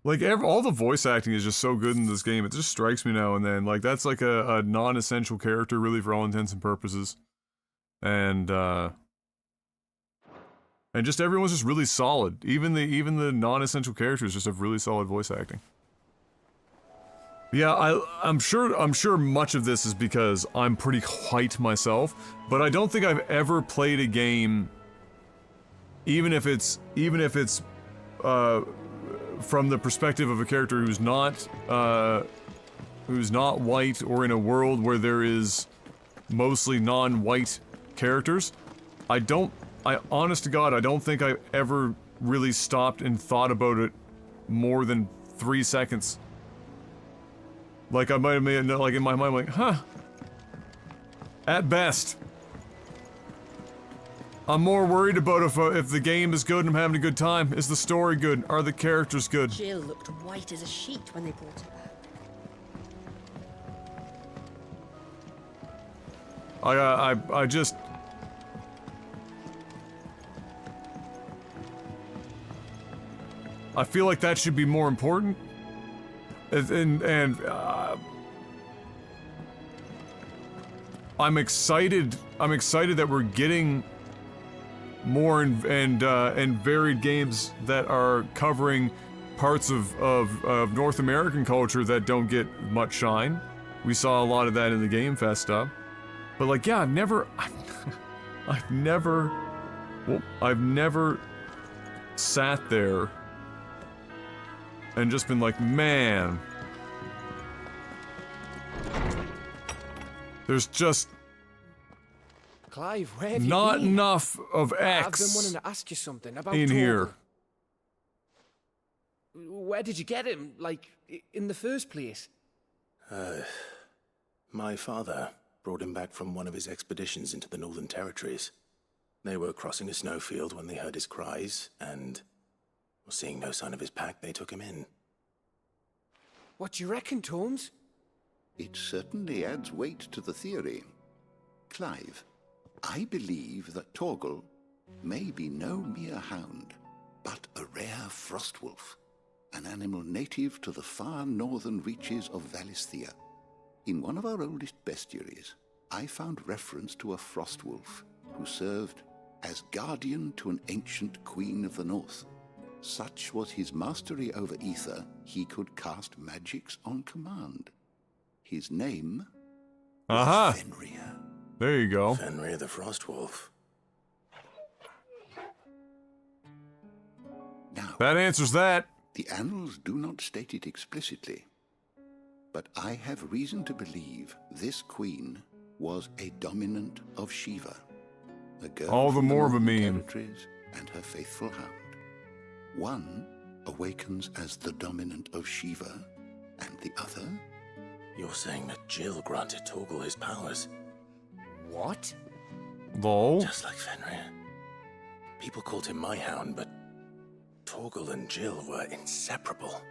Like, all the voice acting is just so good in this game. It just strikes me now and then. Like, that's like a non-essential character, really, for all intents and purposes. And just everyone's just really solid. Even the non-essential characters just have really solid voice acting. Yeah, I'm sure much of this is because I'm pretty white myself, but I don't think I've ever played a game, even if it's from the perspective of a character who's not white, or in a world where there is mostly non-white characters. Honest to God, I don't think I ever really stopped and thought about it more than 3 seconds. Like, I might have made, like, in my mind, like, huh. At best. I'm more worried about if the game is good and I'm having a good time. Is the story good? Are the characters good? Jill looked white as a sheet when they brought her back. I just... I feel like that should be more important. I'm excited that we're getting more and varied games that are covering parts of North American culture that don't get much shine. We saw a lot of that in the Game Fest stuff. But like, yeah, I've never sat there and just been like, man, there's just Clive, where have you not been? enough of X I've been wanting to ask you something about in Torgal. here. Where did you get him? Like, in the first place? My father brought him back from one of his expeditions into the Northern Territories. They were crossing a snowfield when they heard his cries, and seeing no sign of his pack, they took him in. What do you reckon, Tomes? It certainly adds weight to the theory. Clive, I believe that Torgal may be no mere hound, but a rare frostwolf, an animal native to the far northern reaches of Valisthea. In one of our oldest bestiaries, I found reference to a frostwolf who served as guardian to an ancient queen of the north. Such was his mastery over ether, he could cast magics on command. His name was Fenrir. There you go. Fenrir the Frostwolf. Now, that answers that. The annals do not state it explicitly, but I have reason to believe this queen was a dominant of Shiva, a girl all the from more of a Northern meme. Territories and her faithful hound. One awakens as the dominant of Shiva, and the other... You're saying that Jill granted Torgal his powers? What? Lol. Just like Fenrir. People called him my hound, but Torgal and Jill were inseparable.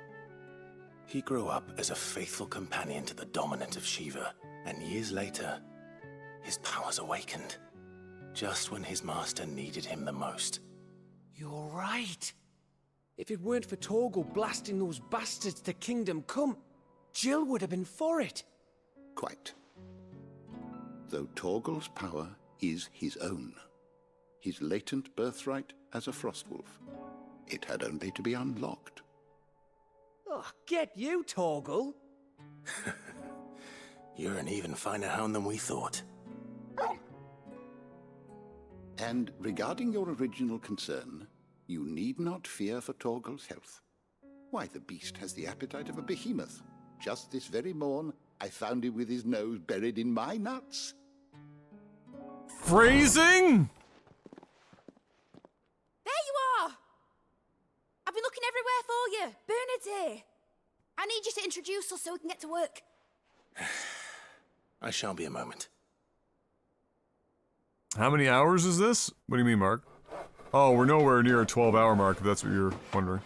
He grew up as a faithful companion to the dominant of Shiva, and years later, his powers awakened, just when his master needed him the most. You're right. If it weren't for Torgal blasting those bastards to Kingdom Come, Jill would have been for it. Quite. Though Torgal's power is his own, his latent birthright as a Frostwolf, It had only to be unlocked. Oh, get you, Torgal. You're an even finer hound than we thought. And regarding your original concern, you need not fear for Torgal's health. Why, the beast has the appetite of a behemoth. Just this very morn, I found him with his nose buried in my nuts. Phrasing? There you are! I've been looking everywhere for you. Bernard's here. I need you to introduce us so we can get to work. I shan't be a moment. How many hours is this? What do you mean, Mark? Oh, we're nowhere near a 12-hour mark, if that's what you're wondering.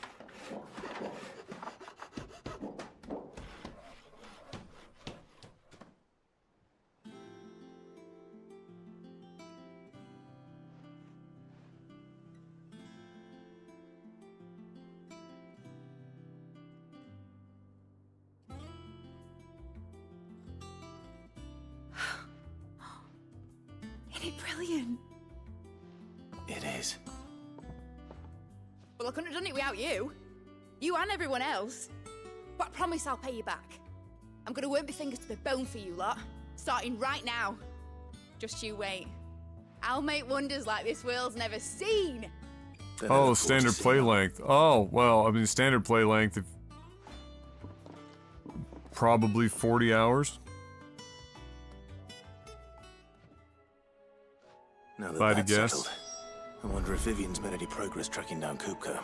Isn't it brilliant? It is. Well, I couldn't have done it without you. You and everyone else. But I promise I'll pay you back. I'm gonna work my fingers to the bone for you lot. Starting right now. Just you wait. I'll make wonders like this world's never seen. Oh, standard play length. Oh, well, I mean, standard play length, probably 40 hours. Now that If I had to that's guess. settled, I wonder if Vivian's made any progress tracking down Kupka.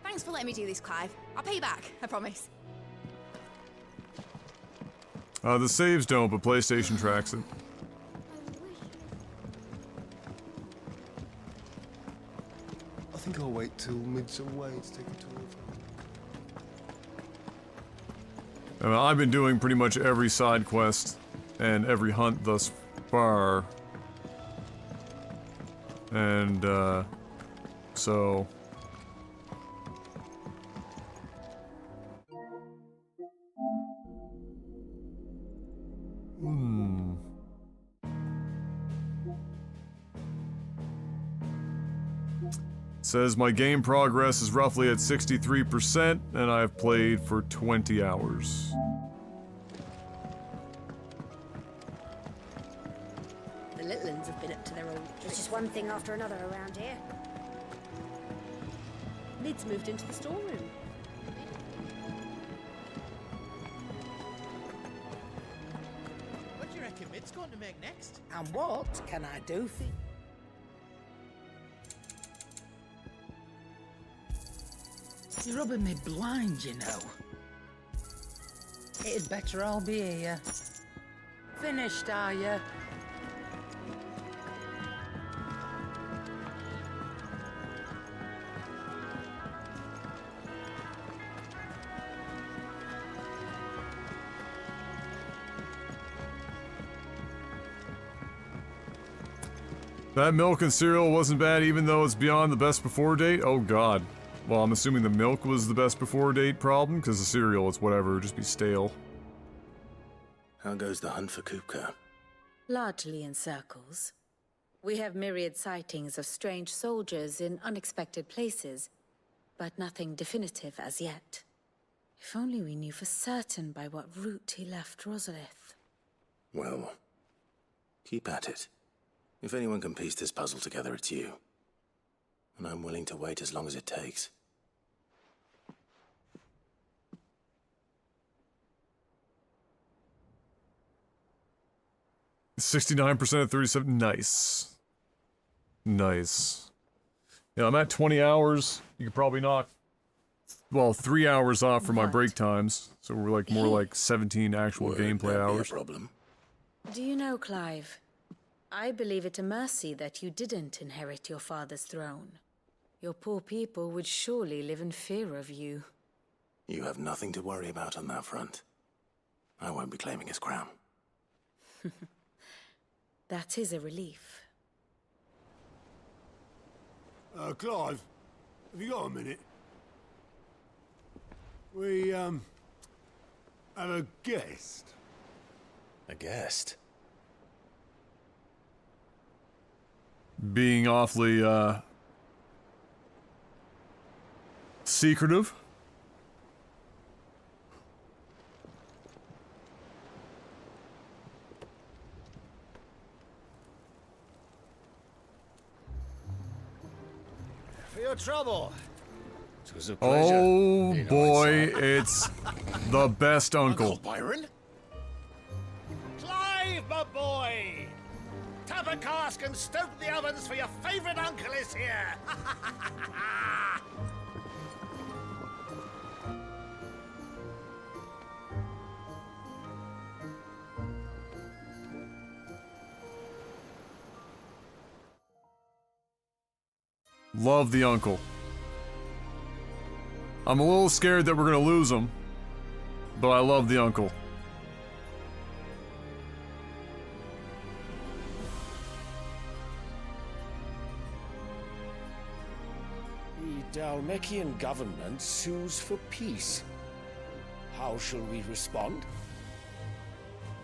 Thanks for letting me do this, Clive. I'll pay you back, I promise. The saves don't, but PlayStation tracks it. I think I'll wait till mid's away to take a tour of I mean, I've been doing pretty much every side quest and every hunt thus far. And, so... Says my game progress is roughly at 63%, and I've played for 20 hours. The little uns have been up to their old tricks. It's just one thing after another around here. Mid's moved into the storeroom. What do you reckon Mid's going to make next? And what can I do for you? You're rubbing me blind, you know. It'd better all be here. Finished, are you? That milk and cereal wasn't bad even though it's beyond the best before date? Oh god. Well, I'm assuming the milk was the best before date problem, because the cereal, it's whatever, just be stale. How goes the hunt for Kupka? Largely in circles. We have myriad sightings of strange soldiers in unexpected places, but nothing definitive as yet. If only we knew for certain by what route he left Rosalith. Well, keep at it. If anyone can piece this puzzle together, it's you. And I'm willing to wait as long as it takes. 69% of 37. Nice. Nice. Yeah, I'm at 20 hours. You could probably knock, well, 3 hours off for my break times. So we're like more like 17 actual gameplay hours. Problem. Do you know, Clive? I believe it a mercy that you didn't inherit your father's throne. Your poor people would surely live in fear of you. You have nothing to worry about on that front. I won't be claiming his crown. That is a relief. Clive, have you got a minute? We, have a guest. A guest? being awfully, secretive. For your trouble. It was a pleasure. Oh You know, boy, it's, it's the best uncle. Byron? Clive, my boy! Tap a cask and stoke the ovens, for your favorite uncle is here! Love the uncle. I'm a little scared that we're gonna lose him, but I love the uncle. The Dalmekian government sues for peace. How shall we respond?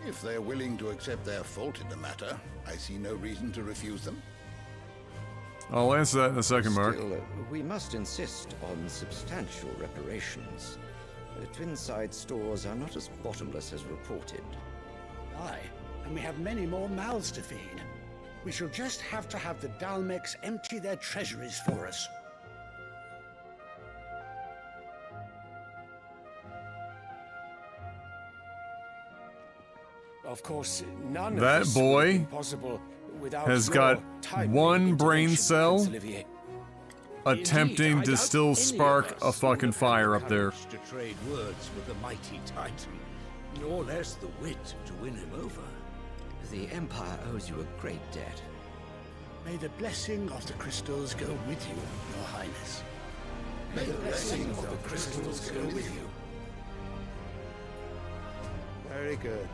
If they're willing to accept their fault in the matter, I see no reason to refuse them. I'll answer that in a second, Mark. Still, we must insist on substantial reparations. Twinside stores are not as bottomless as reported. Aye, and we have many more mouths to feed. We shall just have to have the Dalmecs empty their treasuries for us. Of course, none That of this boy would be possible without has your got timely one brain intervention, cell Prince Olivier. attempting Indeed, I to doubt still any spark of a us fucking would have fire had up the there. courage to trade words with the mighty Titan, nor less the wit to win him over. The Empire owes you a great debt. May the blessing of the crystals go with you, Your Highness. May the blessing of the crystals go with you. Very good.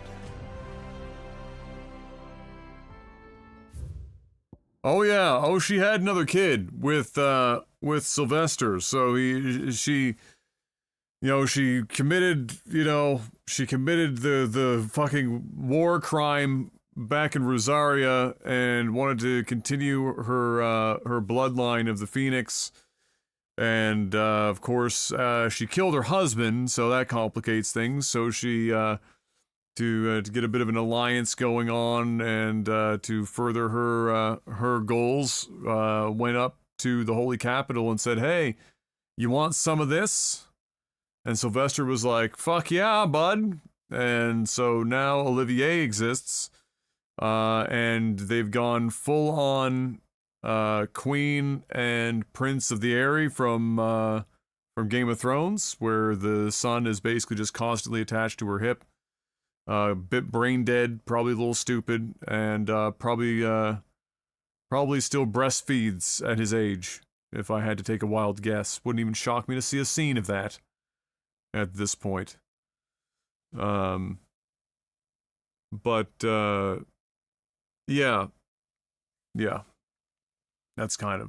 Oh yeah. Oh, she had another kid with Sylvester. So she committed, the fucking war crime back in Rosaria and wanted to continue her bloodline of the Phoenix. And of course, she killed her husband, so that complicates things. So she to get a bit of an alliance going on and to further her goals, went up to the Holy Capital and said, "Hey, you want some of this?" And Sylvester was like, "Fuck yeah, bud." And so now Olivier exists, and they've gone full on Queen and Prince of the Eyrie from Game of Thrones, where the son is basically just constantly attached to her hip. Bit brain dead, probably a little stupid, and probably still breastfeeds at his age, if I had to take a wild guess. Wouldn't even shock me to see a scene of that at this point. Yeah. That's kind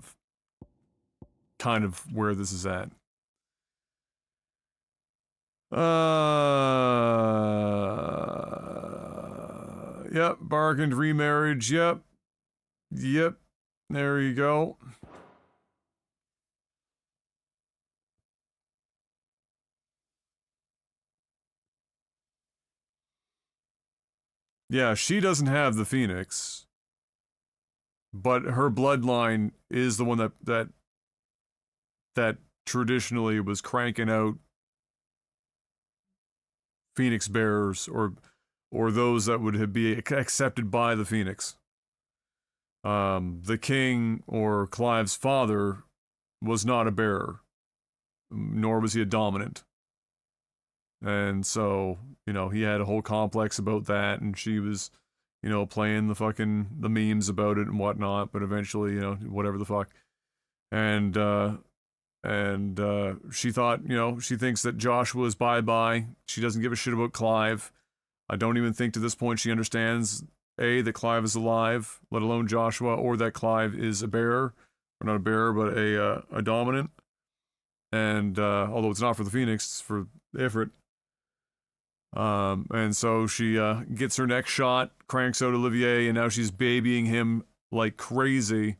of where this is at. Yep, bargained remarriage, yep, there you go. Yeah, she doesn't have the Phoenix, but her bloodline is the one that traditionally was cranking out Phoenix bearers or those that would be accepted by the Phoenix. The king, or Clive's father, was not a bearer, nor was he a dominant. And so, he had a whole complex about that, and she was, playing the memes about it and whatnot, but eventually, whatever the fuck. And she thought, she thinks that Joshua is bye-bye. She doesn't give a shit about Clive. I don't even think to this point she understands, A, that Clive is alive, let alone Joshua, or that Clive is a bearer, or not a bearer, but a dominant. And, although it's not for the Phoenix, it's for Ifrit. And so she gets her next shot, cranks out Olivier, and now she's babying him like crazy.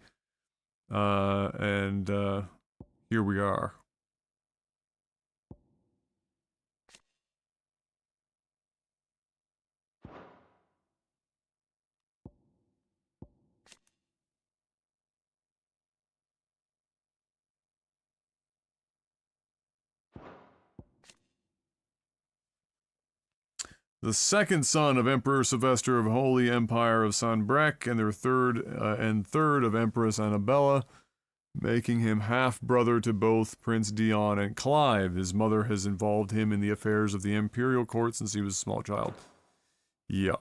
And here we are. The second son of Emperor Sylvester of Holy Empire of Sanbreque, and their third of Empress Annabella, making him half-brother to both Prince Dion and Clive. His mother has involved him in the affairs of the imperial court since he was a small child. Yeah.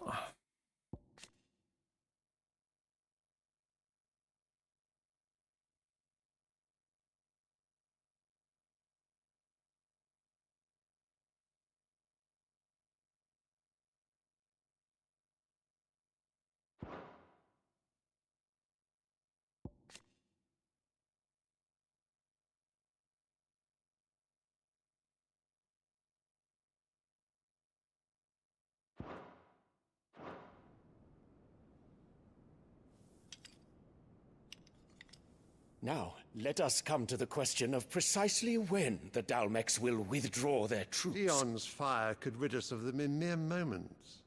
Now, let us come to the question of precisely when the Dalmex will withdraw their troops. Dion's fire could rid us of them in mere moments.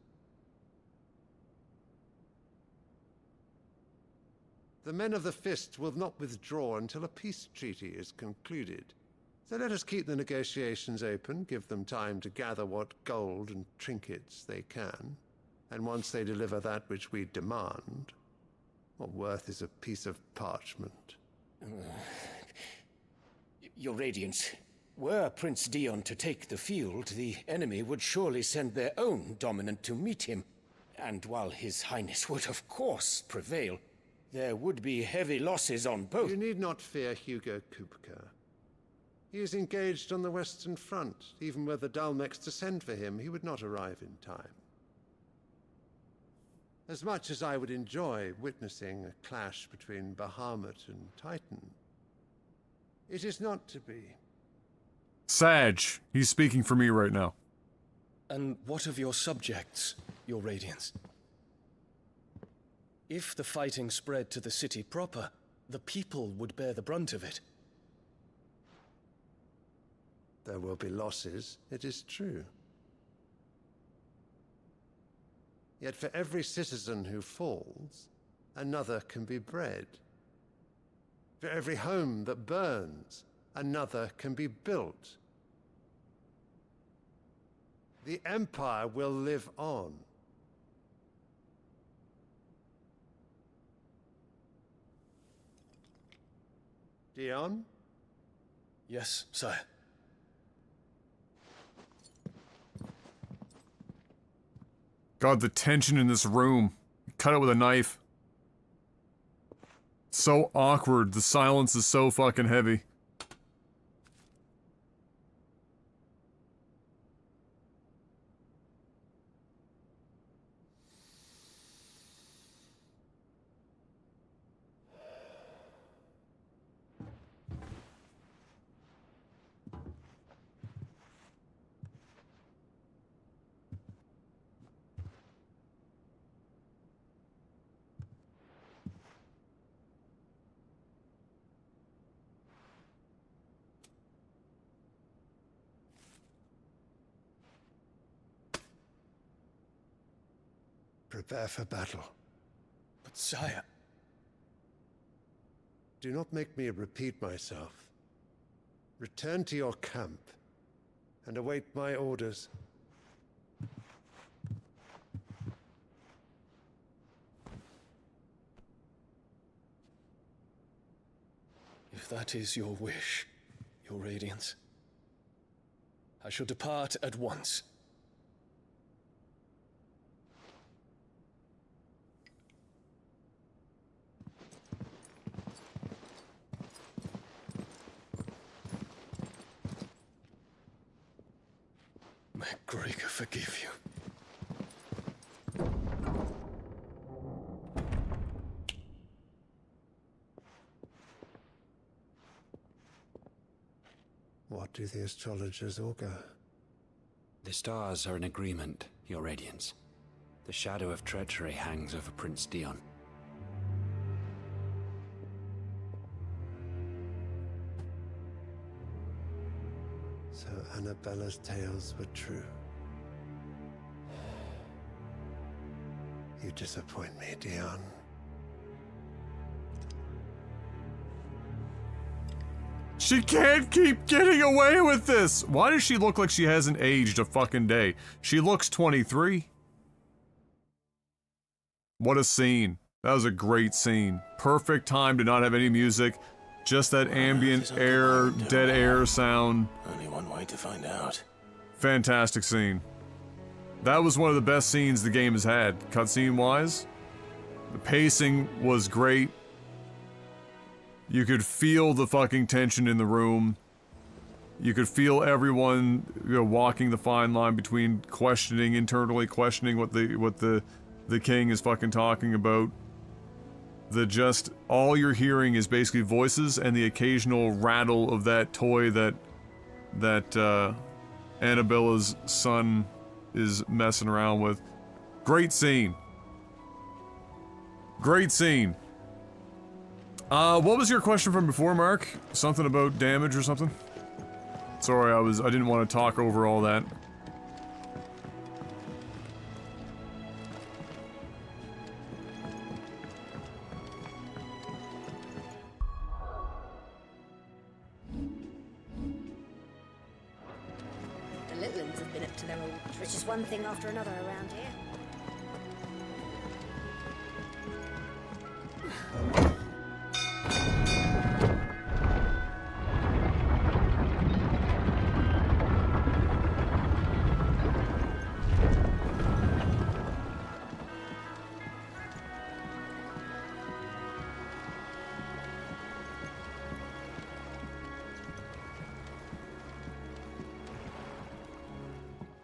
The men of the Fist will not withdraw until a peace treaty is concluded. So let us keep the negotiations open, give them time to gather what gold and trinkets they can, and once they deliver that which we demand, what worth is a piece of parchment? Your Radiance, were Prince Dion to take the field, the enemy would surely send their own dominant to meet him. And while His Highness would of course prevail, there would be heavy losses on both. You need not fear Hugo Kupka. He is engaged on the Western Front. Even were the Dalmex to send for him, he would not arrive in time. As much as I would enjoy witnessing a clash between Bahamut and Titan, it is not to be. Sag, he's speaking for me right now. And what of your subjects, your Radiance? If the fighting spread to the city proper, the people would bear the brunt of it. There will be losses, it is true. Yet for every citizen who falls, another can be bred. For every home that burns, another can be built. The Empire will live on. Dion? Yes, sire. God, the tension in this room. Cut it with a knife. So awkward. The silence is so fucking heavy. Prepare for battle. But sire... Do not make me repeat myself. Return to your camp and await my orders. If that is your wish, your Radiance, I shall depart at once. May Gregor forgive you. What do the astrologers augur? The stars are in agreement, Your Radiance. The shadow of treachery hangs over Prince Dion. So Annabella's tales were true. You disappoint me, Dion. She can't keep getting away with this! Why does she look like she hasn't aged a fucking day? She looks 23. What a scene. That was a great scene. Perfect time to not have any music. Just that ambient air, dead air sound. Only one way to find out. Fantastic scene. That was one of the best scenes the game has had, cutscene-wise. The pacing was great. You could feel the fucking tension in the room. You could feel everyone, you know, walking the fine line between questioning, internally questioning what the king is fucking talking about. All you're hearing is basically voices and the occasional rattle of that toy that Annabella's son is messing around with. Great scene. Great scene. What was your question from before, Mark? Something about damage or something? Sorry, I didn't want to talk over all that. The Littlands have been up to their old... Which is one thing after another around here.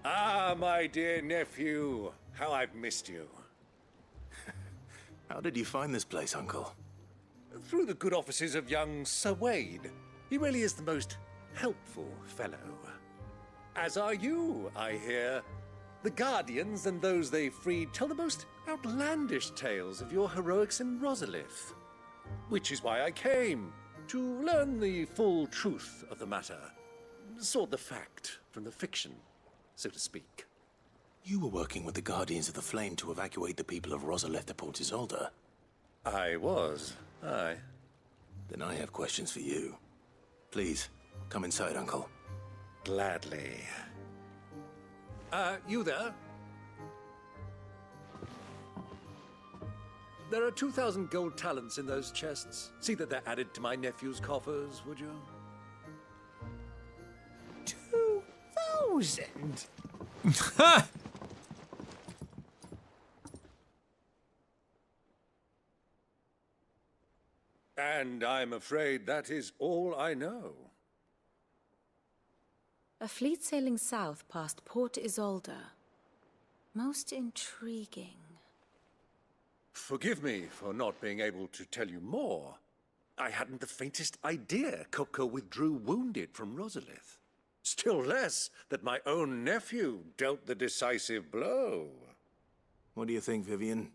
Ah, my dear nephew. How I've missed you. How did you find this place, Uncle? Through the good offices of young Sir Wade. He really is the most helpful fellow. As are you, I hear. The Guardians and those they freed tell the most outlandish tales of your heroics in Rosalith. Which is why I came, to learn the full truth of the matter. Sort the fact from the fiction, so to speak. You were working with the Guardians of the Flame to evacuate the people of Rosalith to Port Isolde. I was, aye. Then I have questions for you. Please, come inside, Uncle. Gladly. You there? There are 2,000 gold talents in those chests. See that they're added to my nephew's coffers, would you? 2,000? And I'm afraid that is all I know. A fleet sailing south past Port Isolde. Most intriguing. Forgive me for not being able to tell you more. I hadn't the faintest idea Coco withdrew wounded from Rosalith. Still less that my own nephew dealt the decisive blow. What do you think, Vivian?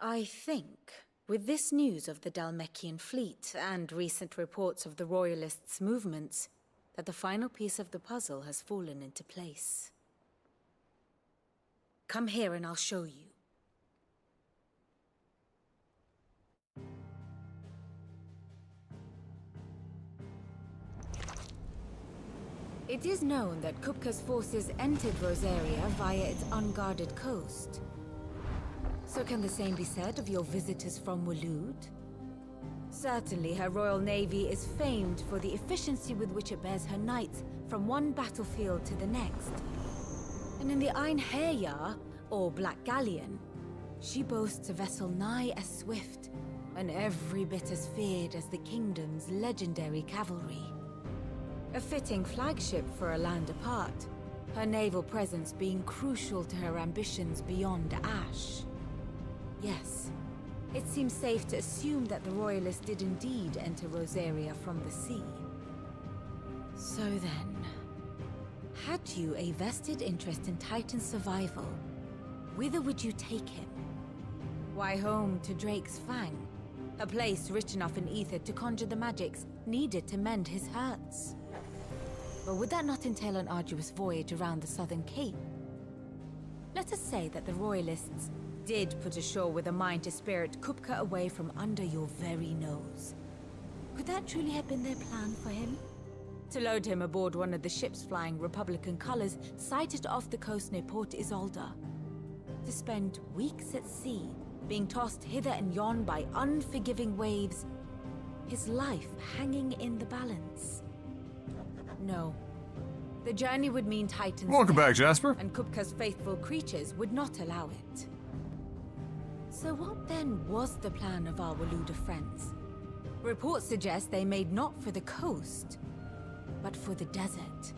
I think, with this news of the Dhalmekian fleet and recent reports of the Royalists' movements, that the final piece of the puzzle has fallen into place. Come here and I'll show you. It is known that Kupka's forces entered Rosaria via its unguarded coast. So can the same be said of your visitors from Waloed? Certainly her Royal Navy is famed for the efficiency with which it bears her knights from one battlefield to the next. And in the Einherjar, or Black Galleon, she boasts a vessel nigh as swift, and every bit as feared as the kingdom's legendary cavalry. A fitting flagship for a land apart, her naval presence being crucial to her ambitions beyond Ash. Yes, it seems safe to assume that the Royalists did indeed enter Rosaria from the sea. So then, had you a vested interest in Titan's survival, whither would you take him? Why, home to Drake's Fang, a place rich enough in ether to conjure the magics needed to mend his hurts. But would that not entail an arduous voyage around the southern cape? Let us say that the Royalists did put ashore with a mind to spirit Kupka away from under your very nose. Could that truly have been their plan for him? To load him aboard one of the ships flying Republican colors sighted off the coast near Port Isolde. To spend weeks at sea, being tossed hither and yon by unforgiving waves, his life hanging in the balance. No. The journey would mean Titan's Welcome death, back, Jasper. and Kupka's faithful creatures would not allow it. So what then was the plan of our Waluda friends? Reports suggest they made not for the coast, but for the desert.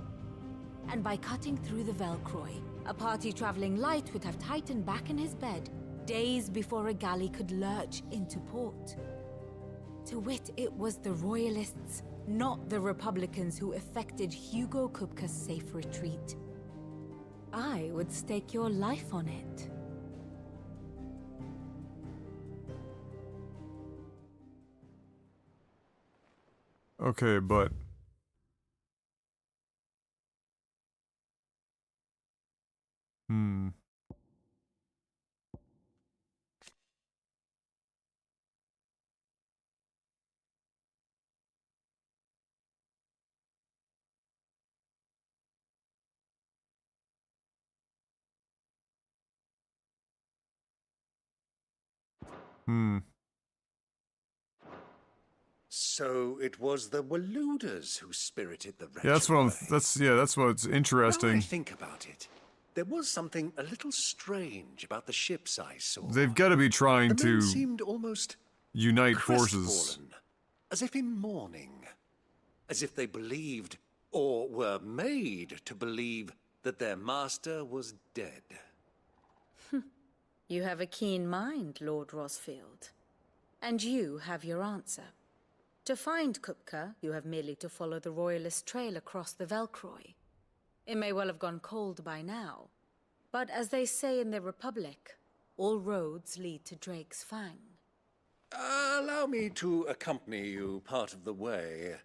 And by cutting through the Velcroy, a party traveling light would have Titan back in his bed days before a galley could lurch into port. To wit, it was the Royalists, not the Republicans, who effected Hugo Kupka's safe retreat. I would stake your life on it. Okay, but... So it was the Waludas who spirited the wretch. Yeah, that's what I'm... that's what's interesting. Now I think about it, there was something a little strange about the ships I saw. They've got to be trying The men to seemed almost unite forces. crestfallen, as if in mourning, as if they believed, or were made to believe, that their master was dead. You have a keen mind, Lord Rosfield. And you have your answer. To find Kupka, you have merely to follow the Royalist trail across the Velcroy. It may well have gone cold by now, but as they say in the Republic, all roads lead to Drake's Fang. Allow me to accompany you part of the way.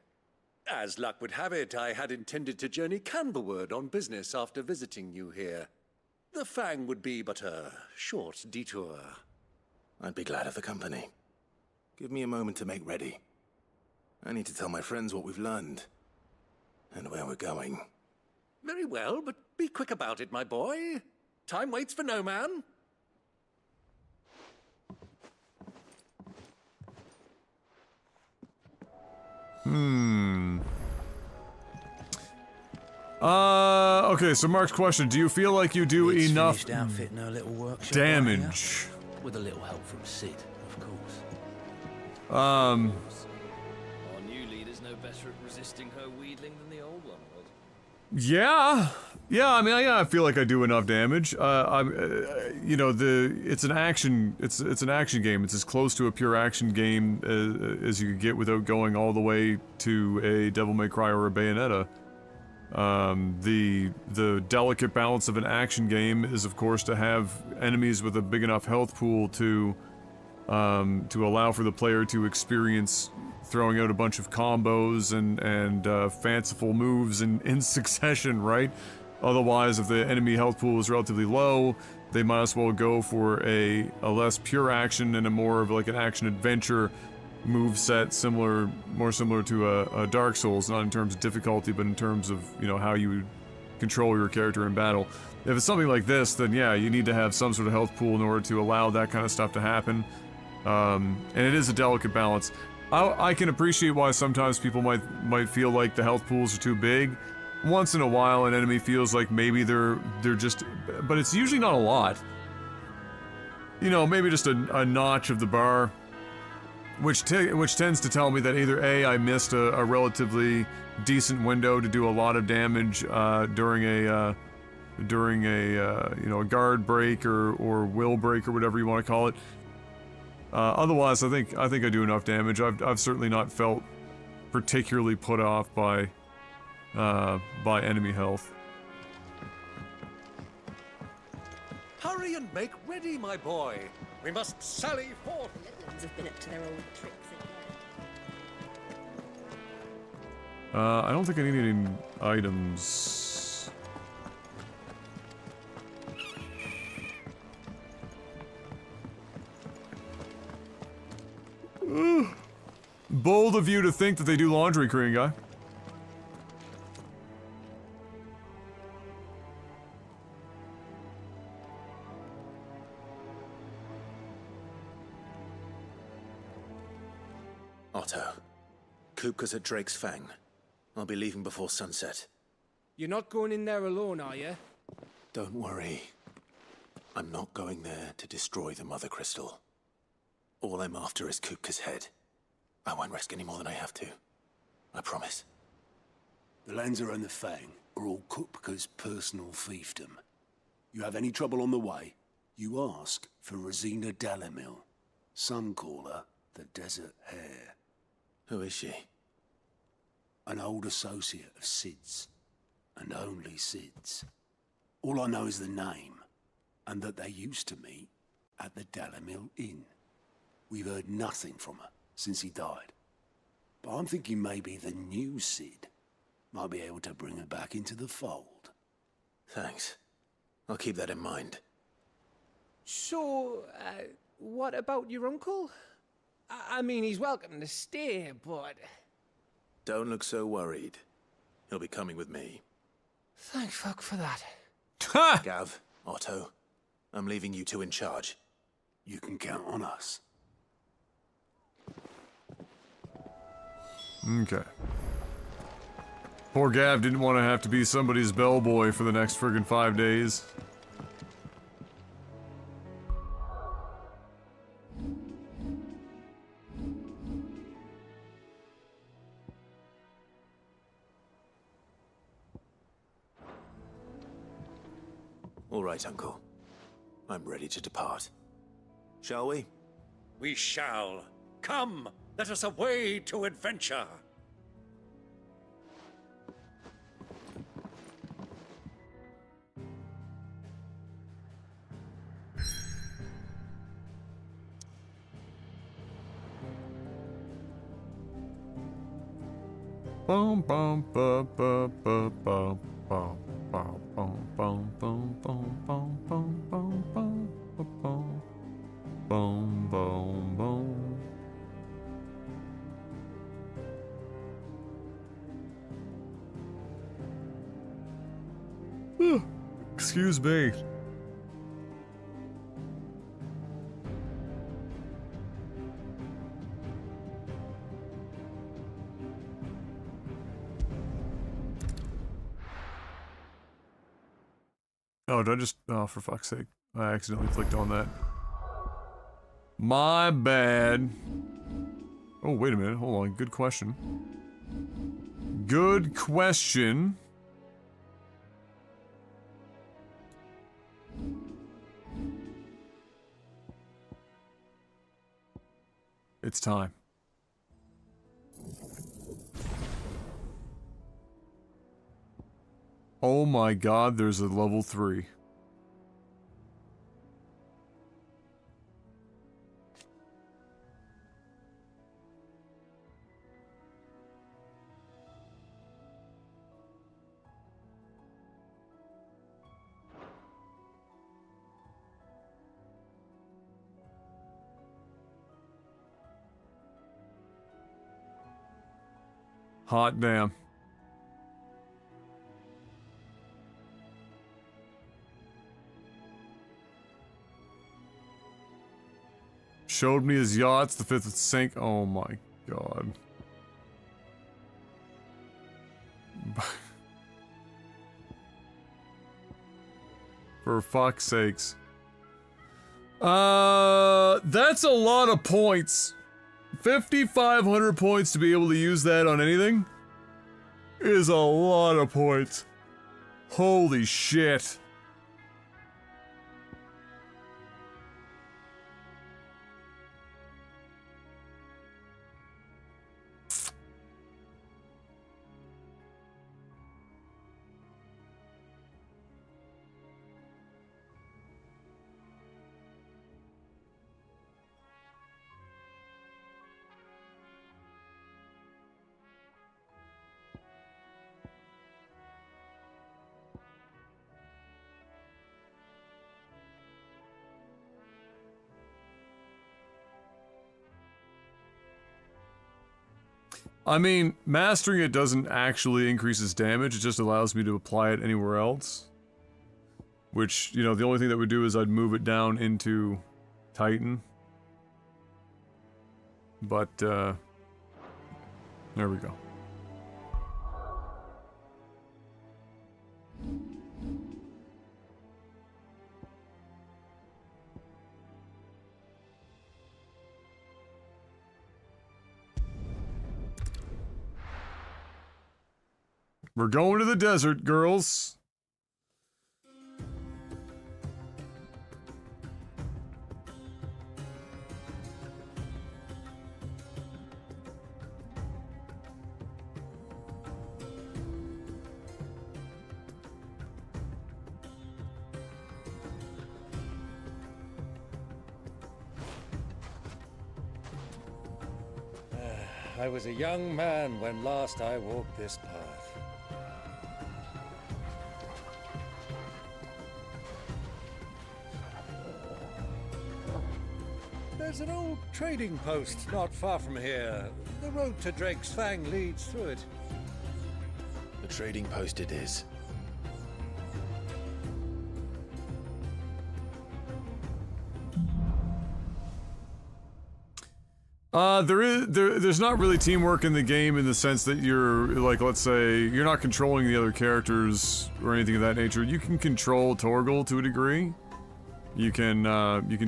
As luck would have it, I had intended to journey Canberward on business after visiting you here. The Fang would be but a short detour. I'd be glad of the company. Give me a moment to make ready. I need to tell my friends what we've learned, and where we're going. Very well, but be quick about it, my boy. Time waits for no man. Okay, so Mark's question, do you feel like you do enough outfitting her little workshop damage? with a little help from Sid, of course. Our new leader's no better at resisting her wheedling than the old one would. Yeah, I mean, I feel like I do enough damage. You know, it's an action game. It's as close to a pure action game as you could get without going all the way to a Devil May Cry or a Bayonetta. The delicate balance of an action game is, of course, to have enemies with a big enough health pool to allow for the player to experience throwing out a bunch of combos and fanciful moves in succession, right? Otherwise, if the enemy health pool is relatively low, they might as well go for a less pure action and a more of like an action adventure move set, more similar to a Dark Souls, not in terms of difficulty, but in terms of, you know, how you control your character in battle. If it's something like this, then yeah, you need to have some sort of health pool in order to allow that kind of stuff to happen. And it is a delicate balance. I can appreciate why sometimes people might feel like the health pools are too big. Once in a while, an enemy feels like maybe they're just, but it's usually not a lot. You know, maybe just a notch of the bar. Which tends to tell me that either A, I missed a relatively decent window to do a lot of damage during a you know, a guard break or will break or whatever you want to call it. Otherwise, I think I do enough damage. I've certainly not felt particularly put off by enemy health. Hurry and make ready, my boy. We must sally forth. Have been up to their old tricks I don't think I need any items. Bold of you to think that they do laundry, Korean guy. Otto, Kupka's at Drake's Fang. I'll be leaving before sunset. You're not going in there alone, are you? Don't worry. I'm not going there to destroy the Mother Crystal. All I'm after is Kupka's head. I won't risk any more than I have to. I promise. The Lanza and the Fang are all Kupka's personal fiefdom. You have any trouble on the way, you ask for Rosina Dalamil. Some call her the Desert Hare. Who is she? An old associate of Sid's, and only Sid's. All I know is the name, and that they used to meet at the Dalamil Inn. We've heard nothing from her since he died. But I'm thinking maybe the new Sid might be able to bring her back into the fold. Thanks. I'll keep that in mind. So, what about your uncle? I mean, he's welcome to stay, but... Don't look so worried. He'll be coming with me. Thank fuck for that. Ha! Gav, Otto, I'm leaving you two in charge. You can count on us. Okay. Poor Gav didn't want to have to be somebody's bellboy for the next friggin' 5 days. All right, Uncle. I'm ready to depart. Shall we? We shall. Come, let us away to adventure. Bum bum ba ba ba ba bum bum bum bum bum bum bum bum bum bum bum bum bum bum. Excuse me. Oh, did I just... Oh, for fuck's sake. I accidentally clicked on that. My bad. Oh, wait a minute. Hold on. Good question. Good question. It's time. Oh my god, there's a level 3. Hot damn. Showed me his yachts, the 5th sank. Oh my god. For fuck's sakes. That's a lot of points. 5,500 points to be able to use that on anything is a lot of points. Holy shit. I mean, mastering it doesn't actually increase its damage, it just allows me to apply it anywhere else. Which, you know, the only thing that would do is I'd move it down into Titan. But, there we go. We're going to the desert, girls. I was a young man when last I walked this path. There's an old trading post not far from here. The road to Drake's Fang leads through it. The trading post it is. There's not really teamwork in the game in the sense that you're, like, let's say, you're not controlling the other characters or anything of that nature. You can control Torgal to a degree. You can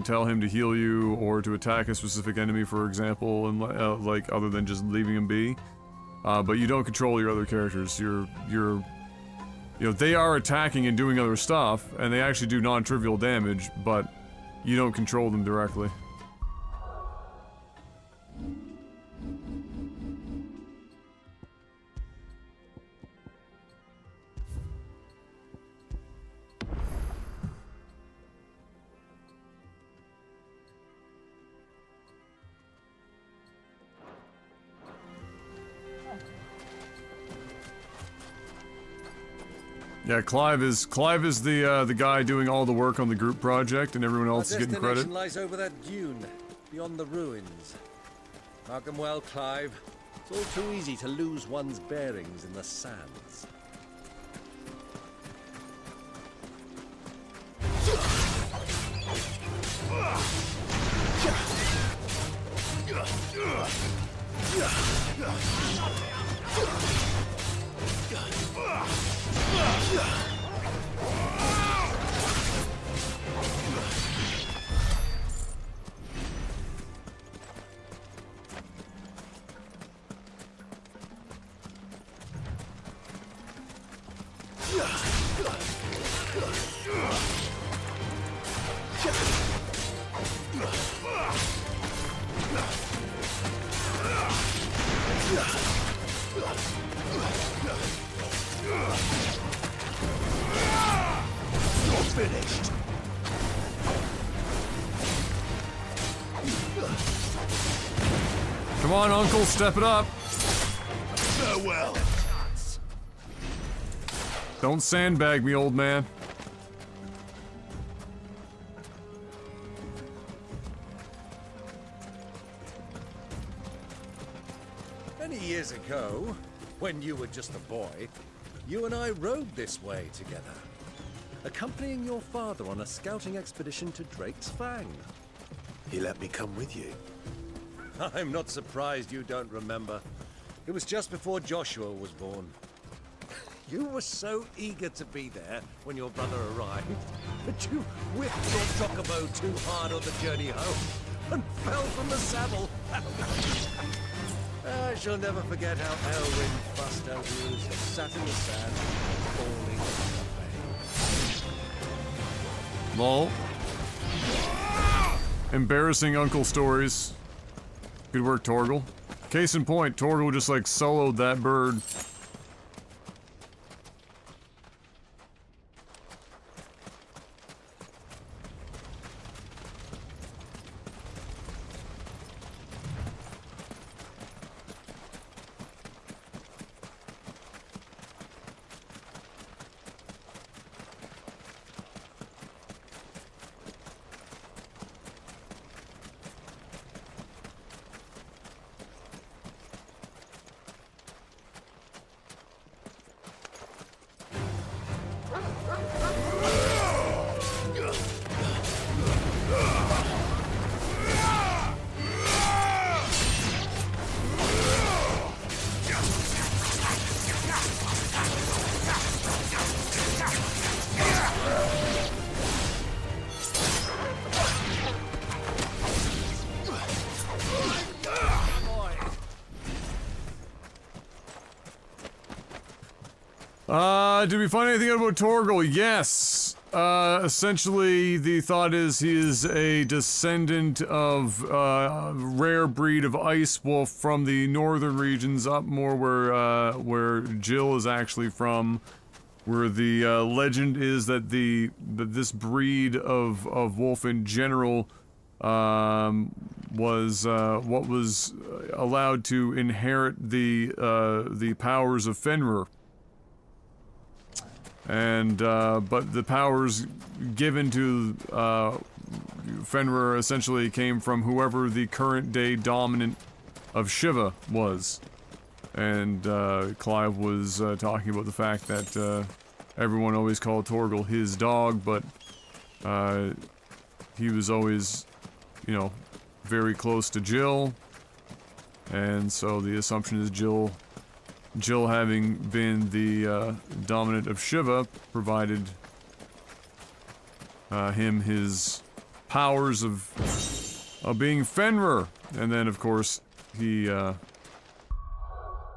tell him to heal you or to attack a specific enemy, for example, and like, other than just leaving him be. But you don't control your other characters. You know, they are attacking and doing other stuff, and they actually do non-trivial damage, but you don't control them directly. Yeah, Clive is the guy doing all the work on the group project, and everyone else is getting credit. Our destination lies over that dune, beyond the ruins. Mark 'em well, Clive. It's all too easy to lose one's bearings in the sands. Finished. Come on, Uncle, step it up. Farewell. Don't sandbag me, old man. Many years ago, when you were just a boy, you and I rode this way together, accompanying your father on a scouting expedition to Drake's Fang. He let me come with you. I'm not surprised you don't remember. It was just before Joshua was born. You were so eager to be there when your brother arrived that you whipped your chocobo too hard on the journey home and fell from the saddle. I shall never forget how Elwyn fussed over you, sat in the sand, falling in the Lol. Embarrassing uncle stories. Good work, Torgal. Case in point, Torgal just like soloed that bird. Did we find anything out about Torgal? Yes. Essentially, the thought is he is a descendant of a rare breed of ice wolf from the northern regions, up more where Jill is actually from, where the legend is that this breed of wolf in general was what was allowed to inherit the powers of Fenrir. And, but the powers given to, Fenrir essentially came from whoever the current day dominant of Shiva was. And, Clive was, talking about the fact that, everyone always called Torgal his dog, but, he was always, you know, very close to Jill. And so the assumption is Jill having been the dominant of Shiva provided him his powers of being Fenrir, and then of course he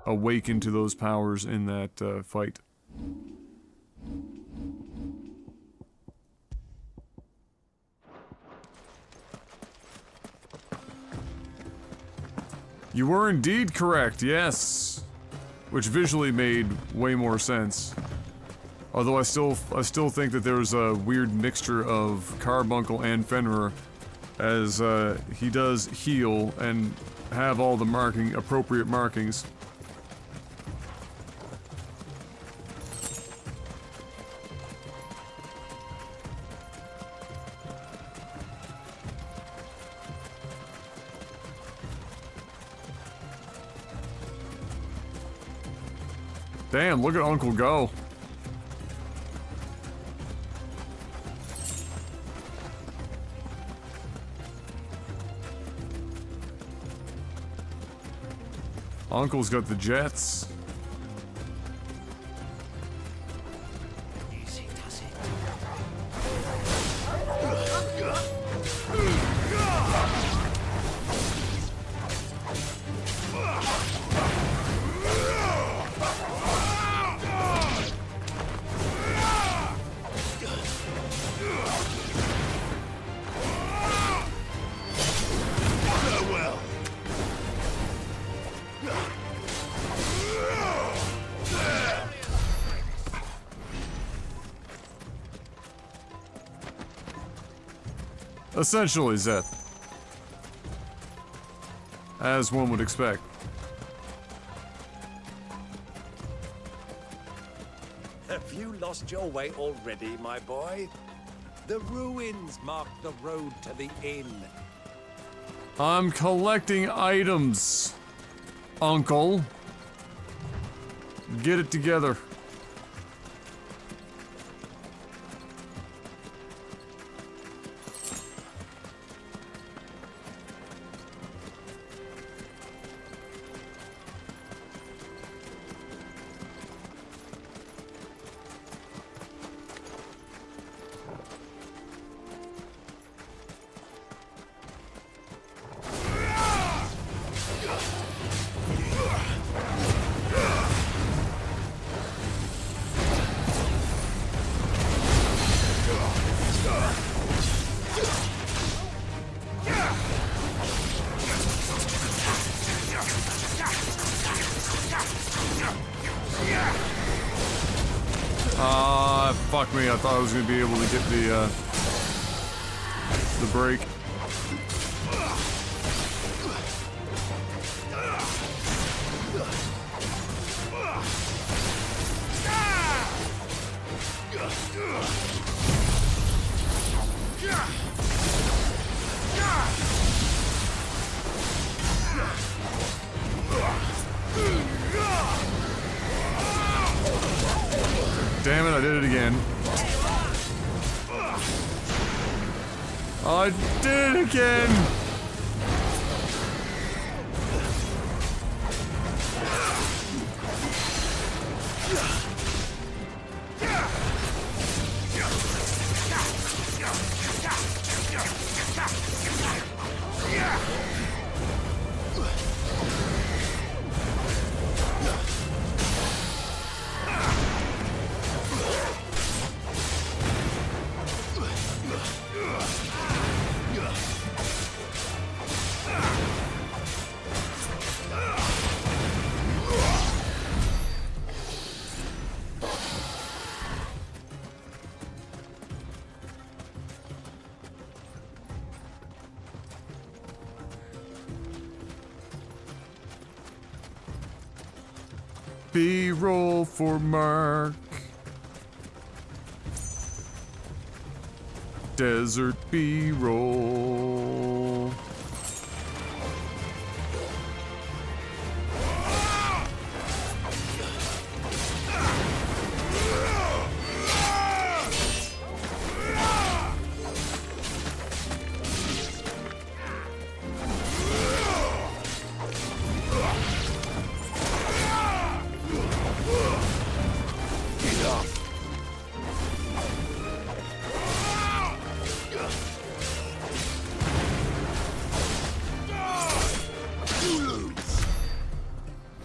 awakened to those powers in that fight. You were indeed correct, yes. Which visually made way more sense. Although I still think that there's a weird mixture of Carbuncle and Fenrir, as he does heal and have all the appropriate markings. Damn, look at Uncle go. Uncle's got the jets. Essentially, Zeth. As one would expect. Have you lost your way already, my boy? The ruins mark the road to the inn. I'm collecting items, Uncle. Get it together. Fuck me, I thought I was gonna be able to get the break. Damn it, I did it again. I did it again! B-roll for Mark. Desert B-roll.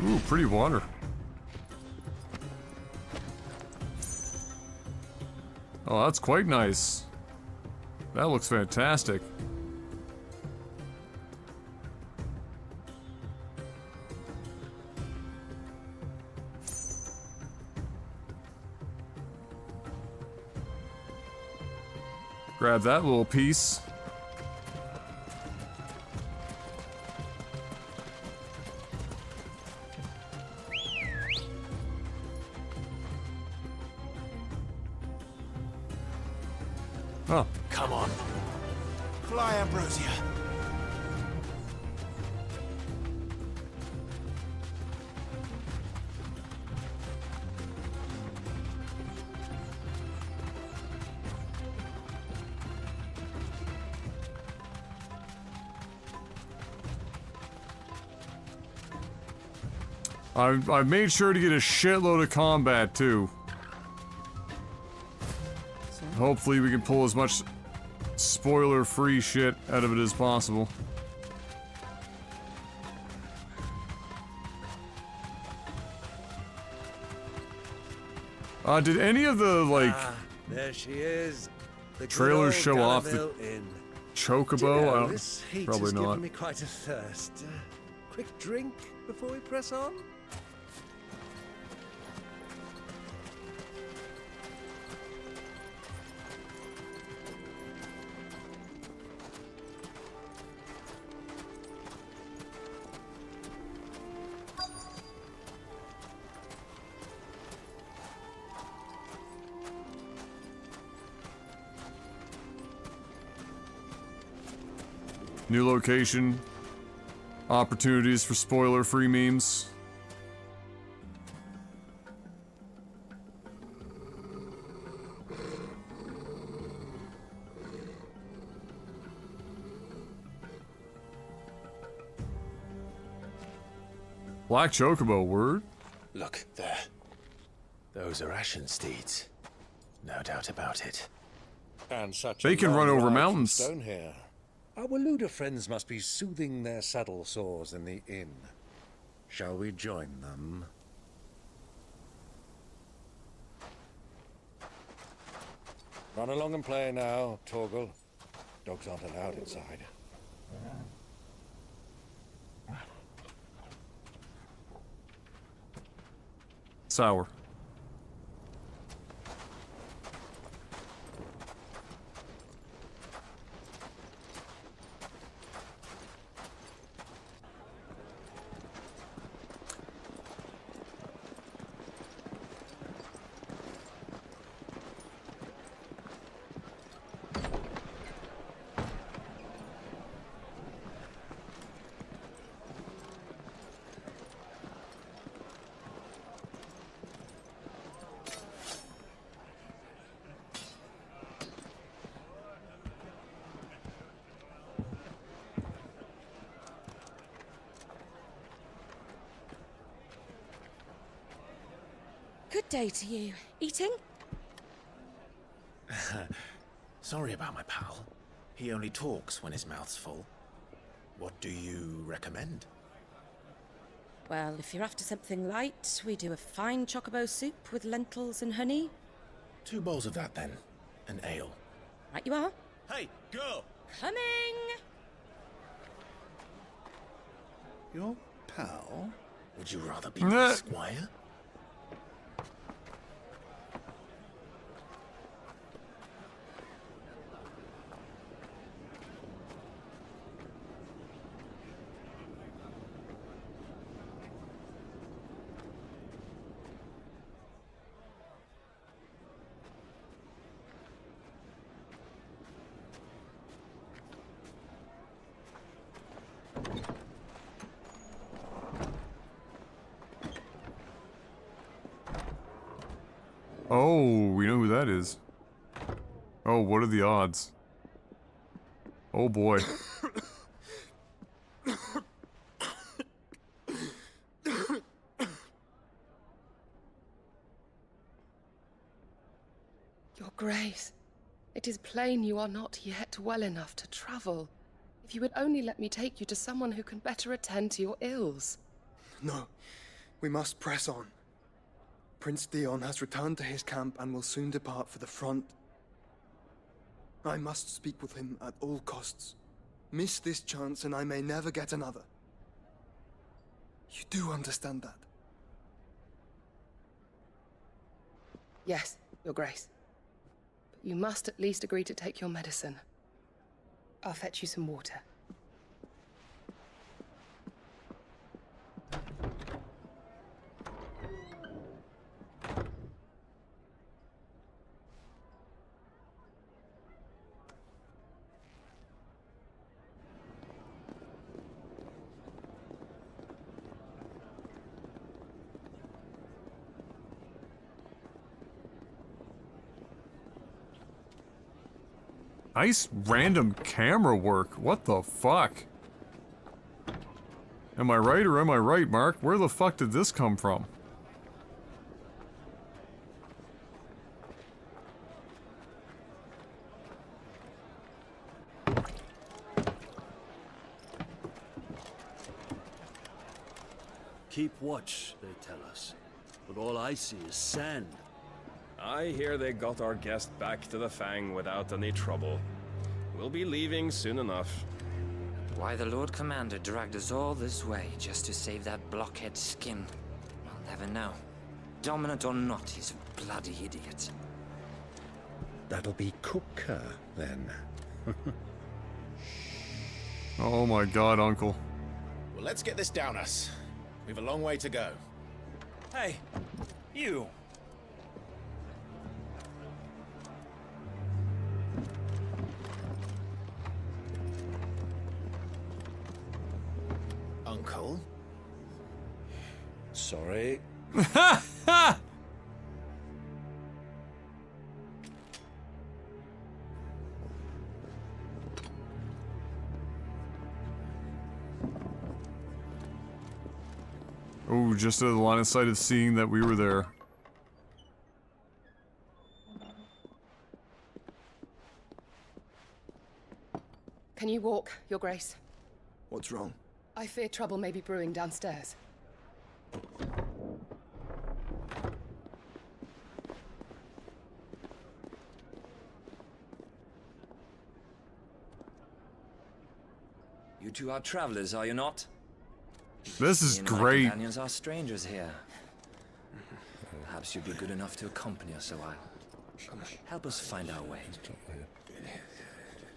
Ooh, pretty water. Oh, that's quite nice. That looks fantastic. Grab that little piece. Oh. Come on. Fly, Ambrosia. I've made sure to get a shitload of combat too. Hopefully we can pull as much spoiler-free shit out of it as possible. Did any of the, like, there she is. The trailers show off the chocobo? This heat Probably has not. given me quite a thirst. Quick drink before we press on? New location. Opportunities for spoiler-free memes. Black Chocobo, word? Look, there. Those are Ashen steeds. No doubt about it. And such They a can long run over ride from mountains. Stone here. Our Waluda friends must be soothing their saddle sores in the inn. Shall we join them? Run along and play now, Torgal. Dogs aren't allowed inside. Sour. Good day to you. Eating? Sorry about my pal. He only talks when his mouth's full. What do you recommend? Well, if you're after something light, we do a fine chocobo soup with lentils and honey. 2 bowls of that, then. An ale. Right you are. Hey, girl! Coming! Your pal? Would you rather be my squire? Oh, we know who that is. Oh, what are the odds? Oh boy. Your Grace, it is plain you are not yet well enough to travel. If you would only let me take you to someone who can better attend to your ills. No, we must press on. Prince Dion has returned to his camp and will soon depart for the front. I must speak with him at all costs. Miss this chance and I may never get another. You do understand that? Yes, Your Grace. But you must at least agree to take your medicine. I'll fetch you some water. Nice random camera work. What the fuck? Am I right or am I right, Mark? Where the fuck did this come from? Keep watch, they tell us. But all I see is sand. I hear they got our guest back to the Fang without any trouble. We'll be leaving soon enough. Why the Lord Commander dragged us all this way just to save that blockhead skin, I'll never know. Dominant or not, he's a bloody idiot. That'll be Kupka, then. Oh my god, Uncle. Well, let's get this down us. We've a long way to go. Hey, you! Uncle? Sorry. Oh, just out of the line of sight of seeing that we were there. Can you walk, Your Grace? What's wrong? I fear trouble may be brewing downstairs. You two are travelers, are you not? This is Me and my great. companions are strangers here. Perhaps you'd be good enough to accompany us a while. Help us find our way.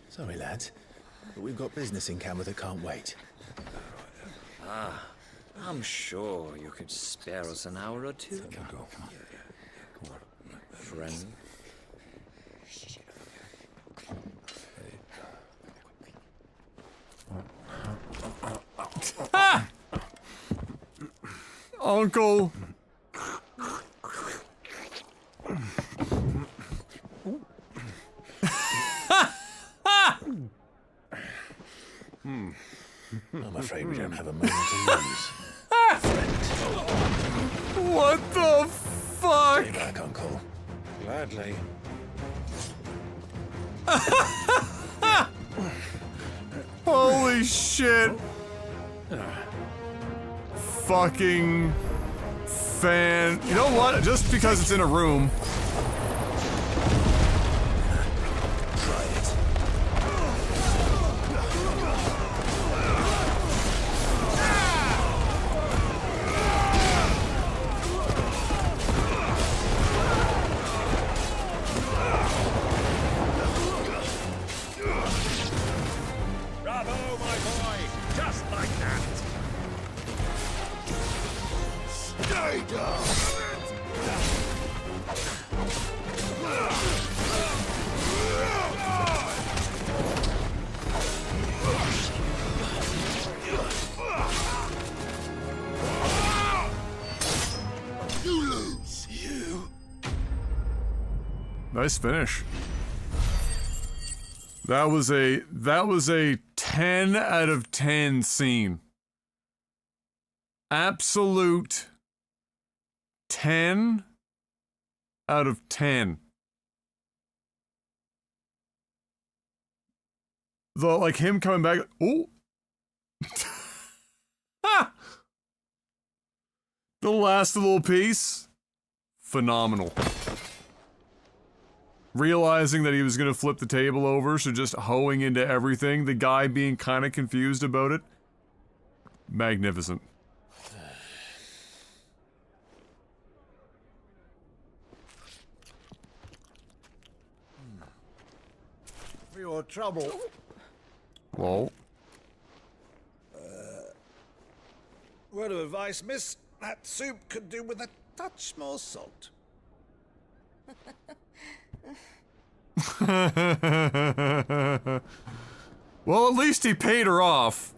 Sorry, lads, but we've got business in camera that can't wait. Ah, I'm sure you could spare us an hour or two. Come on. Friend. Ah! Uncle! I'm afraid we don't have a moment to lose. What the fuck? Stay back, Uncle. Gladly. Holy shit! Fucking fan. You know what? Just because it's in a room. Try it. Bravo, my boy! Just like that! Stay down! Nice finish. That was a 10 out of 10 scene. Absolute 10 out of 10. Like him coming back. Oh. Ha! The last little piece. Phenomenal. Realizing that he was gonna flip the table over, so just hoeing into everything, the guy being kind of confused about it. Magnificent. For your trouble. Whoa. Word of advice, miss. That soup could do with a touch more salt. Well, at least he paid her off.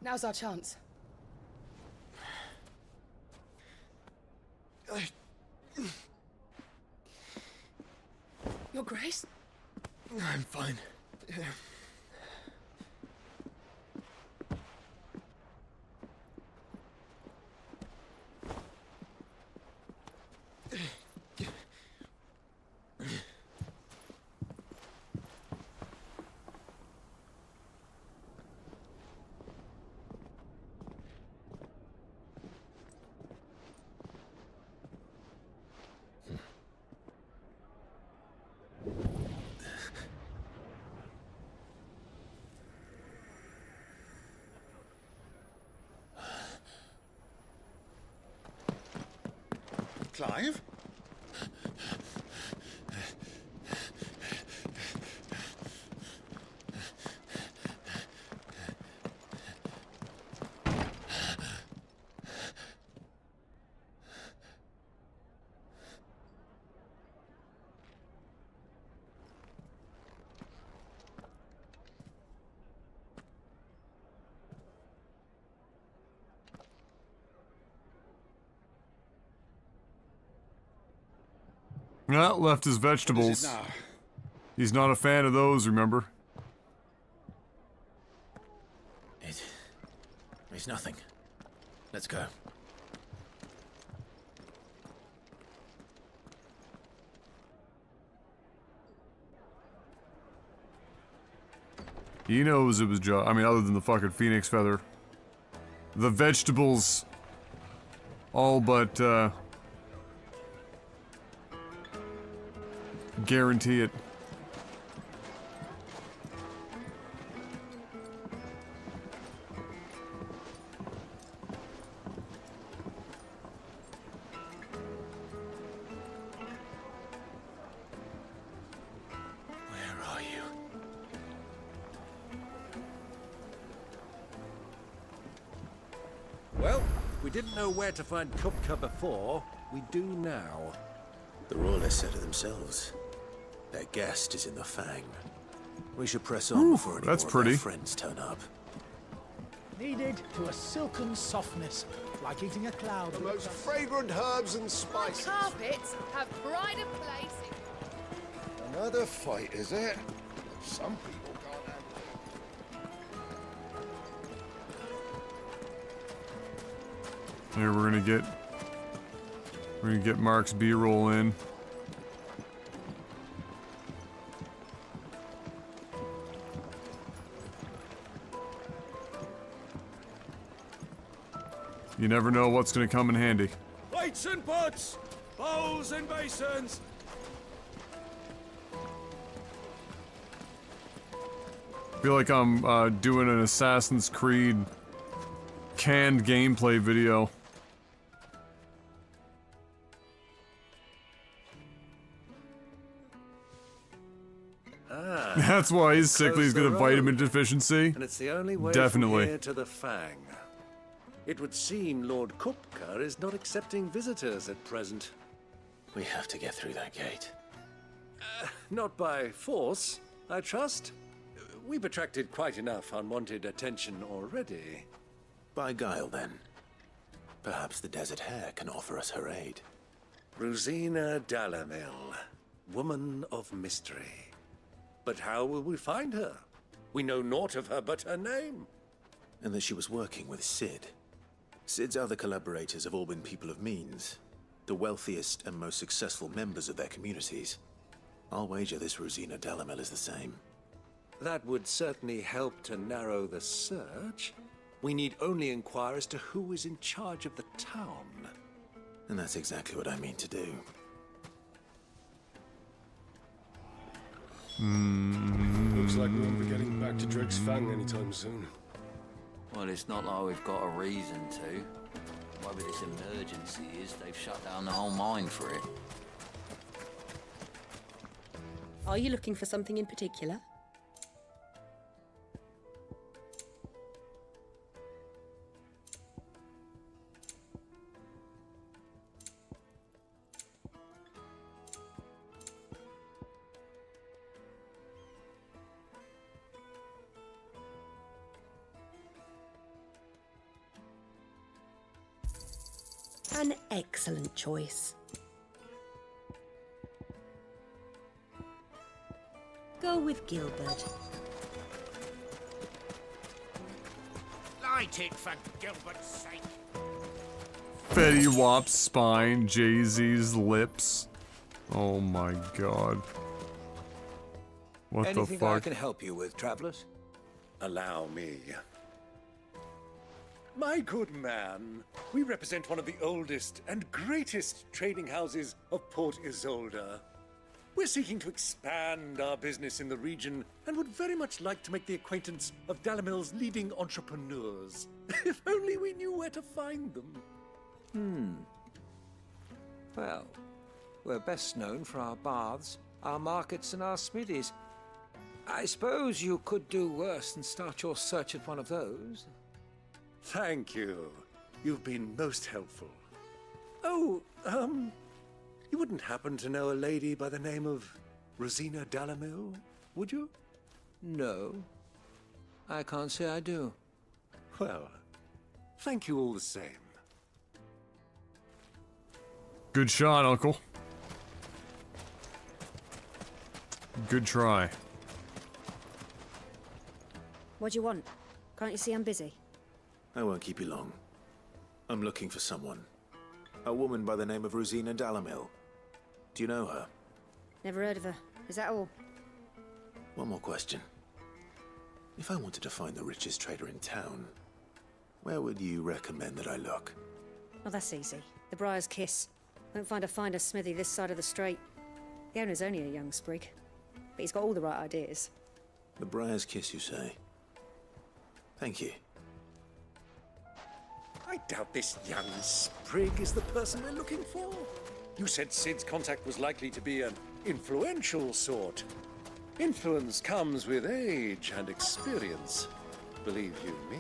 Now's our chance. Your Grace? I'm fine. Clive? Yeah, left his vegetables. He's not a fan of those, remember? It's nothing. Let's go. He knows it was I mean, other than the fucking phoenix feather. The vegetables all but, guarantee it. Where are you? Well, we didn't know where to find Kupka before. We do now. The Royalists said it themselves. Their guest is in the Fang. We should press on before any more of their friends turn up. Kneaded to a silken softness, like eating a cloud. The most fragrant herbs and spices. Carpets have pride of place. Another fight, is it? Some people can't handle it. Here, we're gonna get Mark's B-roll in. You never know what's gonna come in handy. Plates and pots! Bowls and basins! I feel like I'm doing an Assassin's Creed canned gameplay video. Ah, That's why he's sickly. He's got a vitamin deficiency. And it's the only way Definitely. from here to the Fang. It would seem Lord Kupka is not accepting visitors at present. We have to get through that gate. Not by force, I trust. We've attracted quite enough unwanted attention already. By guile, then. Perhaps the Desert Hare can offer us her aid. Rosina Dalamil, woman of mystery. But how will we find her? We know naught of her but her name. And that she was working with Sid. Sid's other collaborators have all been people of means, the wealthiest and most successful members of their communities. I'll wager this Rosina Dalamil is the same. That would certainly help to narrow the search. We need only inquire as to who is in charge of the town. And that's exactly what I mean to do. Looks like we won't be getting back to Drake's Fang anytime soon. Well, it's not like we've got a reason to. Whatever this emergency is, they've shut down the whole mine for it. Are you looking for something in particular? An excellent choice. Go with Gilbert. Light it for Gilbert's sake. Fetty Wap's spine, Jay-Z's lips. Oh my god. What Anything the fuck? I can help you with, travelers? Allow me. My good man, we represent one of the oldest and greatest trading houses of Port Isolde. We're seeking to expand our business in the region and would very much like to make the acquaintance of Dalamil's leading entrepreneurs. If only we knew where to find them. Well, we're best known for our baths, our markets, and our smithies. I suppose you could do worse than start your search at one of those. Thank you. You've been most helpful. Oh, you wouldn't happen to know a lady by the name of Rosina Dalamil, would you? No, I can't say I do. Well, thank you all the same. Good shot, Uncle. Good try. What do you want? Can't you see I'm busy? I won't keep you long. I'm looking for someone. A woman by the name of Rosina Dalamil. Do you know her? Never heard of her. Is that all? One more question. If I wanted to find the richest trader in town, where would you recommend that I look? Well, that's easy. The Briar's Kiss. Won't find a finer smithy this side of the strait. The owner's only a young sprig, but he's got all the right ideas. The Briar's Kiss, you say? Thank you. I doubt this young sprig is the person we're looking for. You said Sid's contact was likely to be an influential sort. Influence comes with age and experience, believe you me.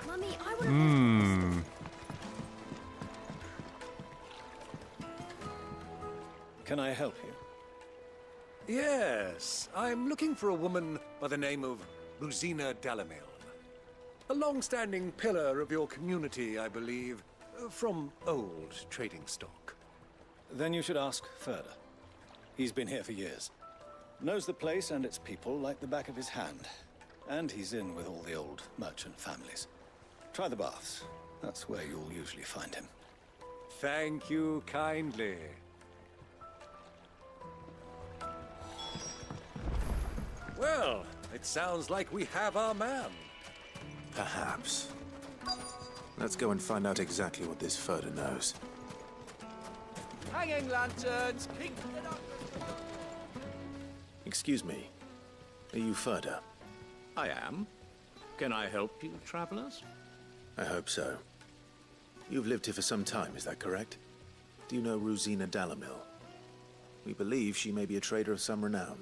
Mummy, I want Can I help you? Yes, I'm looking for a woman by the name of Rosina Dalamil. A long-standing pillar of your community, I believe, from old trading stock. Then you should ask further. He's been here for years. Knows the place and its people like the back of his hand. And he's in with all the old merchant families. Try the baths. That's where you'll usually find him. Thank you kindly. Well, it sounds like we have our man. Perhaps. Let's go and find out exactly what this Furder knows. Hanging lanterns, pink. Excuse me. Are you Furder? I am. Can I help you, travelers? I hope so. You've lived here for some time, is that correct? Do you know Rosina Dalamil? We believe she may be a trader of some renown.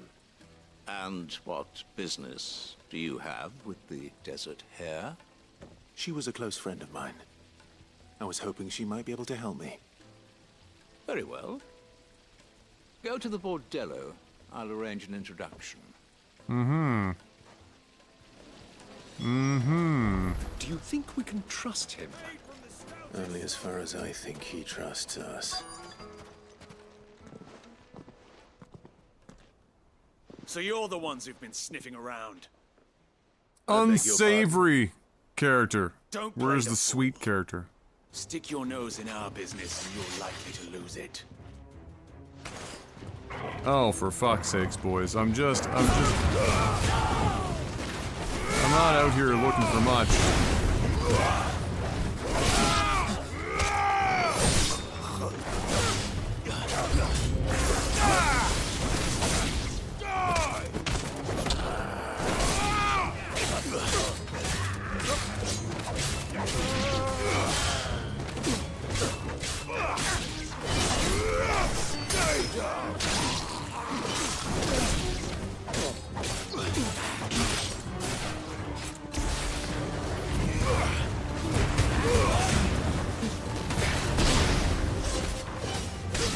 And what business do you have with the desert hare? She was a close friend of mine. I was hoping she might be able to help me. Very well. Go to the bordello. I'll arrange an introduction. Mm-hmm. Mm-hmm. Do you think we can trust him? Only as far as I think he trusts us. So you're the ones who've been sniffing around. Unsavory character. Don't play Where's the the sweet character? Stick your nose in our business and you're likely to lose it. Oh, for fuck's sakes, boys. I'm not out here looking for much.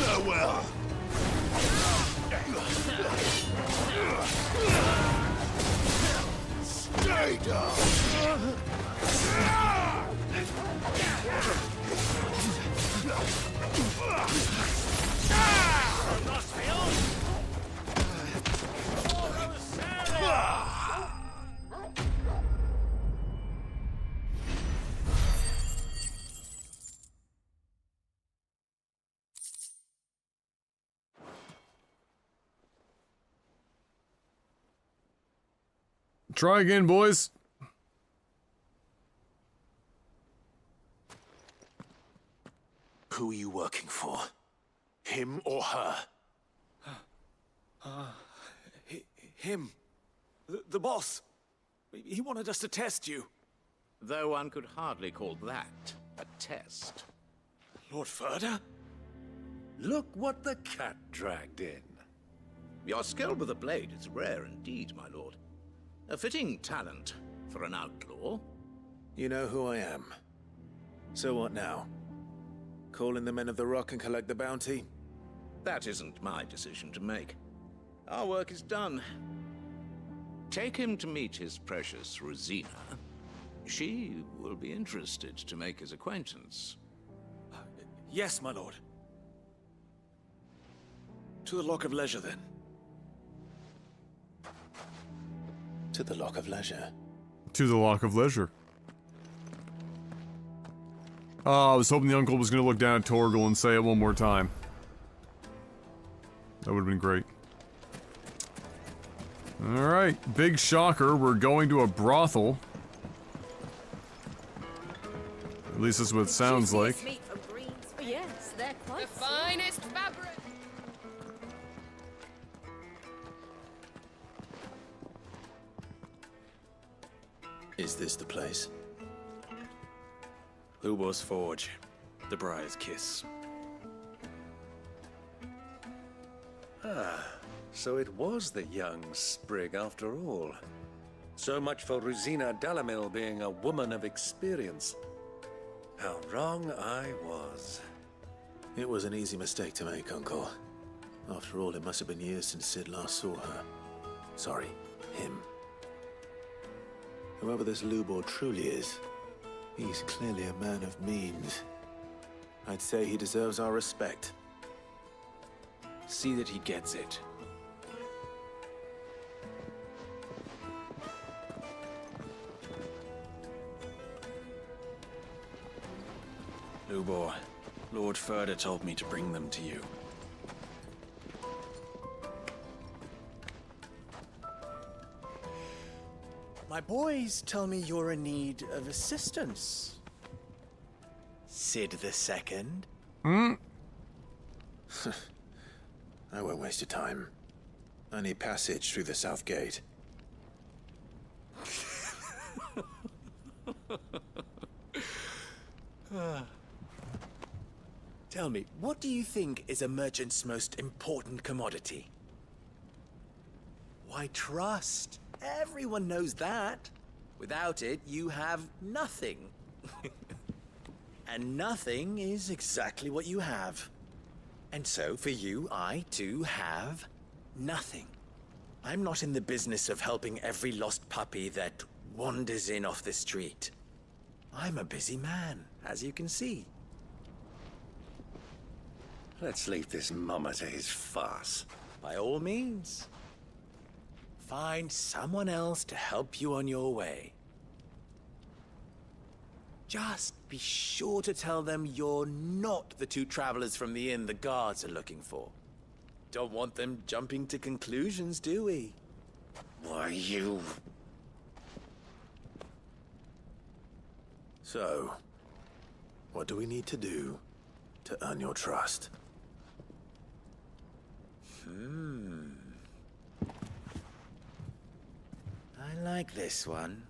Farewell. Stay down. Try again, boys. Who are you working for? Him or her? Him. The boss. He wanted us to test you. Though one could hardly call that a test. Lord Ferda? Look what the cat dragged in. Your skill with the blade is rare indeed, my lord. A fitting talent for an outlaw. You know who I am. So what now? Call in the men of the Rock and collect the bounty? That isn't my decision to make. Our work is done. Take him to meet his precious Rosina. She will be interested to make his acquaintance. Yes, my lord. To the Lock of Leisure, then. To the Lock of Leisure. To the Lock of Leisure. Oh, I was hoping the uncle was going to look down at Torgal and say it one more time. That would have been great. Alright, big shocker, we're going to a brothel. At least that's what it sounds like. Yes, they're quite the finest fabric. Is this the place? Lubor's Forge. The Briar's Kiss. Ah, so it was the young sprig after all. So much for Rosina Dalamil being a woman of experience. How wrong I was. It was an easy mistake to make, Uncle. After all, it must have been years since Sid last saw her. Sorry, him. Whoever this Lubor truly is, he's clearly a man of means. I'd say he deserves our respect. See that he gets it. Lubor, Lord Ferda told me to bring them to you. My boys tell me you're in need of assistance. Sid the Second? Hmm? I won't waste your time. I need passage through the south gate. Tell me, what do you think is a merchant's most important commodity? Why, trust. Everyone knows that. Without it, you have nothing. And nothing is exactly what you have. And so, for you, I, too, have nothing. I'm not in the business of helping every lost puppy that wanders in off the street. I'm a busy man, as you can see. Let's leave this mummer to his farce. By all means. Find someone else to help you on your way. Just be sure to tell them you're not the two travelers from the inn the guards are looking for. Don't want them jumping to conclusions, do we? Why, you... So, what do we need to do to earn your trust? I like this one.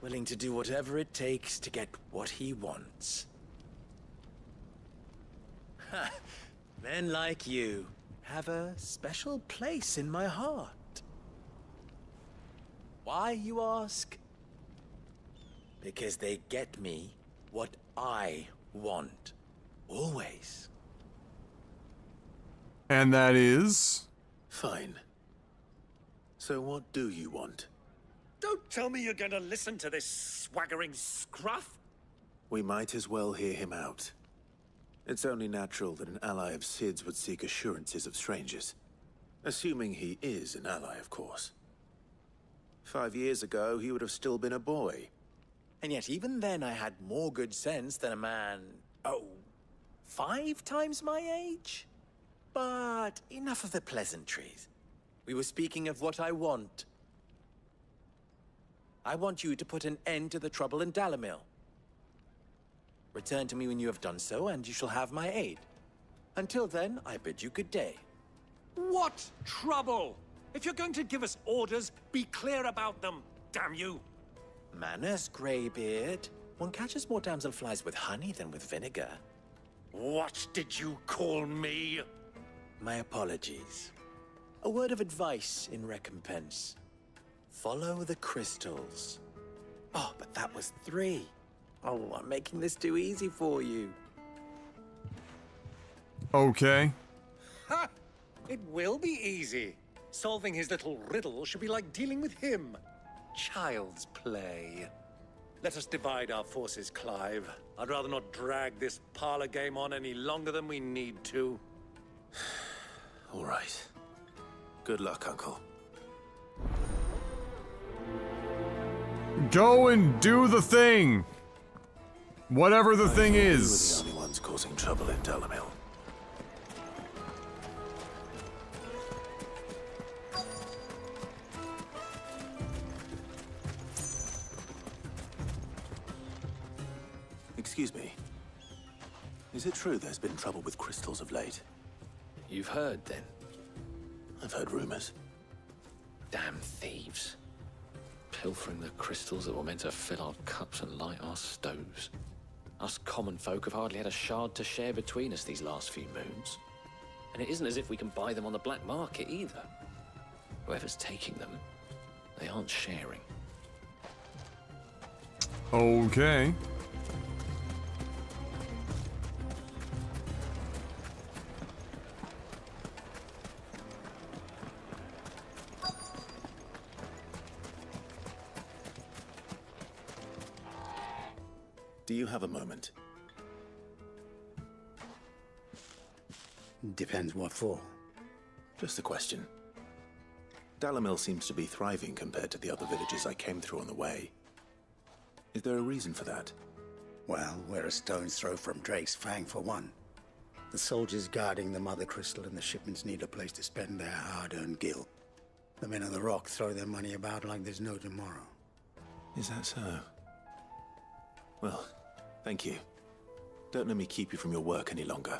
Willing to do whatever it takes to get what he wants. Men like you have a special place in my heart. Why, you ask? Because they get me what I want. Always. And that is? Fine. So what do you want? Don't tell me you're going to listen to this swaggering scruff! We might as well hear him out. It's only natural that an ally of Sid's would seek assurances of strangers. Assuming he is an ally, of course. 5 years ago, he would have still been a boy. And yet even then I had more good sense than a man... 5 times my age? But enough of the pleasantries. We were speaking of what I want. I want you to put an end to the trouble in Dalamil. Return to me when you have done so, and you shall have my aid. Until then, I bid you good day. What trouble? If you're going to give us orders, be clear about them, damn you! Manners, Greybeard. One catches more damselflies with honey than with vinegar. What did you call me? My apologies. A word of advice in recompense. Follow the crystals. Oh, but that was 3. Oh, I'm making this too easy for you. Okay. Ha! It will be easy. Solving his little riddle should be like dealing with him. Child's play. Let us divide our forces, Clive. I'd rather not drag this parlor game on any longer than we need to. All right. Good luck, Uncle. Go and do the thing! Whatever the thing is. You were the only ones causing trouble in Dalamil. Excuse me. Is it true there's been trouble with crystals of late? You've heard, then? I've heard rumors. Damn thieves. Pilfering the crystals that were meant to fill our cups and light our stoves. Us common folk have hardly had a shard to share between us these last few moons. And it isn't as if we can buy them on the black market either. Whoever's taking them, they aren't sharing. Okay. Do you have a moment? Depends what for. Just a question. Dalamil seems to be thriving compared to the other villages I came through on the way. Is there a reason for that? Well, we're a stone's throw from Drake's Fang for one. The soldiers guarding the Mother Crystal and the shipments need a place to spend their hard-earned gil. The men of the Rock throw their money about like there's no tomorrow. Is that so? Well, thank you. Don't let me keep you from your work any longer.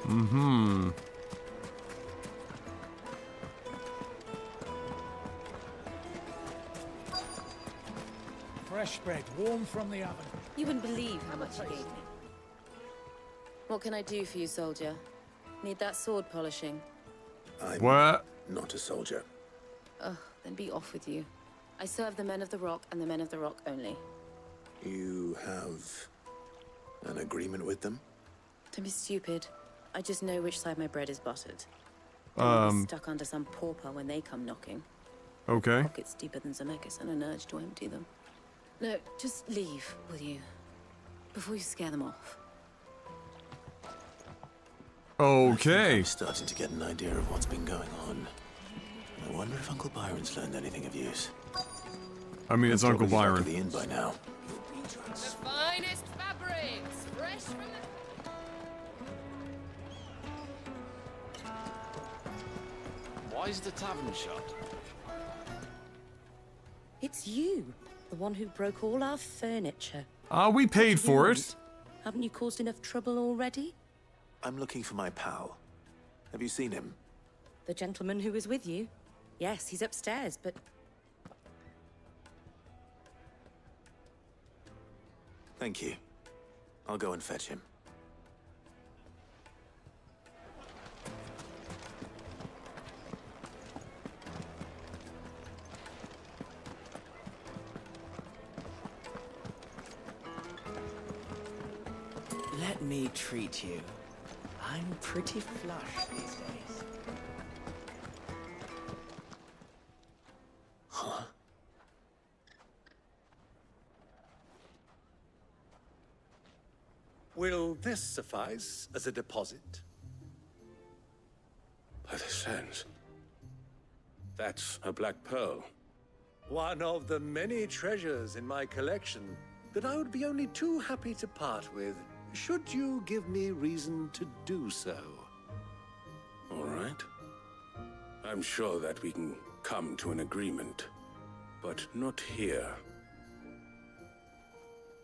Mm-hmm. Fresh bread, warm from the oven. You wouldn't believe how much he gave me. What can I do for you, soldier? Need that sword polishing? I'm What? not a soldier. Ugh, then be off with you. I serve the men of the Rock and the men of the Rock only. You have an agreement with them? Don't be stupid. I just know which side my bread is buttered. Don't be stuck under some pauper when they come knocking. Okay. Pockets deeper than Zemeckis and an urge to empty them. No, just leave, will you? Before you scare them off. Okay. I'm starting to get an idea of what's been going on. I wonder if Uncle Byron's learned anything of use. I mean, it's Uncle Byron. The inn by now. The finest fabrics, fresh from the... Why is the tavern shut? It's you, the one who broke all our furniture. We paid for it. Want? Haven't you caused enough trouble already? I'm looking for my pal. Have you seen him? The gentleman who was with you? Yes, he's upstairs, but... Thank you. I'll go and fetch him. Let me treat you. I'm pretty flush these days. Huh? Will this suffice as a deposit? By the sands. That's a black pearl. One of the many treasures in my collection that I would be only too happy to part with, should you give me reason to do so. All right. I'm sure that we can come to an agreement, but not here.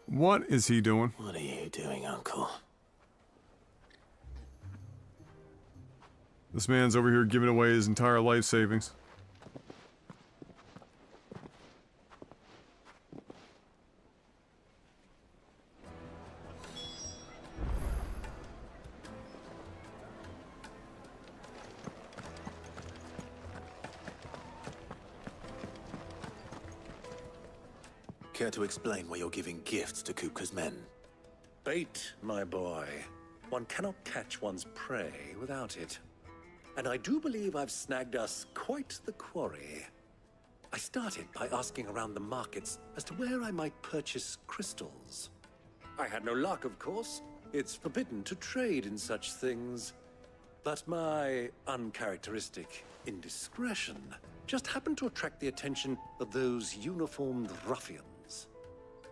What is he doing? What are you doing, Uncle? This man's over here giving away his entire life savings. Care to explain why you're giving gifts to Kupka's men? Bait, my boy. One cannot catch one's prey without it. And I do believe I've snagged us quite the quarry. I started by asking around the markets as to where I might purchase crystals. I had no luck, of course. It's forbidden to trade in such things. But my uncharacteristic indiscretion just happened to attract the attention of those uniformed ruffians.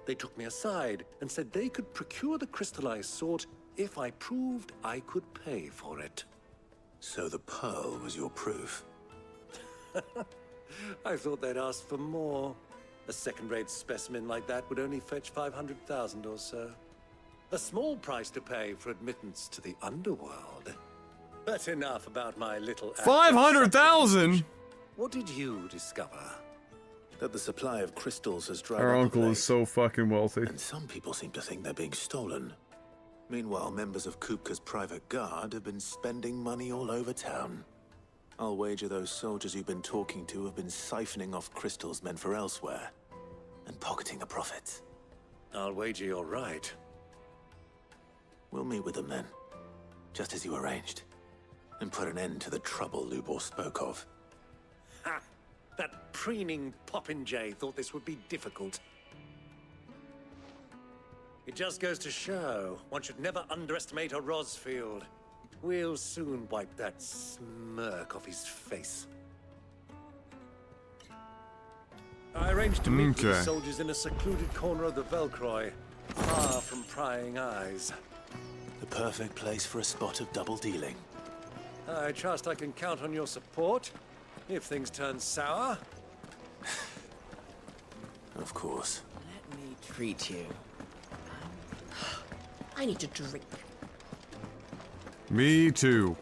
They took me aside and said they could procure the crystal I sought if I proved I could pay for it. So the pearl was your proof? I thought they'd ask for more. A second-rate specimen like that would only fetch 500,000 or so. A small price to pay for admittance to the underworld. But enough about my little... 500,000? What did you discover? That the supply of crystals has dried Our up uncle is so fucking wealthy. And some people seem to think they're being stolen. Meanwhile, members of Kupka's private guard have been spending money all over town. I'll wager those soldiers you've been talking to have been siphoning off crystals meant for elsewhere, and pocketing the profits. I'll wager you're right. We'll meet with them then, just as you arranged, and put an end to the trouble Lubor spoke of. Ha! That preening popinjay thought this would be difficult. It just goes to show, one should never underestimate a Rosfield. We'll soon wipe that smirk off his face. I arranged to meet with the soldiers in a secluded corner of the Velcroy, far from prying eyes. The perfect place for a spot of double dealing. I trust I can count on your support, if things turn sour. Of course. Let me treat you. I need a drink. Me too.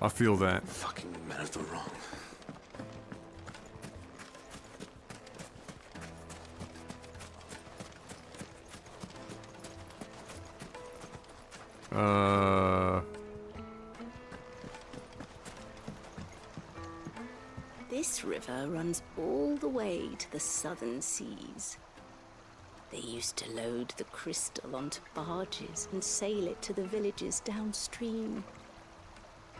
I feel that. Fucking men of the wrong. This river runs all the way to the southern seas. They used to load the crystal onto barges and sail it to the villages downstream,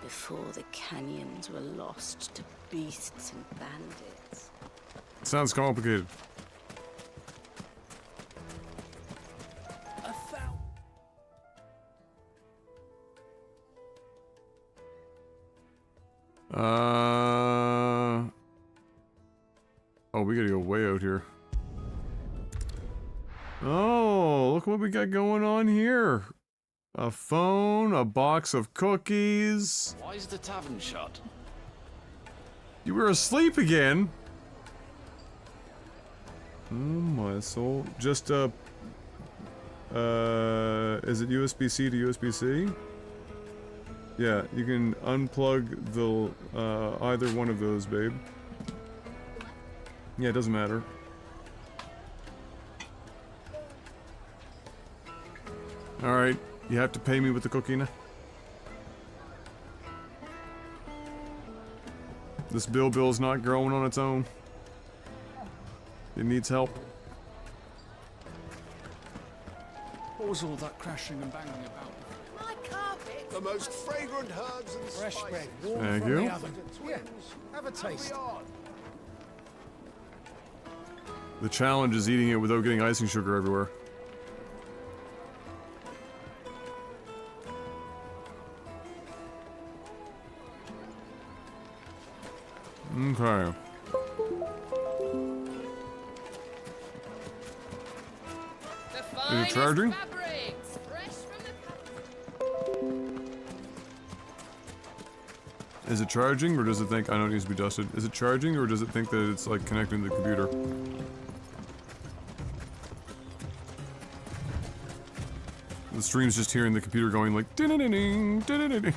before the canyons were lost to beasts and bandits. Sounds complicated. Oh, we gotta go way out here. Oh, look what we got going on here. A phone, a box of cookies. Why is the tavern shut? You were asleep again? Oh my soul. Just is it USB-C to USB-C? Yeah, you can unplug the, either one of those, babe. Yeah, it doesn't matter. Alright, you have to pay me with the cookie now. This bill's not growing on its own. It needs help. What was all that crashing and banging about? My carpet. The most fragrant herbs and Fresh spices. bread, warm Thank from you. the oven. Yeah, have a taste. The challenge is eating it without getting icing sugar everywhere. Okay. Is it charging? Is it charging, or does it think I know it needs to be dusted? Is it charging, or does it think that it's like connecting to the computer? The stream's just hearing the computer going like ding-ding-ding, ding-ding-ding.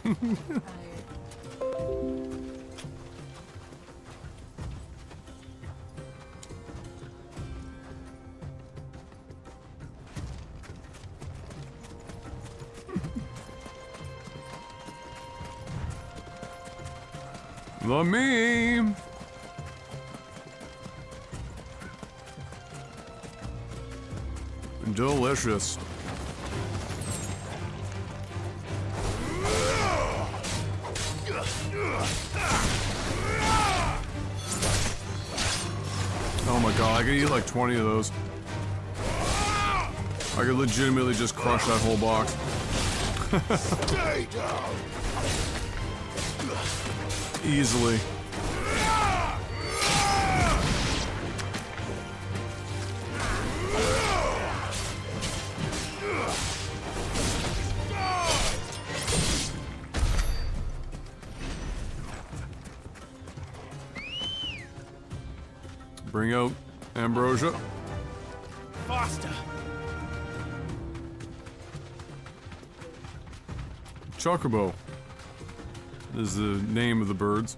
The meme. Delicious. Oh my god, I could eat like 20 of those. I could legitimately just crush that whole box. Stay down. Easily. Bring out ambrosia. Faster. Chocobo is the name of the birds.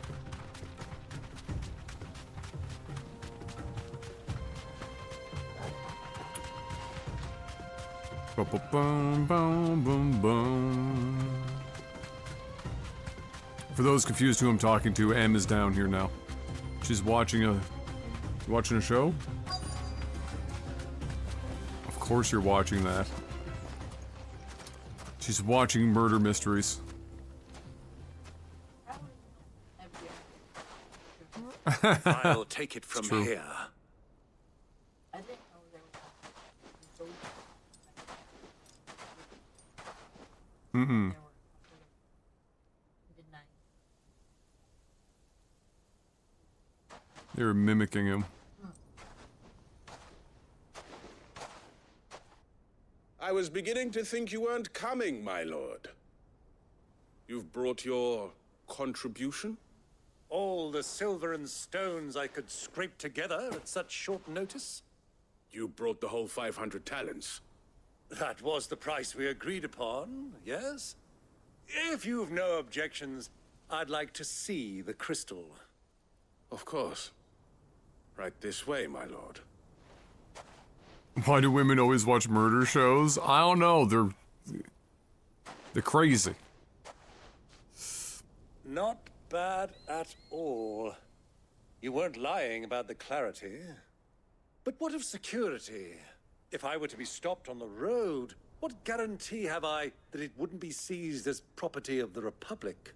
Boom, boom, boom, boom. For those confused who I'm talking to, Em is down here now. She's watching a show? Of course you're watching that. She's watching murder mysteries. I'll take it from true. here. Mm-mm. They were mimicking him. I was beginning to think you weren't coming, my lord. You've brought your contribution? All the silver and stones I could scrape together at such short notice? You brought the whole 500 talents. That was the price we agreed upon, yes? If you've no objections, I'd like to see the crystal. Of course. Right this way, my lord. Why do women always watch murder shows? I don't know, they're... They're crazy. Not bad at all. You weren't lying about the clarity. But what of security? If I were to be stopped on the road, what guarantee have I that it wouldn't be seized as property of the Republic?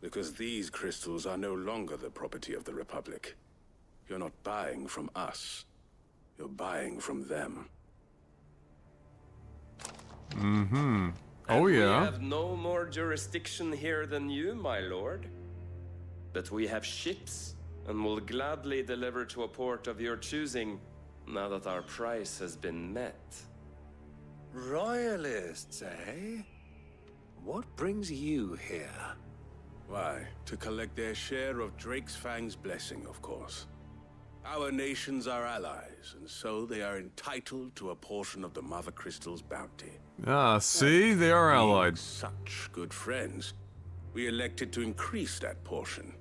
Because these crystals are no longer the property of the Republic. You're not buying from us. You're buying from them. Mm-hmm. And Oh, yeah. We have no more jurisdiction here than you, my lord. But we have ships, and will gladly deliver to a port of your choosing, now that our price has been met. Royalists, eh? What brings you here? Why, to collect their share of Drake's Fang's blessing, of course. Our nations are allies, and so they are entitled to a portion of the Mother Crystal's bounty. Ah, see? They are Being allied. such good friends, we elected to increase that portion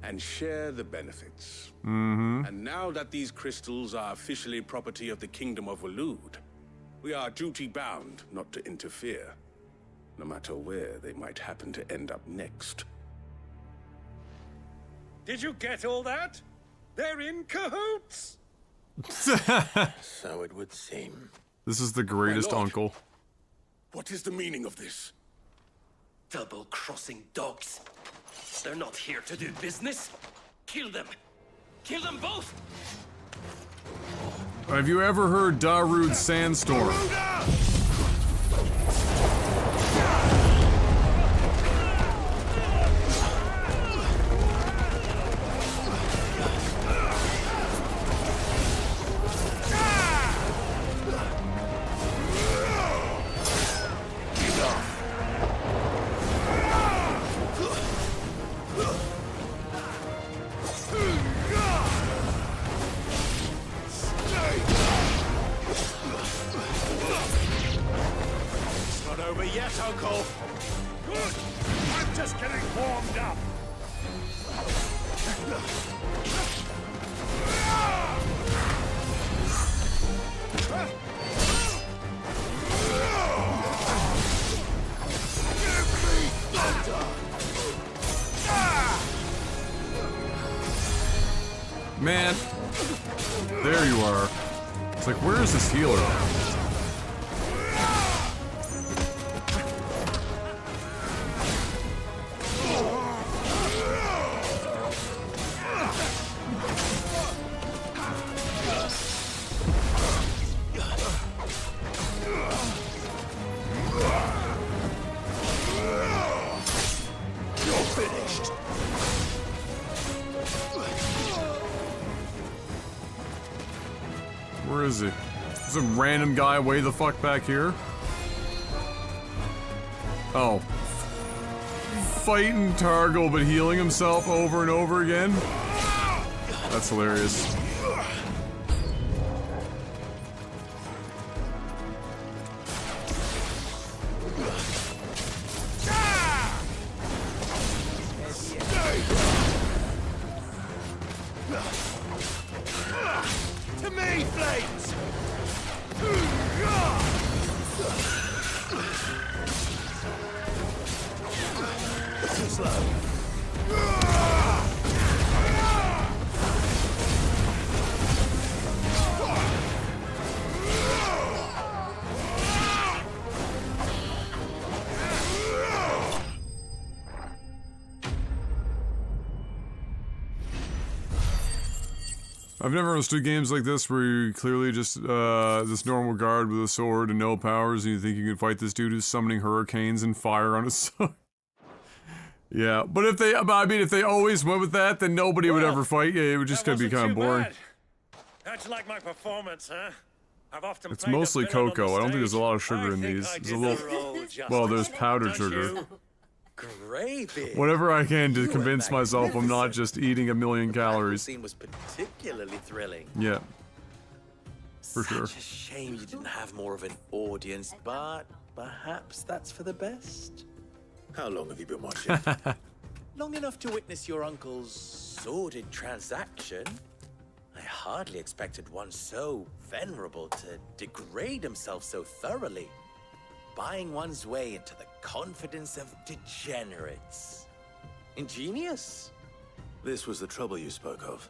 and share the benefits. Mm-hmm. And now that these crystals are officially property of the Kingdom of Waloed, we are duty-bound not to interfere, no matter where they might happen to end up next. Did you get all that? They're in cahoots! So it would seem. This is the greatest My lord. uncle. What is the meaning of this? Double-crossing dogs. They're not here to do business. Kill them. Kill them both! Have you ever heard Darude's Sandstorm? It's not over yet, Uncle. Good. I'm just getting warmed up. Man, there you are. It's like, where is this healer? You're finished. Where is he? Some random guy way the fuck back here? Oh. Fighting Targle but healing himself over and over again? That's hilarious. To me, flames! Too slow. I've never understood games like this where you clearly just, this normal guard with a sword and no powers and you think you can fight this dude who's summoning hurricanes and fire on his sword. Yeah, but if they, I mean, if they always went with that, then nobody would ever fight. Yeah, it would just be kind of boring. How'd you like my performance, huh? I've often It's played a mostly villain on the cocoa. I don't think stage. there's a lot of sugar in think these. I There's a did little, the role justice, well, there's powdered don't sugar. you? Gravy. Whatever I can to convince myself I'm not just eating a million The calories. scene was particularly thrilling. Yeah. For sure. Such a shame you didn't have more of an audience, but perhaps that's for the best. How long have you been watching? Long enough to witness your uncle's sordid transaction. I hardly expected one so venerable to degrade himself so thoroughly. buying one's way into the confidence of degenerates. Ingenious. This was the trouble you spoke of.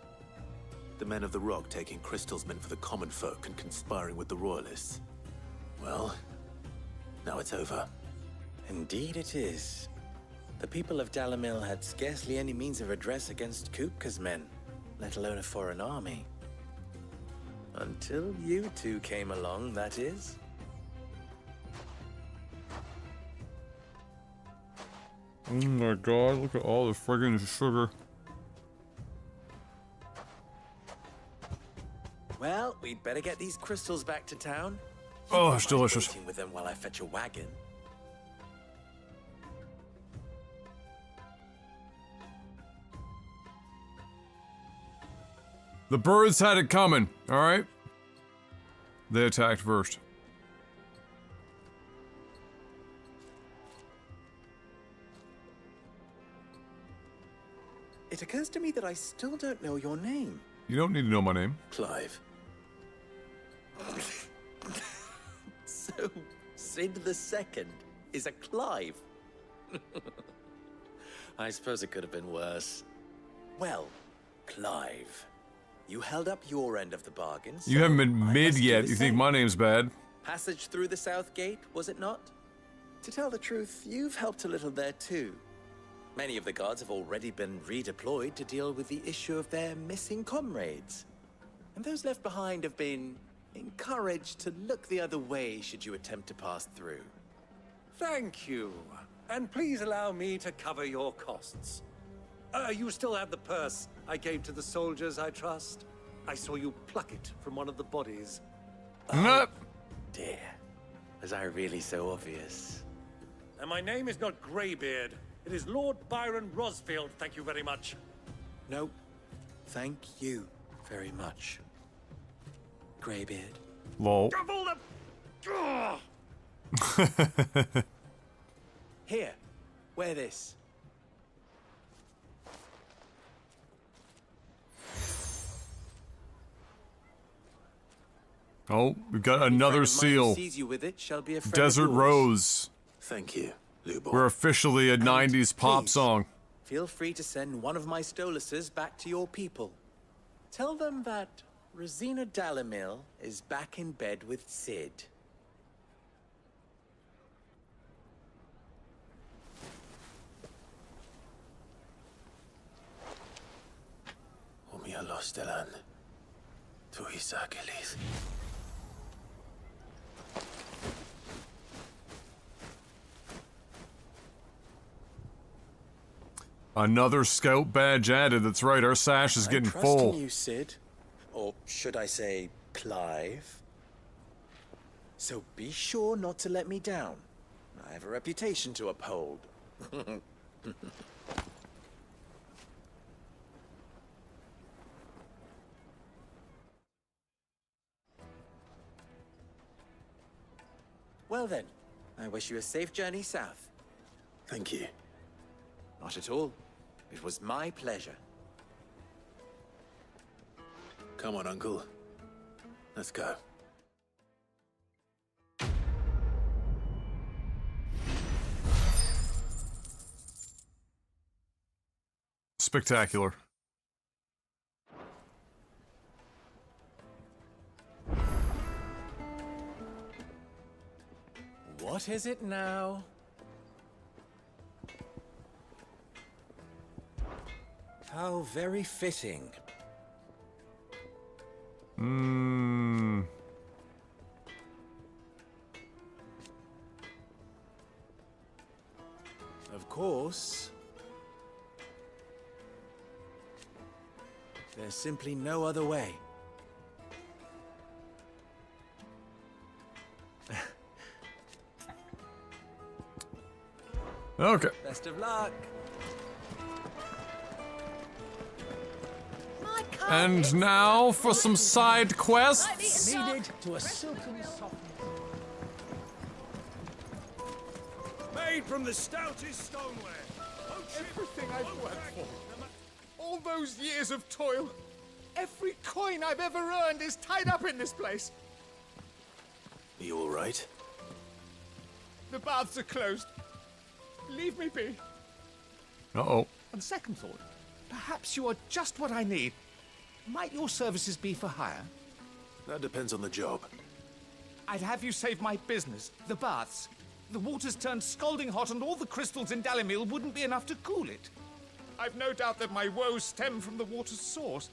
The men of the Rock taking crystals meant for the common folk and conspiring with the Royalists. Well, now it's over. Indeed it is. The people of Dalamil had scarcely any means of redress against Kupka's men, let alone a foreign army. Until you two came along, that is. Oh my god, look at all the friggin' sugar. Well, we'd better get these crystals back to town. Oh, it's delicious. Waiting with them while I fetch a wagon. The birds had it coming, alright? They attacked first. It occurs to me that I still don't know your name. You don't need to know my name. Clive. So, Sid the Second is a Clive. I suppose it could have been worse. Well, Clive, you held up your end of the bargain. You haven't been mid yet. You think my name's bad? Passage through the South Gate, was it not? To tell the truth, you've helped a little there too. Many of the guards have already been redeployed to deal with the issue of their missing comrades. And those left behind have been encouraged to look the other way should you attempt to pass through. Thank you. And please allow me to cover your costs. You still have the purse I gave to the soldiers, I trust? I saw you pluck it from one of the bodies. Nope. Dear, was I really so obvious? And my name is not Greybeard. It is Lord Byron Rosfield, thank you very much. No, thank you very much, Greybeard. Lol. Double the... Here, wear this. Oh, we've got another seal. Sees you with it shall be a friend Desert of yours. Rose. Thank you, Lubor. We're officially a 90s pop song. Feel free to send one of my Stoluses back to your people. Tell them that Rosina Dalamil is back in bed with Sid. Umia Lostelan. Tuisakelis. Another scout badge added. That's right, our sash is getting I'm full. trusting you, Sid. Or should I say, Clive? So be sure not to let me down. I have a reputation to uphold. Well then, I wish you a safe journey south. Thank you. Not at all. It was my pleasure. Come on, Uncle. Let's go. Spectacular. What is it now? How very fitting. Of course. There's simply no other way. Okay. Best of luck. And now for some side quests. Needed to a silken softness. Made from the stoutest stoneware. Everything I've worked for. All those years of toil. Every coin I've ever earned is tied up in this place. You all right? The baths are closed. Leave me be. Uh-oh. On second thought, perhaps you are just what I need. Might your services be for hire? That depends on the job. I'd have you save my business, the baths. The water's turned scalding hot and all the crystals in Dalimil wouldn't be enough to cool it. I've no doubt that my woes stem from the water's source.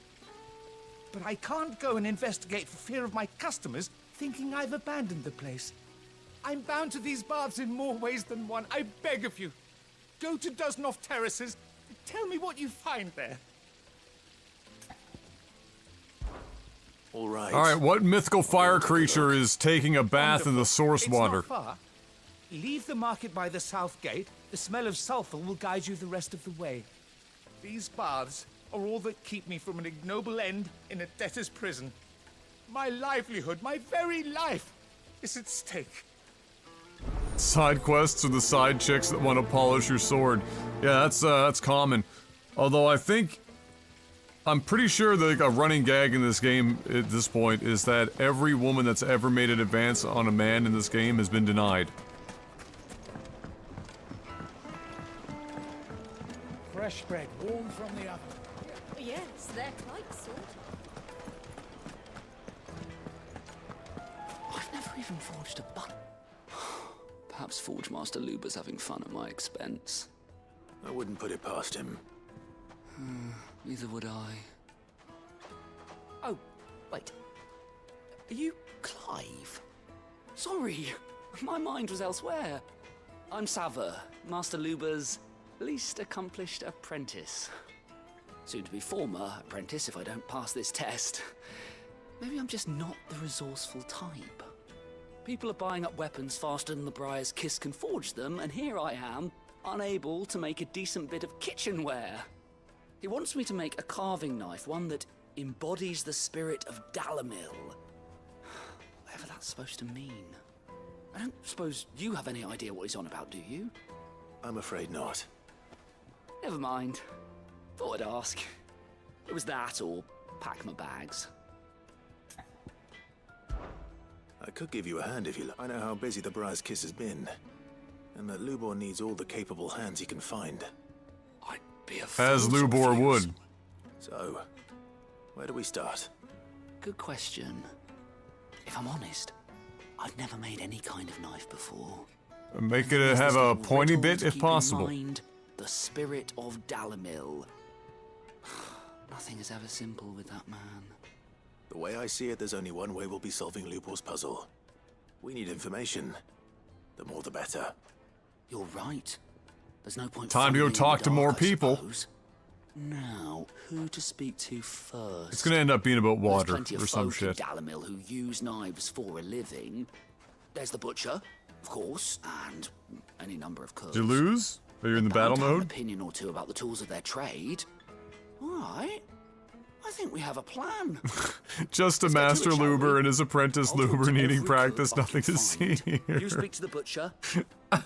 But I can't go and investigate for fear of my customers thinking I've abandoned the place. I'm bound to these baths in more ways than one. I beg of you. Go to Dusnoff Terraces. Tell me what you find there. All right. All right, what mythical fire creature is taking a bath in the source water? It's not far. Leave the market by the south gate. The smell of sulfur will guide you the rest of the way. These baths are all that keep me from an ignoble end in a debtor's prison. My livelihood, my very life, is at stake. Side quests are the side chicks that want to polish your sword. Yeah, that's common. Although I'm pretty sure that a running gag in this game at this point is that every woman that's ever made an advance on a man in this game has been denied. Fresh bread, warm from the oven. Yes, they're quite sort. I've never even forged a button. Perhaps Forge Master Luber's having fun at my expense. I wouldn't put it past him. Neither would I. Oh, wait. Are you Clive? Sorry, my mind was elsewhere. I'm Sava, Master Luber's least accomplished apprentice. Soon to be former apprentice if I don't pass this test. Maybe I'm just not the resourceful type. People are buying up weapons faster than the Briar's Kiss can forge them, and here I am, unable to make a decent bit of kitchenware. He wants me to make a carving knife, one that embodies the spirit of Dalimil. Whatever that's supposed to mean. I don't suppose you have any idea what he's on about, do you? I'm afraid not. Never mind. Thought I'd ask. It was that or pack my bags. I could give you a hand if you like. I know how busy the Briar's Kiss has been, and that Lubor needs all the capable hands he can find. I'd be a As Lubor would. So, where do we start? Good question. If I'm honest, I've never made any kind of knife before. Make it have a pointy bit if possible. Mind the spirit of Dalimil. Nothing is ever simple with that man. The way I see it, there's only one way we'll be solving Lubor's puzzle. We need information. The more the better. You're right. There's no point. Time to go talk to more people. Now, who to speak to first? It's gonna end up being about water There's plenty or of some folk in shit. Dalimil who use knives for a living. There's the butcher, of course, and any number of cooks. Did you lose? Are you in the battle Bound to have an mode? opinion or two about the tools of their trade. All right. I think we have a plan. Just a master Luber and his apprentice Luber needing practice, nothing to see here. You speak to the butcher.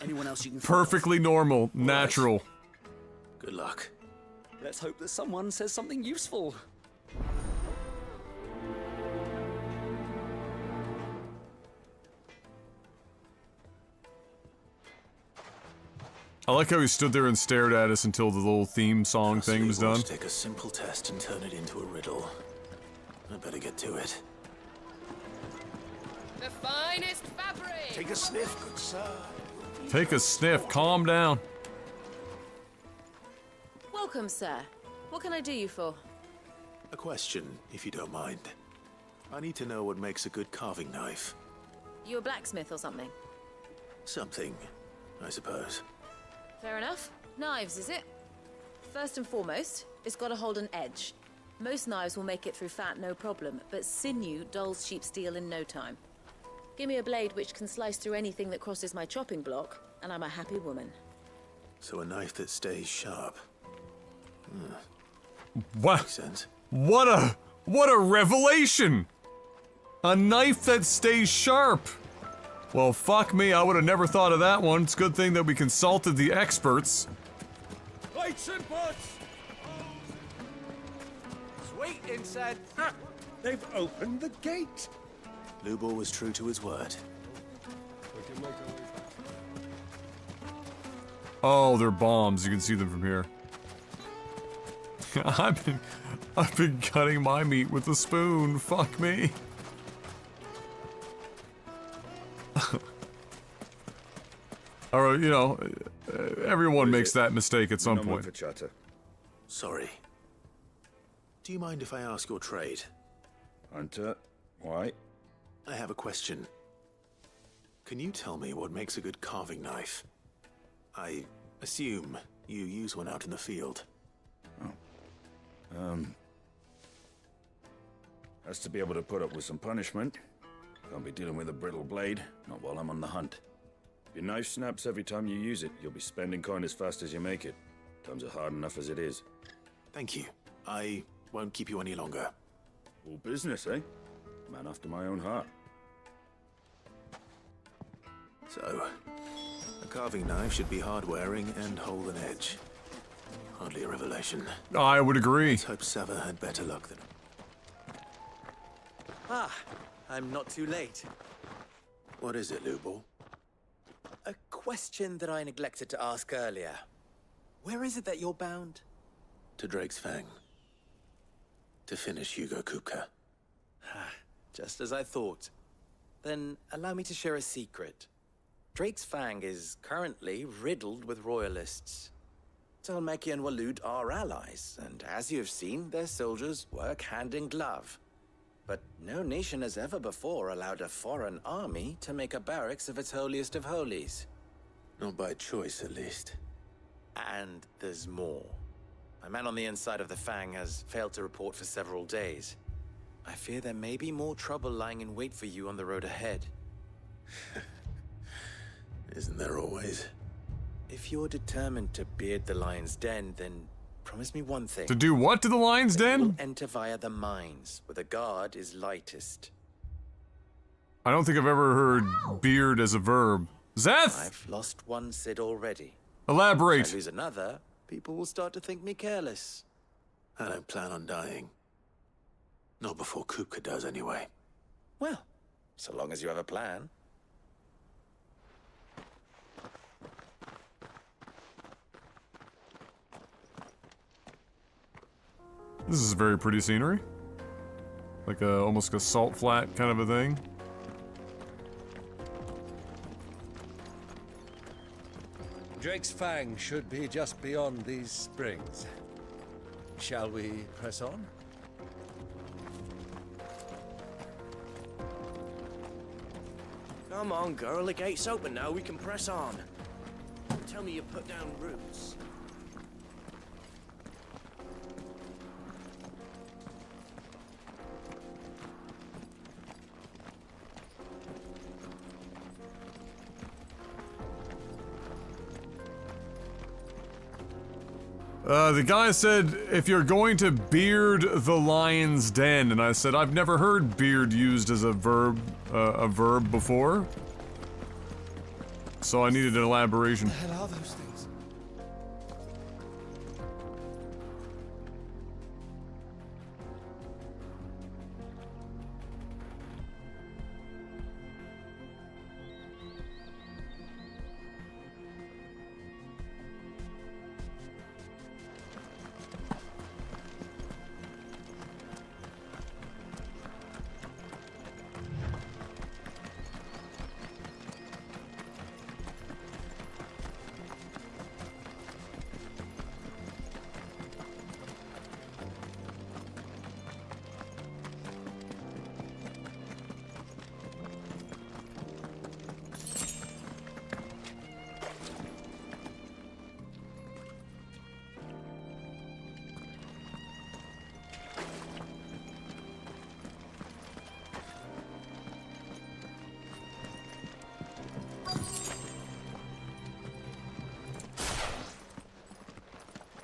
Anyone else you can Perfectly normal, natural. Good luck. Let's hope that someone says something useful. I like how he stood there and stared at us until the little theme song thing was done. Take a simple test and turn it into a riddle. I better get to it. The finest fabric! Take a sniff, good sir. Take a sniff, calm down. Welcome, sir. What can I do you for? A question, if you don't mind. I need to know what makes a good carving knife. You a blacksmith or something? Something, I suppose. Fair enough. Knives, is it? First and foremost, it's got to hold an edge. Most knives will make it through fat, no problem, but sinew dulls cheap steel in no time. Give me a blade which can slice through anything that crosses my chopping block, and I'm a happy woman. So a knife that stays sharp. What? Makes sense. What a revelation! A knife that stays sharp. Well, fuck me, I would have never thought of that one. It's a good thing that we consulted the experts. Plates and pots! Sweet inside. Ha! They've opened the gate. Lubor was true to his word. Oh, they're bombs. You can see them from here. I've been cutting my meat with a spoon. Fuck me. Alright, you know, everyone makes that mistake at some point. Sorry. Do you mind if I ask your trade? Hunter, why? I have a question. Can you tell me what makes a good carving knife? I assume you use one out in the field. Has to be able to put up with some punishment. Can't be dealing with a brittle blade, not while I'm on the hunt. If your knife snaps every time you use it, you'll be spending coin as fast as you make it. Times are hard enough as it is. Thank you. I won't keep you any longer. All business, eh? Man after my own heart. So, a carving knife should be hard-wearing and hold an edge. Hardly a revelation. I would agree. Let's hope Sava had better luck than... Ah, I'm not too late. What is it, Lubor? A question that I neglected to ask earlier. Where is it that you're bound? To Drake's Fang. To finish Hugo Kupka. Just as I thought. Then allow me to share a secret. Drake's Fang is currently riddled with royalists. Talmeki and Walud are allies, and as you have seen, their soldiers work hand in glove. But no nation has ever before allowed a foreign army to make a barracks of its holiest of holies. Not by choice, at least. And there's more. My man on the inside of the Fang has failed to report for several days. I fear there may be more trouble lying in wait for you on the road ahead. Isn't there always? If you're determined to beard the lion's den, then promise me one thing. To do what to the lion's den? You'll enter via the mines, where the guard is lightest. I don't think I've ever heard beard as a verb. Zeth! I've lost one Cid already. Elaborate. If I lose another, people will start to think me careless. I don't plan on dying. Not before Kupka does, anyway. Well, so long as you have a plan. This is very pretty scenery. Like almost a salt flat kind of a thing. Drake's Fang should be just beyond these springs. Shall we press on? Come on, girl, the gate's open now, we can press on. Tell me you put down roots. The guy said, if you're going to beard the lion's den, and I said, I've never heard beard used as a verb before. So I needed an elaboration. What the hell are those things?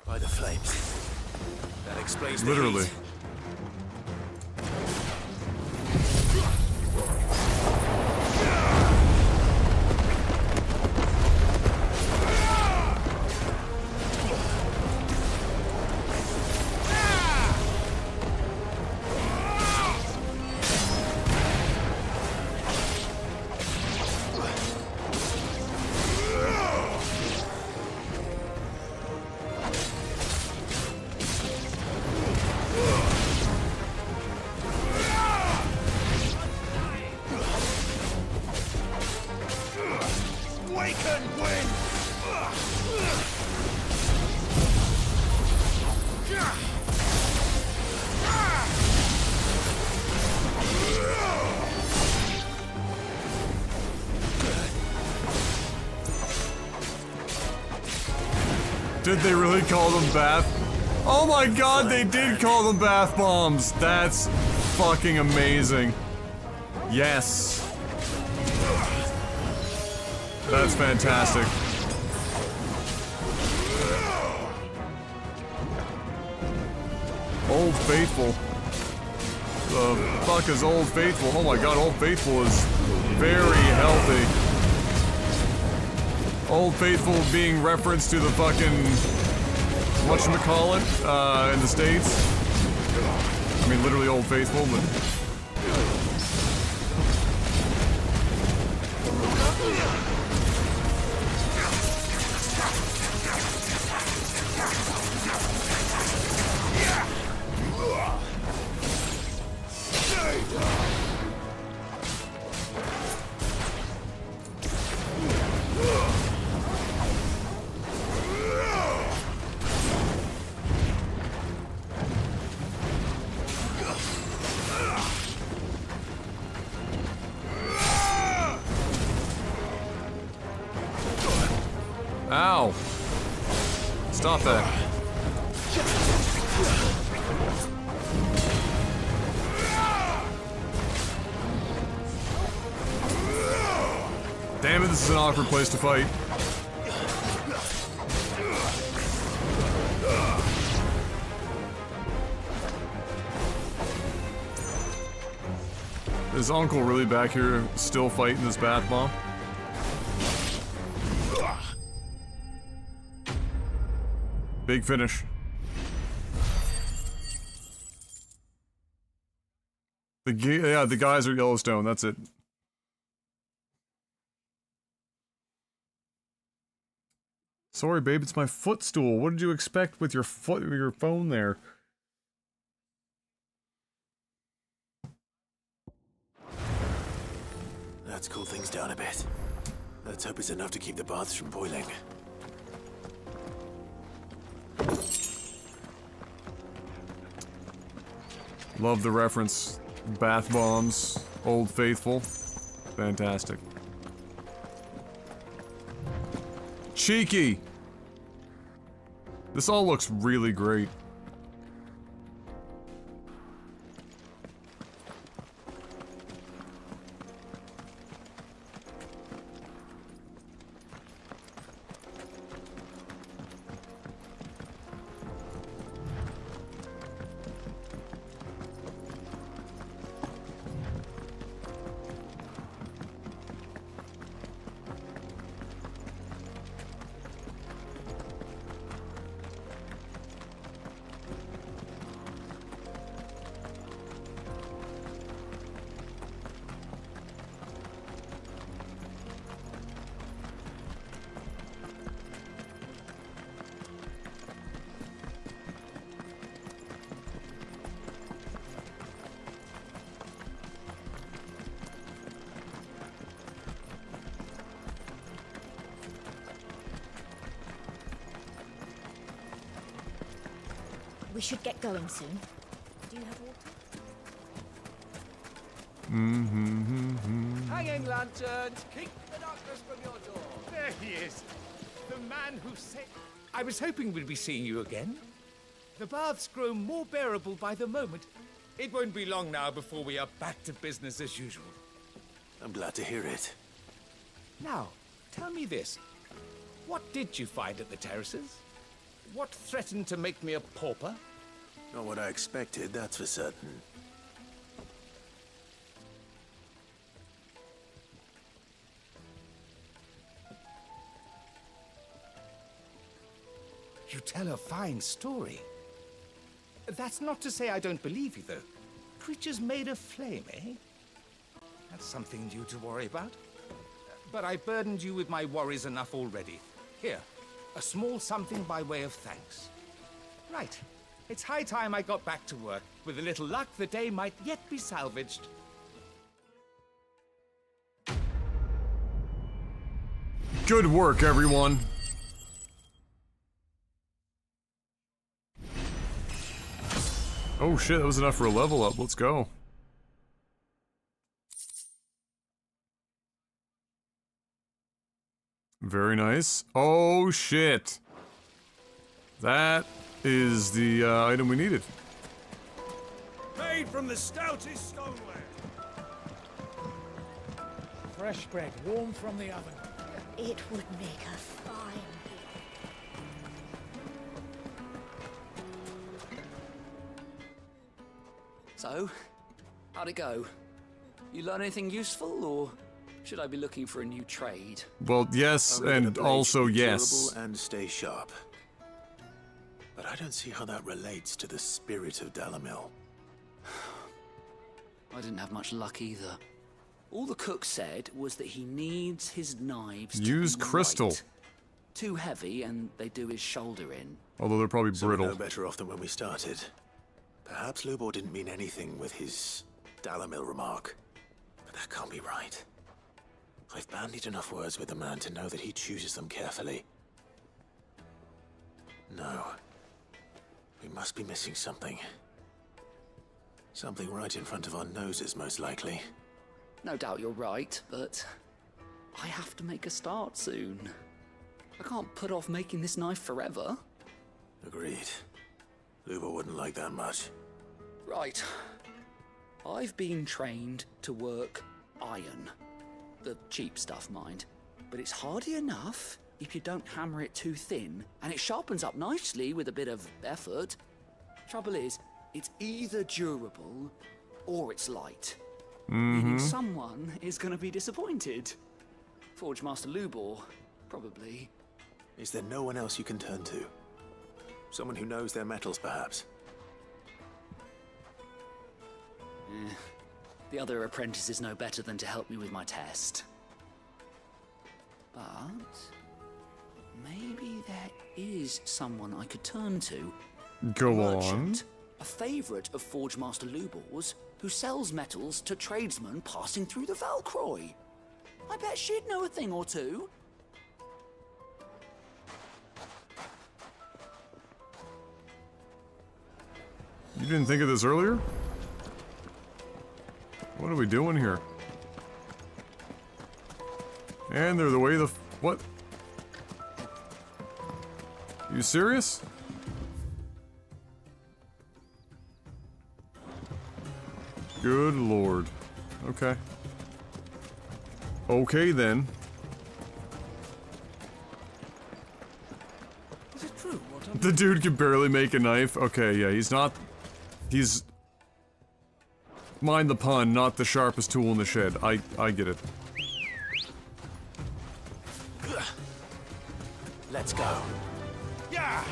By the flames. That explains the Literally. heat. Did they really call them bath? Oh my god, they did call them bath bombs! That's fucking amazing. Yes. That's fantastic. Old Faithful. The fuck is Old Faithful? Oh my god, Old Faithful is very healthy. Old Faithful being referenced to the fucking whatchamacallit, in the States. I mean, literally Old Faithful, but... Ow! Stop that. Damn it, this is an awkward place to fight. Is Uncle really back here still fighting this bath bomb? Big finish. Yeah, the guys are Yellowstone, that's it. Sorry, babe, it's my footstool. What did you expect with your foot, your phone there? Let's cool things down a bit. Let's hope it's enough to keep the baths from boiling. Love the reference. Bath bombs, Old Faithful. Fantastic. Cheeky! This all looks really great. We should get going soon. Do you have water? Hanging lanterns, keep the darkness from your door. There he is. The man who said... I was hoping we'd be seeing you again. The baths grow more bearable by the moment. It won't be long now before we are back to business as usual. I'm glad to hear it. Now, tell me this. What did you find at the terraces? What threatened to make me a pauper? Not what I expected, that's for certain. You tell a fine story. That's not to say I don't believe you, though. Creatures made of flame, eh? That's something new to worry about. But I burdened you with my worries enough already. Here, a small something by way of thanks. Right. It's high time I got back to work. With a little luck, the day might yet be salvaged. Good work, everyone. Oh shit, that was enough for a level up. Let's go. Very nice. Oh shit. That is the item we needed. Made from the stoutest stoneware. Fresh bread, warm from the oven. It would make a fine. So, how'd it go? You learn anything useful, or should I be looking for a new trade? Well, yes, Only that and the blade also should be yes. durable and stay sharp. But I don't see how that relates to the spirit of Dalamil. I didn't have much luck either. All the cook said was that he needs his knives Use to be crystal. light. Too heavy, and they do his shoulder in. Although they're probably So we're brittle. no better off than when we started. Perhaps Lubor didn't mean anything with his Dalamil remark. But that can't be right. I've bandied enough words with the man to know that he chooses them carefully. No. We must be missing something. Something right in front of our noses, most likely. No doubt you're right, but I have to make a start soon. I can't put off making this knife forever. Agreed. Lubor wouldn't like that much. Right. I've been trained to work iron. The cheap stuff, mind. But it's hardy enough if you don't hammer it too thin, and it sharpens up nicely with a bit of effort. Trouble is, it's either durable or it's light. Meaning someone is going to be disappointed. Forge Master Lubor, probably. Is there no one else you can turn to? Someone who knows their metals, perhaps? The other apprentices know better than to help me with my test. But maybe there is someone I could turn to. Go A on. merchant, a favourite of Forge Master Lubor's, who sells metals to tradesmen passing through the Valcroy. I bet she'd know a thing or two. You didn't think of this earlier? What are we doing here? And they're the way the what? You serious? Good lord. Okay. Okay then. Is it true what I'm The dude can barely make a knife. Okay, yeah, he's mind the pun, not the sharpest tool in the shed. I get it. Let's go. Yeah!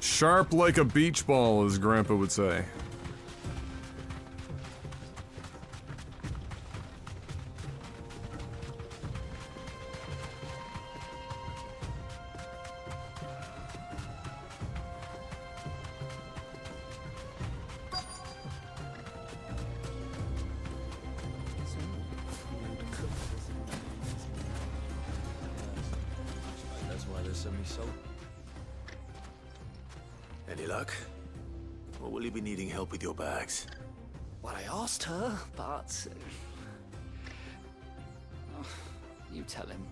Sharp like a beach ball, as Grandpa would say. That's why there's so many salt. Any luck? Or will you be needing help with your bags? Well, I asked her, but... you tell him.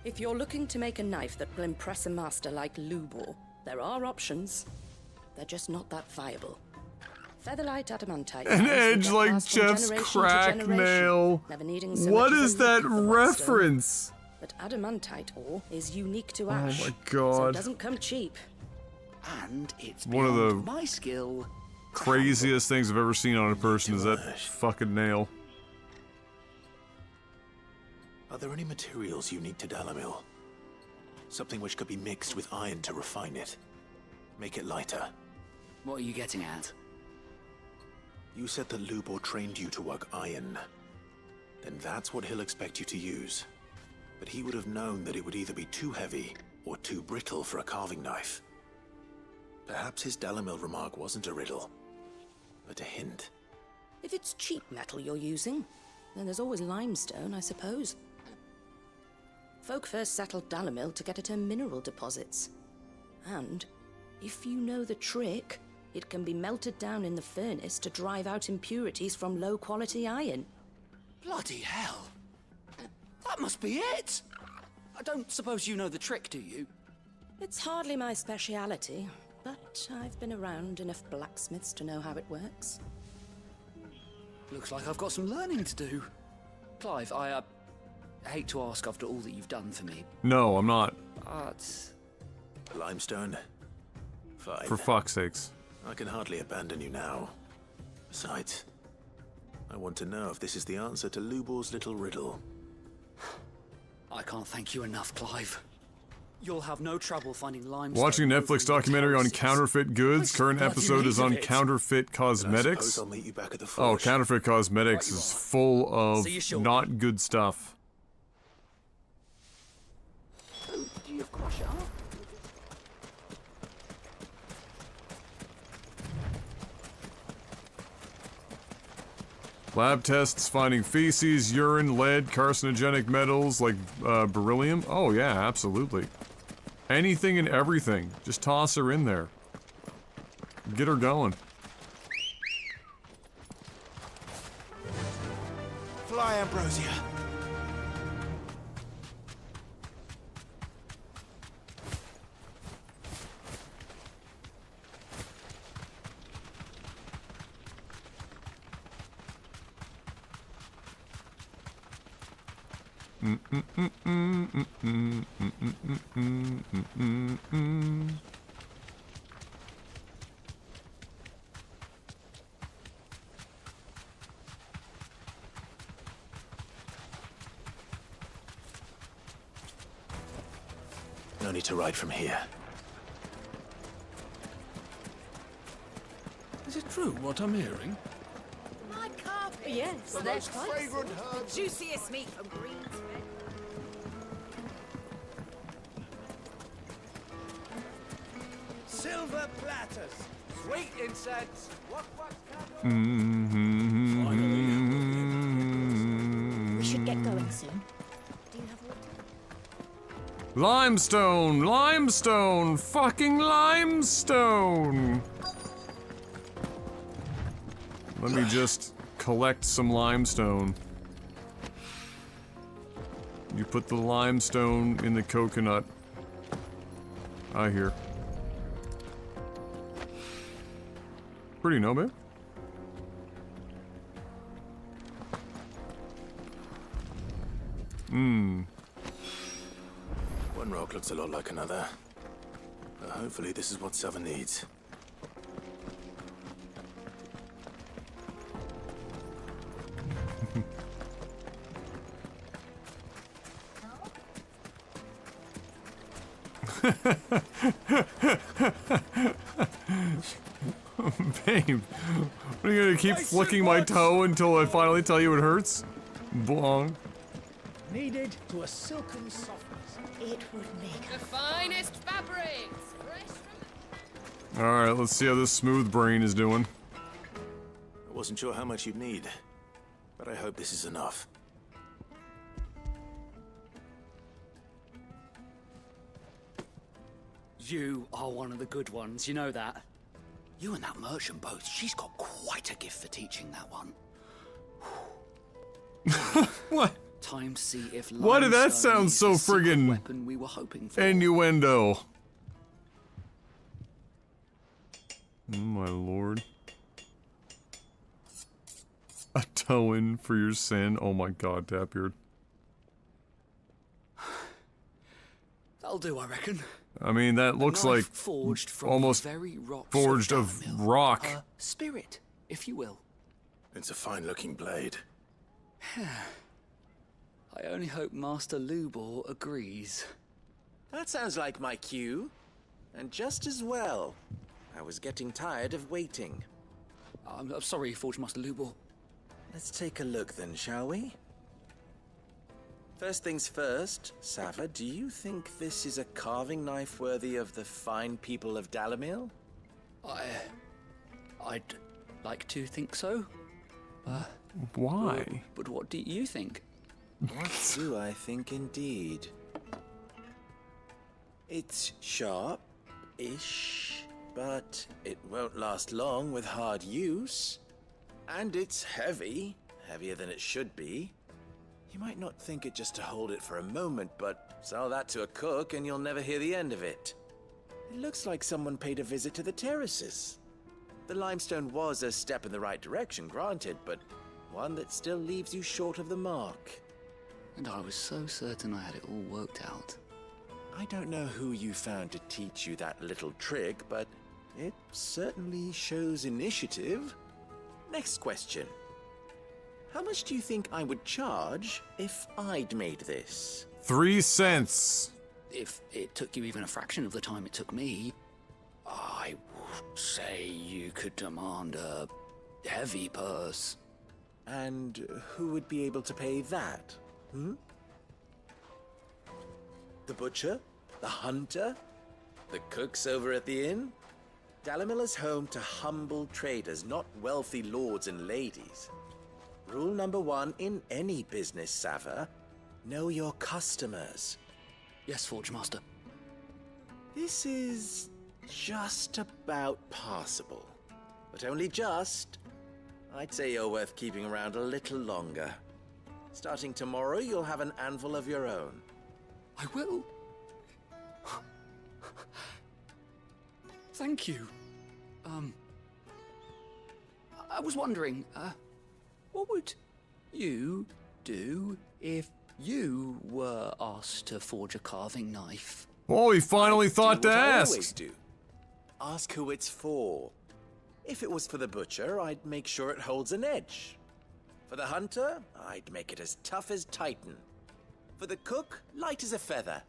If you're looking to make a knife that will impress a master like Lubor, there are options. They're just not that viable. Featherlight adamantite. An knives will edge get like passed from Jeff's generation to crack generation, nail. never needing so What much as is a that lick of the whetstone. But reference? adamantite ore is unique to Oh ash. my So god. it doesn't come cheap. And it's One of beyond the my skill. craziest things I've ever seen on a person is that fucking nail. Are there any materials unique to Dalamil? Something which could be mixed with iron to refine it. Make it lighter. What are you getting at? You said that Lubor trained you to work iron. Then that's what he'll expect you to use. But he would have known that it would either be too heavy or too brittle for a carving knife. Perhaps his Dalamil remark wasn't a riddle, but a hint. If it's cheap metal you're using, then there's always limestone, I suppose. Folk first settled Dalamil to get at her mineral deposits. And, if you know the trick, it can be melted down in the furnace to drive out impurities from low-quality iron. Bloody hell. That must be it! I don't suppose you know the trick, do you? It's hardly my speciality, but I've been around enough blacksmiths to know how it works. Looks like I've got some learning to do. Clive, I hate to ask after all that you've done for me. No, I'm not. But... Limestone? Fine. For fuck's sakes. I can hardly abandon you now. Besides, I want to know if this is the answer to Lubor's little riddle. I can't thank you enough, Clive. You'll have no trouble finding limestone. Watching a Netflix documentary on counterfeit goods. Current episode is on counterfeit cosmetics. I'll meet you back at the Oh, forge. counterfeit cosmetics is full of See you shortly. not good stuff. Oh, do you have crush up? Lab tests finding feces, urine, lead, carcinogenic metals like beryllium. Oh yeah, absolutely. Anything and everything. Just toss her in there. Get her going. Fly, Ambrosia. No need to ride from here. Is it true what I'm hearing? My carpet. Yes, The they're most close. fragrant The juiciest meat from Greensbed. Silver platters, sweet incense. We should get going soon. Do you have water? Limestone! Limestone! Fucking limestone! Let me just collect some limestone. You put the limestone in the coconut. I hear. Pretty, no, babe? One rock looks a lot like another. But hopefully this is what Southern needs. Babe, what are you gonna keep flicking my toe until I finally tell you it hurts? Blong. Kneaded to a silken softness. It would make The finest fabrics. Alright, let's see how this smooth brain is doing. I wasn't sure how much you'd need, but I hope this is enough. You are one of the good ones, you know that. You and that merchant both, she's got quite a gift for teaching that one. What? Time to see if Why did that limestone sound is so the secret friggin' weapon we were hoping for. innuendo? Oh my lord. Atone for your sin. Oh my god, Tapbeard. That'll do, I reckon. I mean, that looks like forged from almost the very rocks forged of rock. A spirit, if you will. It's a fine-looking blade. I only hope Master Lubor agrees. That sounds like my cue. And just as well. I was getting tired of waiting. I'm sorry, Forge Master Lubor. Let's take a look then, shall we? First things first, Sava, do you think this is a carving knife worthy of the fine people of Dalamil? I'd like to think so. Why? But what do you think? What do I think indeed? It's sharp-ish, but it won't last long with hard use. And it's heavy, heavier than it should be. You You might not think it just to hold it for a moment, but sell that to a cook and you'll never hear the end of it. It looks like someone paid a visit to the terraces. The limestone was a step in the right direction, granted, but one that still leaves you short of the mark. And I was so certain I had it all worked out. I don't know who you found to teach you that little trick, but it certainly shows initiative. Next question. How much do you think I would charge if I'd made this? 3 cents. If it took you even a fraction of the time it took me, I would say you could demand a heavy purse. And who would be able to pay that? The butcher? The hunter? The cooks over at the inn? Dalimil is home to humble traders, not wealthy lords and ladies. Rule number 1 in any business, Sava: know your customers. Yes, Forge Master. This is just about passable. But only just. I'd say you're worth keeping around a little longer. Starting tomorrow, you'll have an anvil of your own. I will. Thank you. I was wondering, what would you do if you were asked to forge a carving knife? Oh, he finally thought to I ask. always do. Ask who it's for. If it was for the butcher, I'd make sure it holds an edge. For the hunter, I'd make it as tough as Titan. For the cook, light as a feather.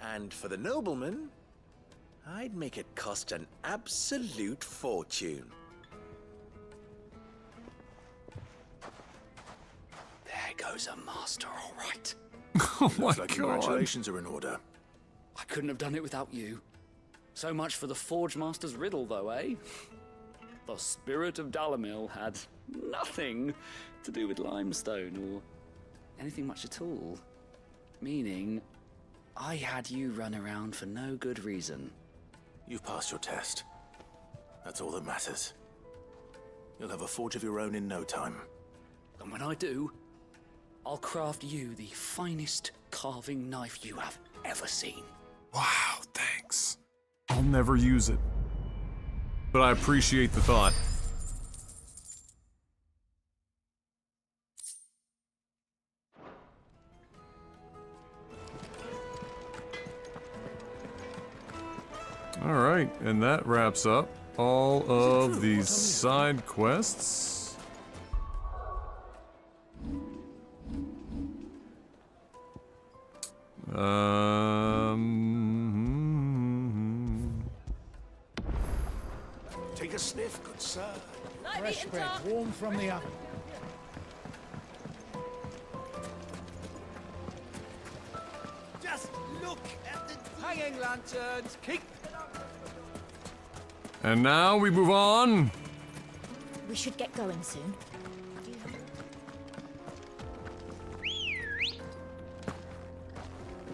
And for the nobleman, I'd make it cost an absolute fortune. There goes a master, all right. Oh my Looks like God. congratulations are in order. I couldn't have done it without you. So much for the Forge Master's riddle, though, eh? The spirit of Dalimil had nothing to do with limestone or anything much at all. Meaning, I had you run around for no good reason. You've passed your test. That's all that matters. You'll have a forge of your own in no time. And when I do, I'll craft you the finest carving knife you have ever seen. Wow, thanks. I'll never use it. But I appreciate the thought. Alright, and that wraps up all of these side quests. Take a sniff, good sir. Fresh bread, warm from the oven. Just look at the hanging lanterns. Keep. And now we move on. We should get going soon.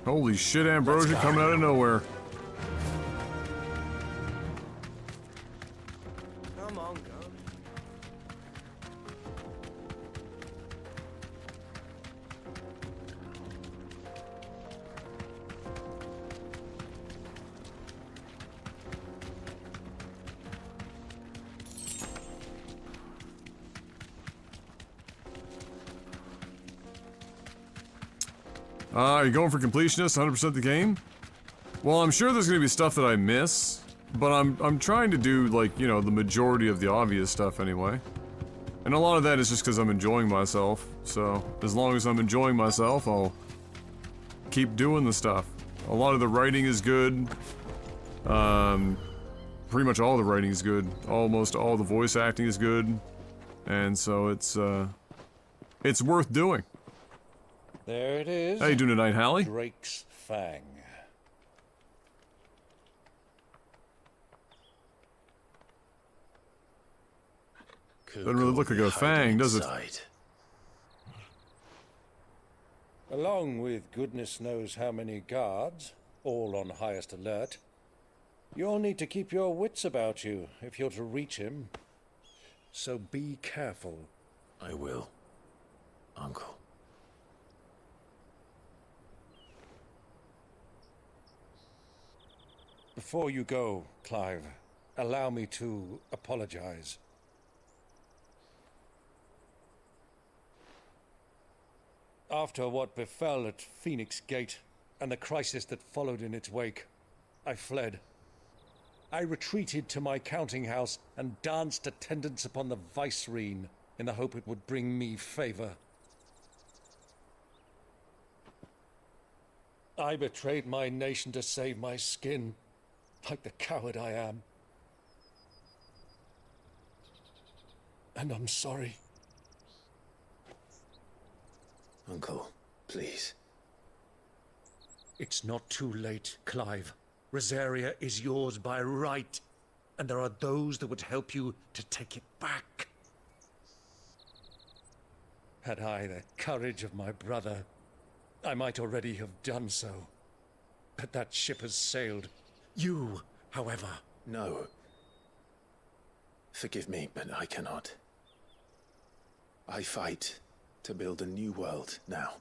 Holy shit, Ambrosia coming out of nowhere. Come on, go. Are you going for completionist, 100% the game? Well, I'm sure there's gonna be stuff that I miss, but I'm trying to do, like, you know, the majority of the obvious stuff anyway. And a lot of that is just because I'm enjoying myself, so as long as I'm enjoying myself, I'll keep doing the stuff. A lot of the writing is good. Pretty much all the writing is good. Almost all the voice acting is good. And so it's worth doing. There it is. How you doing tonight, Hallie? Drake's Fang. Doesn't really look like a fang, does it? Along with goodness knows how many guards, all on highest alert, you'll need to keep your wits about you if you're to reach him. So be careful. I will, Uncle. Before you go, Clive, allow me to apologize. After what befell at Phoenix Gate and the crisis that followed in its wake, I fled. I retreated to my counting house and danced attendance upon the vicereine in the hope it would bring me favor. I betrayed my nation to save my skin, like the coward I am. And I'm sorry. Uncle, please. It's not too late, Clive. Rosaria is yours by right, and there are those that would help you to take it back. Had I the courage of my brother, I might already have done so. But that ship has sailed. You, however... No. Forgive me, but I cannot. I fight to build a new world now.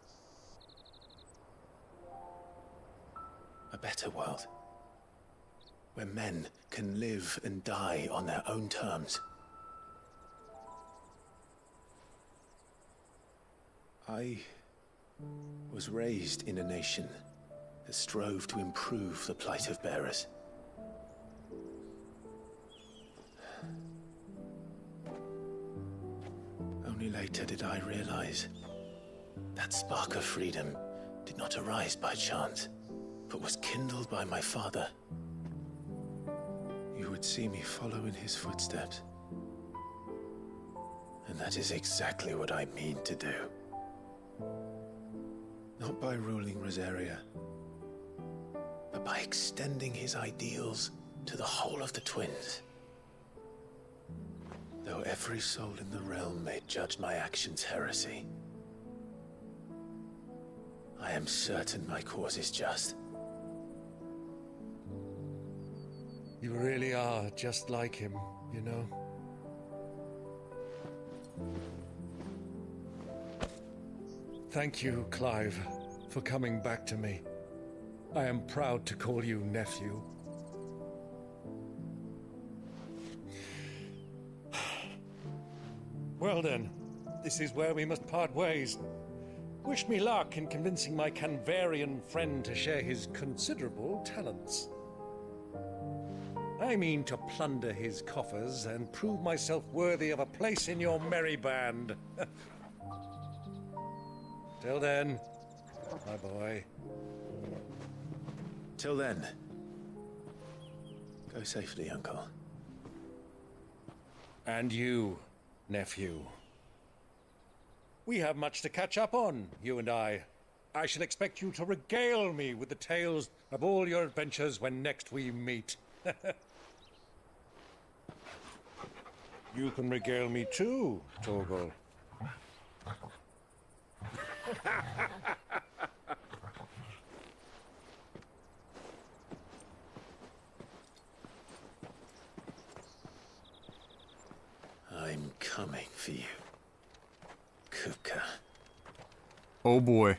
A better world. Where men can live and die on their own terms. I was raised in a nation that strove to improve the plight of bearers. Only later did I realize that spark of freedom did not arise by chance, but was kindled by my father. You would see me follow in his footsteps. And that is exactly what I mean to do. Not by ruling Rosaria, but by extending his ideals to the whole of the twins. Though every soul in the realm may judge my actions heresy, I am certain my cause is just. You really are just like him, you know? Thank you, Clive, for coming back to me. I am proud to call you nephew. Well then, this is where we must part ways. Wish me luck in convincing my Canvarian friend to share his considerable talents. I mean to plunder his coffers and prove myself worthy of a place in your merry band. Till then, my boy. Till then, go safely, Uncle. And you, nephew. We have much to catch up on, you and I. I shall expect you to regale me with the tales of all your adventures when next we meet. You can regale me too, Torgal. I'm coming for you, Kupka. Oh boy.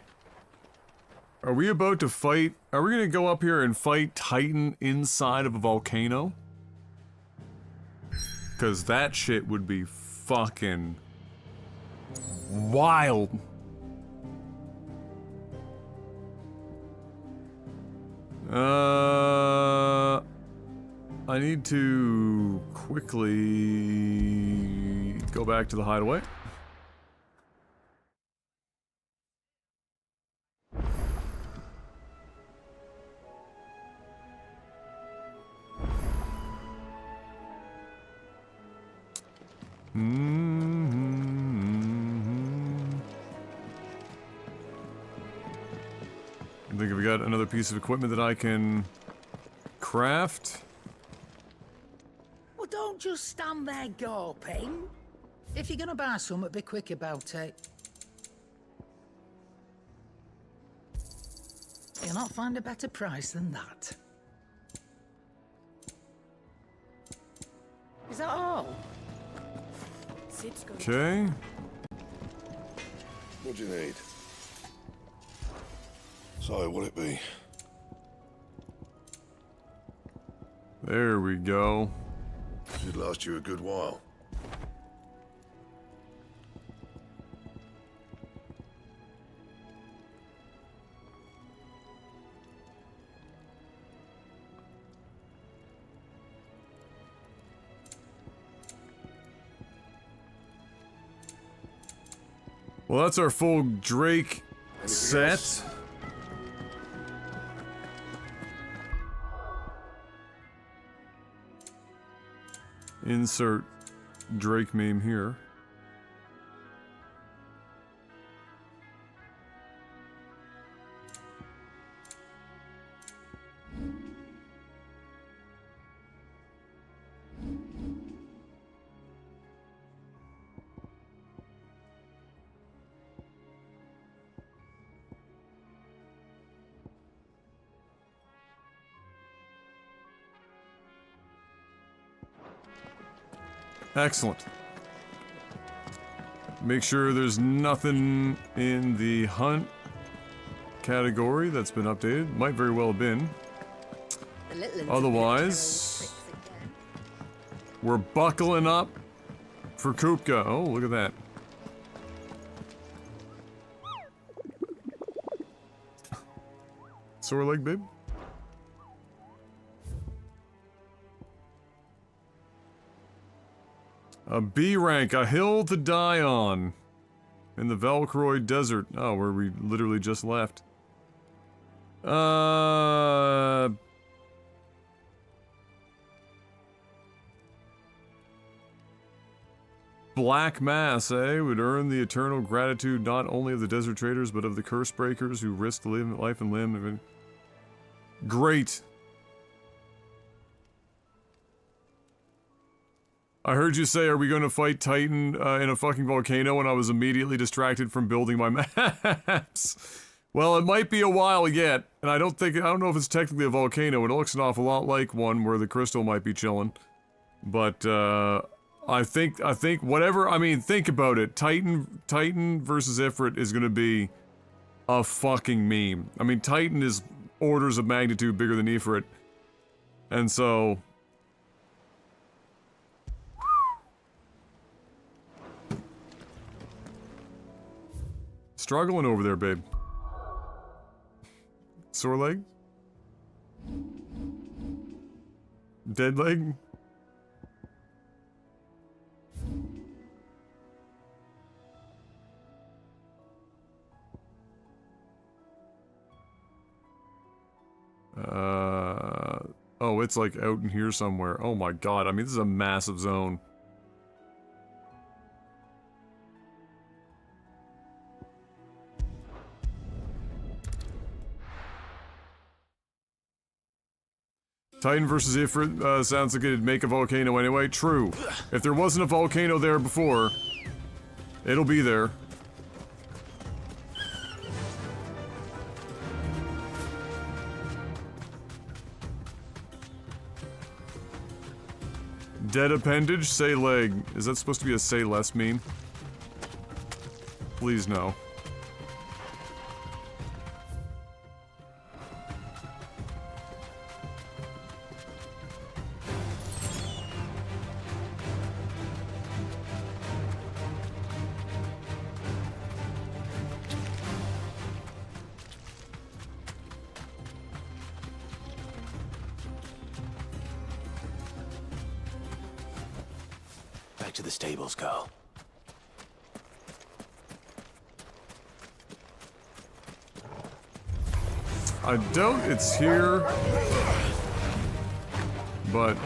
Are we about to fight? Are we gonna go up here and fight Titan inside of a volcano? Cause that shit would be fucking wild. I need to quickly go back to the hideaway. I think I've got another piece of equipment that I can craft. Well, don't just stand there gawping. If you're gonna buy something, be quick about it. You'll not find a better price than that. Is that all? Okay. What do you need? So, what'll it be? There we go. Should last you a good while. Well, that's our full Drake set. Insert Drake meme here. Excellent. Make sure there's nothing in the hunt category that's been updated. Might very well have been. Otherwise, we're buckling up for Kupka. Oh, look at that. Sore leg, babe? A B rank, a hill to die on. In the Valkroid Desert. Oh, where we literally just left. Black Mass, eh? Would earn the eternal gratitude not only of the desert traders, but of the curse breakers who risked life and limb. Great. I heard you say, are we going to fight Titan in a fucking volcano, and I was immediately distracted from building my maps. Well, it might be a while yet, and I don't know if it's technically a volcano. It looks an awful lot like one where the crystal might be chilling. But, I think whatever, I mean, think about it. Titan versus Ifrit is gonna be a fucking meme. I mean, Titan is orders of magnitude bigger than Ifrit. And so... Struggling over there, babe. Sore leg? Dead leg? Oh, it's like out in here somewhere. Oh my god, I mean, this is a massive zone. Titan versus Ifrit sounds like it'd make a volcano anyway. True. If there wasn't a volcano there before, it'll be there. Dead appendage, say leg. Is that supposed to be a say less meme? Please no. Back to the stables, Carl. I doubt it's here, but...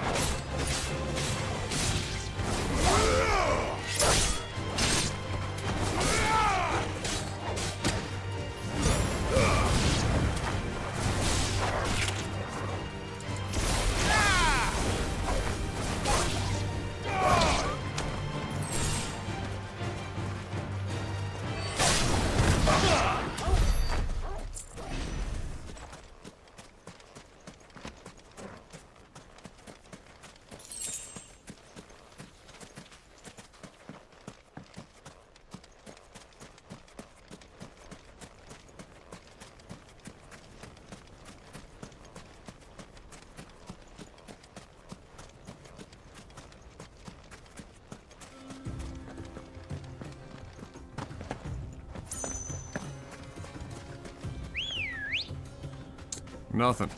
Nothing.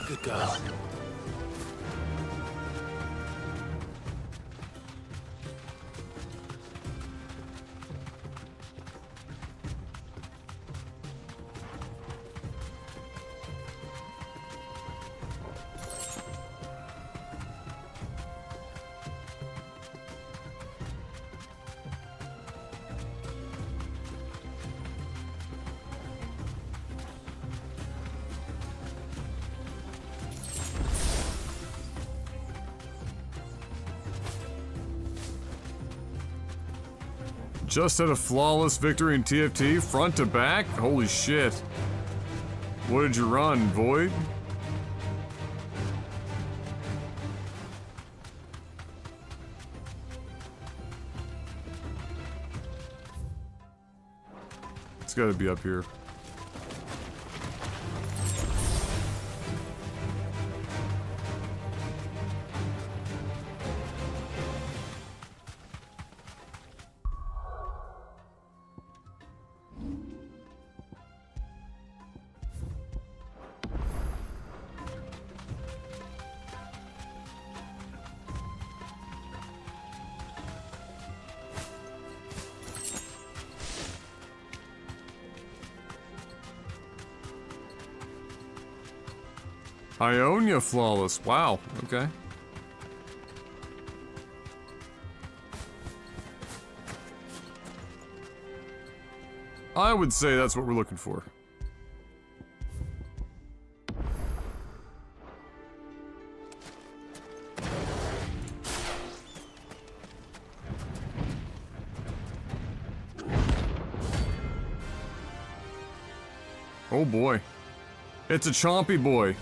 Good girl. Just had a flawless victory in TFT, front to back? Holy shit. What did you run, Void? It's gotta be up here. Ionia flawless. Wow. Okay. I would say that's what we're looking for. Oh boy. It's a chompy boy.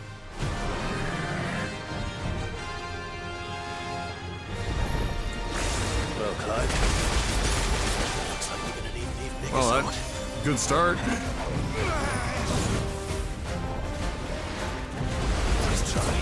Well, that good start. Let's try.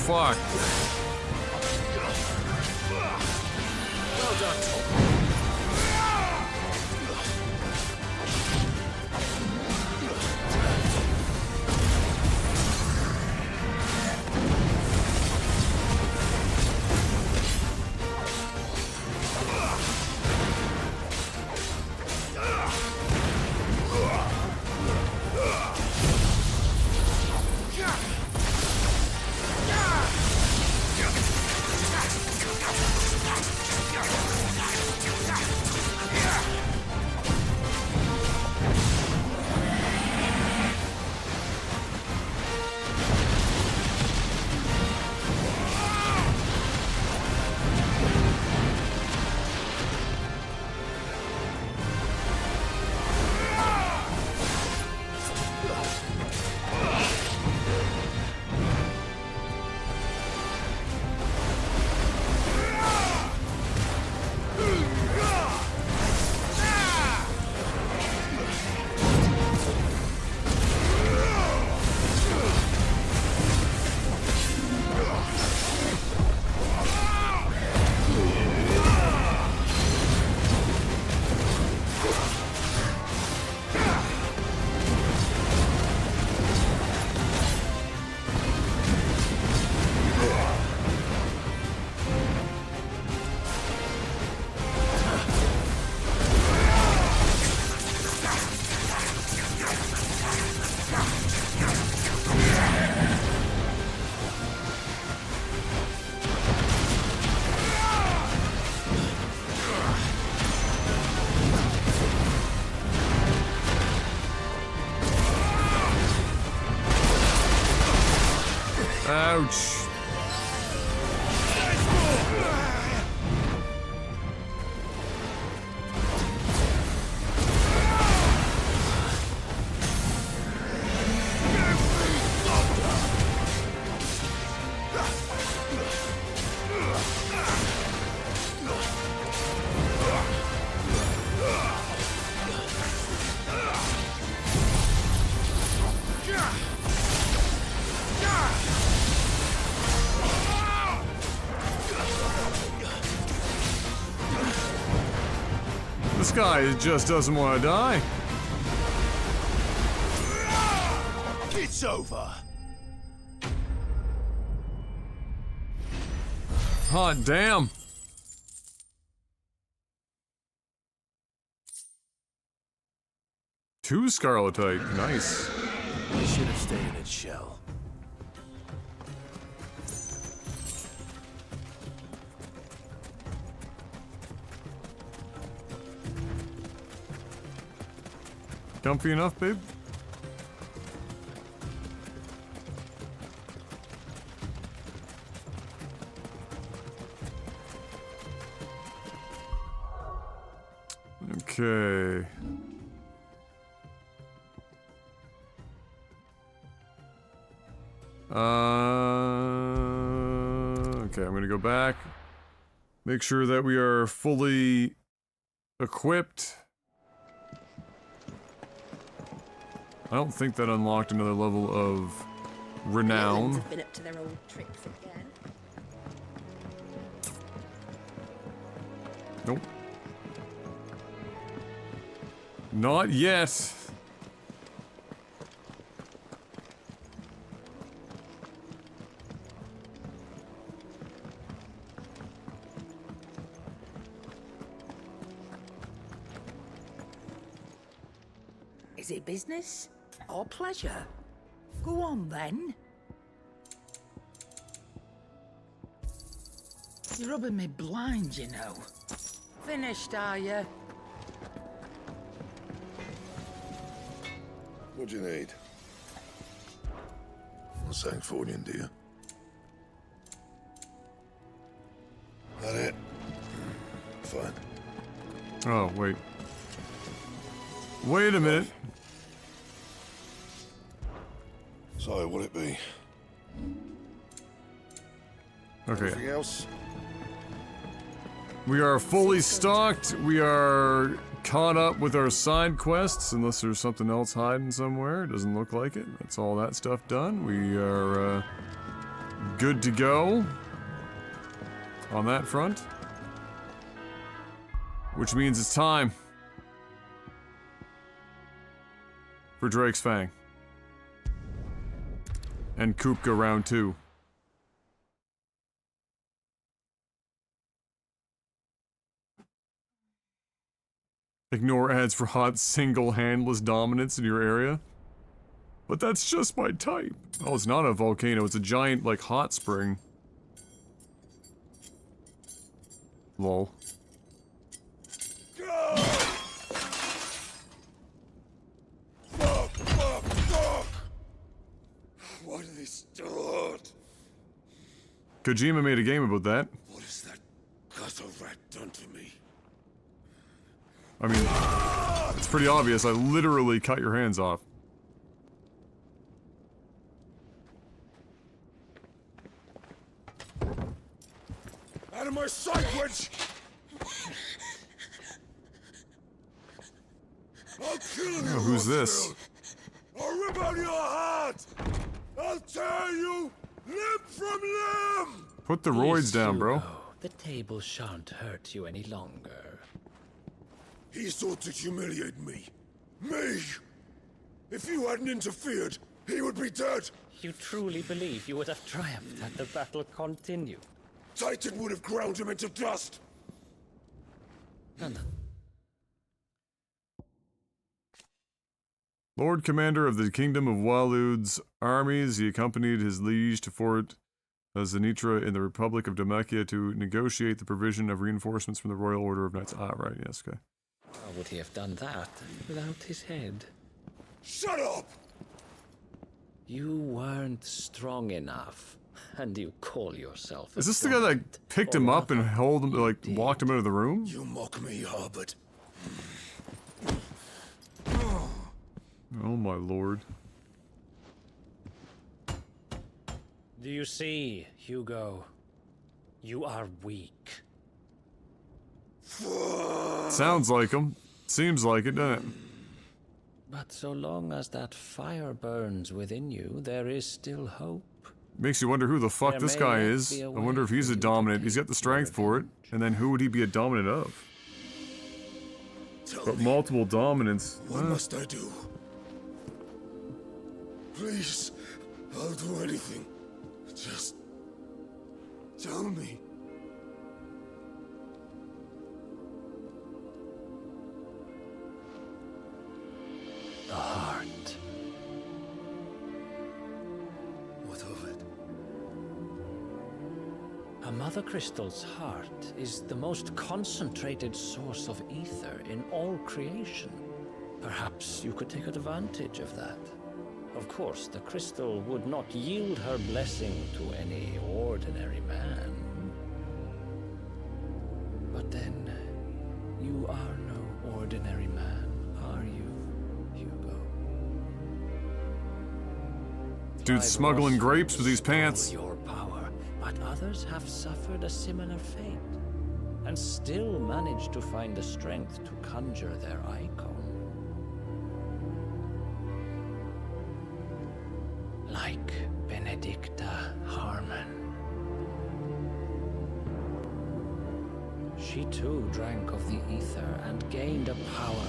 Fuck. Well done, Ouch. This guy just doesn't want to die. It's over. Hot damn. Two Scarletite, nice. I should have stayed in its shell. Comfy enough, babe? Okay. Okay, I'm gonna go back. Make sure that we are fully equipped. I don't think that unlocked another level of renown. Have been up to their old tricks again. Nope. Not yet. Is it business or pleasure? Go on then. You're rubbing me blind, you know. Finished, are you? What do you need? A Sanktfordian, do you? That it? Fine. Oh, wait. Wait a minute. So, what'll it be? Okay. Anything else? We are fully stocked. We are caught up with our side quests, unless there's something else hiding somewhere. It doesn't look like it. That's all that stuff done. We are good to go on that front. Which means it's time for Drake's Fang. And Kupka round 2. Ignore ads for hot single-handless dominance in your area. But that's just my type. Oh, it's not a volcano, it's a giant, like, hot spring. Lol. Fuck! Why did they start? Kojima made a game about that. What has that gutter rat done to me? I mean, it's pretty obvious. I literally cut your hands off. Out of my sight, witch! I'll kill you! Oh, who's this? Still. I'll rip out your heart! I'll tear you limb from limb! Put the roids down, bro. The table shan't hurt you any longer. He sought to humiliate me. Me! If you hadn't interfered, he would be dead! You truly believe you would have triumphed had the battle continued? Titan would have ground him into dust! No. Lord Commander of the Kingdom of Walud's armies, he accompanied his liege to Fort Zenitra in the Republic of Demacia to negotiate the provision of reinforcements from the Royal Order of Knights. Ah, right, yes, okay. How would he have done that without his head? Shut up! You weren't strong enough, and you call yourself a Is this the guy that picked him up and held him, like, walked him out of the room? You mock me, Harbert. Oh my lord. Do you see, Hugo? You are weak. Sounds like him. Seems like it, doesn't it? But so long as that fire burns within you, there is still hope. Makes you wonder who the fuck this guy is. I wonder if he's a dominant. He's got the strength for it. And then who would he be a dominant of? But multiple dominants. What must I do? Please, I'll do anything. Just tell me. The heart. What of it? A mother crystal's heart is the most concentrated source of ether in all creation. Perhaps you could take advantage of that. Of course, the crystal would not yield her blessing to any ordinary man. But then, you are no ordinary man, are you, Hugo? Dude's smuggling grapes with these pants. Your power, but others have suffered a similar fate, and still managed to find the strength to conjure their icon. Like Benedicta Harmon. She too drank of the ether and gained a power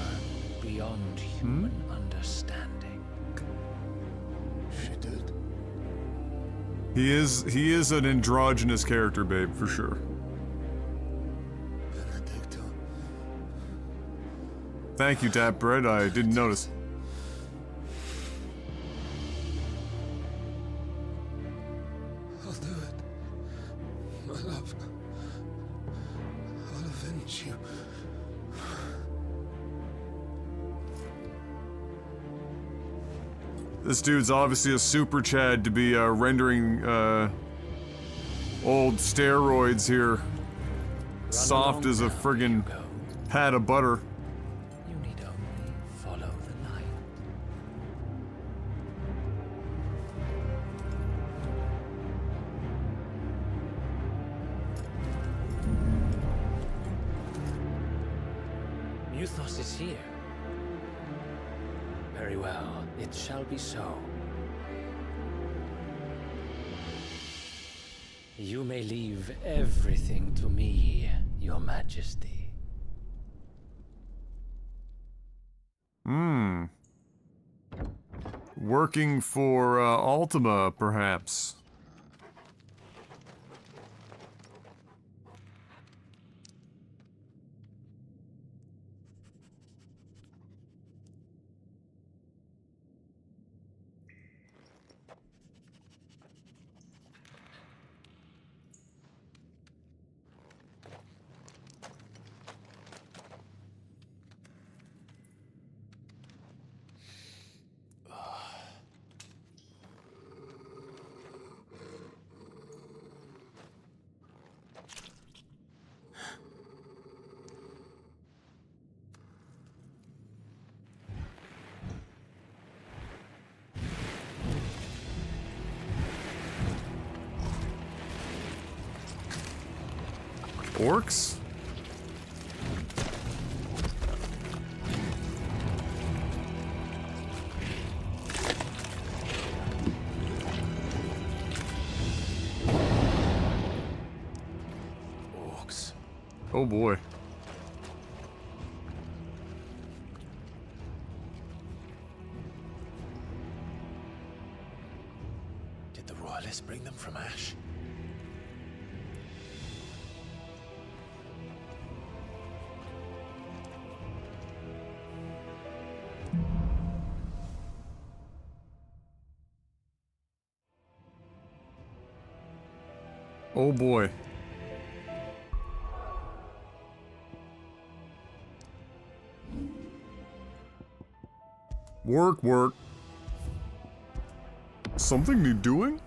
beyond human understanding. She did. He is an androgynous character, babe, for sure. Benedicta. Thank you, Tap Bread. I didn't notice. I'll do it. My love. I'll avenge you. This dude's obviously a super Chad to be rendering old steroids here. Soft as a friggin' pat of butter. You need only follow the light. Muthos is here. Very well, it shall be so. You may leave everything to me, Your Majesty. Working for Ultima, perhaps. Orcs? Orcs. Oh boy. Did the royalists bring them from Ash? Oh boy. Work, work. Something need doing?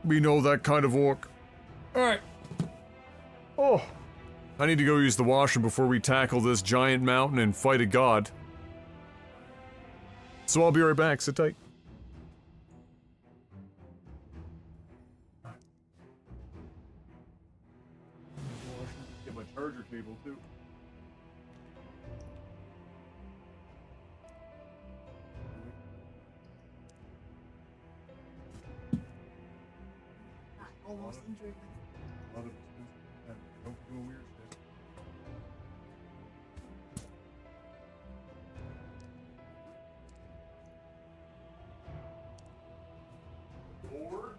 We know that kind of orc. Alright. Oh. I need to go use the washroom before we tackle this giant mountain and fight a god. So I'll be right back, sit tight. Get my charger cable too. Almost injured. A lot of don't do weird shit. Door.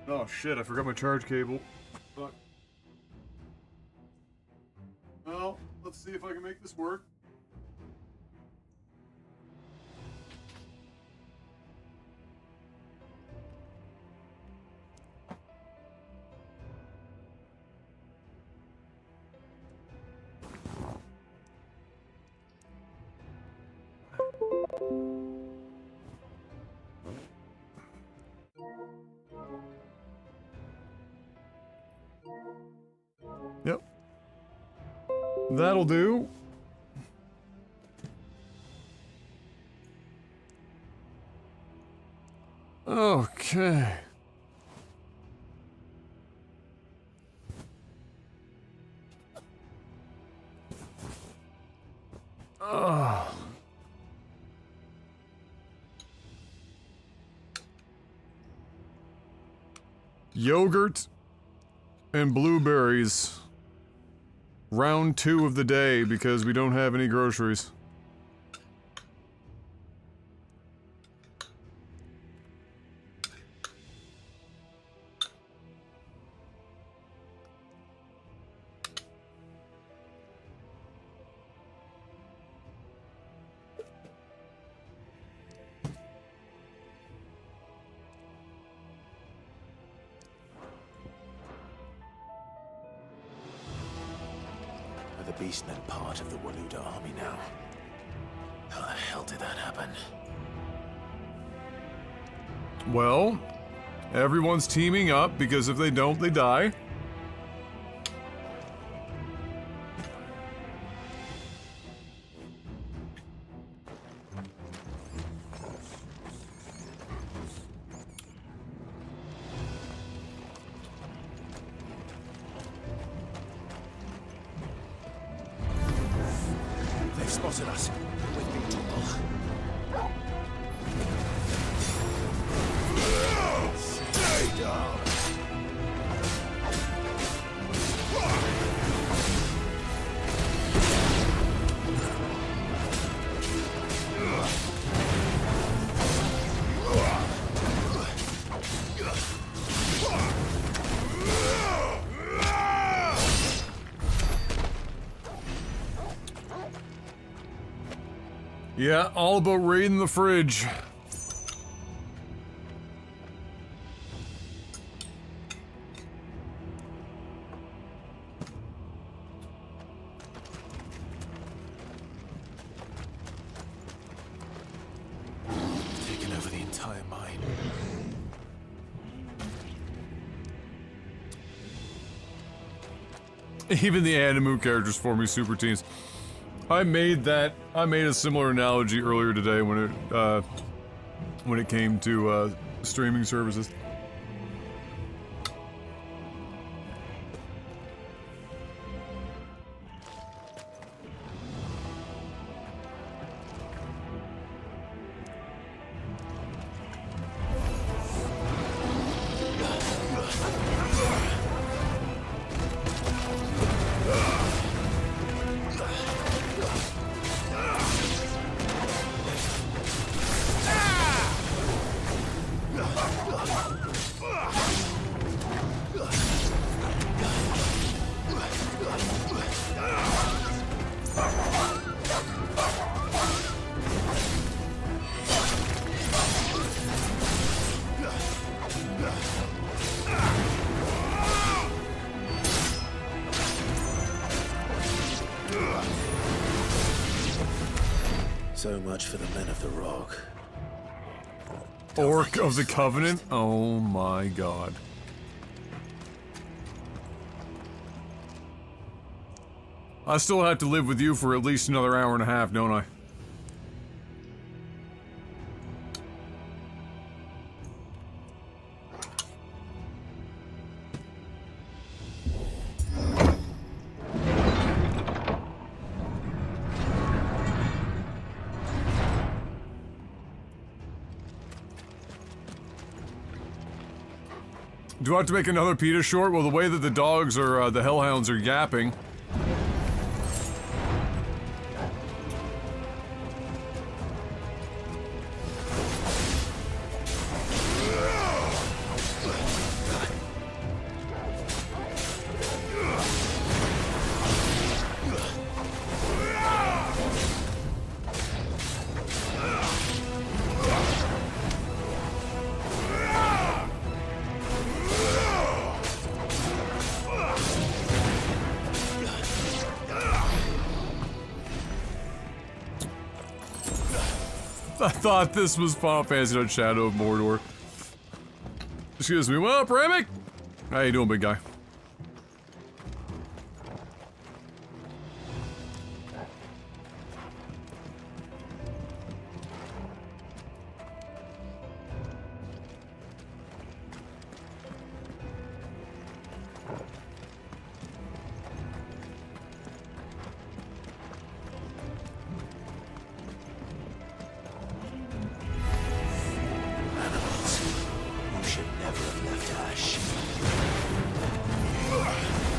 Oh shit, I forgot my charge cable. Fuck. Well, let's see if I can make this work. Yep. That'll do. Okay. Yogurt and blueberries. Round 2 of the day because we don't have any groceries. The beastmen part of the Waluda army now. How the hell did that happen? Well, everyone's teaming up because if they don't, they die. They've spotted us. With me, Topple. Stay down! Yeah, all about raiding the fridge. Taking over the entire mine. Even the Animu characters form me super teams. I made a similar analogy earlier today when it came to streaming services. So much for the men of the rock. Orc of the Covenant? Oh my god. I still have to live with you for at least another hour and a half, don't I? Do I have to make another PETA short? Well, the way that the dogs are, the hellhounds are yapping. I thought this was Final Fantasy IX Shadow of Mordor. Excuse me, what up, Remick? How you doing, big guy?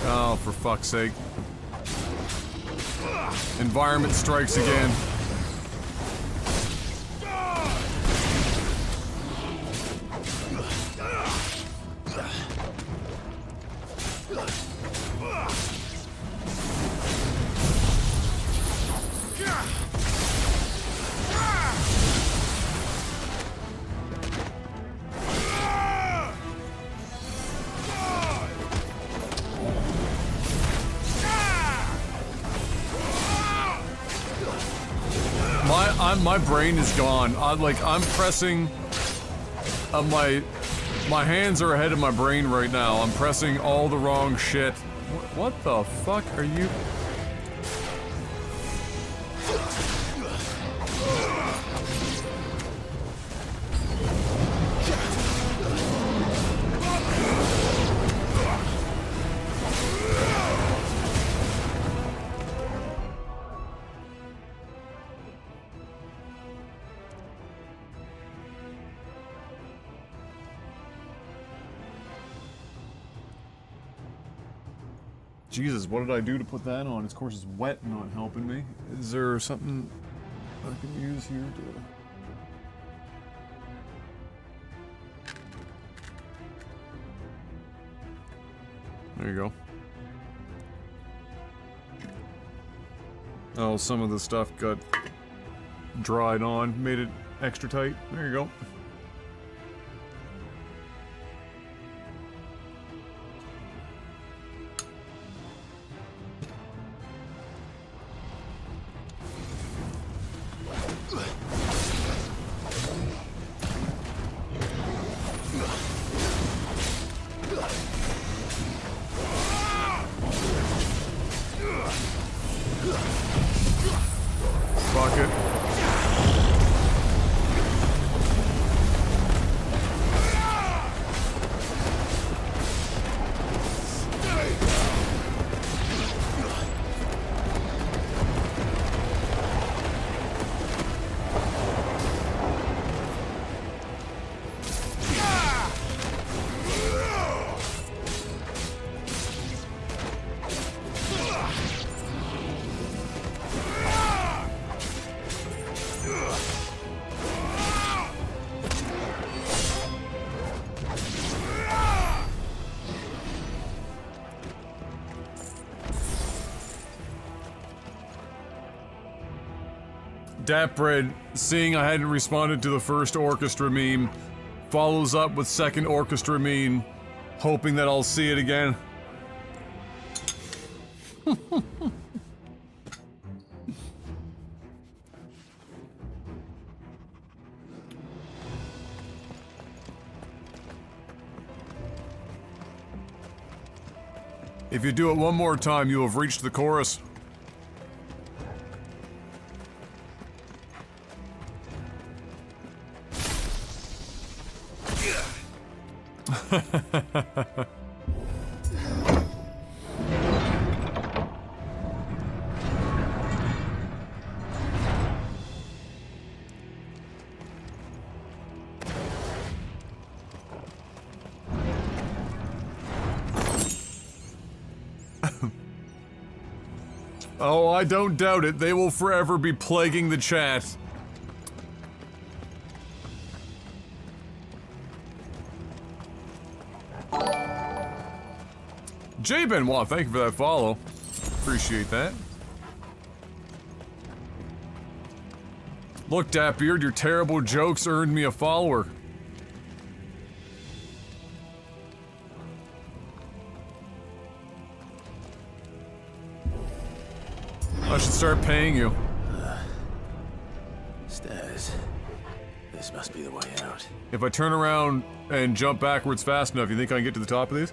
Oh, for fuck's sake. Environment strikes again. My brain is gone. I'm pressing. My hands are ahead of my brain right now. I'm pressing all the wrong shit. What the fuck are you? Jesus, what did I do to put that on? Of course, it's wet, not helping me. Is there something I can use here to... There you go. Oh, some of the stuff got dried on, made it extra tight. There you go. Dapbread, seeing I hadn't responded to the first orchestra meme, follows up with second orchestra meme, hoping that I'll see it again. If you do it one more time, you have reached the chorus. Oh, I don't doubt it. They will forever be plaguing the chat. J. Benoit, thank you for that follow. Appreciate that. Look, Dapbeard, your terrible jokes earned me a follower. I should start paying you. Stairs. If I turn around and jump backwards fast enough, you think I can get to the top of these?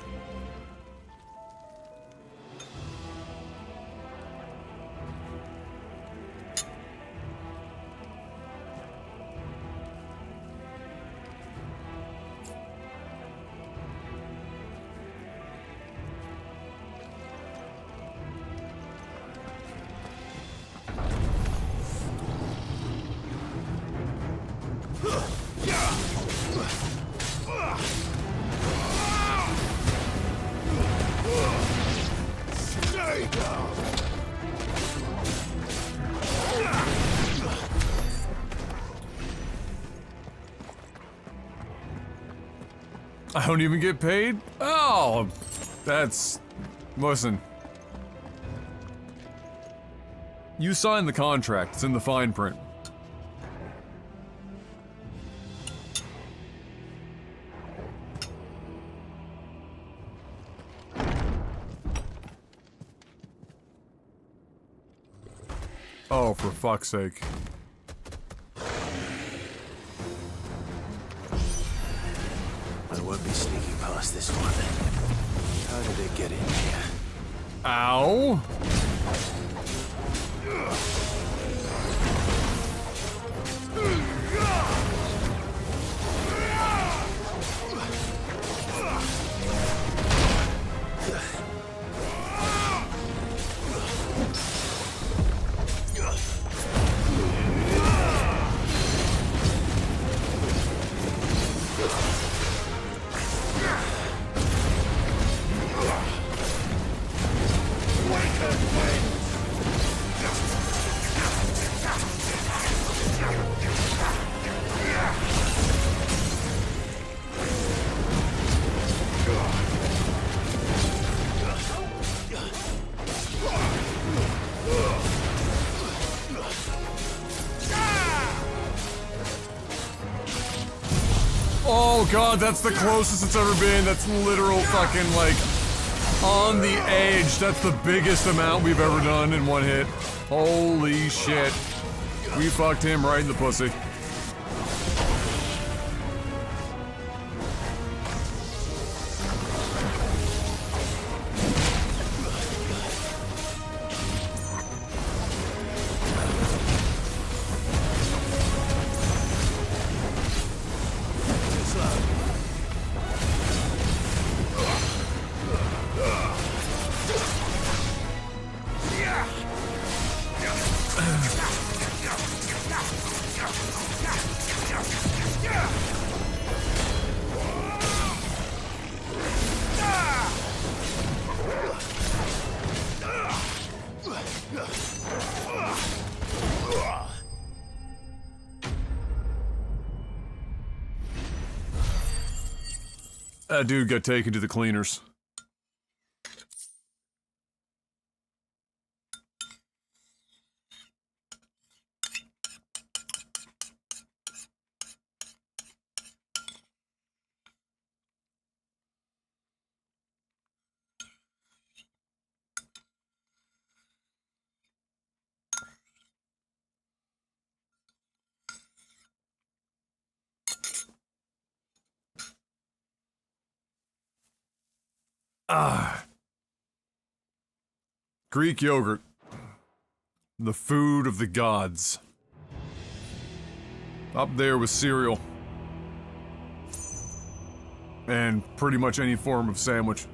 I don't even get paid? Oh, that's... Listen. You signed the contract, it's in the fine print. Oh, for fuck's sake. I won't be sneaking past this one. How did it get in here? Ow! Oh god, that's the closest it's ever been. That's literal fucking, like, on the edge. That's the biggest amount we've ever done in one hit. Holy shit. We fucked him right in the pussy. That dude got taken to the cleaners. Ah. Greek yogurt. The food of the gods. Up there with cereal. And pretty much any form of sandwich.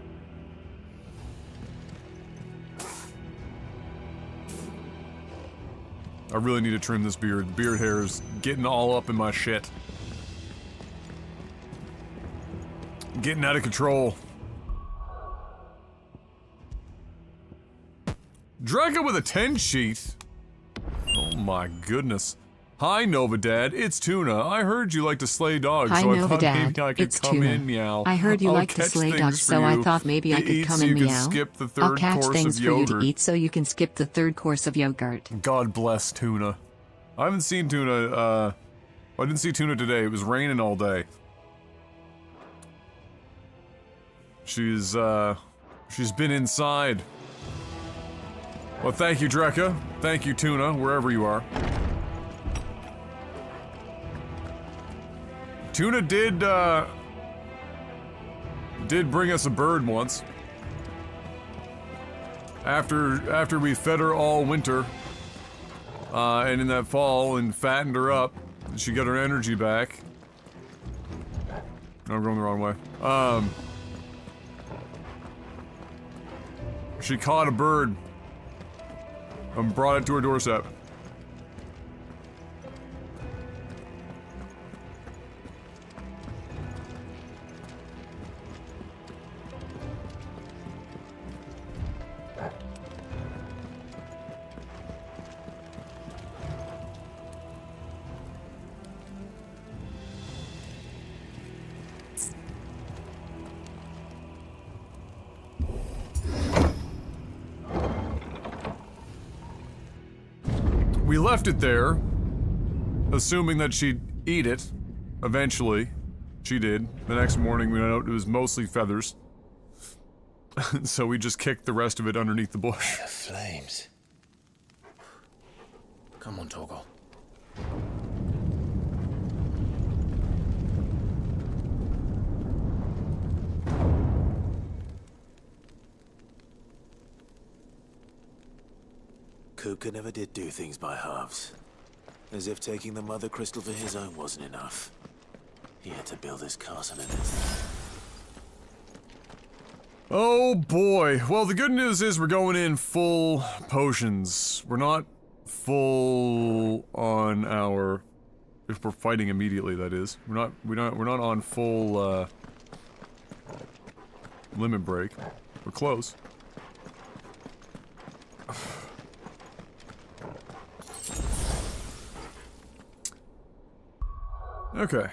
I really need to trim this beard. The beard hair is getting all up in my shit. Getting out of control. Dragon with a 10 sheet? Oh my goodness. Hi Novadad, it's Tuna. I heard you like to slay dogs, Hi, so Novadad. I thought maybe I could It's come Tuna. in, meow. I heard you I'll like to catch slay things dogs, for so I you thought maybe I to could eat come so and you can meow. skip the I'll third catch course things of for you yogurt. to eat so you can skip the third course of yogurt. God bless Tuna. I haven't seen Tuna, I didn't see Tuna today. It was raining all day. She's been inside. Well, thank you, Drekka. Thank you, Tuna, wherever you are. Tuna did bring us a bird once. After we fed her all winter, and in that fall and fattened her up, she got her energy back. No, I'm going the wrong way. She caught a bird and brought it to her doorstep. We left it there, assuming that she'd eat it. Eventually, she did. The next morning, we went out, it was mostly feathers. So we just kicked the rest of it underneath the bush. The flames. Come on, Torgal. Kupka never did do things by halves. As if taking the Mother Crystal for his own wasn't enough. He had to build his castle in it. Oh boy. Well, the good news is we're going in full potions. We're not full on our... If we're fighting immediately, that is. We're not on full, limit break. We're close. Okay.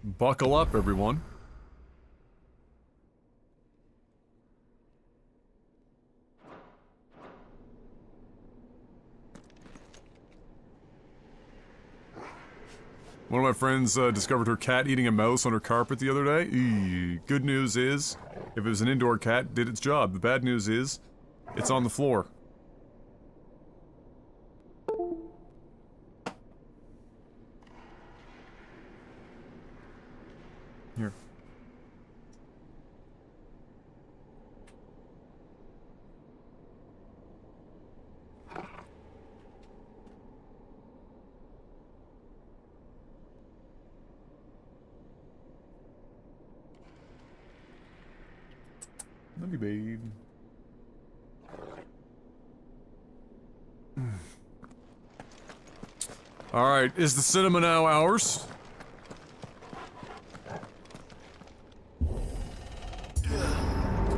Buckle up, everyone. One of my friends discovered her cat eating a mouse on her carpet the other day. Eee. Good news is, if it was an indoor cat, it did its job. The bad news is, it's on the floor. Here. Love you, babe. Alright, is the cinema now ours?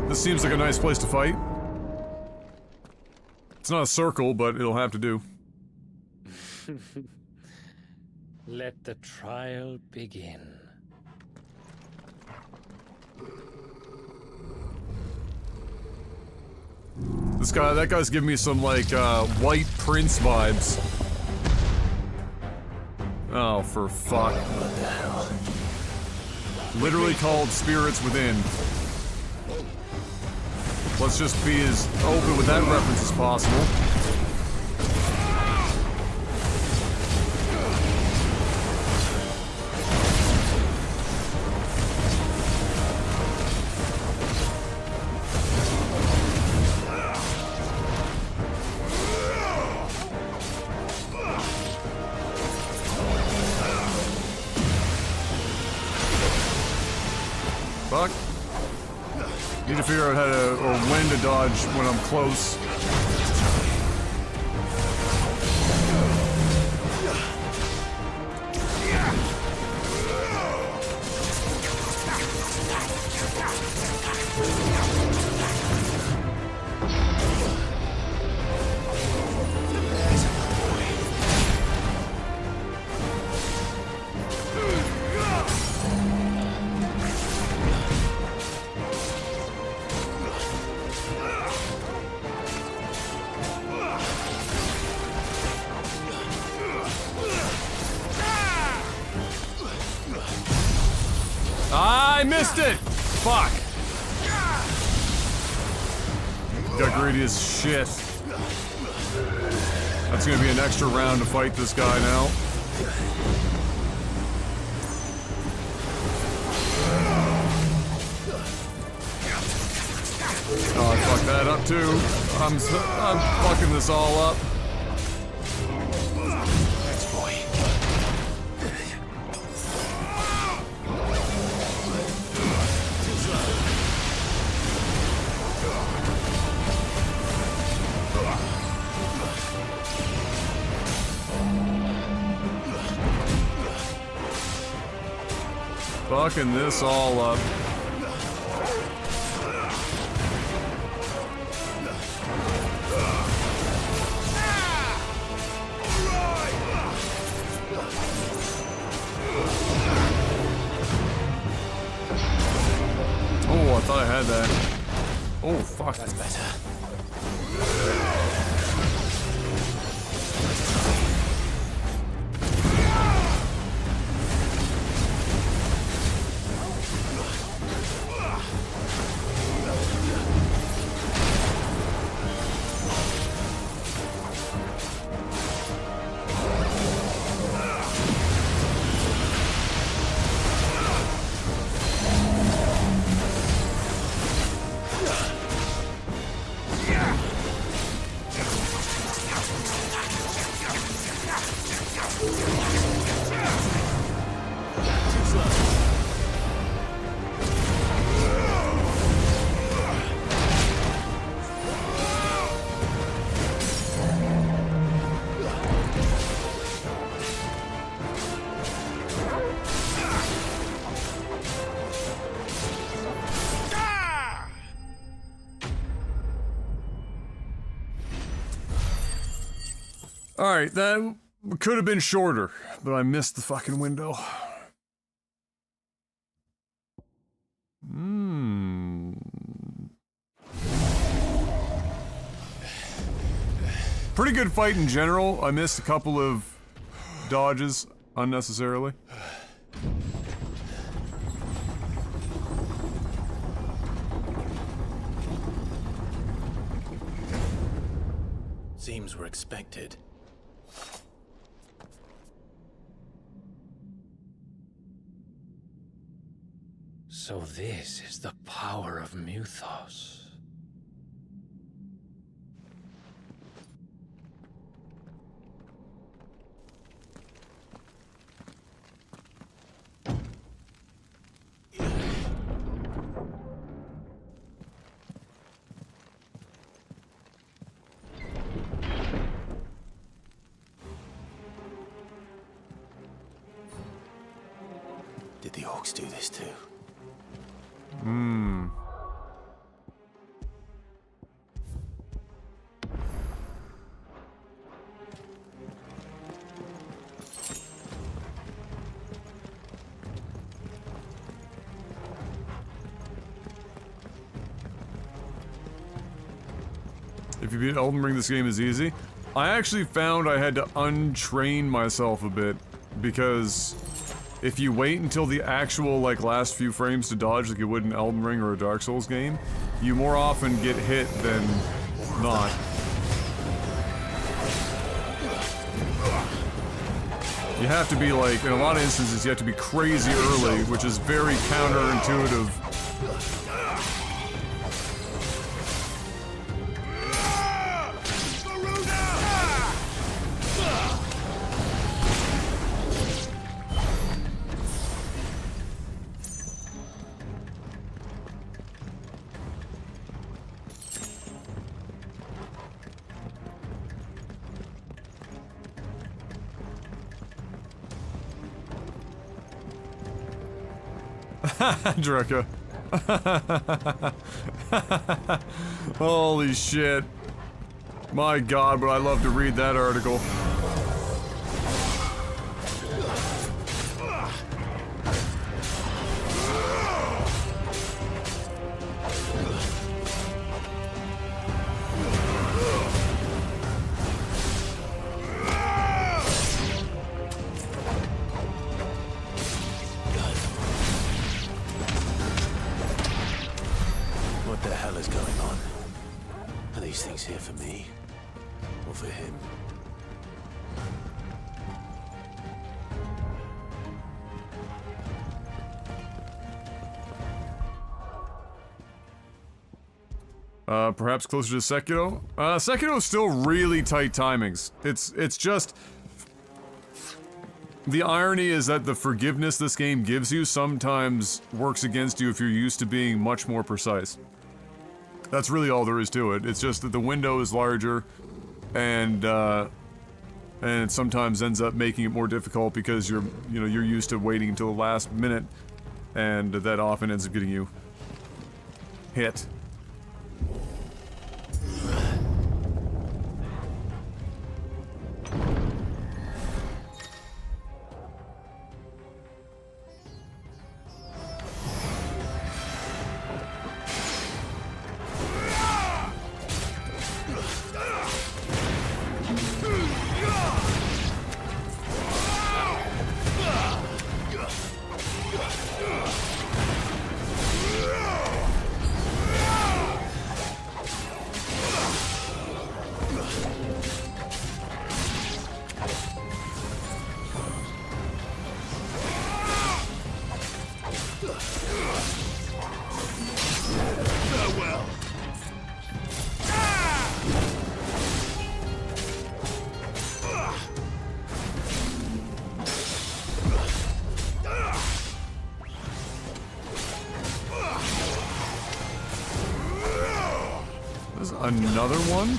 This seems like a nice place to fight. It's not a circle, but it'll have to do. Let the trial begin. That guy's giving me some, like, White Prince vibes. Oh, for fuck. What the hell? Literally called Spirits Within. Let's just be as open with that reference as possible. Fuck. Need to figure out how to, or when to dodge when I'm close. I missed it! Fuck. Got greedy as shit. That's gonna be an extra round to fight this guy now. Oh, I fucked that up too. I'm fucking this all up. Thanks, boy. Fucking this all up. Oh, I thought I had that. Oh, fuck. That's better. Alright, that could have been shorter, but I missed the fucking window. Pretty good fight in general. I missed a couple of dodges unnecessarily. Seems we're expected. So this is the power of Mythos. Did the orcs do this too? If you beat Elden Ring, this game is easy. I actually found I had to untrain myself a bit, because if you wait until the actual, like, last few frames to dodge like you would in Elden Ring or a Dark Souls game, you more often get hit than not. You have to be, like, in a lot of instances, you have to be crazy early, which is very counterintuitive. Drekka. Holy shit. My god, but I love to read that article. What the hell is going on? Are these things here for me? Or for him? Perhaps closer to Sekiro. Sekiro is still really tight timings. It's just... The irony is that the forgiveness this game gives you sometimes works against you if you're used to being much more precise. That's really all there is to it. It's just that the window is larger, and it sometimes ends up making it more difficult because you're used to waiting until the last minute, and that often ends up getting you hit. Another one?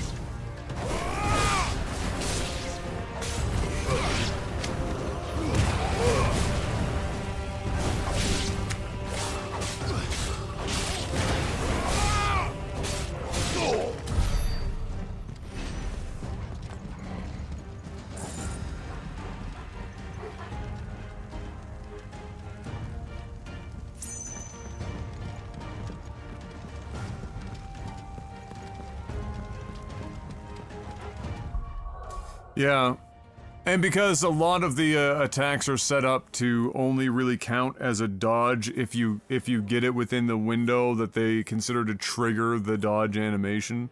Yeah, and because a lot of the attacks are set up to only really count as a dodge if you get it within the window that they consider to trigger the dodge animation.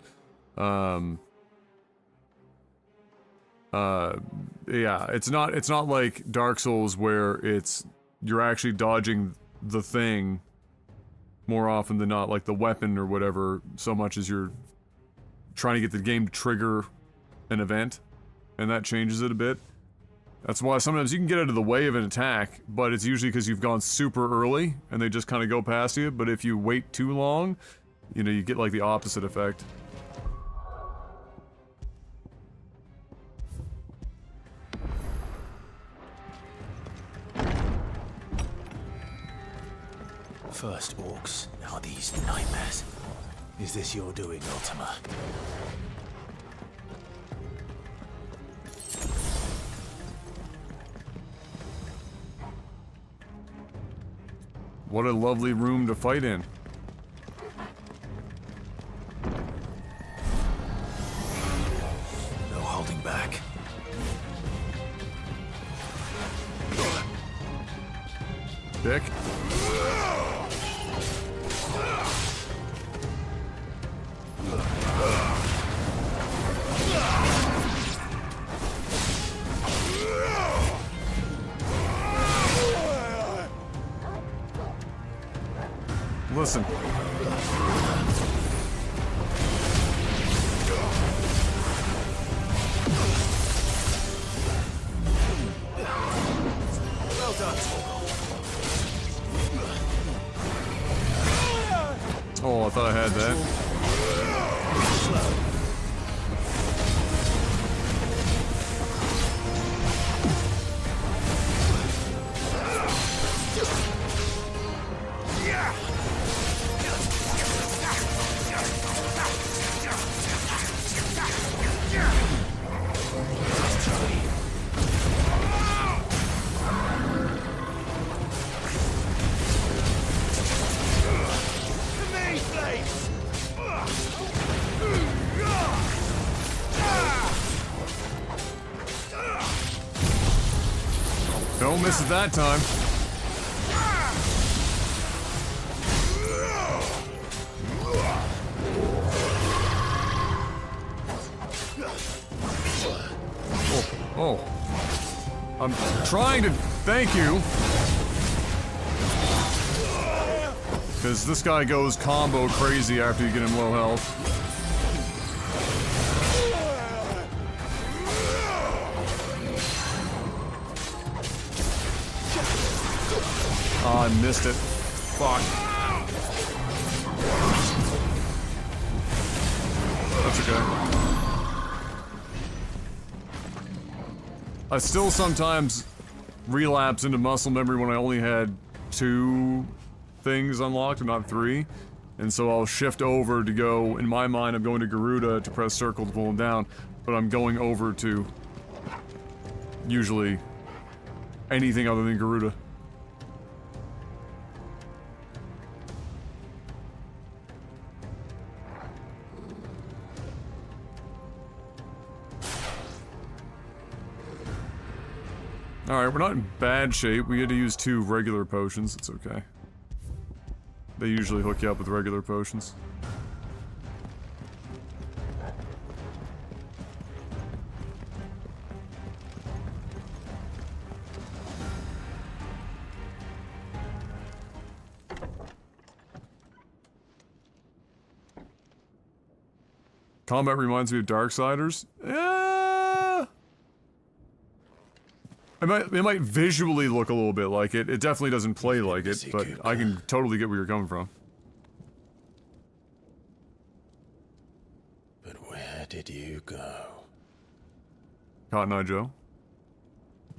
Yeah, it's not like Dark Souls where you're actually dodging the thing more often than not, like the weapon or whatever, so much as you're trying to get the game to trigger an event. And that changes it a bit. That's why sometimes you can get out of the way of an attack, but it's usually because you've gone super early, and they just kind of go past you, but if you wait too long, you get like the opposite effect. First orcs, now these nightmares. Is this your doing, Ultima? What a lovely room to fight in. No holding back. Dick. Listen. Well done, Oh, I thought I had that. Don't miss it that time. Oh. I'm trying to thank you. Because this guy goes combo crazy after you get him low health. Oh, I missed it. Fuck. That's okay. I still sometimes relapse into muscle memory when I only had 2 things unlocked and not 3. And so I'll shift over to go, in my mind I'm going to Garuda to press circle to pull him down, but I'm going over to usually anything other than Garuda. Alright, we're not in bad shape. We had to use 2 regular potions. It's okay. They usually hook you up with regular potions. Combat reminds me of Darksiders. It might visually look a little bit like it. It definitely doesn't play like it, but I can totally get where you're coming from. But where did you go? Cotton Eye Joe.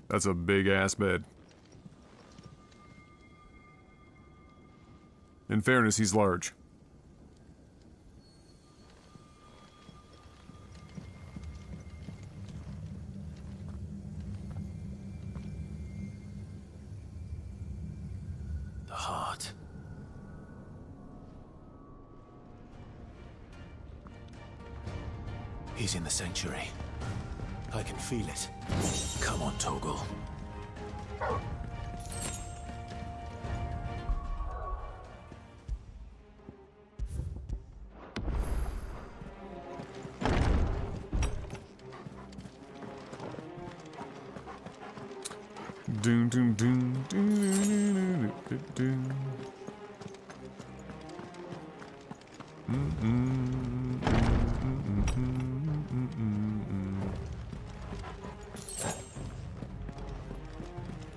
That's a big-ass bed. In fairness, he's large. Heart. He's in the sanctuary. I can feel it. Come on, Torgal. Doom doom doom doom doom doom.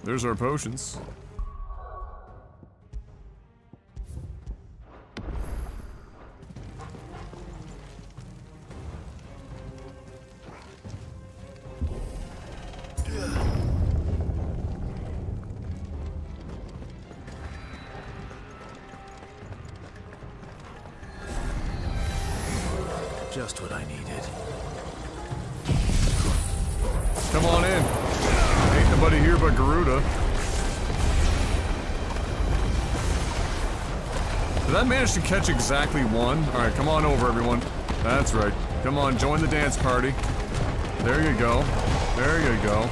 There's our potions. Just what I needed. Come on in. Ain't nobody here but Garuda. Did I manage to catch exactly 1? Alright, come on over, everyone. That's right. Come on, join the dance party. There you go. There you go.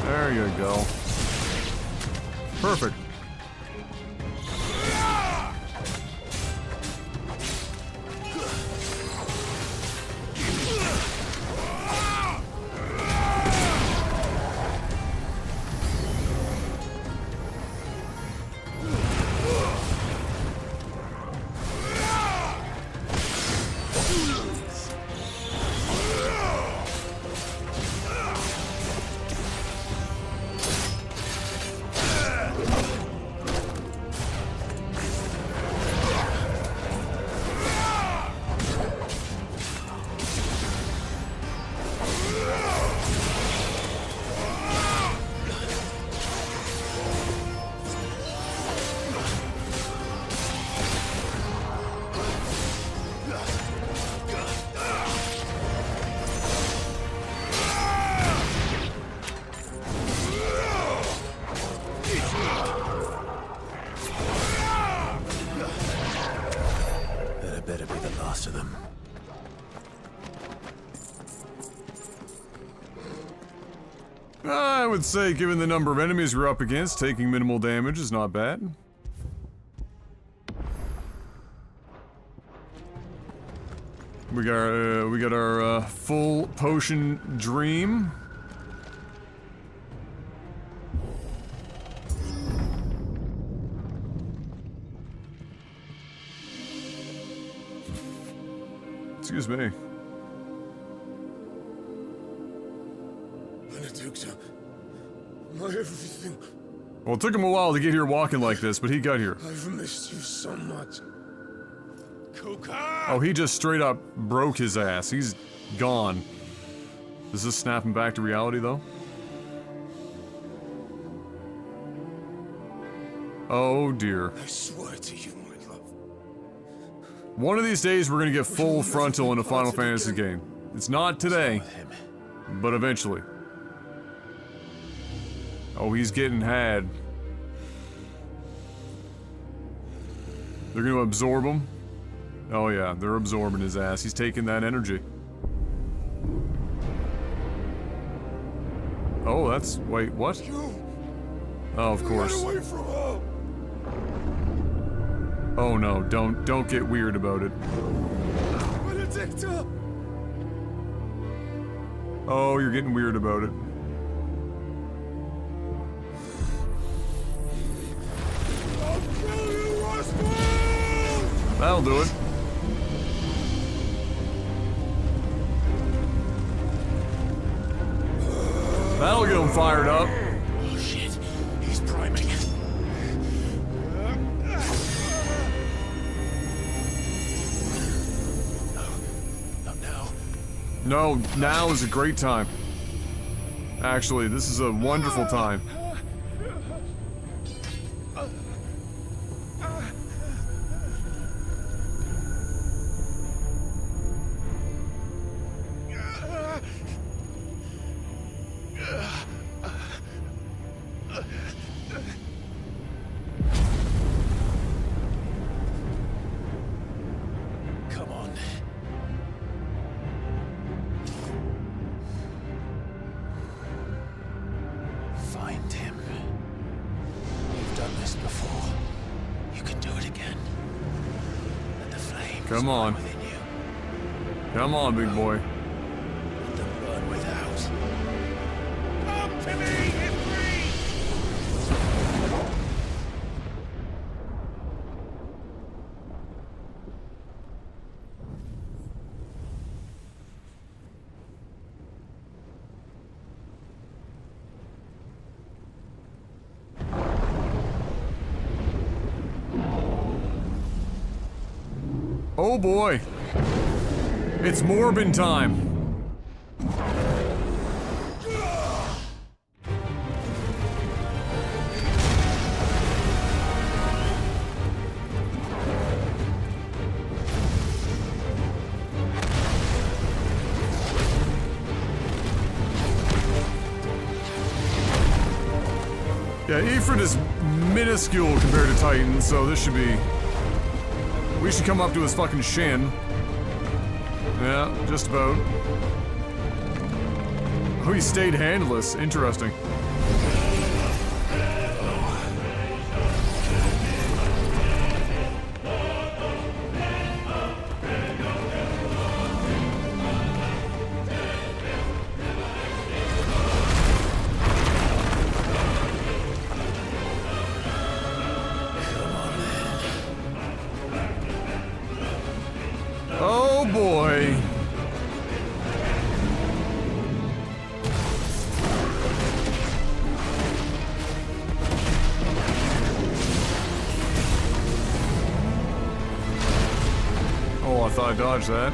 There you go. Perfect. I would say, given the number of enemies we're up against, taking minimal damage is not bad. We got our full potion dream. Excuse me. Benedicta, my everything. Well, it took him a while to get here walking like this, but he got here. I've missed you so much. Oh, he just straight up broke his ass. He's gone. Does this snap him back to reality, though? Oh, dear. I swear to you, my love. One of these days, we're gonna get full frontal in a Final Fantasy game. It's not today, but eventually. Oh, he's getting had. They're gonna absorb him. Oh yeah, they're absorbing his ass. He's taking that energy. Oh, that's... wait, what? Oh, of course. Get away from her. Oh no, don't get weird about it. Benedicta! Oh, you're getting weird about it. I'll kill you, Roswell! That'll do it. That'll get him fired up. Oh shit, he's priming. Not now. No, now is a great time. Actually, this is a wonderful time. Come on. Find him. You've done this before. You can do it again. Let the flames Come on. burn within you. Come on, big boy. Let them burn without. Come to me, Ifrit! Oh boy. It's Morbin time. Yeah, Ifrit is minuscule compared to Titan, so this should be... we should come up to his fucking shin. Yeah, just about. Oh, he stayed handless. Interesting. Oh boy. Oh, I thought I dodged that.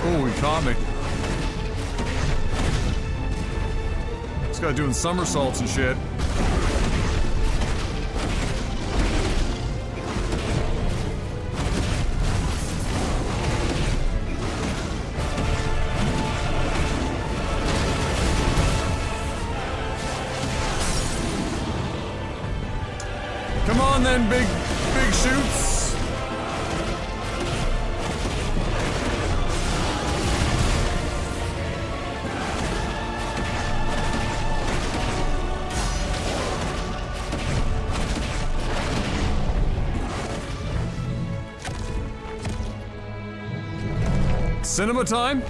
Oh, he caught me. This guy doing somersaults and shit. Come on then, big shoots. Cinema time?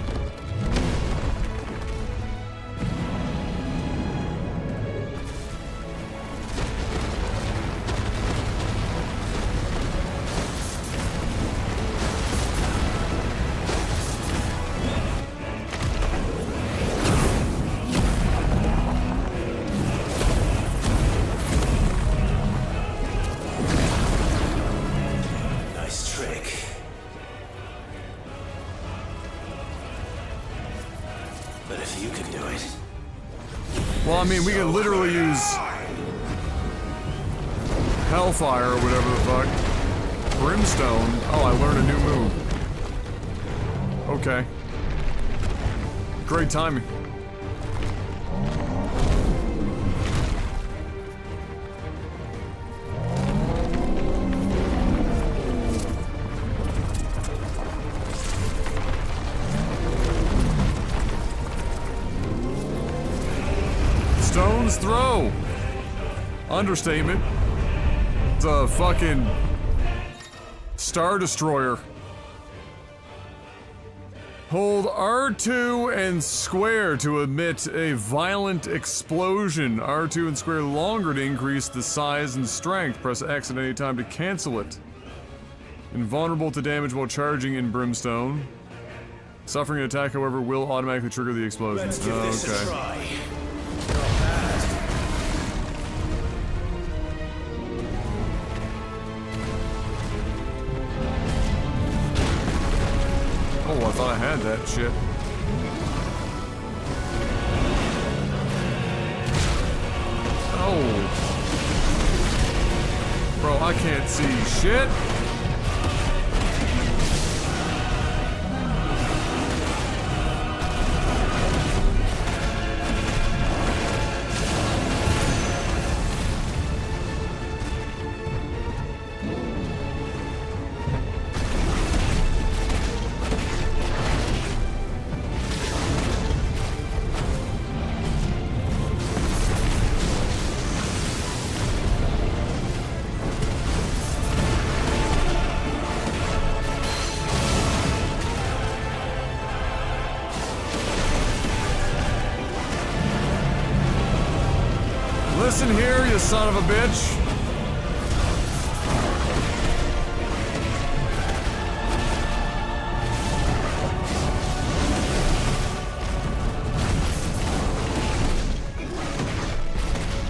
Nice trick. But if you can do it... Well, I mean, we can literally use Hellfire or whatever the fuck. Brimstone. Oh, I learned a new move. Okay. Great timing. Stone's throw. Understatement. It's a fucking Star Destroyer. Hold R2 and square to emit a violent explosion. R2 and square longer to increase the size and strength. Press X at any time to cancel it. Invulnerable to damage while charging in Brimstone. Suffering an attack, however, will automatically trigger the explosion. Let's give this a try. Oh, I thought I had that shit. Oh. Bro, I can't see shit. Listen here, you son of a bitch.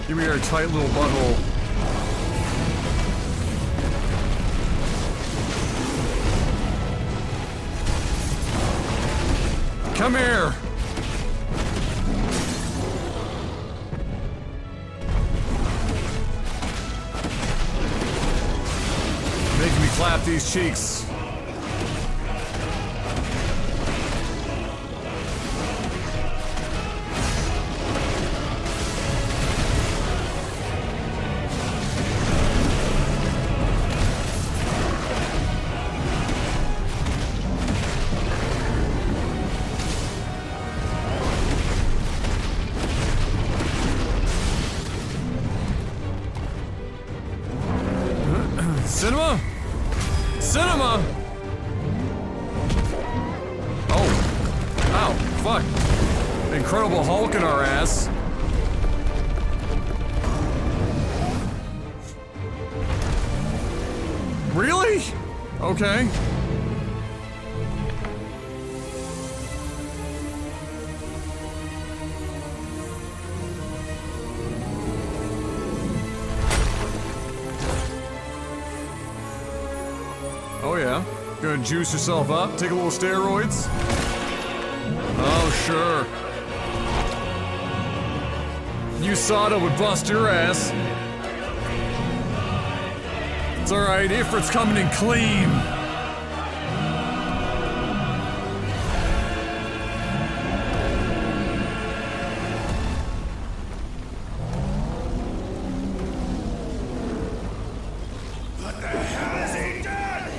Give me your tight little butthole. Come here. Make me clap these cheeks. Cinema? Cinema? Oh. Ow. Fuck. Incredible Hulk in our ass. Really? Okay. Oh yeah? Gonna juice yourself up? Take a little steroids? Oh sure. USADA would bust your ass. It's alright, Ifrit's coming in clean. What the hell has he done?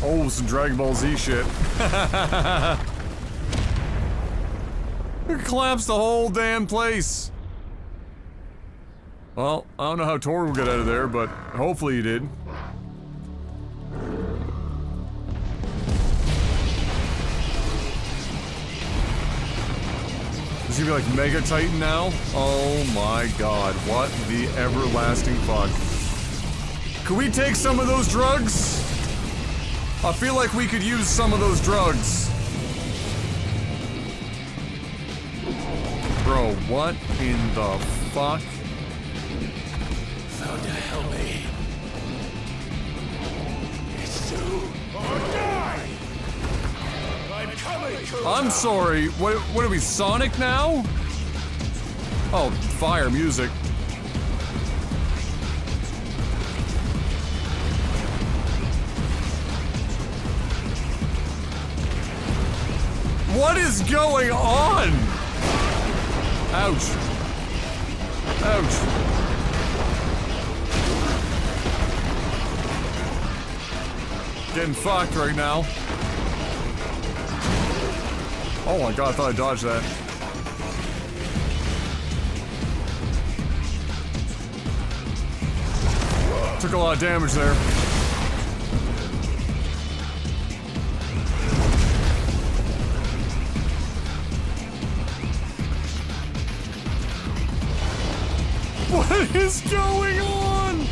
Oh, some Dragon Ball Z shit. It collapsed the whole damn place. Well, I don't know how Tor will get out of there, but hopefully he did. Is he gonna be like Mega Titan now? Oh my god, what the everlasting fuck. Could we take some of those drugs? I feel like we could use some of those drugs. Bro, what in the fuck? Found to help me. It's too. I'm coming. I'm sorry. What are we, Sonic now? Oh, fire music. What is going on? Ouch. Ouch. Getting fucked right now. Oh my god, I thought I dodged that. Took a lot of damage there. What is going on?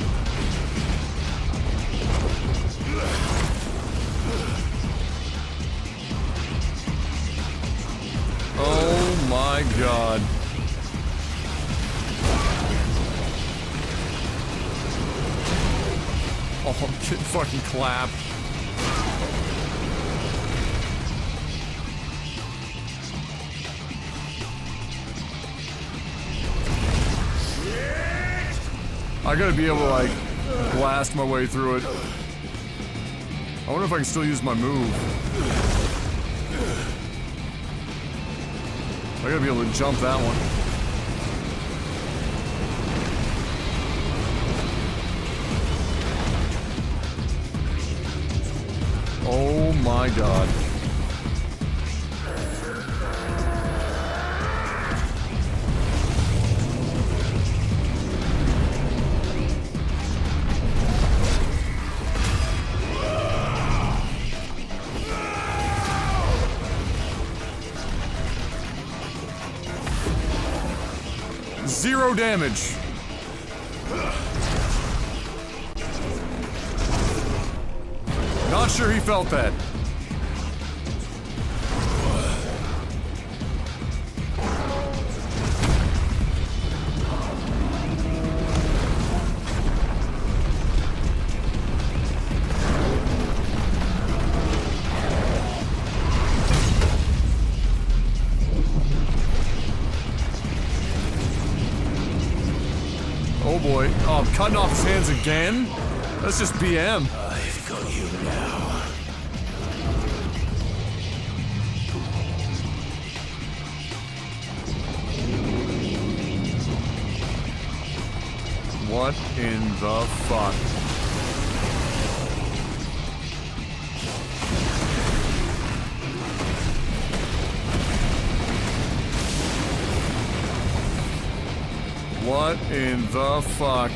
Oh my god. Oh, I'm getting fucking clapped. I gotta be able to, like, blast my way through it. I wonder if I can still use my move. I gotta be able to jump that one. Oh my god. Zero damage. Not sure he felt that. Oh boy. Oh, I'm cutting off his hands again? That's just BM. I've got you now. What in the fuck? What in the fuck?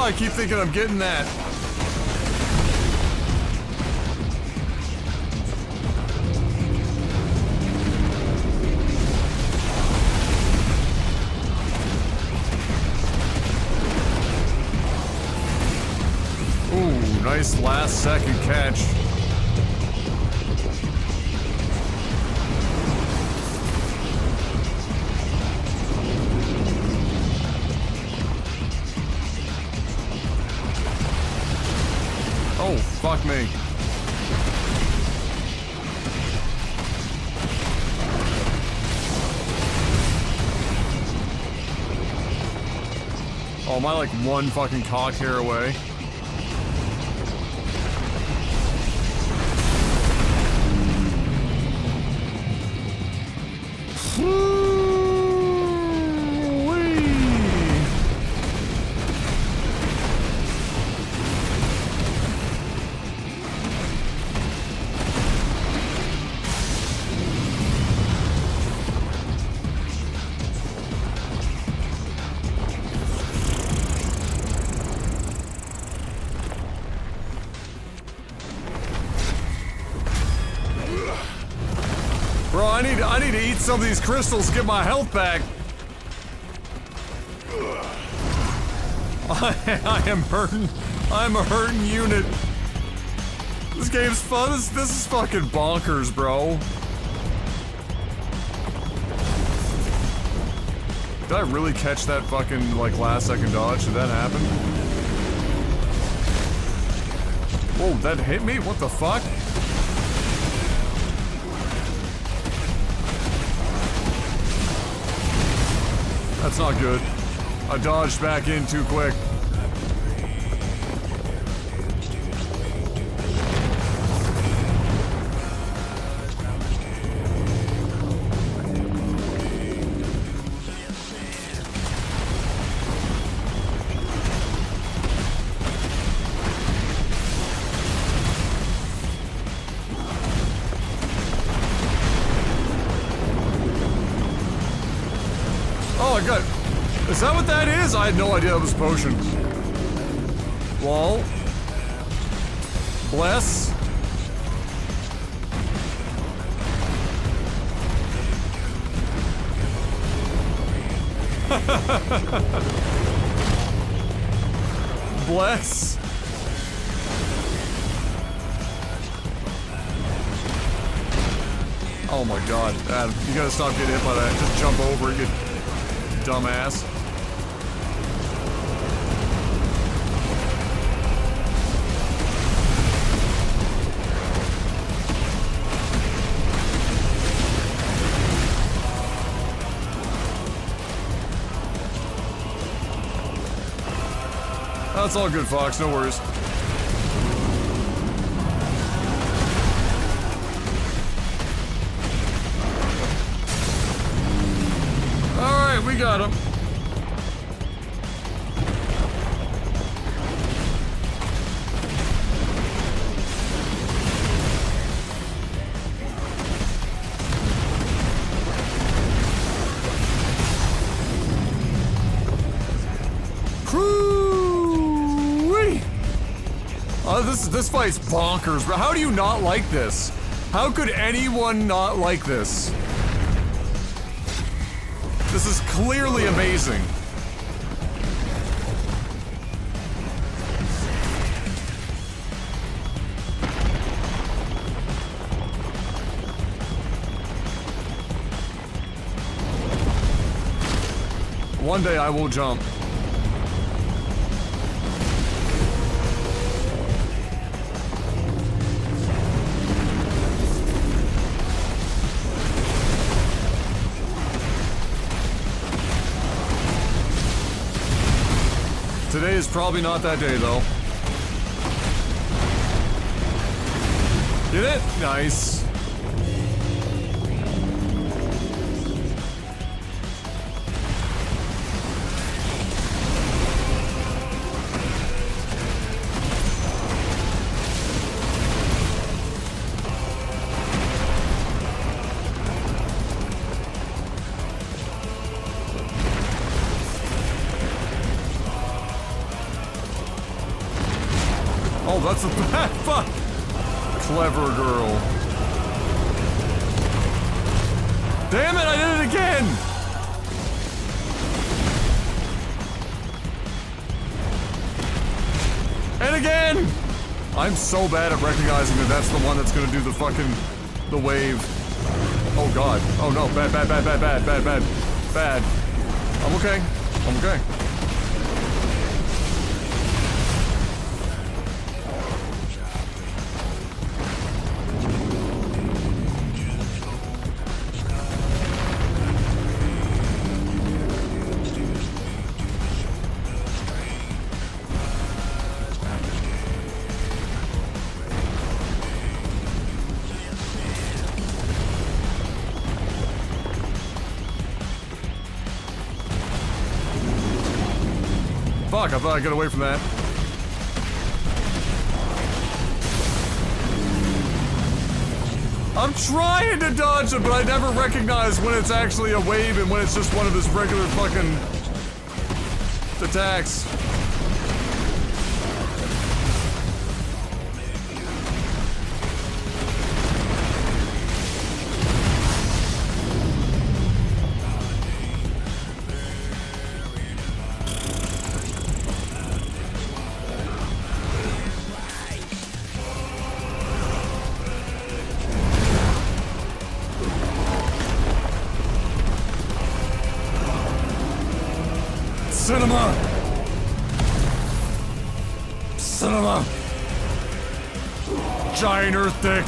I keep thinking I'm getting that. Ooh, nice last second catch. Oh, fuck me. Oh, am I like one fucking cock hair away? Bro, I need to eat some of these crystals to get my health back. I am hurting. I'm a hurting unit. This game's fun. This is fucking bonkers, bro. Did I really catch that fucking, like, last second dodge? Did that happen? Whoa, that hit me? What the fuck? That's not good. I dodged back in too quick. Oh, I got... Is that what that is? I had no idea that was a potion. Wall. Bless. Bless. Oh my god, Adam, you gotta stop getting hit by that. Just jump over it, you dumbass. That's all good, Fox, no worries. Alright, we got him. This fight's bonkers, bro. How do you not like this? How could anyone not like this? This is clearly amazing. One day I will jump. Today is probably not that day, though. Did it? Nice. Oh, that's a bad fuck. Clever girl. Damn it, I did it again! And again! I'm so bad at recognizing that that's the one that's gonna do the fucking... the wave. Oh god. Oh no, bad, bad, bad, bad, bad, bad, bad. Bad. I'm okay. I'm okay. fuck, I thought I'd get away from that. I'm trying to dodge it, but I never recognize when it's actually a wave and when it's just one of his regular fucking attacks. Cinema! Cinema! Giant earth dick.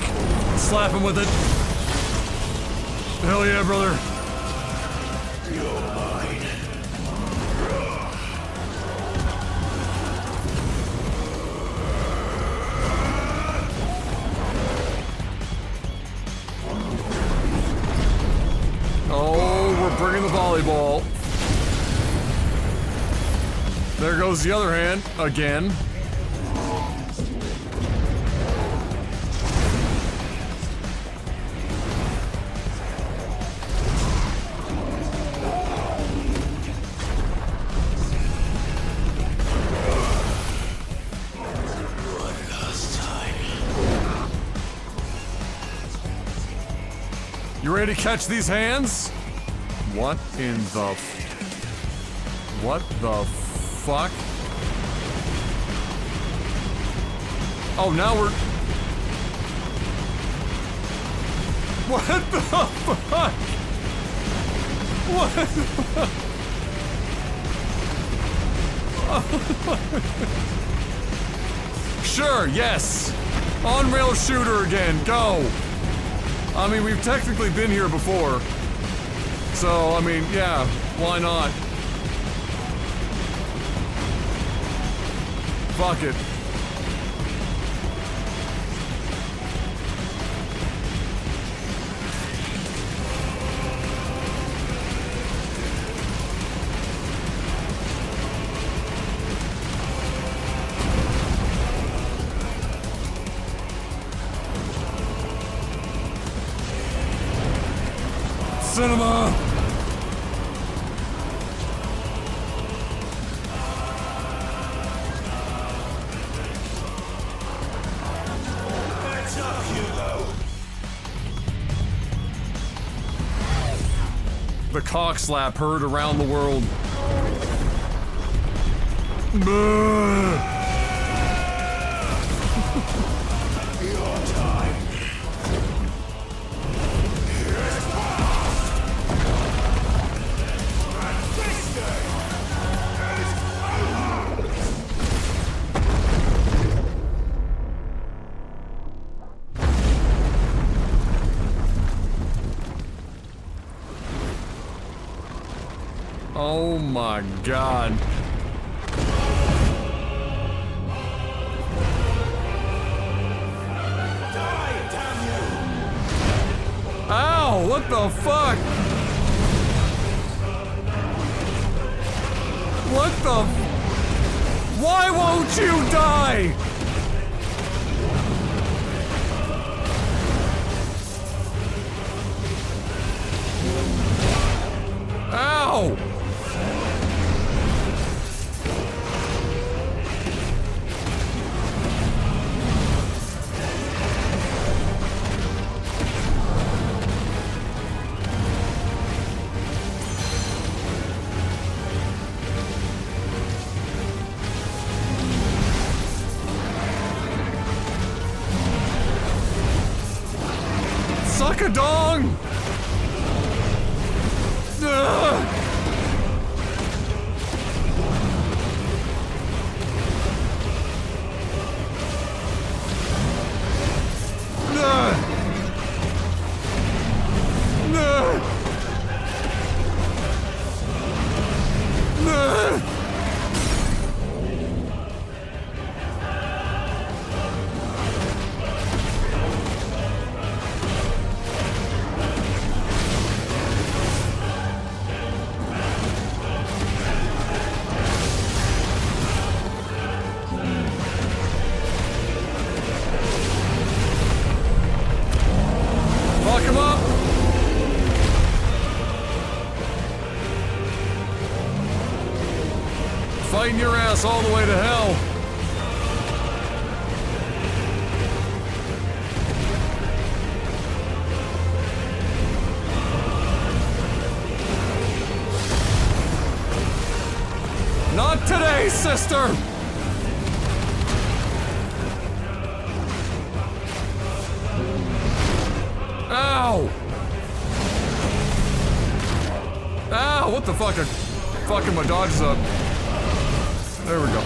Slap him with it. Hell yeah, brother. You're mine. Oh, we're bringing the volleyball. There goes the other hand, again. One last time. You ready to catch these hands? What in the... What the fuck? Oh, now we're... What the fuck? What the... Sure, yes. On-rail shooter again, go. I mean, we've technically been here before. So, I mean, yeah, why not? Fuck it. Cinema! The cock slap heard around the world. Your time. Oh my god. Ow, what the fuck? What the... Why won't you die? Ow! Suck a dong! Ugh. fighting your ass all the way to hell. Not today, sister! Ow! Ow! What the fuck? Fucking my dodges up. There we go.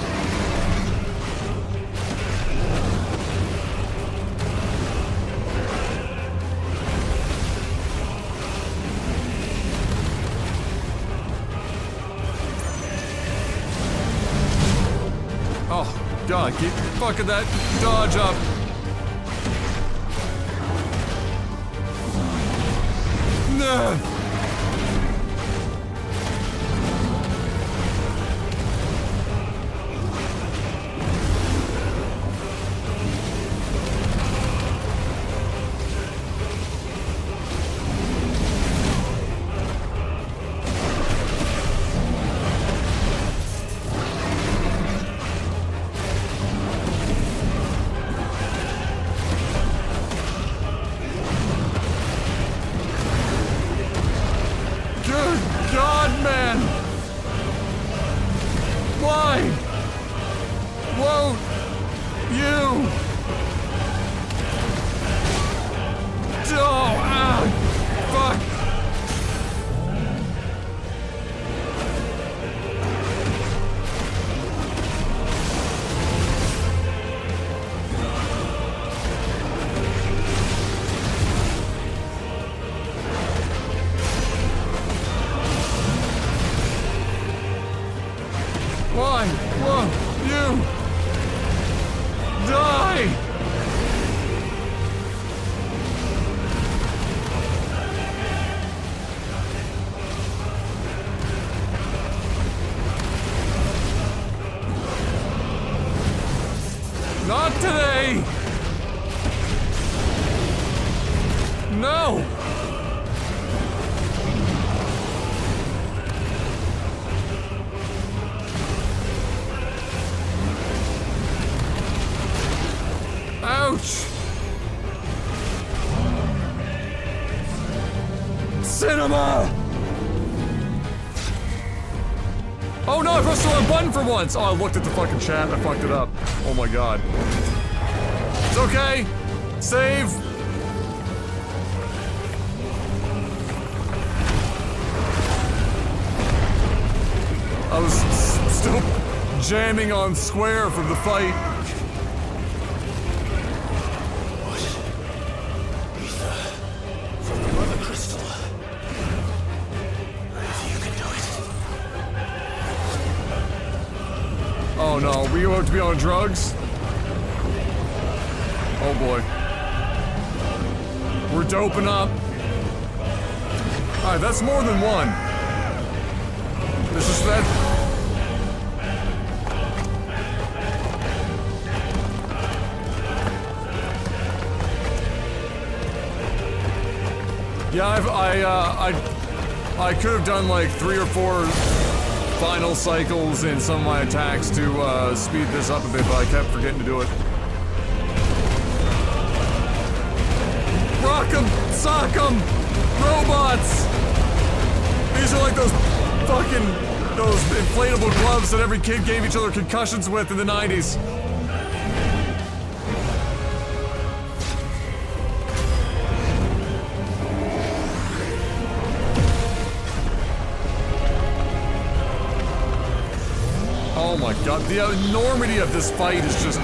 Oh, God, keep fucking that dodge up. No. Not today! No! Ouch! Cinema! Oh no, I pressed the wrong button for once! Oh, I looked at the fucking chat and I fucked it up. Oh my god. It's okay! Save! I was still jamming on square from the fight. From your other crystal. If you can do it. Oh no, we have to be on drugs? Oh boy. We're doping up. Alright, that's more than one. This is that. Yeah, I could have done like 3 or 4 final cycles in some of my attacks to speed this up a bit, but I kept forgetting to do it. Rock 'em! Sock 'em! Robots! These are like those inflatable gloves that every kid gave each other concussions with in the 90s. Oh my god, the enormity of this fight is just...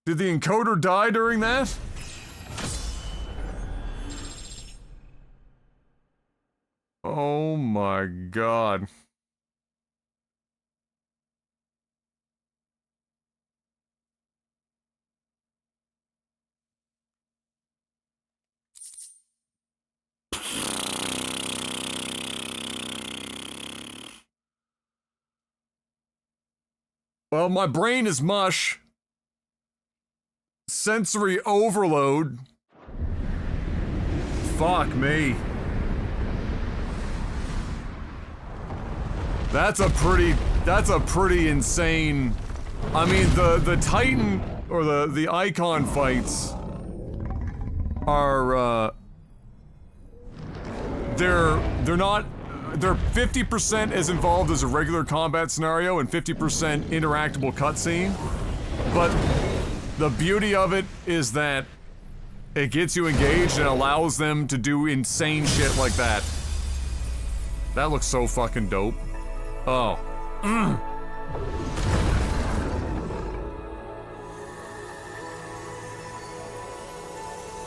Did the encoder die during that? Oh my god. Well, my brain is mush. Sensory overload. Fuck me. That's a pretty insane. I mean, the Titan or the Icon fights are they're not. They're 50% as involved as a regular combat scenario and 50% interactable cutscene. But the beauty of it is that it gets you engaged and allows them to do insane shit like that. That looks so fucking dope. Oh.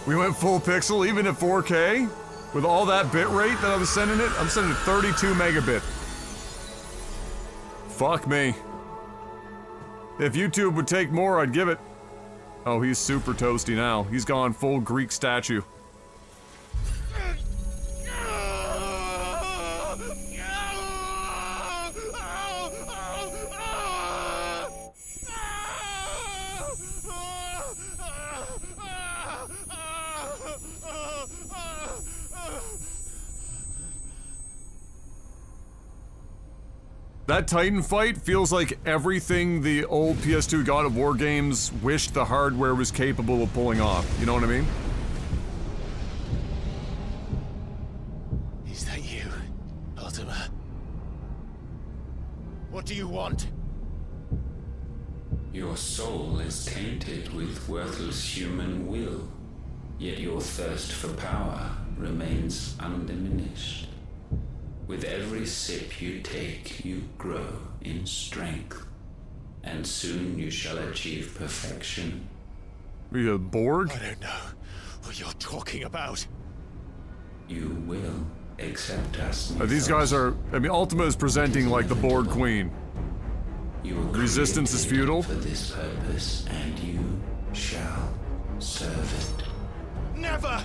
We went full pixel even at 4K? With all that bit rate that I was sending it? I'm sending 32 megabit. Fuck me. If YouTube would take more, I'd give it. Oh, he's super toasty now. He's gone full Greek statue. That Titan fight feels like everything the old PS2 God of War games wished the hardware was capable of pulling off. You know what I mean? Is that you, Ultima? What do you want? Your soul is tainted with worthless human will, yet your thirst for power remains undiminished. With every sip you take, you grow in strength, and soon you shall achieve perfection. Are you a Borg? I don't know what you're talking about. You will accept us. These guys are... I mean, Ultima is presenting like the Borg Queen. Resistance is futile. For this purpose, and you shall serve it. Never!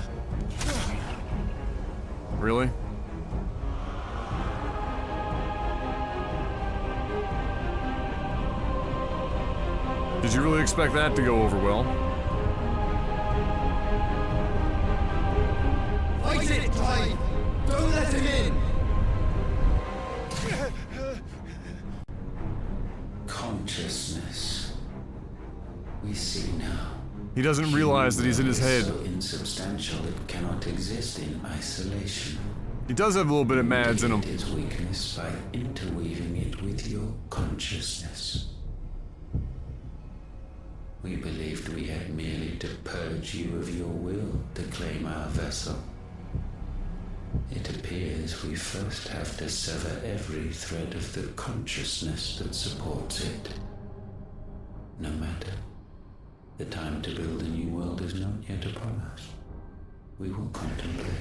Really? Did you really expect that to go over well? Fight it, Clive! Don't let him in! Consciousness. We see now. He doesn't realize that he's in his head. So insubstantial it cannot exist in isolation. He does have a little bit of Mads in him. It is weakness by interweaving it with your consciousness. We believed we had merely to purge you of your will to claim our vessel. It appears we first have to sever every thread of the consciousness that supports it. No matter. The time to build a new world is not yet upon us. We will contemplate.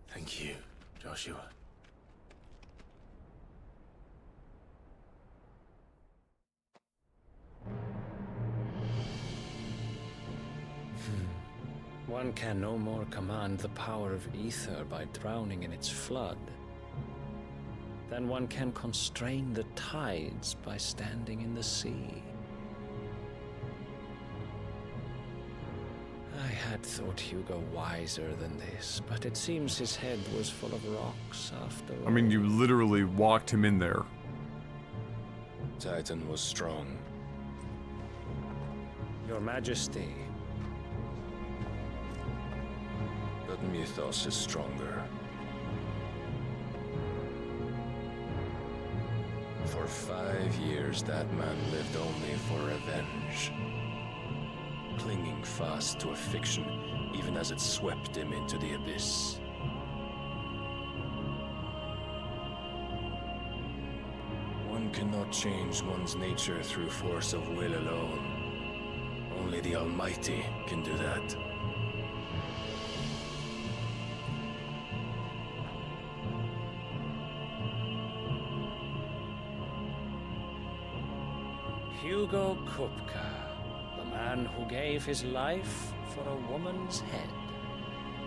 Thank you, Joshua. One can no more command the power of ether by drowning in its flood than one can constrain the tides by standing in the sea. I had thought Hugo wiser than this, but it seems his head was full of rocks after all. I mean, you literally walked him in there. Titan was strong. Your Majesty. But Mythos is stronger. For 5 years, that man lived only for revenge. Clinging fast to a fiction, even as it swept him into the abyss. One cannot change one's nature through force of will alone. Only the Almighty can do that. Hugo Kupka, the man who gave his life for a woman's head.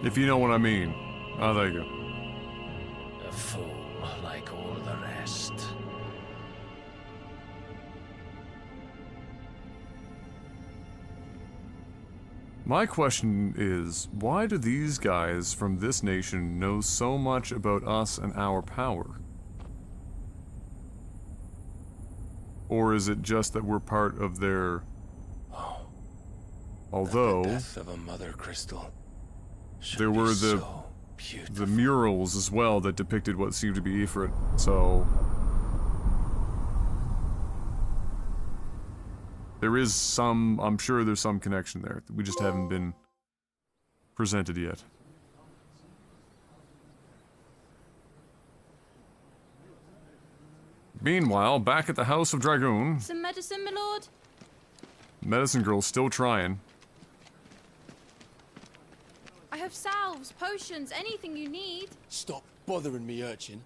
If you know what I mean. Oh, there you go. A fool like all the rest. My question is, why do these guys from this nation know so much about us and our power? Or is it just that we're part of their... Although... The death of a mother crystal. There were the murals as well that depicted what seemed to be Ifrit, so... There is some, I'm sure there's some connection there. We just haven't been presented yet. Meanwhile, back at the House of Dragoon, Some medicine, my lord? Medicine Girl's still trying. I have salves, potions, anything you need. Stop bothering me, urchin,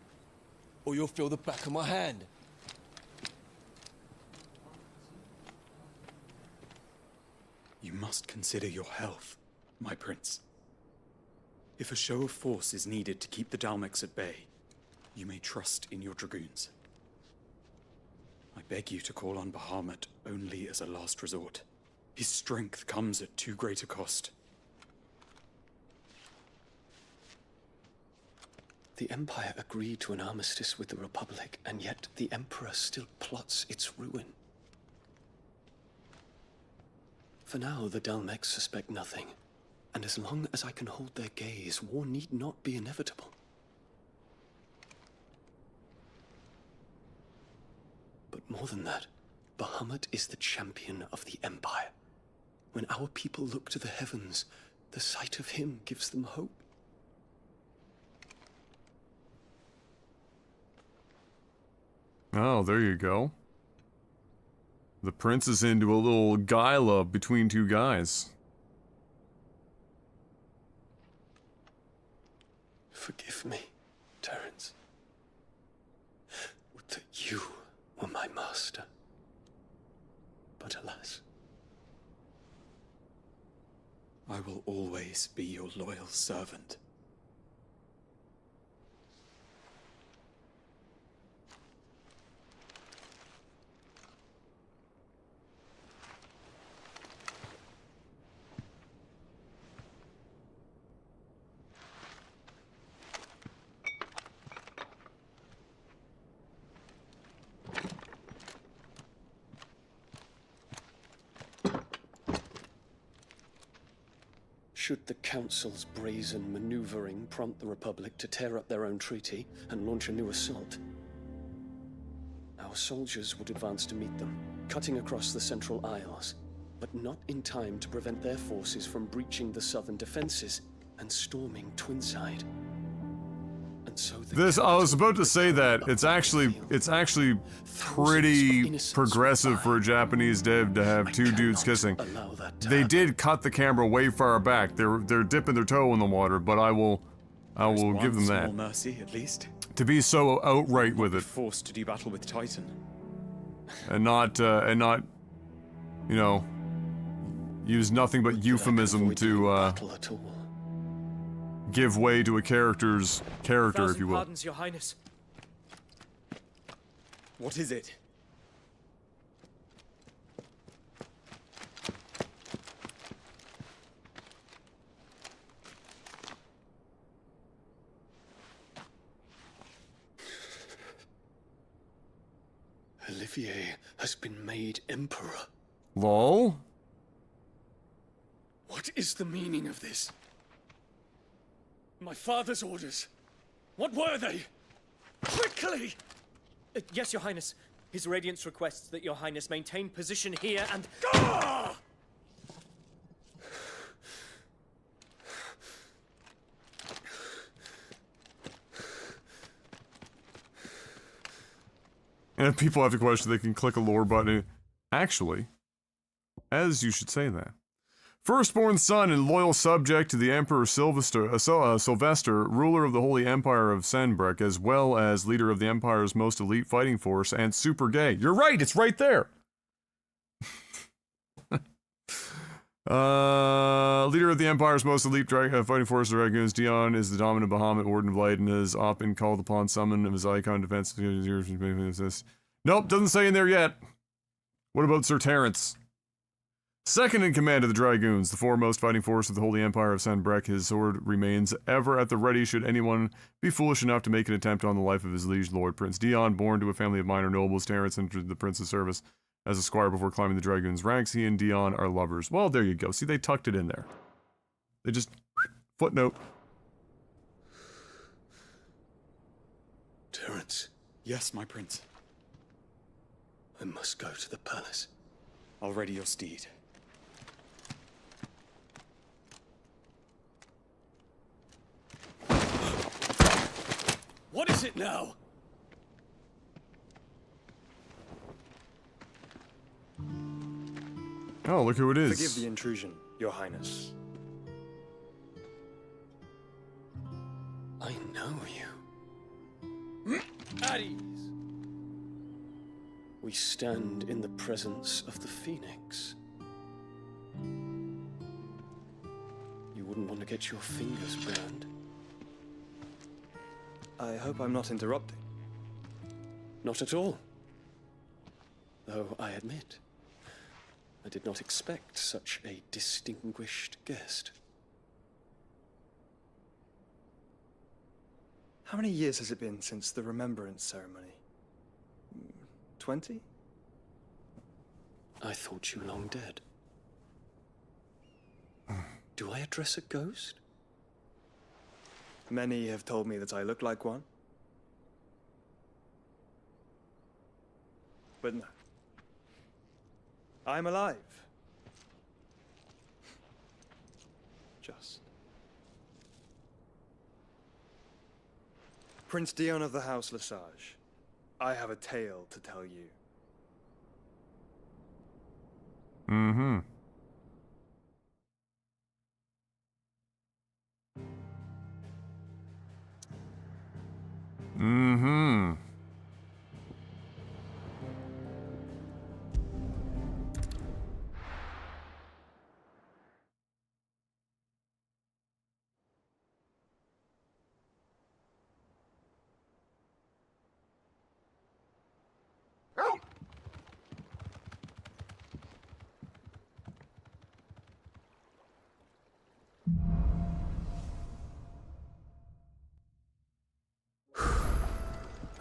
or you'll feel the back of my hand. You must consider your health, my prince. If a show of force is needed to keep the Dalmex at bay, you may trust in your dragoons. I beg you to call on Bahamut only as a last resort. His strength comes at too great a cost. The Empire agreed to an armistice with the Republic, and yet the Emperor still plots its ruin. For now, the Dalmex suspect nothing, and as long as I can hold their gaze, war need not be inevitable. But more than that, Bahamut is the champion of the Empire. When our people look to the heavens, the sight of him gives them hope. Oh, there you go. The prince is into a little guy love between two guys. Forgive me, Terence. Would that you were my master. But alas. I will always be your loyal servant. Should the Council's brazen maneuvering prompt the Republic to tear up their own treaty and launch a new assault, our soldiers would advance to meet them, cutting across the Central Isles, but not in time to prevent their forces from breaching the southern defenses and storming Twinside. And so I was about to say that it's actually pretty progressive for a Japanese dev to have two dudes kissing. They did cut the camera way far back. They're dipping their toe in the water, but I will give them that. Small mercy, at least. To be so outright with it, Forced to do battle with Titan. and not you know, use nothing but euphemism to give way to a character's character, if you will. Pardons, Your Highness. What is it? Olivier has been made Emperor. Lol? What is the meaning of this? My father's orders. What were they? Quickly! Yes, Your Highness. His Radiance requests that Your Highness maintain position here and... Ah! And if people have a question, they can click a lore button. Actually, as you should say that. Firstborn son and loyal subject to the Emperor Sylvester, ruler of the Holy Empire of Senbrek, as well as leader of the Empire's most elite fighting force, and super gay. You're right, it's right there! Leader of the Empire's most elite fighting force, the Dragoons, Dion is the dominant Bahamut Warden of Light and has often called upon summon of his icon defense. Nope, doesn't say in there yet. What about Sir Terrence? Second in command of the Dragoons, the foremost fighting force of the Holy Empire of Sanbreque, his sword remains ever at the ready should anyone be foolish enough to make an attempt on the life of his liege lord. Prince Dion, born to a family of minor nobles, Terrence entered the prince's service as a squire before climbing the Dragoons' ranks. He and Dion are lovers. Well, there you go. See, they tucked it in there. They just... footnote. Terrence. Yes, my prince. I must go to the palace. I'll ready your steed. What is it now? Oh, look who it is. Forgive the intrusion, Your Highness. I know you. At ease. We stand in the presence of the Phoenix. You wouldn't want to get your fingers burned. I hope I'm not interrupting. Not at all. Though I admit, I did not expect such a distinguished guest. How many years has it been since the remembrance ceremony? 20? I thought you long dead. Do I address a ghost? Many have told me that I look like one. But no. I'm alive. Just. Prince Dion of the House Lesage, I have a tale to tell you. Mm-hmm. Mm-hmm.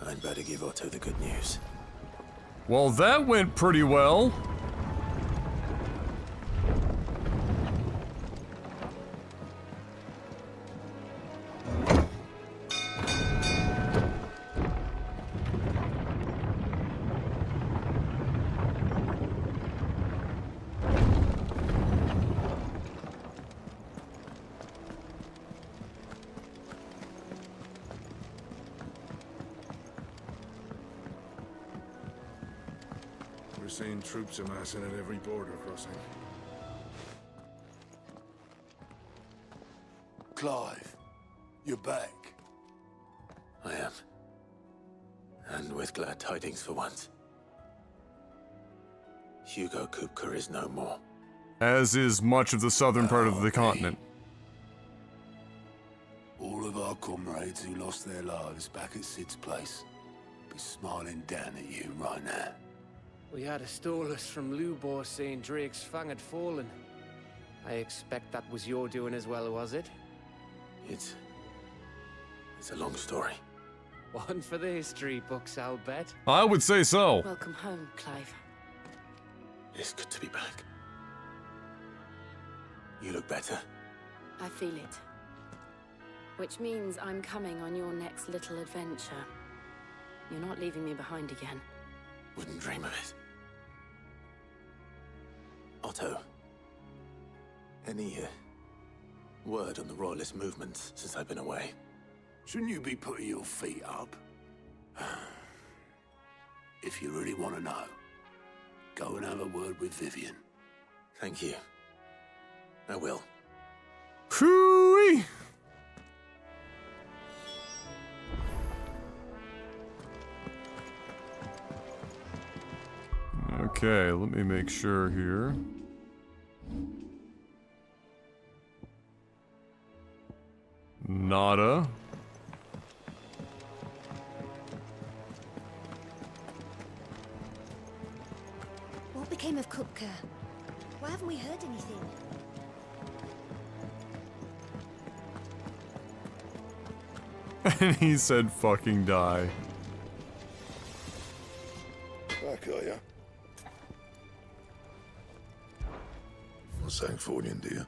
I'd better give Otto the good news. Well, that went pretty well. Seeing troops amassing at every border crossing. Clive, you're back. I am. And with glad tidings for once. Hugo Kupka is no more. As is much of the southern part of the continent. All of our comrades who lost their lives back at Sid's place be smiling down at you right now. We had a stolus from Lubor saying Drake's fang had fallen. I expect that was your doing as well, was it? It's a long story. One for the history books, I'll bet. I would say so. Welcome home, Clive. It's good to be back. You look better. I feel it. Which means I'm coming on your next little adventure. You're not leaving me behind again. Wouldn't dream of it. Otto, any word on the Royalist movement since I've been away? Shouldn't you be putting your feet up? If you really want to know, go and have a word with Vivian. Thank you. I will. Hooey! Okay, let me make sure here. Nada. What became of Kupka? Why haven't we heard anything? And he said fucking die. Back, are ya? What's Sanktfordian, dear?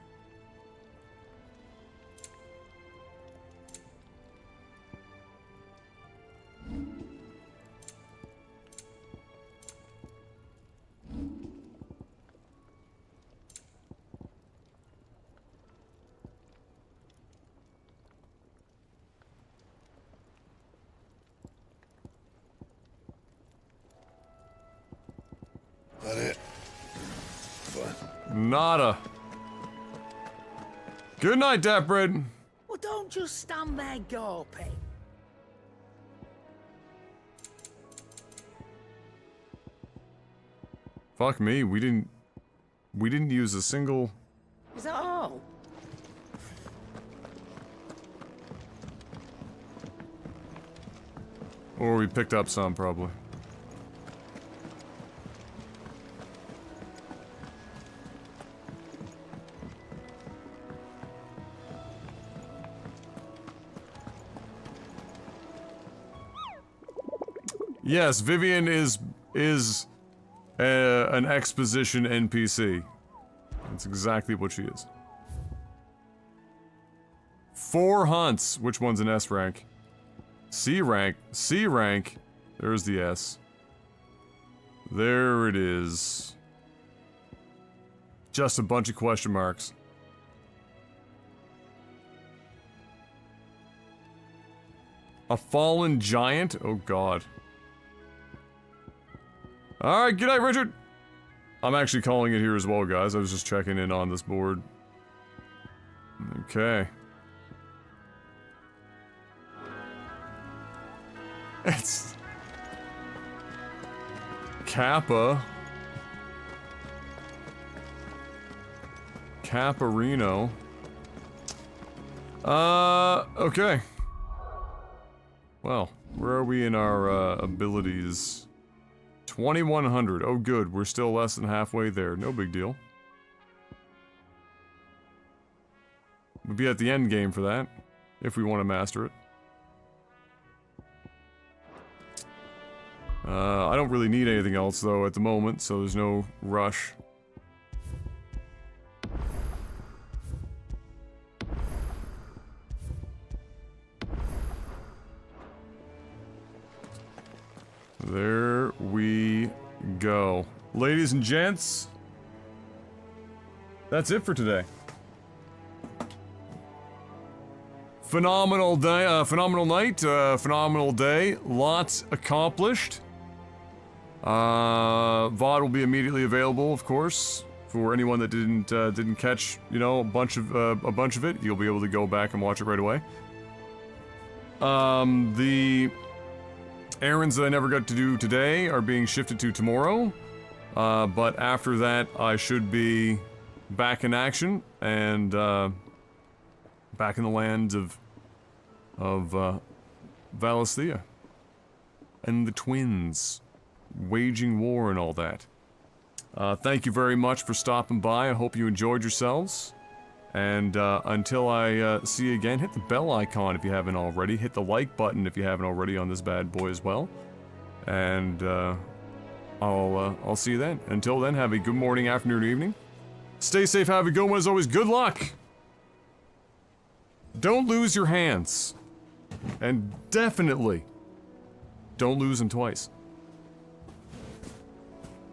That it? Fine. Nada. Good night, Daprid. Well, don't just stand there gawping. Fuck me, we didn't use a single... Is that all? Or we picked up some, probably. Yes, Vivian is an exposition NPC. That's exactly what she is. 4 hunts. Which one's an S rank? C rank. C rank. There's the S. There it is. Just a bunch of question marks. A fallen giant? Oh god. Alright, good night, Richard! I'm actually calling it here as well, guys. I was just checking in on this board. Okay. It's... Kappa. Caparino. Okay. Well, where are we in our, abilities? 2100. Oh good, we're still less than halfway there. No big deal. We'll be at the end game for that, if we want to master it. I don't really need anything else though at the moment, so there's no rush. There we go. Ladies and gents, that's it for today. Phenomenal day, phenomenal night, phenomenal day. Lots accomplished. VOD will be immediately available, of course, for anyone that didn't catch, you know, a bunch of it. You'll be able to go back and watch it right away. The errands that I never got to do today are being shifted to tomorrow, but after that I should be back in action and back in the land of Valisthea and the twins waging war and all that. Thank you very much for stopping by. I hope you enjoyed yourselves. And until I see you again, hit the bell icon if you haven't already. Hit the like button if you haven't already on this bad boy as well. And I'll see you then. Until then, have a good morning, afternoon, evening. Stay safe, have a good one. As always, good luck. Don't lose your hands. And definitely don't lose them twice.